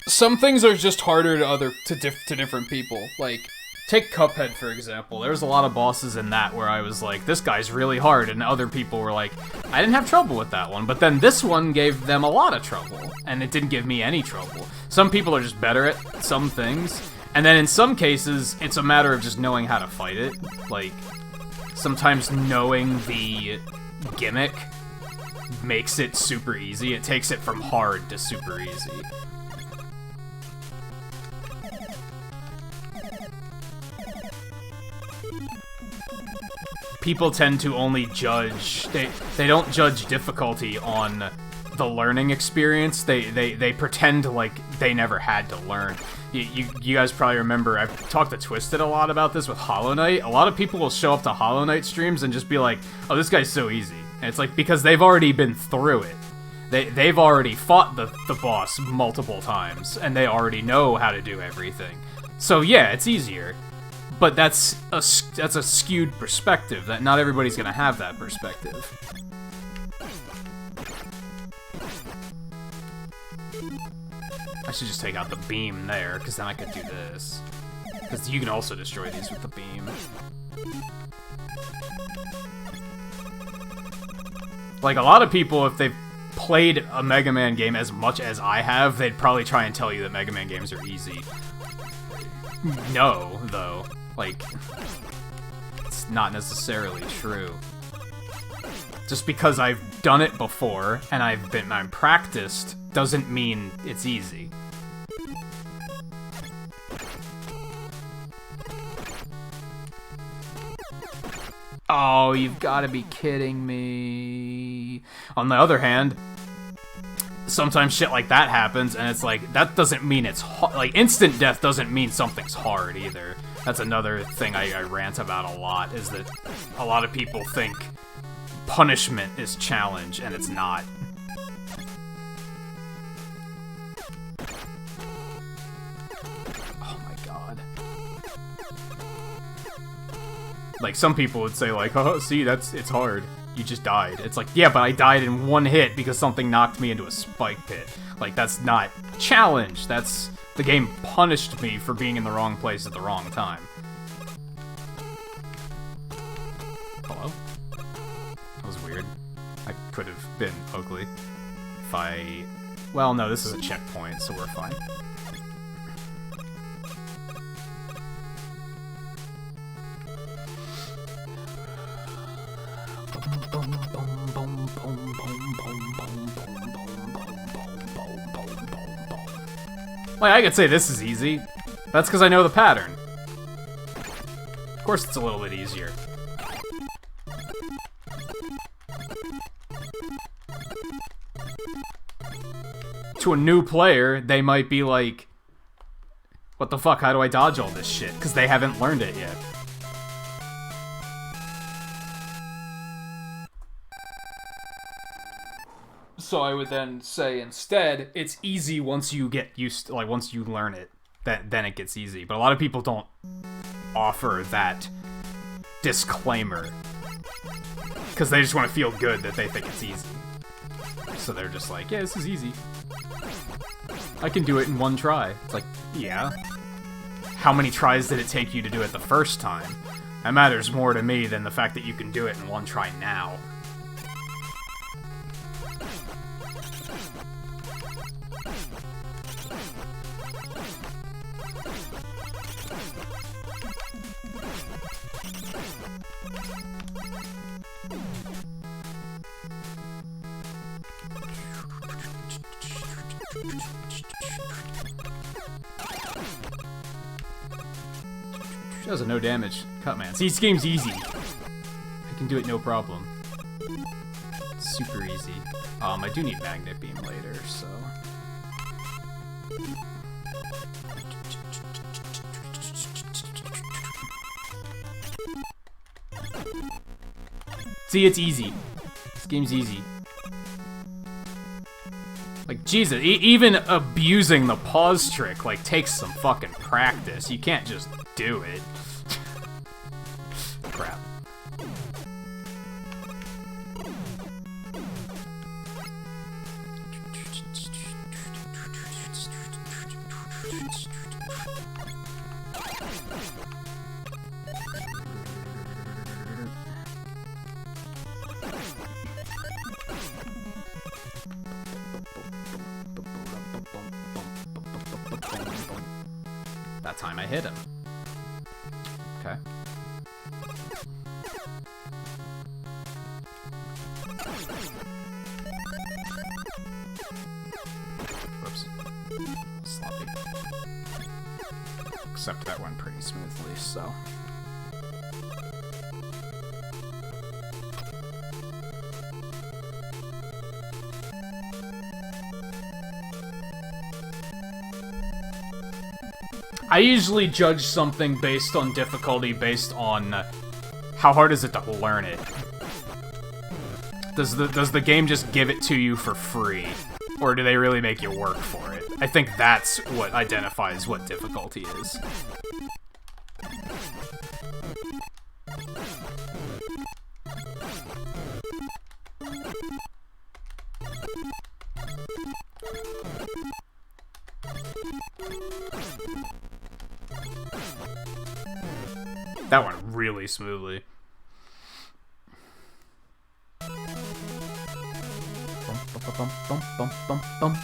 some things are just harder to different people. Like, take Cuphead, for example. There's a lot of bosses in that where I was like, this guy's really hard, and other people were like, I didn't have trouble with that one. But then this one gave them a lot of trouble, and it didn't give me any trouble. Some people are just better at some things, and then in some cases, it's a matter of just knowing how to fight it. Like, sometimes knowing the gimmick makes it super easy. It takes it from hard to super easy. People tend to only judge, they don't judge difficulty on the learning experience. They pretend like they never had to learn. You guys probably remember, I've talked to Twisted a lot about this with Hollow Knight. A lot of people will show up to Hollow Knight streams and just be like, oh, this guy's so easy. And it's like, because they've already been through it. They've already fought the boss multiple times, and they already know how to do everything. So yeah, it's easier. But that's a skewed perspective, that not everybody's gonna have that perspective. I should just take out the beam there, because then I could do this. Because you can also destroy these with the beam. Like, a lot of people, if they've played a Mega Man game as much as I have, they'd probably try and tell you that Mega Man games are easy. No, though. Like, it's not necessarily true. Just because I've done it before and I'm practiced doesn't mean it's easy. Oh, you've got to be kidding me. On the other hand, sometimes shit like that happens, and it's like, that doesn't mean it's hard. Like, instant death doesn't mean something's hard either. That's another thing I rant about a lot, is that a lot of people think punishment is challenge, and it's not. Oh my god. Like, some people would say, like, oh, see, it's hard. You just died. It's like, yeah, but I died in one hit because something knocked me into a spike pit. Like, that's not challenge. That's... the game punished me for being in the wrong place at the wrong time. Hello? That was weird. I could have been ugly. If I... well, no, this is a checkpoint, so we're fine. Like, I could say this is easy. That's because I know the pattern. Of course it's a little bit easier. To a new player, they might be like, what the fuck, how do I dodge all this shit? Because they haven't learned it yet. So I would then say instead, it's easy once you get used to, like, once you learn it, then it gets easy. But a lot of people don't offer that disclaimer. Because they just want to feel good that they think it's easy. So they're just like, yeah, this is easy. I can do it in one try. It's like, yeah. How many tries did it take you to do it the first time? That matters more to me than the fact that you can do it in one try now. She does a no damage cut, man. See, this game's easy. I can do it no problem. It's super easy. I do need Magnet Beam later, so... See, it's easy. This game's easy. Like, Jesus, even abusing the pause trick, like, takes some fucking practice. You can't just do it. Crap. That time I hit him. Okay. Whoops. Sloppy. Except that went pretty smoothly, so... I usually judge something based on difficulty, based on how hard is it to learn it. Does the game just give it to you for free, or do they really make you work for it? I think that's what identifies what difficulty is. That went really smoothly. Bum, bum, bum, bum, bum.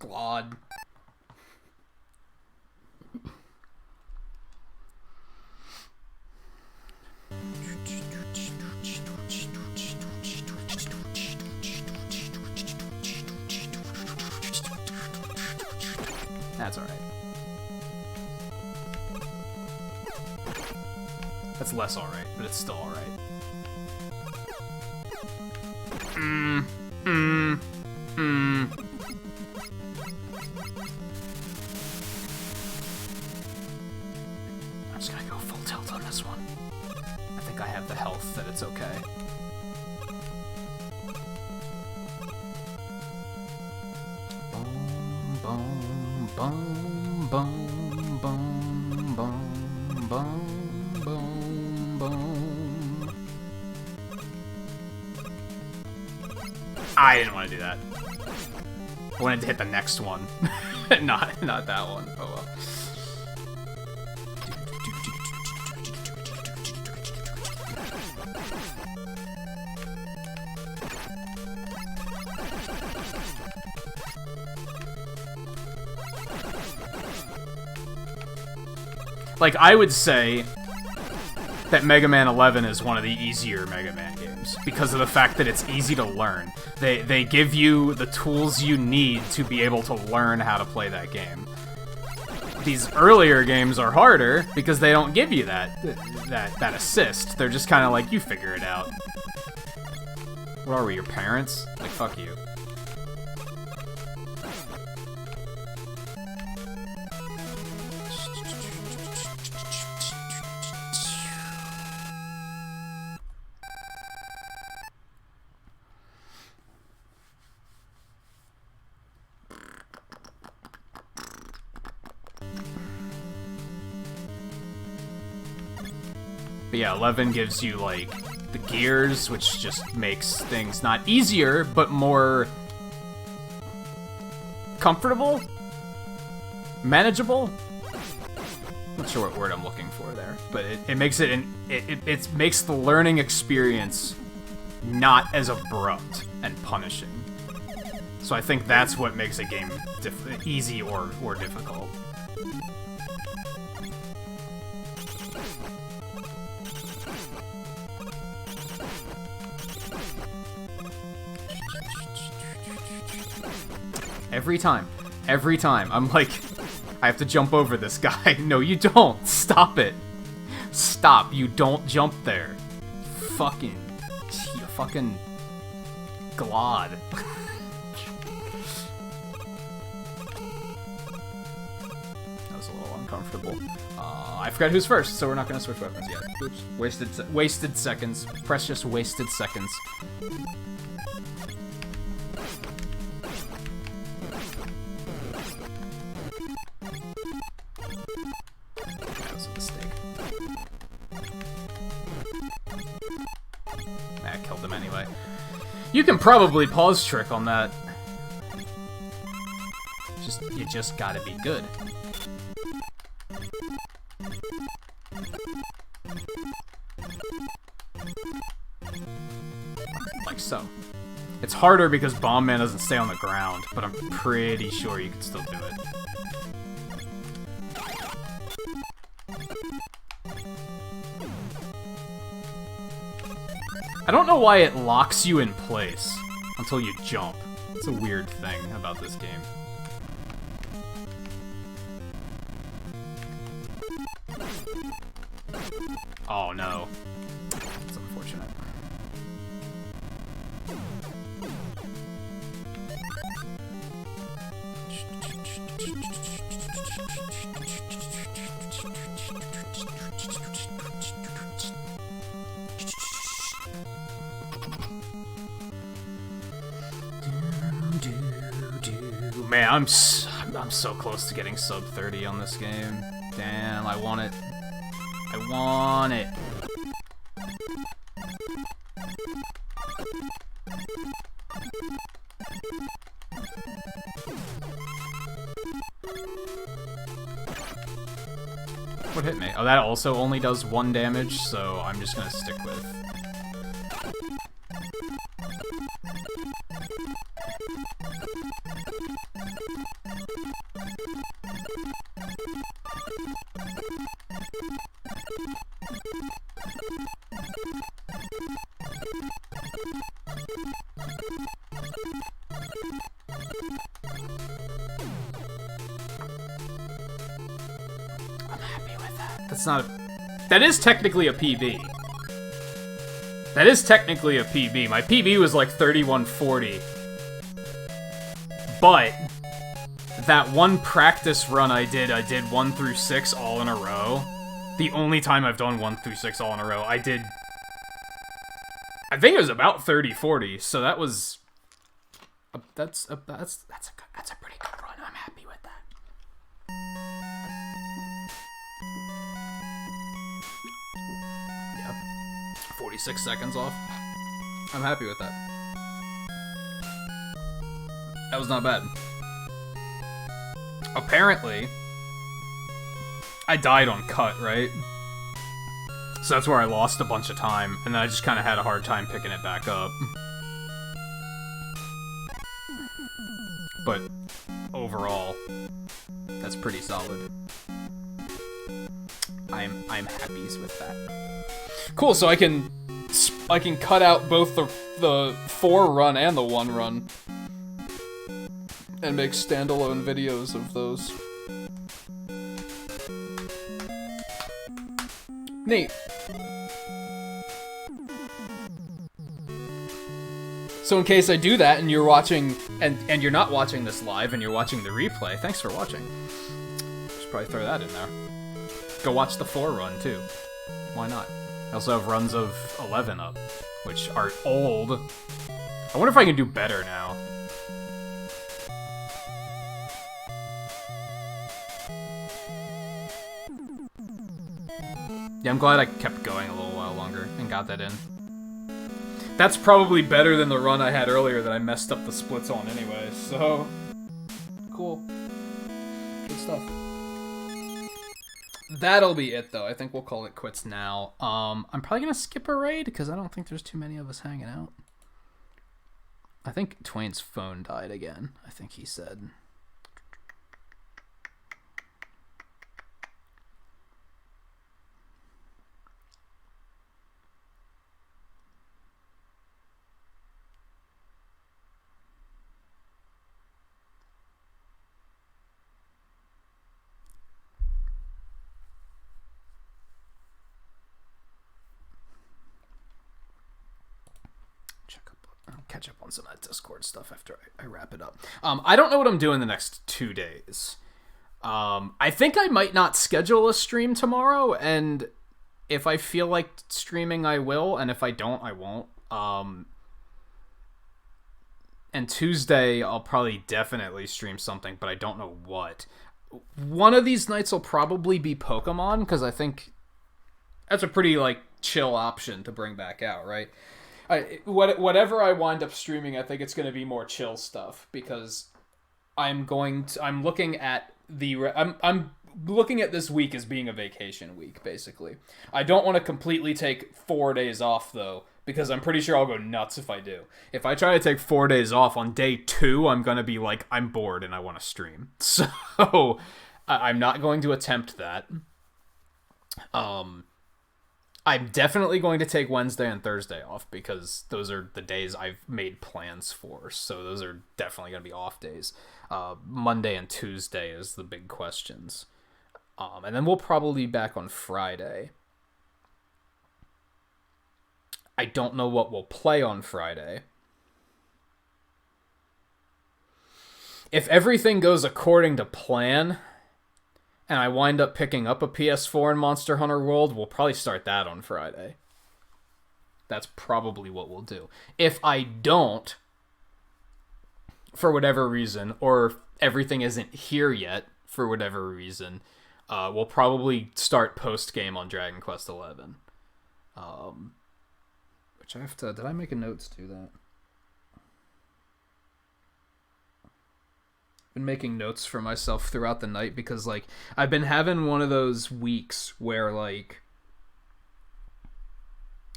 Glod. That's alright. That's less alright, but it's still alright. I'm just gonna go full tilt on this one. I think I have the health that it's okay. Boom, boom, boom, boom, boom, boom, boom, boom. I didn't want to do that. I wanted to hit the next one, not that one. Oh well. Like, I would say that Mega Man 11 is one of the easier Mega Man games because of the fact that it's easy to learn. They give you the tools you need to be able to learn how to play that game. These earlier games are harder because they don't give you that assist. They're just kind of like, you figure it out. What are we, your parents? Like, fuck you. But yeah, 11 gives you, like, the gears, which just makes things not easier, but more comfortable? Manageable? Not sure what word I'm looking for there, but it makes it it makes the learning experience not as abrupt and punishing. So I think that's what makes a game easy or difficult. Every time, I'm like, I have to jump over this guy. No, you don't. Stop it. Stop. You don't jump there. You fucking glod. That was a little uncomfortable. I forgot who's first, so we're not gonna switch weapons yet. Oops. Wasted seconds. Precious wasted seconds. That was a mistake. I killed him anyway. You can probably pause trick on that. You just gotta be good. Like so. It's harder because Bomb Man doesn't stay on the ground, but I'm pretty sure you can still do it. I don't know why it locks you in place until you jump. It's a weird thing about this game. Oh no. It's unfortunate. Man, I'm so close to getting sub 30 on this game. Damn, I want it. I want it. What hit me? Oh, that also only does 1 damage, so I'm just gonna stick with... That is technically a PB. That is technically a PB. My PB was like 3140. But that one practice run I did 1 through 6 all in a row. The only time I've done 1 through 6 all in a row, I think it was about 3040. So that was that's a pretty good run. I'm happy with that. 46 seconds off. I'm happy with that. That was not bad. Apparently, I died on cut, right? So that's where I lost a bunch of time, and then I just kind of had a hard time picking it back up. But overall, that's pretty solid. I'm happies with that. Cool, so I can cut out both the 4 run and the 1 run and make standalone videos of those. Neat. So in case I do that and you're watching and you're not watching this live and you're watching the replay, thanks for watching. Should probably throw that in there. Go watch the 4 run too. Why not? I also have runs of 11 up, which are old. I wonder if I can do better now. Yeah, I'm glad I kept going a little while longer and got that in. That's probably better than the run I had earlier that I messed up the splits on anyway, so... Cool. Good stuff. That'll be it, though. I think we'll call it quits now. I'm probably gonna skip a raid because I don't think there's too many of us hanging out. I think Twain's phone died again. I think he said. Catch up on some of that Discord stuff after I wrap it up. I don't know what I'm doing the next 2 days. I think I might not schedule a stream tomorrow, and if I feel like streaming, I will, and if I don't, I won't. And Tuesday, I'll probably definitely stream something, but I don't know what. One of these nights will probably be Pokemon, because I think that's a pretty, like, chill option to bring back out, right? Whatever I wind up streaming, I think it's going to be more chill stuff because I'm looking at I'm looking at this week as being a vacation week, basically. I don't want to completely take 4 days off though, because I'm pretty sure I'll go nuts if I do. If I try to take 4 days off on day 2, I'm going to be like, I'm bored and I want to stream. So I'm not going to attempt that. I'm definitely going to take Wednesday and Thursday off because those are the days I've made plans for. So those are definitely going to be off days. Monday and Tuesday is the big questions. And then we'll probably be back on Friday. I don't know what we'll play on Friday. If everything goes according to plan, and I wind up picking up a PS4 in Monster Hunter World, we'll probably start that on Friday. That's probably what we'll do. If I don't, for whatever reason, or everything isn't here yet, for whatever reason, we'll probably start post-game on Dragon Quest XI. Which I have to... Did I make a note to do that? Been making notes for myself throughout the night because like I've been having one of those weeks where like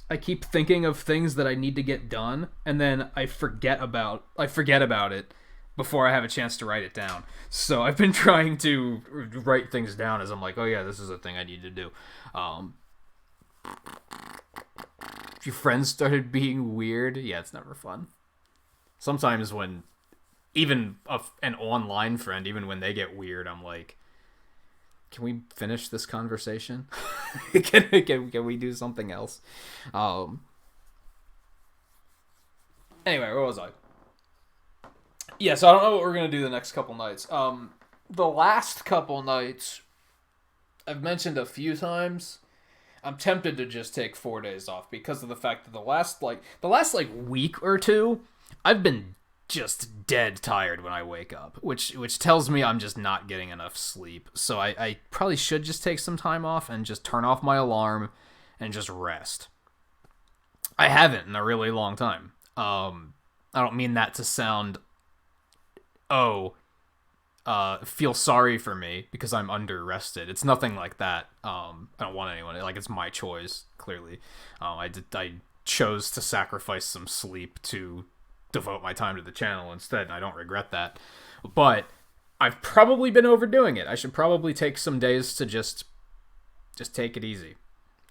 I keep thinking of things that I need to get done and then I forget about it before I have a chance to write it down. So I've been trying to write things down as I'm like, oh yeah, this is a thing I need to do. If your friends started being weird, yeah, it's never fun. Sometimes when even an online friend, even when they get weird, I'm like, can we finish this conversation? can we do something else? Anyway, where was I? Yeah, so I don't know what we're going to do the next couple nights. The last couple nights, I've mentioned a few times, I'm tempted to just take 4 days off because of the fact that the last week or two, I've been just dead tired when I wake up, which tells me I'm just not getting enough sleep. So I probably should just take some time off and just turn off my alarm and just rest. I haven't in a really long time. I don't mean that to sound, feel sorry for me because I'm under-rested. It's nothing like that. I don't want anyone, like, it's my choice, clearly. I chose to sacrifice some sleep to devote my time to the channel instead, and I don't regret that. But I've probably been overdoing it. I should probably take some days to just take it easy.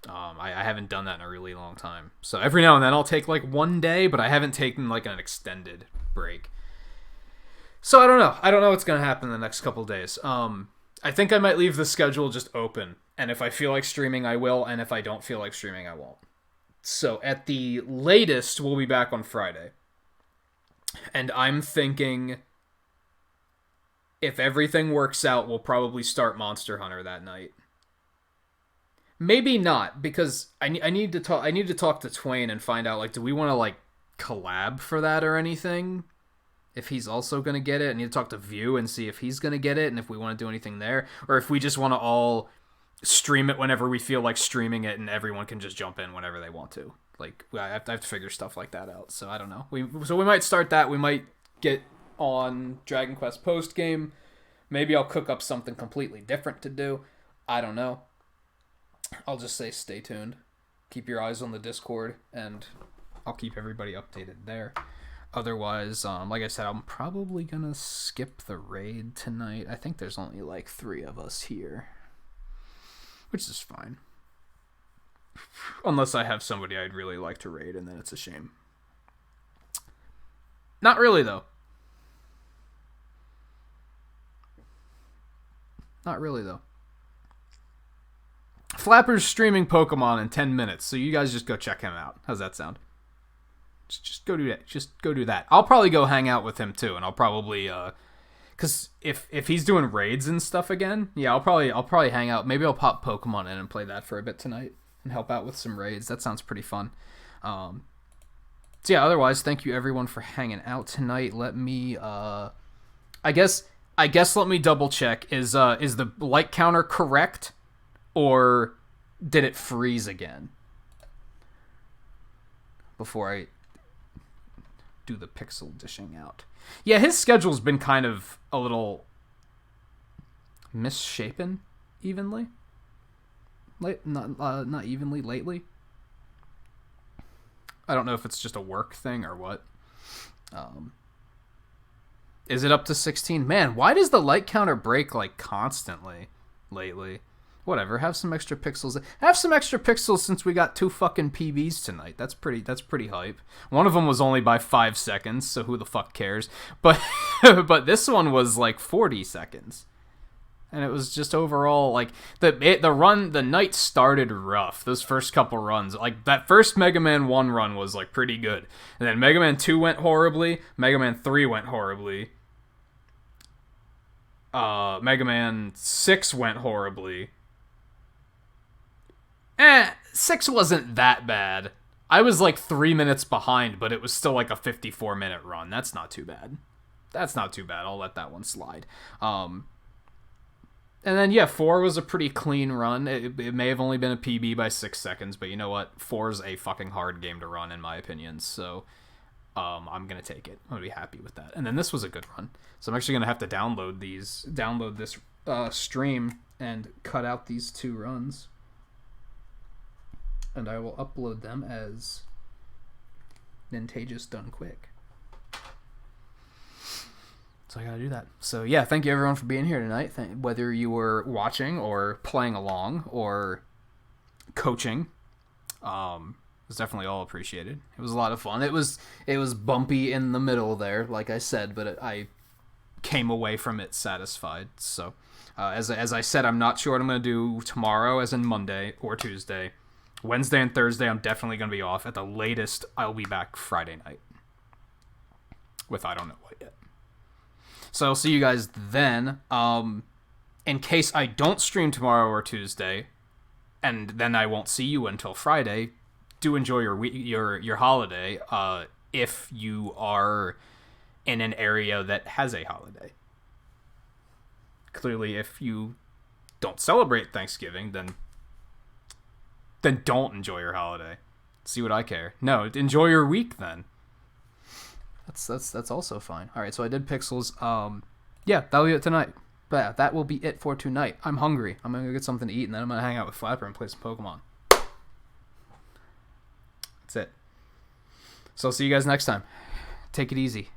I haven't done that in a really long time. So every now and then I'll take like 1 day, but I haven't taken like an extended break. So I don't know. I don't know what's going to happen in the next couple days. I think I might leave the schedule just open, and if I feel like streaming, I will, and if I don't feel like streaming, I won't. So at the latest, we'll be back on Friday. And I'm thinking if everything works out, we'll probably start Monster Hunter that night. Maybe not, because I need to talk to Twain and find out, like, do we want to like collab for that or anything? If he's also going to get it, I need to talk to View and see if he's going to get it and if we want to do anything there, or if we just want to all stream it whenever we feel like streaming it and everyone can just jump in whenever they want to. Like, I have to figure stuff like that out, so I don't know. So we might start that. We might get on Dragon Quest post-game. Maybe I'll cook up something completely different to do. I don't know. I'll just say stay tuned. Keep your eyes on the Discord, and I'll keep everybody updated there. Otherwise, like I said, I'm probably gonna skip the raid tonight. I think there's only like 3 of us here, which is fine. Unless I have somebody I'd really like to raid, and then it's a shame. Not really, though. Not really, though. Flapper's streaming Pokemon in 10 minutes, so you guys just go check him out. How's that sound? Just go do that. Just go do that. I'll probably go hang out with him, too, and I'll probably, because if he's doing raids and stuff again, yeah, I'll probably hang out. Maybe I'll pop Pokemon in and play that for a bit tonight and help out with some raids. That sounds pretty fun. So yeah, otherwise, thank you everyone for hanging out tonight. Let me, I guess let me double check. Is the light counter correct, or did it freeze again? Before I do the pixel dishing out. Yeah, his schedule's been kind of a little misshapen, evenly. Not evenly lately. I don't know if it's just a work thing or what. Is it up to 16? Man, why does the light counter break like constantly lately? Whatever, have some extra pixels. Have some extra pixels since we got 2 fucking PBs tonight. That's pretty hype. One of them was only by 5 seconds, so who the fuck cares? But but this one was like 40 seconds. And it was just overall like the night started rough. Those first couple runs, like that first Mega Man 1 run was like pretty good. And then Mega Man 2 went horribly, Mega Man 3 went horribly. Mega Man 6 went horribly. 6 wasn't that bad. I was like 3 minutes behind, but it was still like a 54-minute run. That's not too bad. I'll let that one slide. And then, yeah, 4 was a pretty clean run. It may have only been a PB by 6 seconds, but you know what? 4's a fucking hard game to run, in my opinion, so I'm going to take it. I'm going to be happy with that. And then this was a good run. So I'm actually going to have to download this stream and cut out these 2 runs. And I will upload them as Nintagious done quick. So I gotta do that. So yeah, thank you everyone for being here tonight. Whether you were watching or playing along or coaching, it was definitely all appreciated. It was a lot of fun. It was bumpy in the middle there, like I said, but I came away from it satisfied. So as I said, I'm not sure what I'm gonna do tomorrow, as in Monday or Tuesday. Wednesday and Thursday, I'm definitely going to be off. At the latest, I'll be back Friday night. With I don't know what yet. So I'll see you guys then. In case I don't stream tomorrow or Tuesday, and then I won't see you until Friday, do enjoy your holiday if you are in an area that has a holiday. Clearly, if you don't celebrate Thanksgiving, then don't enjoy your holiday. See what I care. No, enjoy your week then. That's also fine. All right, so I did pixels. Yeah, that'll be it tonight. But yeah, that will be it for tonight. I'm hungry. I'm gonna go get something to eat, and then I'm gonna hang out with Flapper and play some Pokemon. That's it. So I'll see you guys next time. Take it easy.